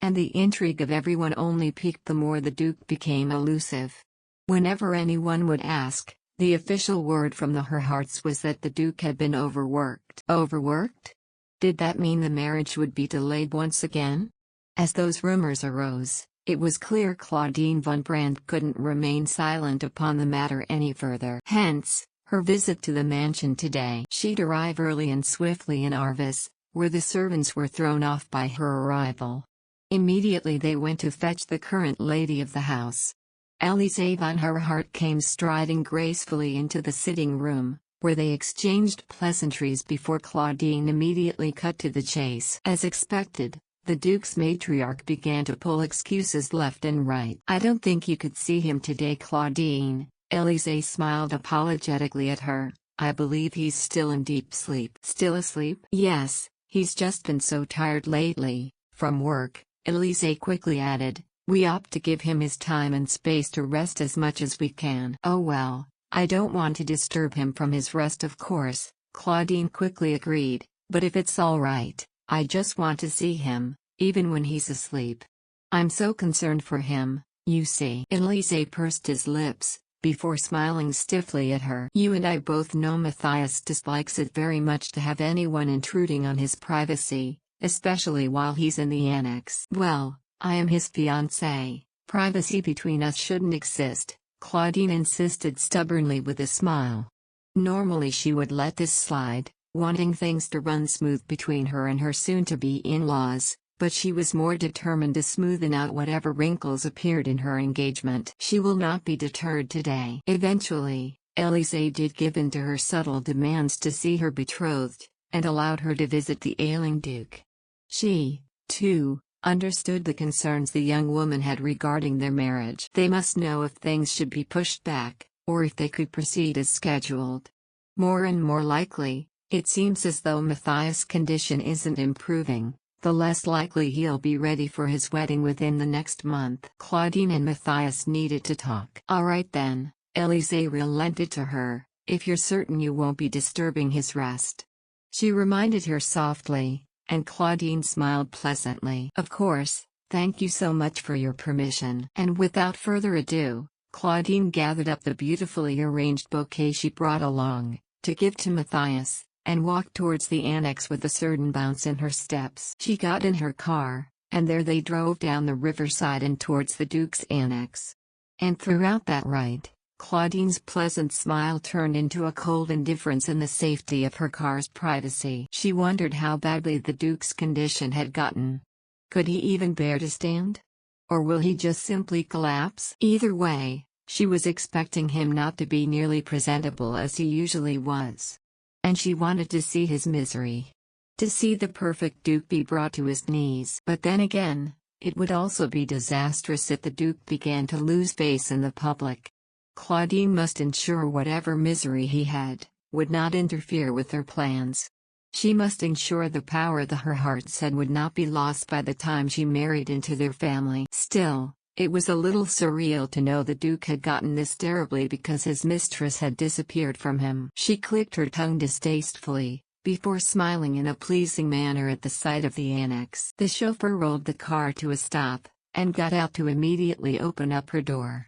And the intrigue of everyone only piqued the more the Duke became elusive. Whenever anyone would ask, the official word from the Herhardts was that the Duke had been overworked. Overworked? Did that mean the marriage would be delayed once again? As those rumors arose, it was clear Claudine von Brandt couldn't remain silent upon the matter any further. Hence, her visit to the mansion today. She'd arrive early and swiftly in Arvis, where the servants were thrown off by her arrival. Immediately they went to fetch the current lady of the house. Leyla von Herhardt came striding gracefully into the sitting room, where they exchanged pleasantries before Claudine immediately cut to the chase. As expected, the Duke's matriarch began to pull excuses left and right. "I don't think you could see him today, Claudine." Leyla smiled apologetically at her. "I believe he's still in deep sleep." "Still asleep?" "Yes, he's just been so tired lately, from work," Leyla quickly added. "We opt to give him his time and space to rest as much as we can." "Oh well, I don't want to disturb him from his rest, of course," Claudine quickly agreed, "but if it's all right, I just want to see him, even when he's asleep. I'm so concerned for him, you see." Leyla pursed his lips, before smiling stiffly at her. "You and I both know Matthias dislikes it very much to have anyone intruding on his privacy, especially while he's in the annex." "Well, I am his fiancée. Privacy between us shouldn't exist," Claudine insisted stubbornly with a smile. Normally she would let this slide, wanting things to run smooth between her and her soon-to-be in-laws, but she was more determined to smoothen out whatever wrinkles appeared in her engagement. She will not be deterred today. Eventually, Leyla did give in to her subtle demands to see her betrothed, and allowed her to visit the ailing Duke. She, too, understood the concerns the young woman had regarding their marriage. They must know if things should be pushed back, or if they could proceed as scheduled. More and more likely, it seems as though Matthias' condition isn't improving, the less likely he'll be ready for his wedding within the next month. Claudine and Matthias needed to talk. "All right then," Leyla relented to her, "if you're certain you won't be disturbing his rest." She reminded her softly, and Claudine smiled pleasantly. "Of course, thank you so much for your permission." And without further ado, Claudine gathered up the beautifully arranged bouquet she brought along, to give to Matthias, and walked towards the annex with a certain bounce in her steps. She got in her car, and there they drove down the riverside and towards the Duke's annex. And throughout that ride, Claudine's pleasant smile turned into a cold indifference in the safety of her car's privacy. She wondered how badly the Duke's condition had gotten. Could he even bear to stand? Or will he just simply collapse? Either way, she was expecting him not to be nearly presentable as he usually was. And she wanted to see his misery. To see the perfect Duke be brought to his knees. But then again, it would also be disastrous if the Duke began to lose face in the public. Claudine must ensure whatever misery he had, would not interfere with her plans. She must ensure the power the Herhardts had would not be lost by the time she married into their family. Still, it was a little surreal to know the Duke had gotten this terribly because his mistress had disappeared from him. She clicked her tongue distastefully, before smiling in a pleasing manner at the sight of the annex. The chauffeur rolled the car to a stop, and got out to immediately open up her door.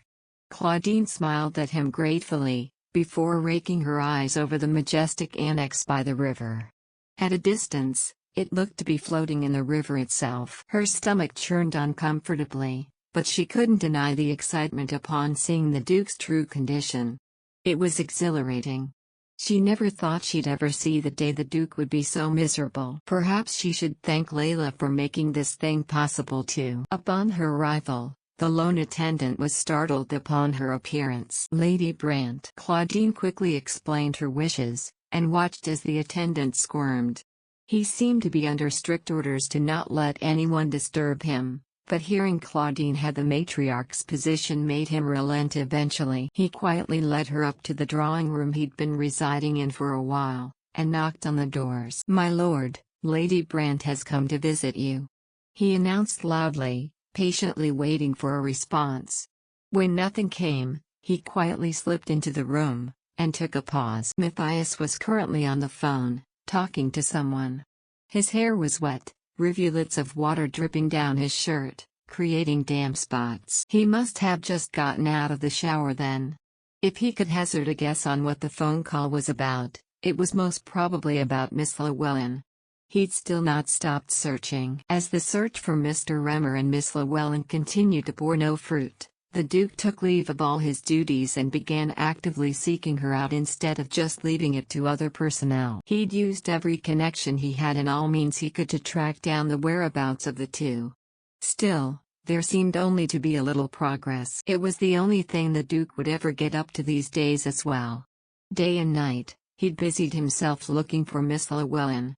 Claudine smiled at him gratefully, before raking her eyes over the majestic annex by the river. At a distance, it looked to be floating in the river itself. Her stomach churned uncomfortably, but she couldn't deny the excitement upon seeing the Duke's true condition. It was exhilarating. She never thought she'd ever see the day the Duke would be so miserable. Perhaps she should thank Leyla for making this thing possible too. Upon her arrival, The lone attendant was startled upon her appearance. Lady Brandt. Claudine quickly explained her wishes, and watched as the attendant squirmed. He seemed to be under strict orders to not let anyone disturb him, but hearing Claudine had the matriarch's position made him relent eventually. He quietly led her up to the drawing room he'd been residing in for a while, and knocked on the doors. "My lord, Lady Brandt has come to visit you," he announced loudly, patiently waiting for a response. When nothing came, he quietly slipped into the room, and took a pause. Matthias was currently on the phone, talking to someone. His hair was wet, rivulets of water dripping down his shirt, creating damp spots. He must have just gotten out of the shower then. If he could hazard a guess on what the phone call was about, it was most probably about Miss Lewellin. He'd still not stopped searching. As the search for Mr. Remmer and Miss Lewellin continued to bore no fruit, the Duke took leave of all his duties and began actively seeking her out instead of just leaving it to other personnel. He'd used every connection he had and all means he could to track down the whereabouts of the two. Still, there seemed only to be a little progress. It was the only thing the Duke would ever get up to these days as well. Day and night, he'd busied himself looking for Miss Lewellin.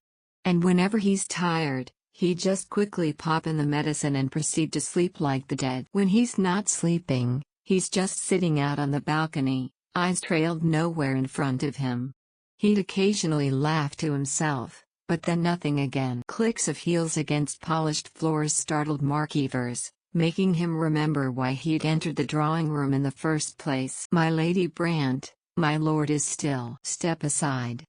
And whenever he's tired, he'd just quickly pop in the medicine and proceed to sleep like the dead. When he's not sleeping, he's just sitting out on the balcony, eyes trailed nowhere in front of him. He'd occasionally laugh to himself, but then nothing again. Clicks of heels against polished floors startled Mark Evers, making him remember why he'd entered the drawing room in the first place. "My Lady Brandt, my lord is still." "Step aside."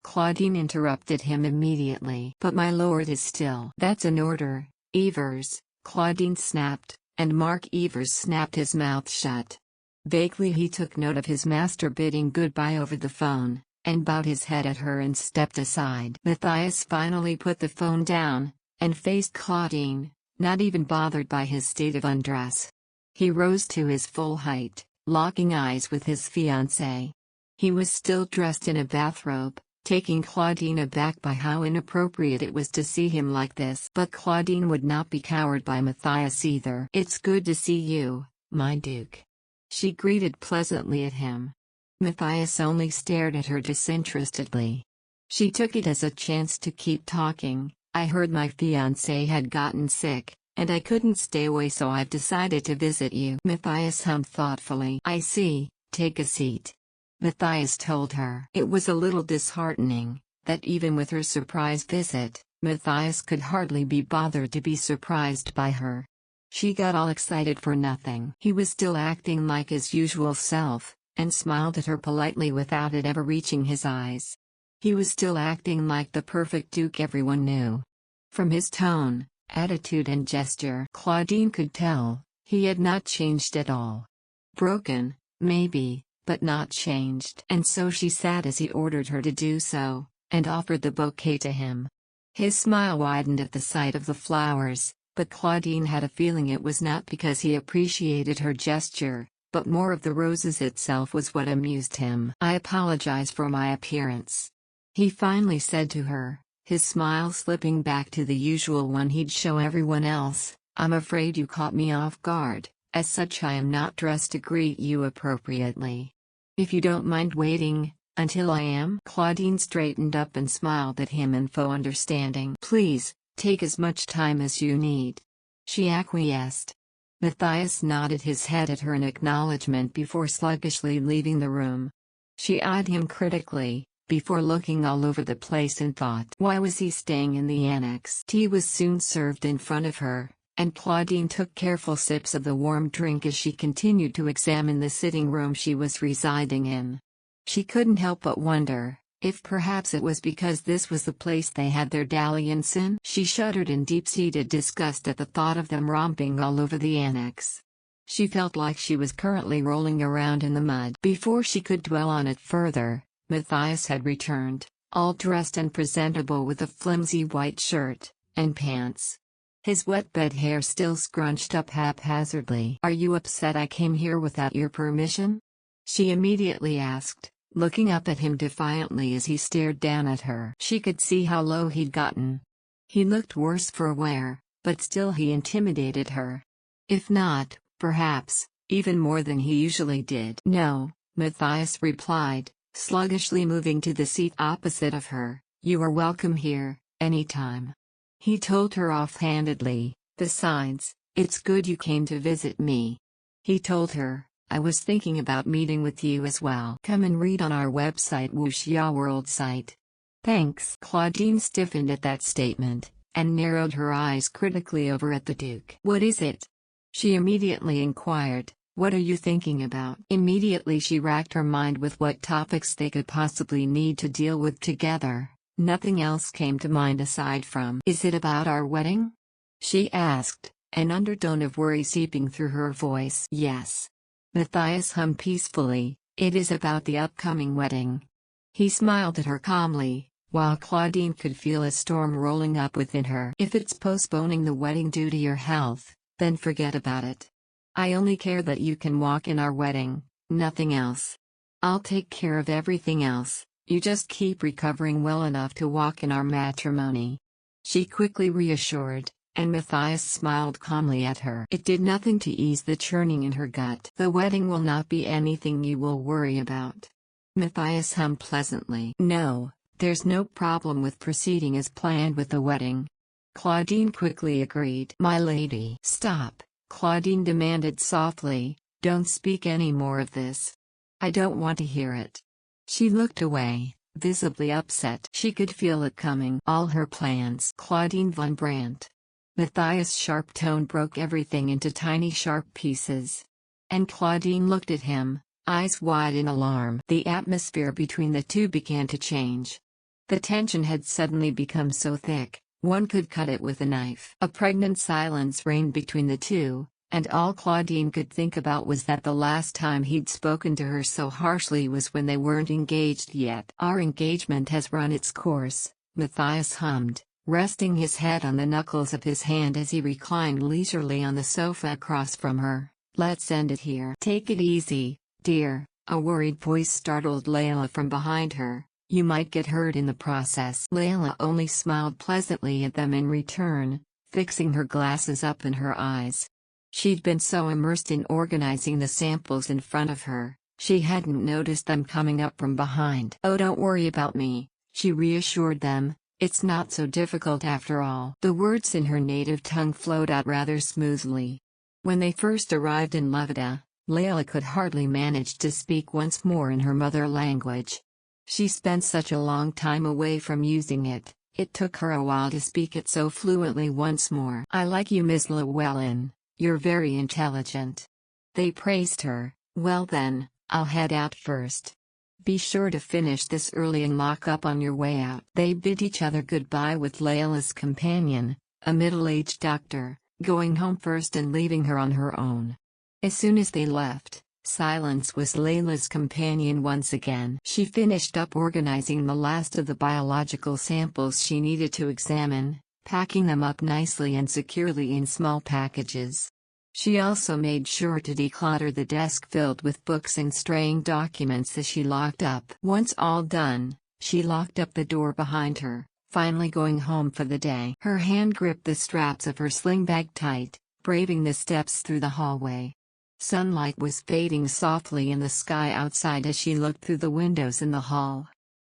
Claudine interrupted him immediately. "But my lord is still." "That's an order, Evers," Claudine snapped, and Mark Evers snapped his mouth shut. Vaguely he took note of his master bidding goodbye over the phone, and bowed his head at her and stepped aside. Matthias finally put the phone down, and faced Claudine, not even bothered by his state of undress. He rose to his full height, locking eyes with his fiancée. He was still dressed in a bathrobe, taking Claudine aback by how inappropriate it was to see him like this. But Claudine would not be cowed by Matthias either. "It's good to see you, my Duke," she greeted pleasantly at him. Matthias only stared at her disinterestedly. She took it as a chance to keep talking. "I heard my fiancé had gotten sick, and I couldn't stay away, so I've decided to visit you." Matthias hummed thoughtfully. "I see, take a seat," Matthias told her. It was a little disheartening, that even with her surprise visit, Matthias could hardly be bothered to be surprised by her. She got all excited for nothing. He was still acting like his usual self, and smiled at her politely without it ever reaching his eyes. He was still acting like the perfect Duke everyone knew. From his tone, attitude and gesture, Claudine could tell, he had not changed at all. Broken, maybe, but not changed. And so she sat as he ordered her to do so, and offered the bouquet to him. His smile widened at the sight of the flowers, but Claudine had a feeling it was not because he appreciated her gesture, but more of the roses itself was what amused him. "I apologize for my appearance," he finally said to her, his smile slipping back to the usual one he'd show everyone else. "I'm afraid you caught me off guard. As such, I am not dressed to greet you appropriately. If you don't mind waiting until I am?" Claudine straightened up and smiled at him in faux understanding. "Please, take as much time as you need," she acquiesced. Matthias nodded his head at her in acknowledgement before sluggishly leaving the room. She eyed him critically, before looking all over the place and thought, why was he staying in the annex? Tea was soon served in front of her, and Claudine took careful sips of the warm drink as she continued to examine the sitting room she was residing in. She couldn't help but wonder if perhaps it was because this was the place they had their dalliance in. She shuddered in deep-seated disgust at the thought of them romping all over the annex. She felt like she was currently rolling around in the mud. Before she could dwell on it further, Matthias had returned, all dressed and presentable with a flimsy white shirt and pants. His wet bed hair still scrunched up haphazardly. "Are you upset I came here without your permission?" she immediately asked, looking up at him defiantly as he stared down at her. She could see how low he'd gotten. He looked worse for wear, but still he intimidated her. If not, Perhaps, even more than he usually did. "No," Matthias replied, sluggishly moving to the seat opposite of her. "You are welcome here, anytime." He told her offhandedly, "Besides, it's good you came to visit me." He told her, "I was thinking about meeting with you as well. Come and read on our website Wuxia World site." "Thanks." Claudine stiffened at that statement, and narrowed her eyes critically over at the Duke. "What is it?" she immediately inquired. "What are you thinking about?" Immediately she racked her mind with what topics they could possibly need to deal with together. Nothing else came to mind aside from, "Is it about our wedding?" she asked, an undertone of worry seeping through her voice. "Yes." Matthias hummed peacefully, "It is about the upcoming wedding." He smiled at her calmly, while Claudine could feel a storm rolling up within her. "If it's postponing the wedding due to your health, then forget about it. I only care that you can walk in our wedding, nothing else. I'll take care of everything else, you just keep recovering well enough to walk in our matrimony," she quickly reassured, and Matthias smiled calmly at her. It did nothing to ease the churning in her gut. "The wedding will not be anything you will worry about," Matthias hummed pleasantly. "No, there's no problem with proceeding as planned with the wedding," Claudine quickly agreed. "My lady." "Stop," Claudine demanded softly, "don't speak any more of this. I don't want to hear it." She looked away, visibly upset. She could feel it coming. All her plans. Claudine von Brandt. Matthias' sharp tone broke everything into tiny sharp pieces. And Claudine looked at him, eyes wide in alarm. The atmosphere between the two began to change. The tension had suddenly become so thick, one could cut it with a knife. A pregnant silence reigned between the two, and all Claudine could think about was that the last time he'd spoken to her so harshly was when they weren't engaged yet. "Our engagement has run its course," Matthias hummed, resting his head on the knuckles of his hand as he reclined leisurely on the sofa across from her. "Let's end it here." "Take it easy, dear," a worried voice startled Leyla from behind her. "You might get hurt in the process." Leyla only smiled pleasantly at them in return, fixing her glasses up in her eyes. She'd been so immersed in organizing the samples in front of her, she hadn't noticed them coming up from behind. "Oh, don't worry about me," she reassured them, "it's not so difficult after all." The words in her native tongue flowed out rather smoothly. When they first arrived in Levada, Leyla could hardly manage to speak once more in her mother language. She spent such a long time away from using it, it took her a while to speak it so fluently once more. "I like you, Miss Lewellin. You're very intelligent." They praised her. "Well then, I'll head out first. Be sure to finish this early and lock up on your way out." They bid each other goodbye with Layla's companion, a middle-aged doctor, going home first and leaving her on her own. As soon as they left, silence was Layla's companion once again. She finished up organizing the last of the biological samples she needed to examine, packing them up nicely and securely in small packages. She also made sure to declutter the desk filled with books and straying documents as she locked up. Once all done, she locked up the door behind her, finally going home for the day. Her hand gripped the straps of her sling bag tight, braving the steps through the hallway. Sunlight was fading softly in the sky outside as she looked through the windows in the hall.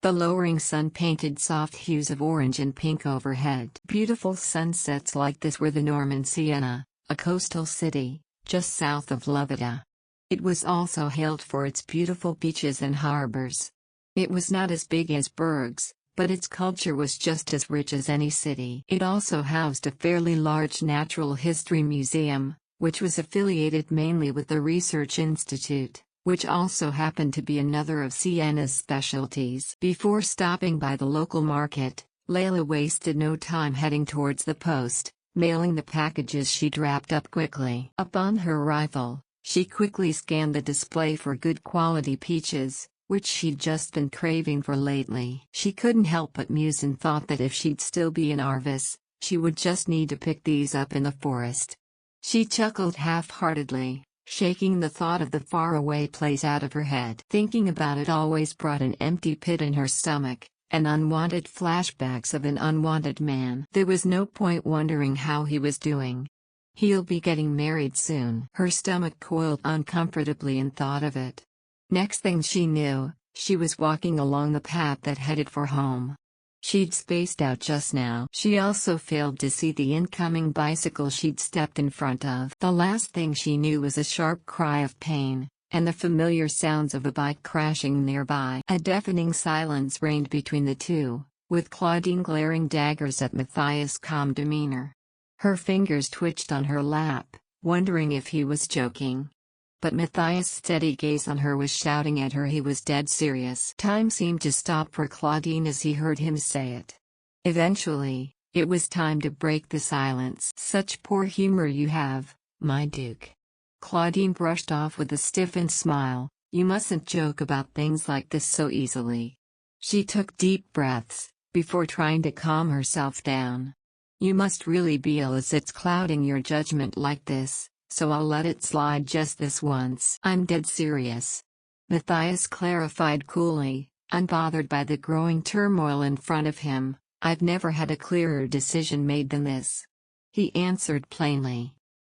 The lowering sun painted soft hues of orange and pink overhead. Beautiful sunsets like this were the norm in Siena, a coastal city, just south of Levada. It was also hailed for its beautiful beaches and harbors. It was not as big as Berg's, but its culture was just as rich as any city. It also housed a fairly large natural history museum, which was affiliated mainly with the Research Institute, which also happened to be another of Siena's specialties. Before stopping by the local market, Leyla wasted no time heading towards the post, mailing the packages she'd wrapped up quickly. Upon her arrival, she quickly scanned the display for good quality peaches, which she'd just been craving for lately. She couldn't help but muse and thought that if she'd still be in Arvis, she would just need to pick these up in the forest. She chuckled half-heartedly, shaking the thought of the faraway place out of her head. Thinking about it always brought an empty pit in her stomach, and unwanted flashbacks of an unwanted man. There was no point wondering how he was doing. He'll be getting married soon. Her stomach coiled uncomfortably and thought of it. Next thing she knew, she was walking along the path that headed for home. She'd spaced out just now. She also failed to see the incoming bicycle she'd stepped in front of. The last thing she knew was a sharp cry of pain, and the familiar sounds of a bike crashing nearby. A deafening silence reigned between the two, with Claudine glaring daggers at Matthias' calm demeanor. Her fingers twitched on her lap, wondering if he was joking. But Matthias' steady gaze on her was shouting at her he was dead serious. Time seemed to stop for Claudine as he heard him say it. Eventually, it was time to break the silence. "Such poor humor you have, my Duke." Claudine brushed off with a stiffened smile. "You mustn't joke about things like this so easily." She took deep breaths, before trying to calm herself down. "You must really be ill as it's clouding your judgment like this. So I'll let it slide just this once. I'm dead serious." Matthias clarified coolly, unbothered by the growing turmoil in front of him. "I've never had a clearer decision made than this," he answered plainly.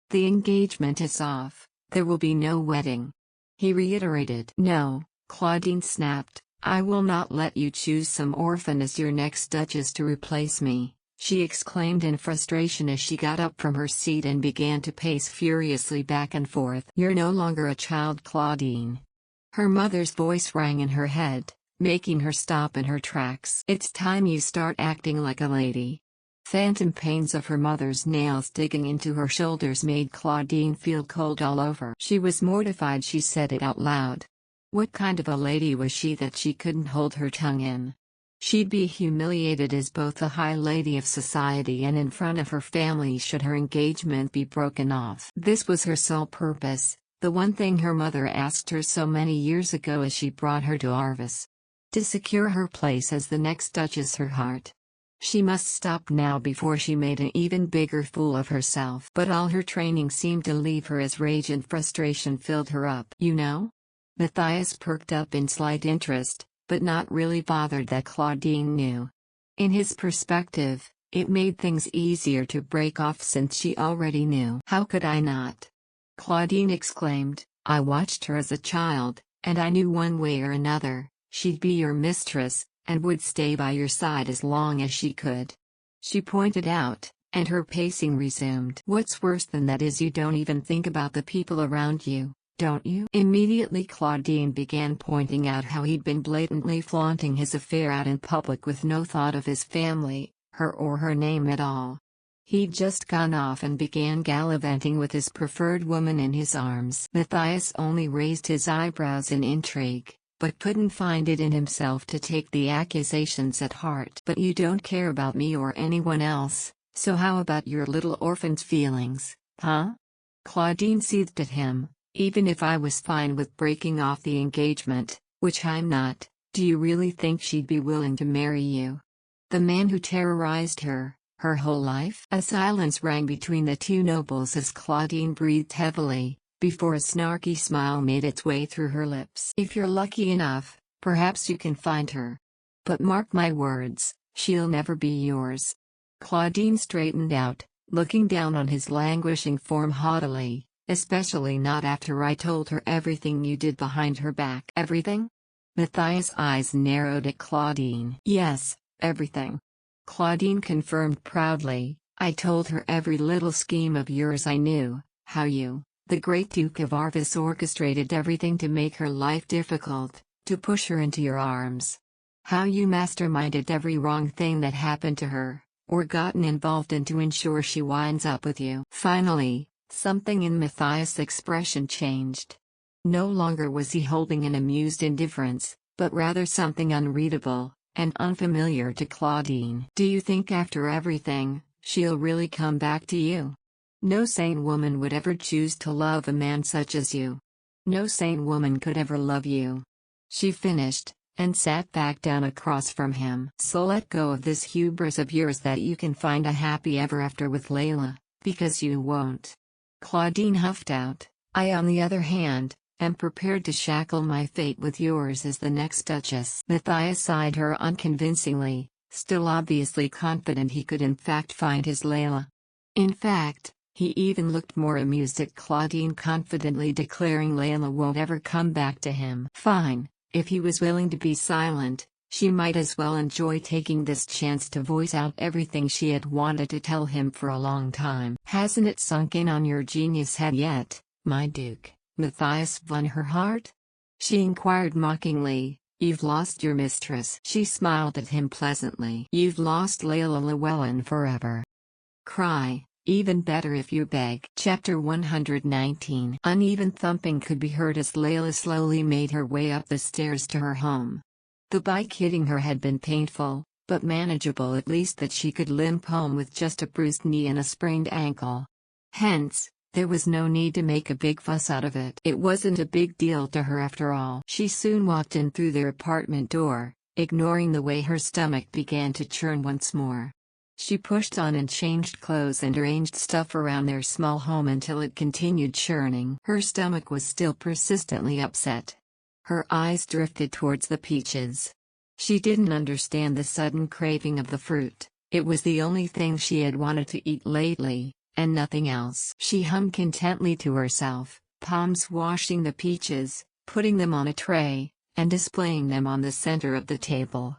"The engagement is off. There will be no wedding," he reiterated. "No," Claudine snapped, "I will not let you choose some orphan as your next duchess to replace me," she exclaimed in frustration as she got up from her seat and began to pace furiously back and forth. "You're no longer a child, Claudine." Her mother's voice rang in her head, making her stop in her tracks. "It's time you start acting like a lady." Phantom pains of her mother's nails digging into her shoulders made Claudine feel cold all over. She was mortified she said it out loud. What kind of a lady was she that she couldn't hold her tongue in? She'd be humiliated as both a high lady of society and in front of her family should her engagement be broken off. This was her sole purpose, the one thing her mother asked her so many years ago as she brought her to Arvis. To secure her place as the next Duchess Herhardt. She must stop now before she made an even bigger fool of herself. But all her training seemed to leave her as rage and frustration filled her up. "You know?" Matthias perked up in slight interest, but not really bothered that Claudine knew. In his perspective, it made things easier to break off since she already knew. "How could I not?" Claudine exclaimed. "I watched her as a child, and I knew one way or another, she'd be your mistress, and would stay by your side as long as she could," she pointed out, and her pacing resumed. "What's worse than that is you don't even think about the people around you, don't you?" Immediately Claudine began pointing out how he'd been blatantly flaunting his affair out in public with no thought of his family, her or her name at all. He'd just gone off and began gallivanting with his preferred woman in his arms. Matthias only raised his eyebrows in intrigue, but couldn't find it in himself to take the accusations at heart. "But you don't care about me or anyone else, so how about your little orphan's feelings, huh?" Claudine seethed at him. "Even if I was fine with breaking off the engagement, which I'm not, do you really think she'd be willing to marry you? The man who terrorized her whole life?" A silence rang between the two nobles as Claudine breathed heavily, before a snarky smile made its way through her lips. "If you're lucky enough, perhaps you can find her. But mark my words, she'll never be yours." Claudine straightened out, looking down on his languishing form haughtily. "Especially not after I told her everything you did behind her back." "Everything?" Matthias' eyes narrowed at Claudine. "Yes, everything," Claudine confirmed proudly. "I told her every little scheme of yours I knew, how you, the great Duke of Arvis, orchestrated everything to make her life difficult, to push her into your arms. How you masterminded every wrong thing that happened to her, or gotten involved in to ensure she winds up with you." Finally, something in Matthias' expression changed. No longer was he holding an amused indifference, but rather something unreadable and unfamiliar to Claudine. "Do you think after everything, she'll really come back to you? No sane woman would ever choose to love a man such as you. No sane woman could ever love you," she finished, and sat back down across from him. "So let go of this hubris of yours that you can find a happy ever after with Leyla, because you won't." Claudine huffed out. "I, on the other hand, am prepared to shackle my fate with yours as the next Duchess." Matthias eyed her unconvincingly, still obviously confident he could in fact find his Leyla. In fact, He even looked more amused at Claudine confidently declaring Leyla won't ever come back to him. Fine, if he was willing to be silent, she might as well enjoy taking this chance to voice out everything she had wanted to tell him for a long time. Hasn't it sunk in on your genius head yet, my duke, Matthias von Herhardt? She inquired mockingly. You've lost your mistress. She smiled at him pleasantly. You've lost Leyla Lewellin forever. Cry, even better if you beg. Chapter 119. Uneven thumping could be heard as Leyla slowly made her way up the stairs to her home. The bike hitting her had been painful, but manageable, at least that she could limp home with just a bruised knee and a sprained ankle. Hence, there was no need to make a big fuss out of it. It wasn't a big deal to her after all. She soon walked in through their apartment door, ignoring the way her stomach began to churn once more. She pushed on and changed clothes and arranged stuff around their small home until it continued churning. Her stomach was still persistently upset. Her eyes drifted towards the peaches. She didn't understand the sudden craving of the fruit. It was the only thing she had wanted to eat lately, and nothing else. She hummed contentedly to herself, palms washing the peaches, putting them on a tray, and displaying them on the center of the table.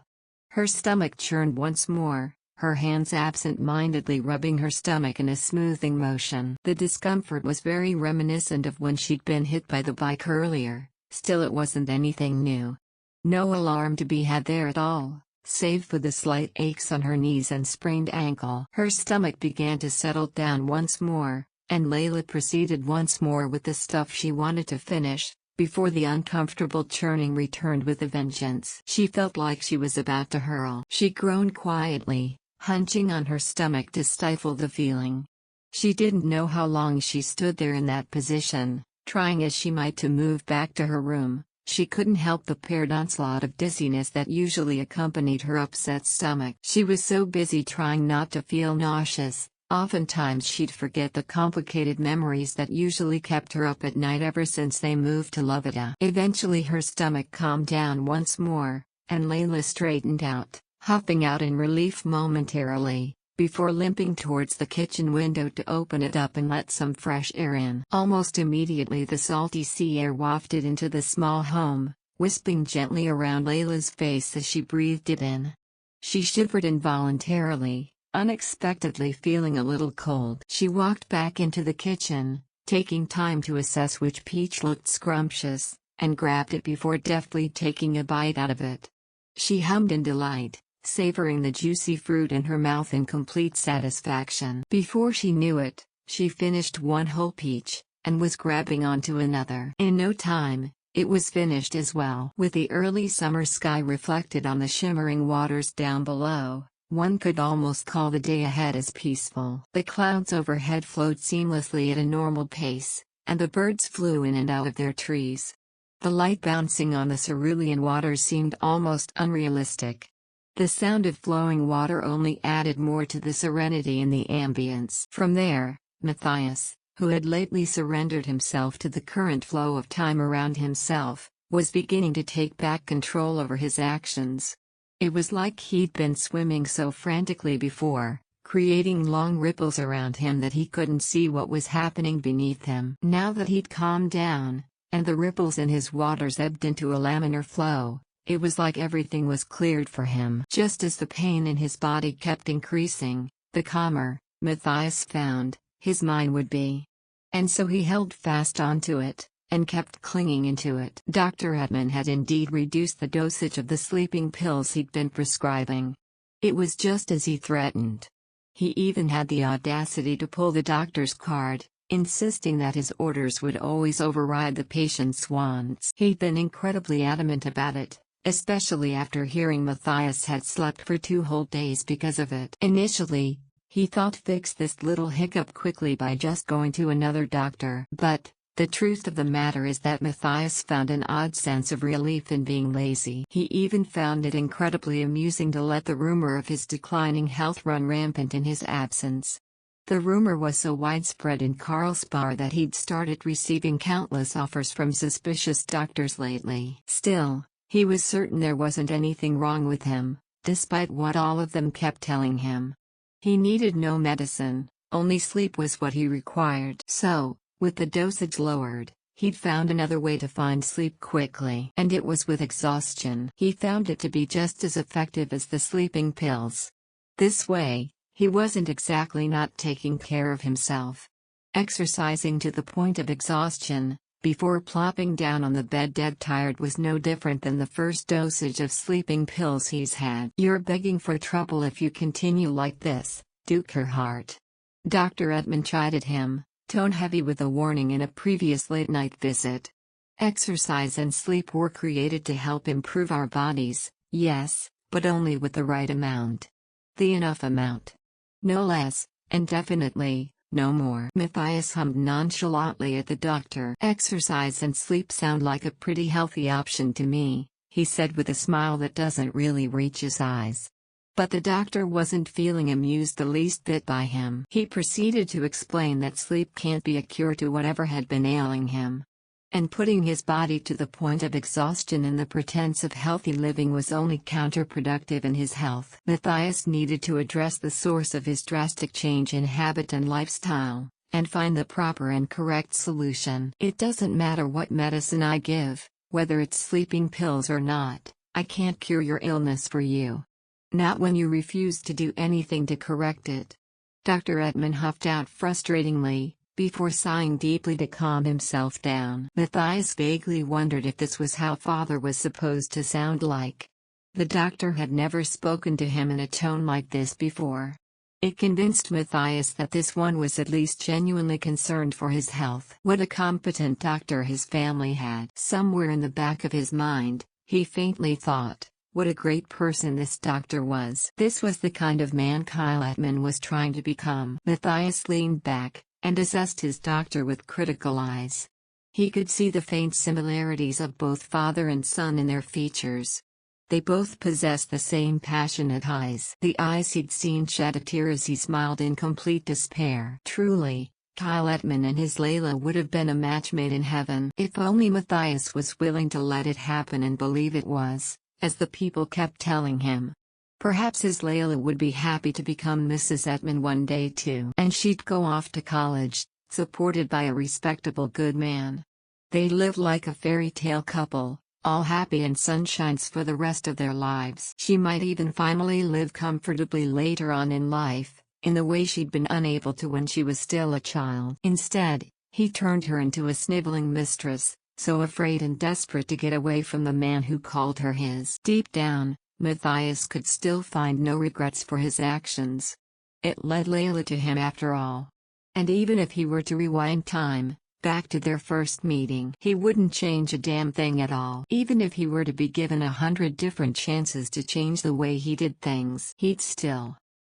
Her stomach churned once more, her hands absent-mindedly rubbing her stomach in a smoothing motion. The discomfort was very reminiscent of when she'd been hit by the bike earlier, still it wasn't anything new. No alarm to be had there at all, save for the slight aches on her knees and sprained ankle. Her stomach began to settle down once more, and Leyla proceeded once more with the stuff she wanted to finish, before the uncomfortable churning returned with a vengeance. She felt like she was about to hurl. She groaned quietly, hunching on her stomach to stifle the feeling. She didn't know how long she stood there in that position, trying as she might to move back to her room. She couldn't help the paired onslaught of dizziness that usually accompanied her upset stomach. She was so busy trying not to feel nauseous, oftentimes she'd forget the complicated memories that usually kept her up at night ever since they moved to Lovita. Eventually her stomach calmed down once more, and Leyla straightened out, huffing out in relief momentarily, before limping towards the kitchen window to open it up and let some fresh air in. Almost immediately the salty sea air wafted into the small home, wisping gently around Layla's face as she breathed it in. She shivered involuntarily, unexpectedly feeling a little cold. She walked back into the kitchen, taking time to assess which peach looked scrumptious, and grabbed it before deftly taking a bite out of it. She hummed in delight, savoring the juicy fruit in her mouth in complete satisfaction. Before she knew it, she finished one whole peach, and was grabbing onto another. In no time, it was finished as well. With the early summer sky reflected on the shimmering waters down below, one could almost call the day ahead as peaceful. The clouds overhead flowed seamlessly at a normal pace, and the birds flew in and out of their trees. The light bouncing on the cerulean waters seemed almost unrealistic. The sound of flowing water only added more to the serenity in the ambience. From there, Matthias, who had lately surrendered himself to the current flow of time around himself, was beginning to take back control over his actions. It was like he'd been swimming so frantically before, creating long ripples around him that he couldn't see what was happening beneath him. Now that he'd calmed down, and the ripples in his waters ebbed into a laminar flow, it was like everything was cleared for him. Just as the pain in his body kept increasing, the calmer, Matthias found, his mind would be. And so he held fast onto it, and kept clinging into it. Dr. Edmund had indeed reduced the dosage of the sleeping pills he'd been prescribing. It was just as he threatened. He even had the audacity to pull the doctor's card, insisting that his orders would always override the patient's wants. He'd been incredibly adamant about it, especially after hearing Matthias had slept for 2 whole days because of it. Initially, he thought fix this little hiccup quickly by just going to another doctor. But the truth of the matter is that Matthias found an odd sense of relief in being lazy. He even found it incredibly amusing to let the rumor of his declining health run rampant in his absence. The rumor was so widespread in Karlsbad that he'd started receiving countless offers from suspicious doctors lately. Still, he was certain there wasn't anything wrong with him, despite what all of them kept telling him. He needed no medicine, Only sleep was what he required. So, with the dosage lowered, he'd found another way to find sleep quickly. And it was with exhaustion. He found it to be just as effective as the sleeping pills. This way, he wasn't exactly not taking care of himself. Exercising to the point of exhaustion, before plopping down on the bed dead tired was no different than the first dosage of sleeping pills he's had. "You're begging for trouble if you continue like this, Duke Herhardt." Dr. Edmund chided him, tone heavy with a warning in a previous late-night visit. "Exercise and sleep were created to help improve our bodies, yes, but only with the right amount. The enough amount. No less, and definitely no more." Matthias hummed nonchalantly at the doctor. "Exercise and sleep sound like a pretty healthy option to me," he said with a smile that doesn't really reach his eyes. But the doctor wasn't feeling amused the least bit by him. He proceeded to explain that sleep can't be a cure to whatever had been ailing him. And putting his body to the point of exhaustion in the pretense of healthy living was only counterproductive in his health. Matthias needed to address the source of his drastic change in habit and lifestyle, and find the proper and correct solution. "It doesn't matter what medicine I give, whether it's sleeping pills or not, I can't cure your illness for you. Not when you refuse to do anything to correct it." Dr. Edmund huffed out frustratingly, before sighing deeply to calm himself down. Matthias vaguely wondered if this was how father was supposed to sound like. The doctor had never spoken to him in a tone like this before. It convinced Matthias that this one was at least genuinely concerned for his health. What a competent doctor his family had. Somewhere in the back of his mind, he faintly thought, what a great person this doctor was. This was the kind of man Kyle Edmund was trying to become. Matthias leaned back and assessed his doctor with critical eyes. He could see the faint similarities of both father and son in their features. They both possessed the same passionate eyes. The eyes he'd seen shed a tear as he smiled in complete despair. Truly, Kyle Edmund and his Leyla would have been a match made in heaven. If only Matthias was willing to let it happen and believe it was, as the people kept telling him. Perhaps his Leyla would be happy to become Mrs. Edmund one day too. And she'd go off to college, supported by a respectable good man. They'd live like a fairy tale couple, all happy and sunshines for the rest of their lives. She might even finally live comfortably later on in life, in the way she'd been unable to when she was still a child. Instead, he turned her into a sniveling mistress, so afraid and desperate to get away from the man who called her his. Deep down, Matthias could still find no regrets for his actions. It led Leyla to him after all. And even if he were to rewind time, back to their first meeting, he wouldn't change a damn thing at all. Even if he were to be given 100 different chances to change the way he did things, he'd still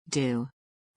do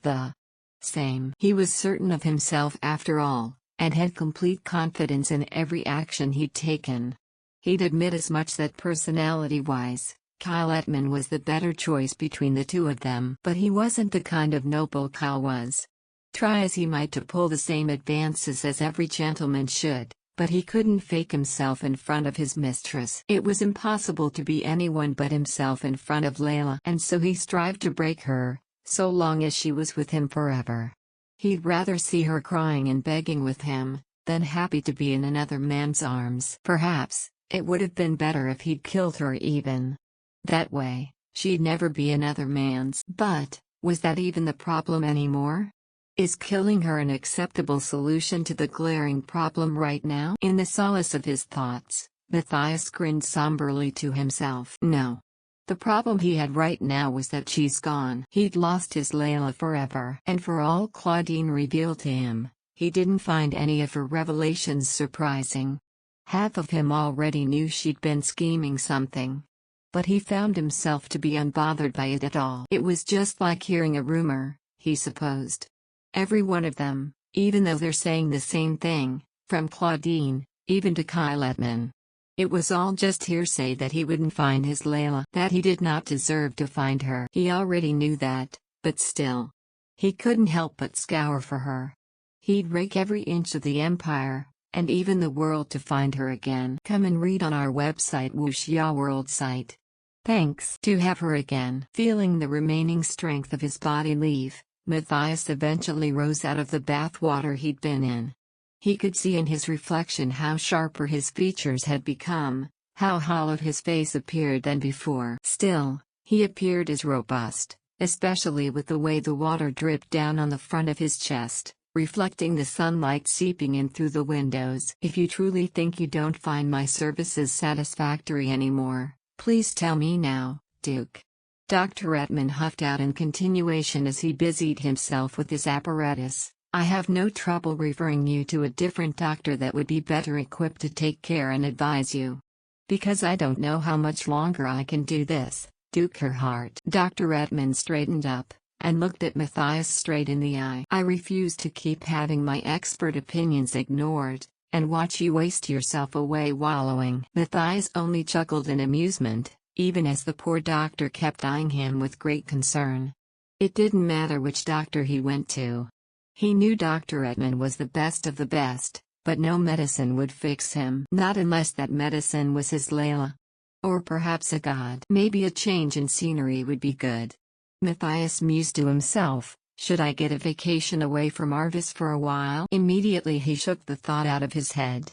the same. He was certain of himself after all, and had complete confidence in every action he'd taken. He'd admit as much that personality-wise, Kyle Edmund was the better choice between the two of them. But he wasn't the kind of noble Kyle was. Try as he might to pull the same advances as every gentleman should, but he couldn't fake himself in front of his mistress. It was impossible to be anyone but himself in front of Leyla. And so he strived to break her, so long as she was with him forever. He'd rather see her crying and begging with him, than happy to be in another man's arms. Perhaps, it would have been better if he'd killed her even. That way, she'd never be another man's. But, was that even the problem anymore? Is killing her an acceptable solution to the glaring problem right now? In the solace of his thoughts, Matthias grinned somberly to himself. No. The problem he had right now was that she's gone. He'd lost his Leyla forever. And for all Claudine revealed to him, he didn't find any of her revelations surprising. Half of him already knew she'd been scheming something. But he found himself to be unbothered by it at all. It was just like hearing a rumor, he supposed. Every one of them, even though they're saying the same thing, from Claudine, even to Kyle Edmund. It was all just hearsay that he wouldn't find his Leyla, that he did not deserve to find her. He already knew that, but still. He couldn't help but scour for her. He'd rake every inch of the empire, and even the world to find her again. Come and read on our website Wuxia World site. Thanks. To have her again. Feeling the remaining strength of his body leave, Matthias eventually rose out of the bath water he'd been in. He could see in his reflection how sharper his features had become, how hollowed his face appeared than before. Still, he appeared as robust, especially with the way the water dripped down on the front of his chest, reflecting the sunlight seeping in through the windows. "If you truly think you don't find my services satisfactory anymore, please tell me now, Duke." Dr. Edmund huffed out in continuation as he busied himself with his apparatus. "I have no trouble referring you to a different doctor that would be better equipped to take care and advise you. Because I don't know how much longer I can do this, Duke Herhardt." Dr. Edmund straightened up, and looked at Matthias straight in the eye. "I refuse to keep having my expert opinions ignored, and watch you waste yourself away wallowing." Matthias only chuckled in amusement, even as the poor doctor kept eyeing him with great concern. It didn't matter which doctor he went to. He knew Dr. Edmund was the best of the best, but no medicine would fix him. Not unless that medicine was his Leyla. Or perhaps a god. Maybe a change in scenery would be good. Matthias mused to himself, should I get a vacation away from Arvis for a while? Immediately he shook the thought out of his head.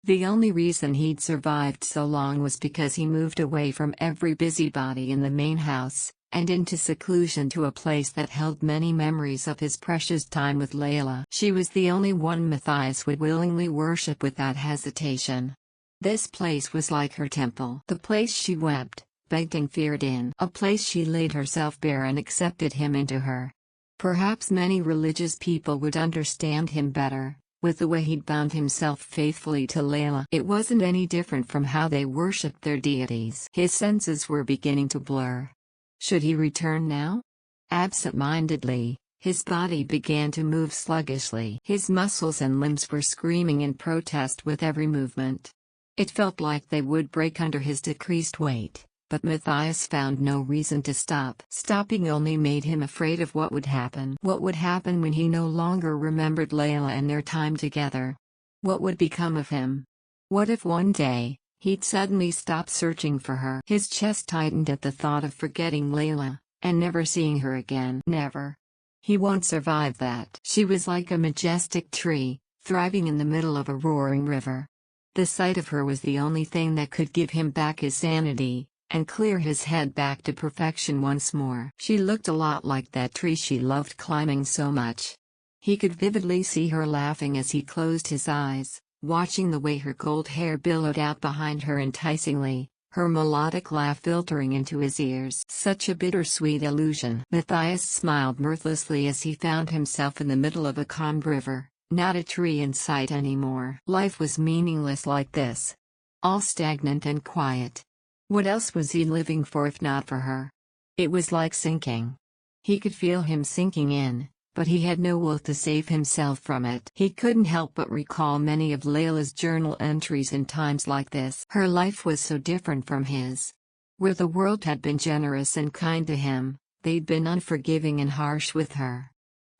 The only reason he'd survived so long was because he moved away from every busybody in the main house, and into seclusion to a place that held many memories of his precious time with Leyla. She was the only one Matthias would willingly worship without hesitation. This place was like her temple. The place she wept, begged and feared in. A place she laid herself bare and accepted him into her. Perhaps many religious people would understand him better, with the way he'd bound himself faithfully to Leyla. It wasn't any different from how they worshipped their deities. His senses were beginning to blur. Should he return now? Absent-mindedly, his body began to move sluggishly. His muscles and limbs were screaming in protest with every movement. It felt like they would break under his decreased weight, but Matthias found no reason to stop. Stopping only made him afraid of what would happen. What would happen when he no longer remembered Leyla and their time together? What would become of him? What if one day, he'd suddenly stop searching for her? His chest tightened at the thought of forgetting Leyla, and never seeing her again. Never. He won't survive that. She was like a majestic tree, thriving in the middle of a roaring river. The sight of her was the only thing that could give him back his sanity, and clear his head back to perfection once more. She looked a lot like that tree she loved climbing so much. He could vividly see her laughing as he closed his eyes, watching the way her gold hair billowed out behind her enticingly, her melodic laugh filtering into his ears. Such a bittersweet illusion. Matthias smiled mirthlessly as he found himself in the middle of a calm river, not a tree in sight anymore. Life was meaningless like this. All stagnant and quiet. What else was he living for if not for her? It was like sinking. He could feel him sinking in, but he had no will to save himself from it. He couldn't help but recall many of Leyla's journal entries in times like this. Her life was so different from his. Where the world had been generous and kind to him, they'd been unforgiving and harsh with her.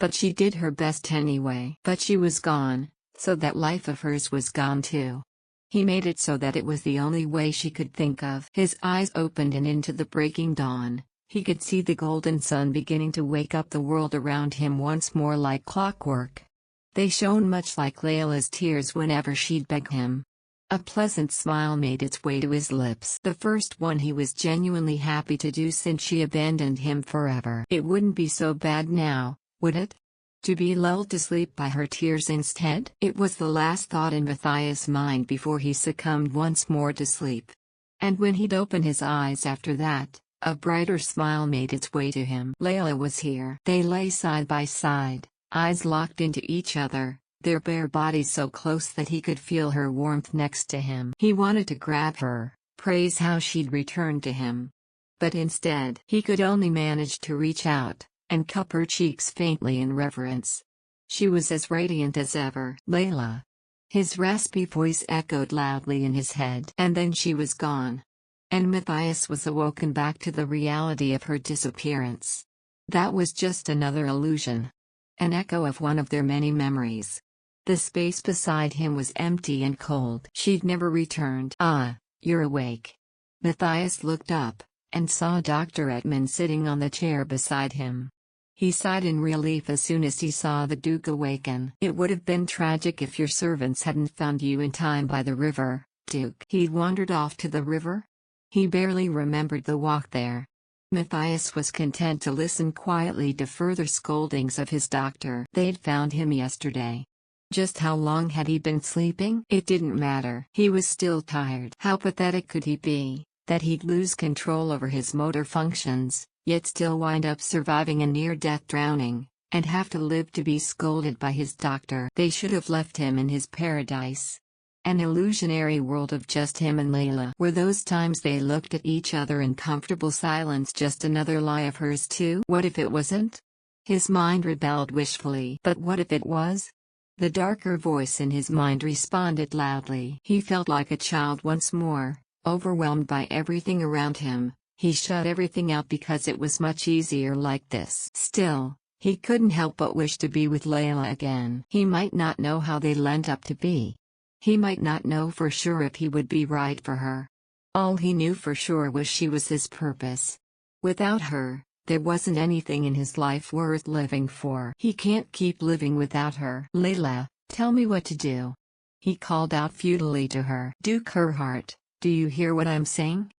But she did her best anyway. But she was gone, so that life of hers was gone too. He made it so that it was the only way she could think of. His eyes opened and into the breaking dawn, he could see the golden sun beginning to wake up the world around him once more like clockwork. They shone much like Leyla's tears whenever she'd beg him. A pleasant smile made its way to his lips. The first one he was genuinely happy to do since she abandoned him forever. It wouldn't be so bad now, would it? To be lulled to sleep by her tears instead? It was the last thought in Matthias' mind before he succumbed once more to sleep. And when he'd open his eyes after that, a brighter smile made its way to him. Leyla was here. They lay side by side, eyes locked into each other, their bare bodies so close that he could feel her warmth next to him. He wanted to grab her, praise how she'd returned to him. But instead, he could only manage to reach out and cup her cheeks faintly in reverence. She was as radiant as ever. Leyla. His raspy voice echoed loudly in his head. And then she was gone. And Matthias was awoken back to the reality of her disappearance. That was just another illusion. An echo of one of their many memories. The space beside him was empty and cold. She'd never returned. "Ah, you're awake." Matthias looked up, and saw Dr. Edmund sitting on the chair beside him. He sighed in relief as soon as he saw the Duke awaken. "It would have been tragic if your servants hadn't found you in time by the river, Duke." He'd wandered off to the river? He barely remembered the walk there. Matthias was content to listen quietly to further scoldings of his doctor. They'd found him yesterday. Just how long had he been sleeping? It didn't matter. He was still tired. How pathetic could he be, that he'd lose control over his motor functions, yet still wind up surviving a near-death drowning, and have to live to be scolded by his doctor. They should have left him in his paradise. An illusionary world of just him and Leyla. Were those times they looked at each other in comfortable silence just another lie of hers too? What if it wasn't? His mind rebelled wishfully. But what if it was? The darker voice in his mind responded loudly. He felt like a child once more, overwhelmed by everything around him. He shut everything out because it was much easier like this. Still, he couldn't help but wish to be with Leyla again. He might not know how they'd end up to be. He might not know for sure if he would be right for her. All he knew for sure was she was his purpose. Without her, there wasn't anything in his life worth living for. He can't keep living without her. "Leyla, tell me what to do," he called out futilely to her. "Duke Herhardt, do you hear what I'm saying?"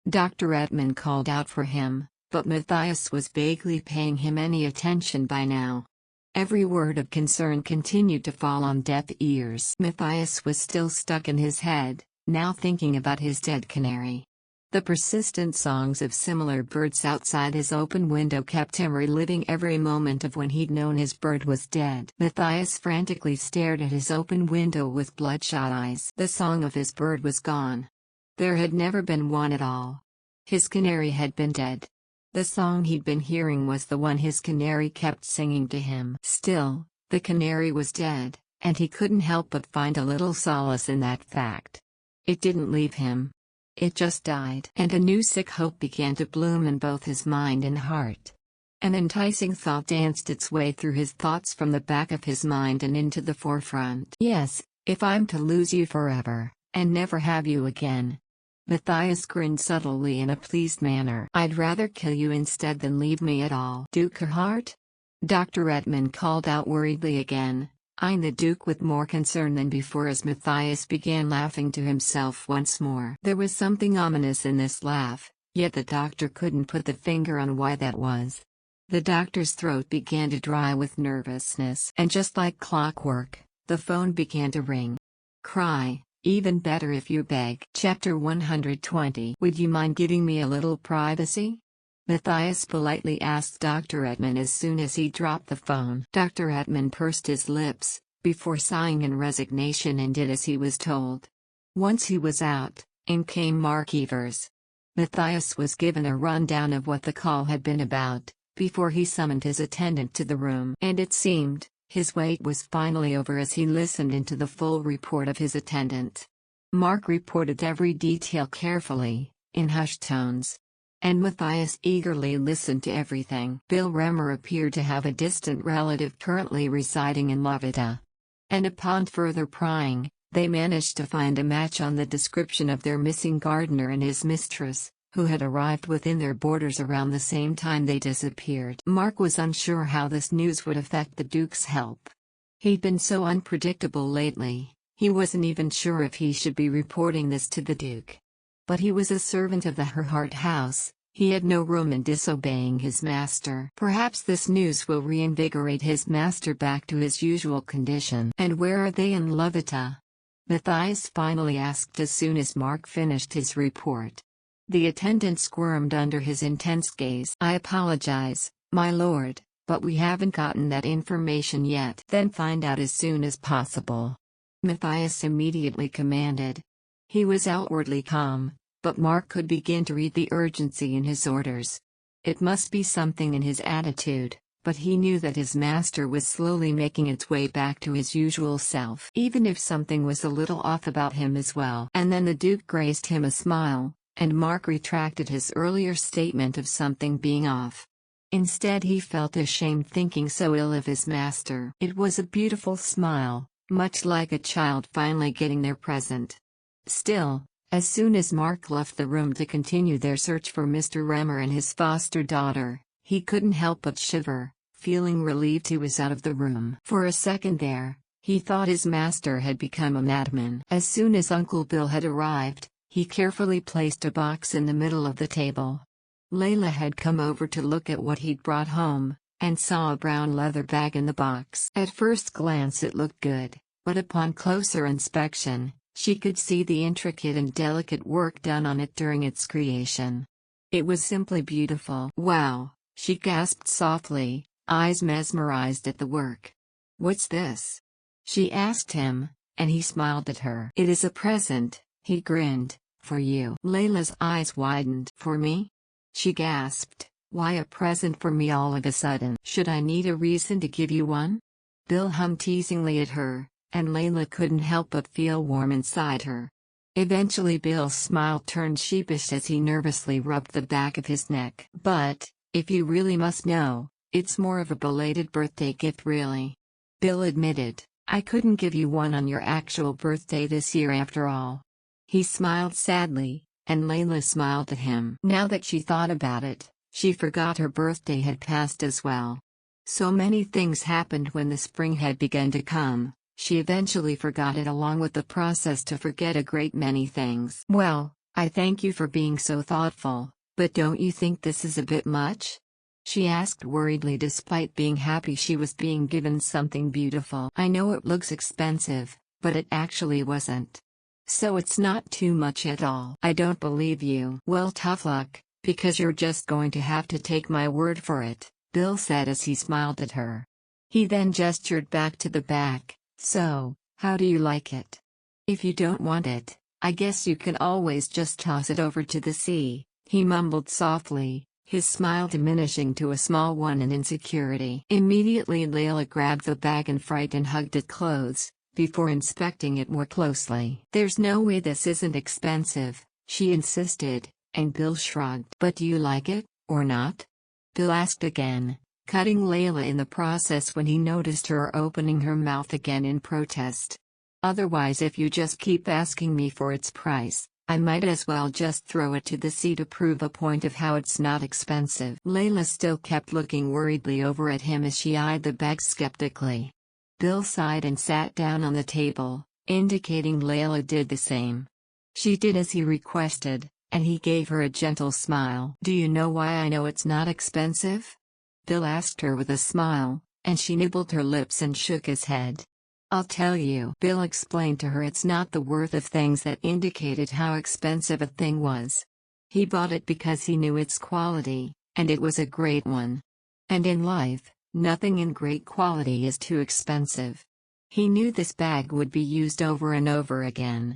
Dr. Edmund called out for him, but Matthias was vaguely paying him any attention by now. Every word of concern continued to fall on deaf ears. Matthias was still stuck in his head, now thinking about his dead canary. The persistent songs of similar birds outside his open window kept him reliving every moment of when he'd known his bird was dead. Matthias frantically stared at his open window with bloodshot eyes. The song of his bird was gone. There had never been one at all. His canary had been dead. The song he'd been hearing was the one his canary kept singing to him. Still, the canary was dead, and he couldn't help but find a little solace in that fact. It didn't leave him. It just died. And a new sick hope began to bloom in both his mind and heart. An enticing thought danced its way through his thoughts from the back of his mind and into the forefront. "Yes, if I'm to lose you forever, and never have you again." Matthias grinned subtly in a pleased manner. "I'd rather kill you instead than leave me at all." "Duke Herhardt?" Dr. Edmund called out worriedly again, eyeing the Duke with more concern than before as Matthias began laughing to himself once more. There was something ominous in this laugh, yet the doctor couldn't put the finger on why that was. The doctor's throat began to dry with nervousness. And just like clockwork, the phone began to ring. "Cry. Even better if you beg." Chapter 120. "Would you mind giving me a little privacy?" Matthias politely asked Dr. Edmund as soon as he dropped the phone. Dr. Edmund pursed his lips, before sighing in resignation and did as he was told. Once he was out, in came Mark Evers. Matthias was given a rundown of what the call had been about, before he summoned his attendant to the room. And it seemed, his wait was finally over as he listened into the full report of his attendant. Mark reported every detail carefully, in hushed tones. And Matthias eagerly listened to everything. Bill Remmer appeared to have a distant relative currently residing in Levita. And upon further prying, they managed to find a match on the description of their missing gardener and his mistress, who had arrived within their borders around the same time they disappeared. Mark was unsure how this news would affect the Duke's help. He'd been so unpredictable lately, he wasn't even sure if he should be reporting this to the Duke. But he was a servant of the Herhardt house, he had no room in disobeying his master. Perhaps this news will reinvigorate his master back to his usual condition. "And where are they in Levita?" Matthias finally asked as soon as Mark finished his report. The attendant squirmed under his intense gaze. "I apologize, my lord, but we haven't gotten that information yet." "Then find out as soon as possible," Matthias immediately commanded. He was outwardly calm, but Mark could begin to read the urgency in his orders. It must be something in his attitude, but he knew that his master was slowly making its way back to his usual self. Even if something was a little off about him as well. And then the Duke graced him a smile, and Mark retracted his earlier statement of something being off. Instead he felt ashamed thinking so ill of his master. It was a beautiful smile, much like a child finally getting their present. Still, as soon as Mark left the room to continue their search for Mr. Remmer and his foster daughter, he couldn't help but shiver, Feeling relieved, he was out of the room. For a second there, he thought his master had become a madman. As soon as Uncle Bill had arrived, he carefully placed a box in the middle of the table. Leyla had come over to look at what he'd brought home, and saw a brown leather bag in the box. At first glance it looked good, but upon closer inspection, she could see the intricate and delicate work done on it during its creation. It was simply beautiful. "Wow," she gasped softly, eyes mesmerized at the work. "What's this?" she asked him, and he smiled at her. "It is a present," he grinned, "for you." Layla's eyes widened. "For me?" she gasped. "Why a present for me all of a sudden? Should I need a reason to give you one?" Bill hummed teasingly at her, and Leyla couldn't help but feel warm inside her. Eventually Bill's smile turned sheepish as he nervously rubbed the back of his neck. "But, if you really must know, it's more of a belated birthday gift really," Bill admitted. "I couldn't give you one on your actual birthday this year after all." He smiled sadly, and Leyla smiled at him. Now that she thought about it, she forgot her birthday had passed as well. So many things happened when the spring had begun to come, she eventually forgot it along with the process to forget a great many things. "Well, I thank you for being so thoughtful, but don't you think this is a bit much?" she asked worriedly despite being happy she was being given something beautiful. "I know it looks expensive, but it actually wasn't. So it's not too much at all." "I don't believe you." "Well, tough luck, because you're just going to have to take my word for it," Bill said as he smiled at her. He then gestured back to the bag. "So, how do you like it? If you don't want it, I guess you can always just toss it over to the sea," he mumbled softly, his smile diminishing to a small one in insecurity. Immediately Leyla grabbed the bag in fright and hugged it close, before inspecting it more closely. "There's no way this isn't expensive," she insisted, and Bill shrugged. "But do you like it, or not?" Bill asked again, cutting Leyla in the process when he noticed her opening her mouth again in protest. "Otherwise, if you just keep asking me for its price, I might as well just throw it to the sea to prove a point of how it's not expensive." Leyla still kept looking worriedly over at him as she eyed the bag skeptically. Bill sighed and sat down on the table, indicating Leyla did the same. She did as he requested, and he gave her a gentle smile. "Do you know why I know it's not expensive?" Bill asked her with a smile, and she nibbled her lips and shook his head. "I'll tell you." Bill explained to her it's not the worth of things that indicated how expensive a thing was. He bought it because he knew its quality, and it was a great one. And in life, nothing in great quality is too expensive. He knew this bag would be used over and over again,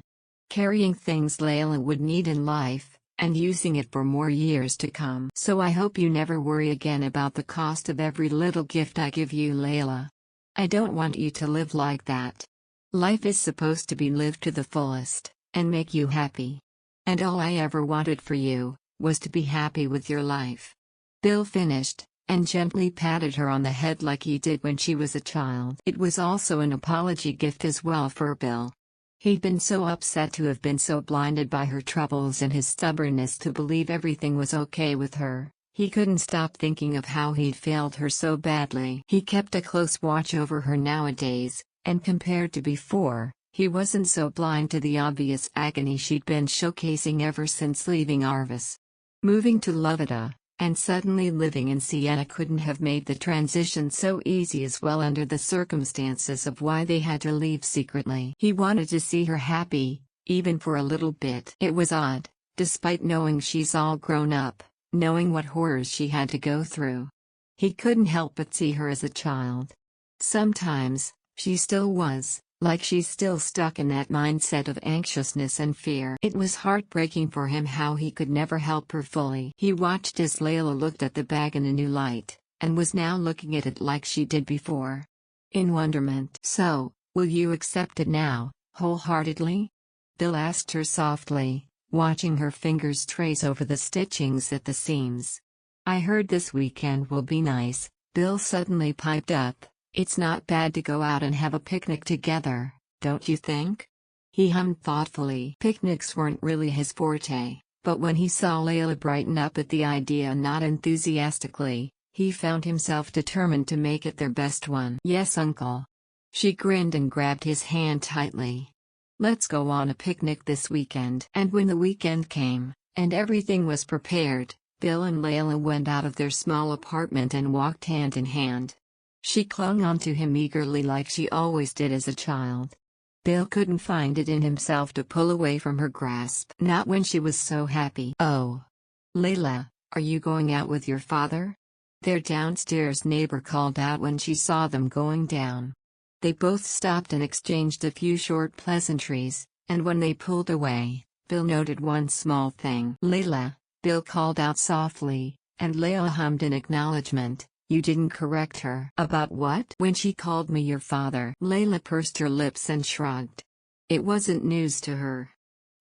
carrying things Leyla would need in life, and using it for more years to come. "So I hope you never worry again about the cost of every little gift I give you, Leyla. I don't want you to live like that. Life is supposed to be lived to the fullest, and make you happy. And all I ever wanted for you, was to be happy with your life." Bill finished, and gently patted her on the head like he did when she was a child. It was also an apology gift as well for Bill. He'd been so upset to have been so blinded by her troubles and his stubbornness to believe everything was okay with her. He couldn't stop thinking of how he'd failed her so badly. He kept a close watch over her nowadays, and compared to before, he wasn't so blind to the obvious agony she'd been showcasing ever since leaving Arvis. Moving to Lovita, and suddenly living in Siena couldn't have made the transition so easy as well under the circumstances of why they had to leave secretly. He wanted to see her happy, even for a little bit. It was odd, despite knowing she's all grown up, knowing what horrors she had to go through. He couldn't help but see her as a child. Sometimes, she still was, like she's still stuck in that mindset of anxiousness and fear. It was heartbreaking for him how he could never help her fully. He watched as Leyla looked at the bag in a new light, and was now looking at it like she did before, in wonderment. "So, will you accept it now, wholeheartedly?" Bill asked her softly, watching her fingers trace over the stitchings at the seams. "I heard this weekend will be nice," Bill suddenly piped up. "It's not bad to go out and have a picnic together, don't you think?" He hummed thoughtfully. Picnics weren't really his forte, but when he saw Leyla brighten up at the idea and nod enthusiastically, He found himself determined to make it their best one. "Yes, uncle." She grinned and grabbed his hand tightly. "Let's go on a picnic this weekend." And when the weekend came, and everything was prepared, Bill and Leyla went out of their small apartment and walked hand in hand. She clung onto him eagerly like she always did as a child. Bill couldn't find it in himself to pull away from her grasp. Not when she was so happy. "Oh. Leyla, are you going out with your father?" Their downstairs neighbor called out when she saw them going down. They both stopped and exchanged a few short pleasantries, and when they pulled away, Bill noted one small thing. "Leyla," Bill called out softly, and Leyla hummed in acknowledgement. "You didn't correct her." "About what?" "When she called me your father." Leyla pursed her lips and shrugged. It wasn't news to her.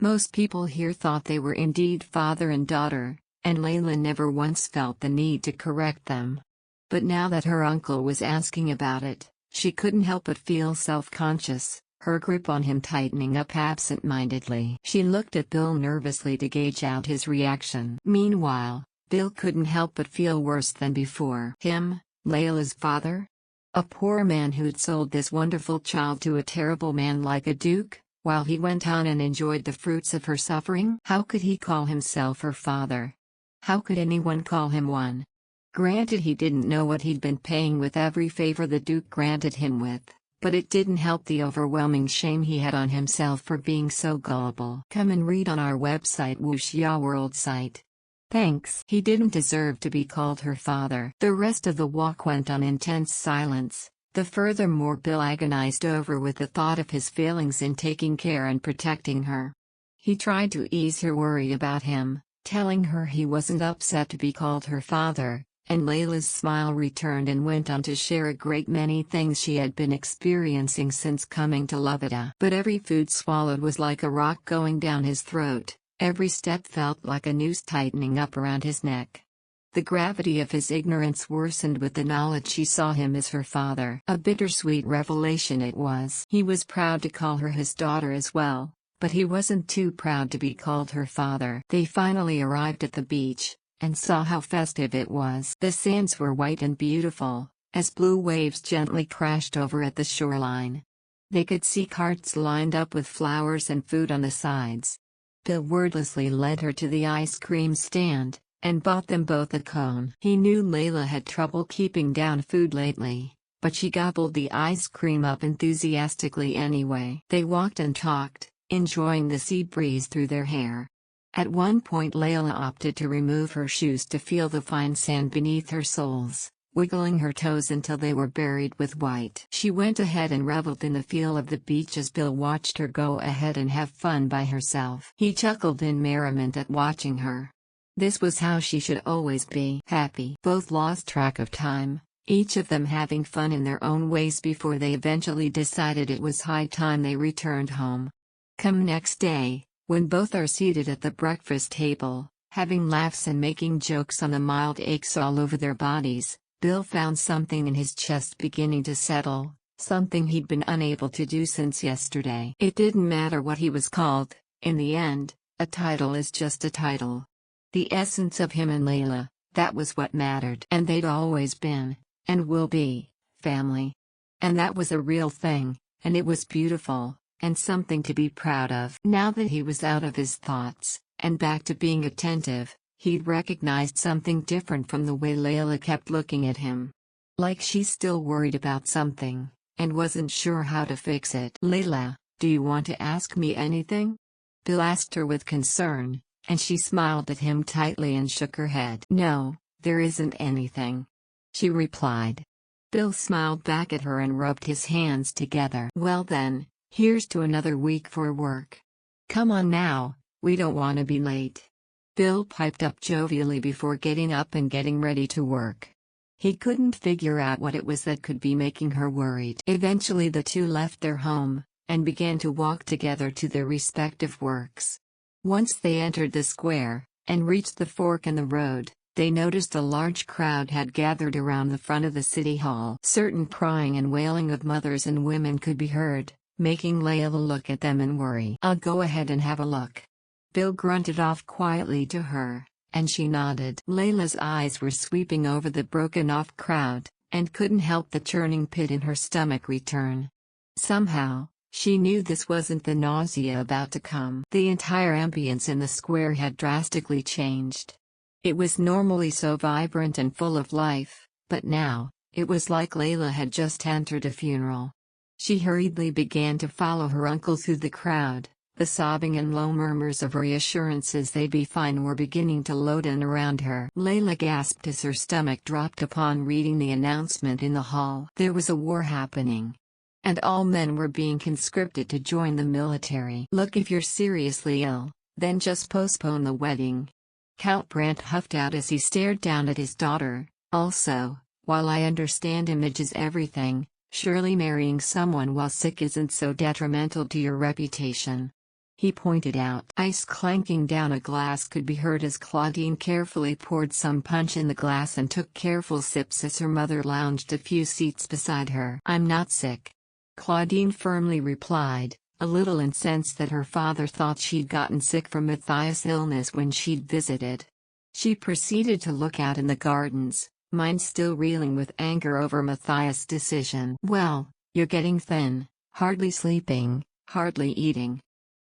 Most people here thought they were indeed father and daughter, and Leyla never once felt the need to correct them. But now that her uncle was asking about it, she couldn't help but feel self-conscious, her grip on him tightening up absent-mindedly. She looked at Bill nervously to gauge out his reaction. Meanwhile, Bill couldn't help but feel worse than before. Him, Layla's father? A poor man who'd sold this wonderful child to a terrible man like a duke, while he went on and enjoyed the fruits of her suffering? How could he call himself her father? How could anyone call him one? Granted, he didn't know what he'd been paying with every favor the duke granted him with, but it didn't help the overwhelming shame he had on himself for being so gullible. Come and read on our website Wuxia World site. Thanks. He didn't deserve to be called her father. The rest of the walk went on intense silence, the furthermore Bill agonized over with the thought of his failings in taking care and protecting her. He tried to ease her worry about him, telling her he wasn't upset to be called her father, and Layla's smile returned and went on to share a great many things she had been experiencing since coming to Levita. But every food swallowed was like a rock going down his throat. Every step felt like a noose tightening up around his neck. The gravity of his ignorance worsened with the knowledge she saw him as her father. A bittersweet revelation it was. He was proud to call her his daughter as well, but he wasn't too proud to be called her father. They finally arrived at the beach, and saw how festive it was. The sands were white and beautiful, as blue waves gently crashed over at the shoreline. They could see carts lined up with flowers and food on the sides. Bill wordlessly led her to the ice cream stand, and bought them both a cone. He knew Leyla had trouble keeping down food lately, but she gobbled the ice cream up enthusiastically anyway. They walked and talked, enjoying the sea breeze through their hair. At one point Leyla opted to remove her shoes to feel the fine sand beneath her soles, wiggling her toes until they were buried with white. She went ahead and reveled in the feel of the beach as Bill watched her go ahead and have fun by herself. He chuckled in merriment at watching her. This was how she should always be. Happy. Both lost track of time, each of them having fun in their own ways before they eventually decided it was high time they returned home. Come next day, when both are seated at the breakfast table, having laughs and making jokes on the mild aches all over their bodies, Bill found something in his chest beginning to settle, something he'd been unable to do since yesterday. It didn't matter what he was called, in the end, a title is just a title. The essence of him and Leyla, that was what mattered. And they'd always been, and will be, family. And that was a real thing, and it was beautiful, and something to be proud of. Now that he was out of his thoughts, and back to being attentive, he'd recognized something different from the way Leyla kept looking at him. Like she's still worried about something, and wasn't sure how to fix it. "Leyla, do you want to ask me anything?" Bill asked her with concern, and she smiled at him tightly and shook her head. "No, there isn't anything," she replied. Bill smiled back at her and rubbed his hands together. "Well then, here's to another week for work. Come on now, we don't want to be late." Bill piped up jovially before getting up and getting ready to work. He couldn't figure out what it was that could be making her worried. Eventually the two left their home, and began to walk together to their respective works. Once they entered the square, and reached the fork in the road, they noticed a large crowd had gathered around the front of the city hall. Certain crying and wailing of mothers and women could be heard, making Leyla look at them and worry. "I'll go ahead and have a look." Bill grunted off quietly to her, and she nodded. Layla's eyes were sweeping over the broken-off crowd, and couldn't help the churning pit in her stomach return. Somehow, she knew this wasn't the nausea about to come. The entire ambience in the square had drastically changed. It was normally so vibrant and full of life, but now, it was like Leyla had just entered a funeral. She hurriedly began to follow her uncle through the crowd. The sobbing and low murmurs of reassurances they'd be fine were beginning to load in around her. Leyla gasped as her stomach dropped upon reading the announcement in the hall. There was a war happening, and all men were being conscripted to join the military. Look, if you're seriously ill, then just postpone the wedding. Count Brandt huffed out as he stared down at his daughter. Also, while I understand image is everything, surely marrying someone while sick isn't so detrimental to your reputation. He pointed out. Ice clanking down a glass could be heard as Claudine carefully poured some punch in the glass and took careful sips as her mother lounged a few seats beside her. I'm not sick, Claudine firmly replied, a little incensed that her father thought she'd gotten sick from Matthias' illness when she'd visited. She proceeded to look out in the gardens, mind still reeling with anger over Matthias' decision. Well, you're getting thin, hardly sleeping, hardly eating.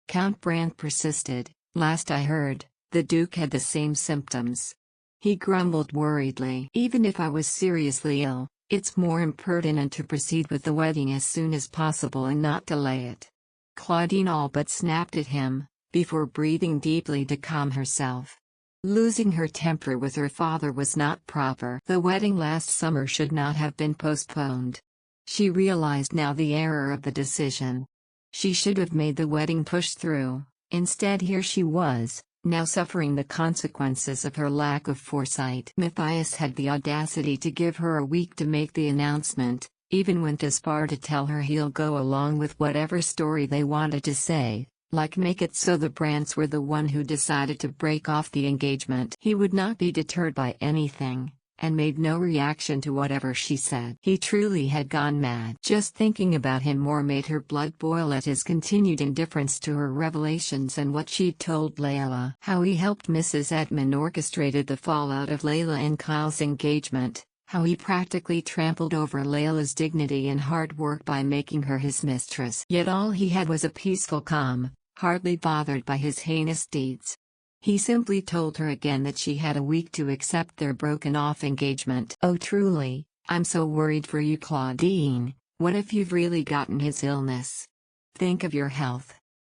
Count Brandt persisted. Last I heard, the Duke had the same symptoms. He grumbled worriedly. Even if I was seriously ill, it's more impertinent to proceed with the wedding as soon as possible and not delay it. Claudine all but snapped at him, before breathing deeply to calm herself. Losing her temper with her father was not proper. The wedding last summer should not have been postponed. She realized now the error of the decision. She should have made the wedding push through. Instead, here she was, now suffering the consequences of her lack of foresight. Matthias had the audacity to give her a week to make the announcement, even went as far to tell her he'll go along with whatever story they wanted to say, like make it so the Brandts were the one who decided to break off the engagement. He would not be deterred by anything, and made no reaction to whatever she said. He truly had gone mad. Just thinking about him more made her blood boil at his continued indifference to her revelations and what she'd told Leyla. How he helped Mrs. Edmund orchestrated the fallout of Leyla and Kyle's engagement, how he practically trampled over Layla's dignity and hard work by making her his mistress. Yet all he had was a peaceful calm, hardly bothered by his heinous deeds. He simply told her again that she had a week to accept their broken-off engagement. Oh truly, I'm so worried for you, Claudine. What if you've really gotten his illness? Think of your health.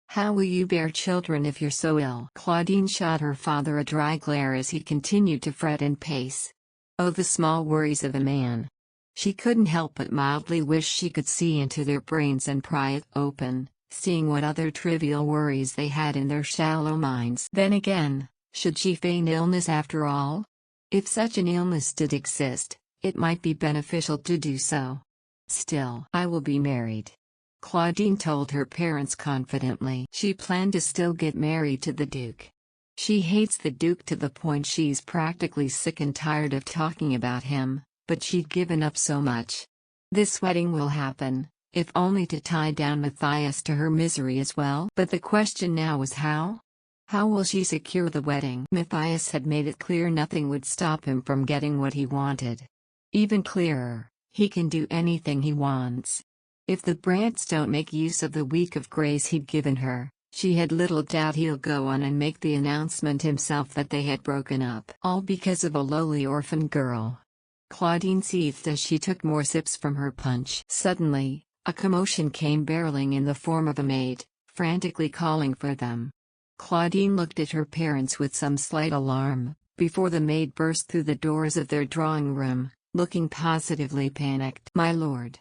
How will you bear children if you're so ill? Claudine shot her father a dry glare as he continued to fret and pace. Oh, the small worries of a man. She couldn't help but mildly wish she could see into their brains and pry it open, seeing what other trivial worries they had in their shallow minds. Then again, should she feign illness after all? If such an illness did exist, it might be beneficial to do so. Still, I will be married, Claudine told her parents confidently. She planned to still get married to the Duke. She hates the Duke to the point she's practically sick and tired of talking about him, but she'd given up so much. This wedding will happen, if only to tie down Matthias to her misery as well. But the question now was how? How will she secure the wedding? Matthias had made it clear nothing would stop him from getting what he wanted. Even clearer, he can do anything he wants. If the Brandts don't make use of the week of grace he'd given her, she had little doubt he'll go on and make the announcement himself that they had broken up. All because of a lowly orphan girl. Claudine seethed as she took more sips from her punch. Suddenly, a commotion came barreling in the form of a maid, frantically calling for them. Claudine looked at her parents with some slight alarm, before the maid burst through the doors of their drawing room, looking positively panicked. My lord.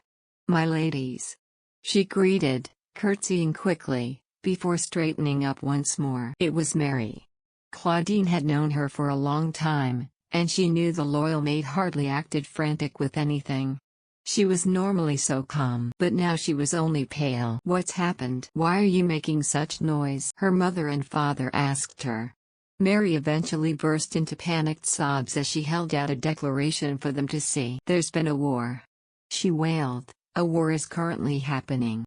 My ladies. She greeted, curtsying quickly, before straightening up once more. It was Mary. Claudine had known her for a long time, and she knew the loyal maid hardly acted frantic with anything. She was normally so calm, but now she was only pale. What's happened? Why are you making such noise? Her mother and father asked her. Mary eventually burst into panicked sobs as she held out a declaration for them to see. There's been a war, she wailed. A war is currently happening.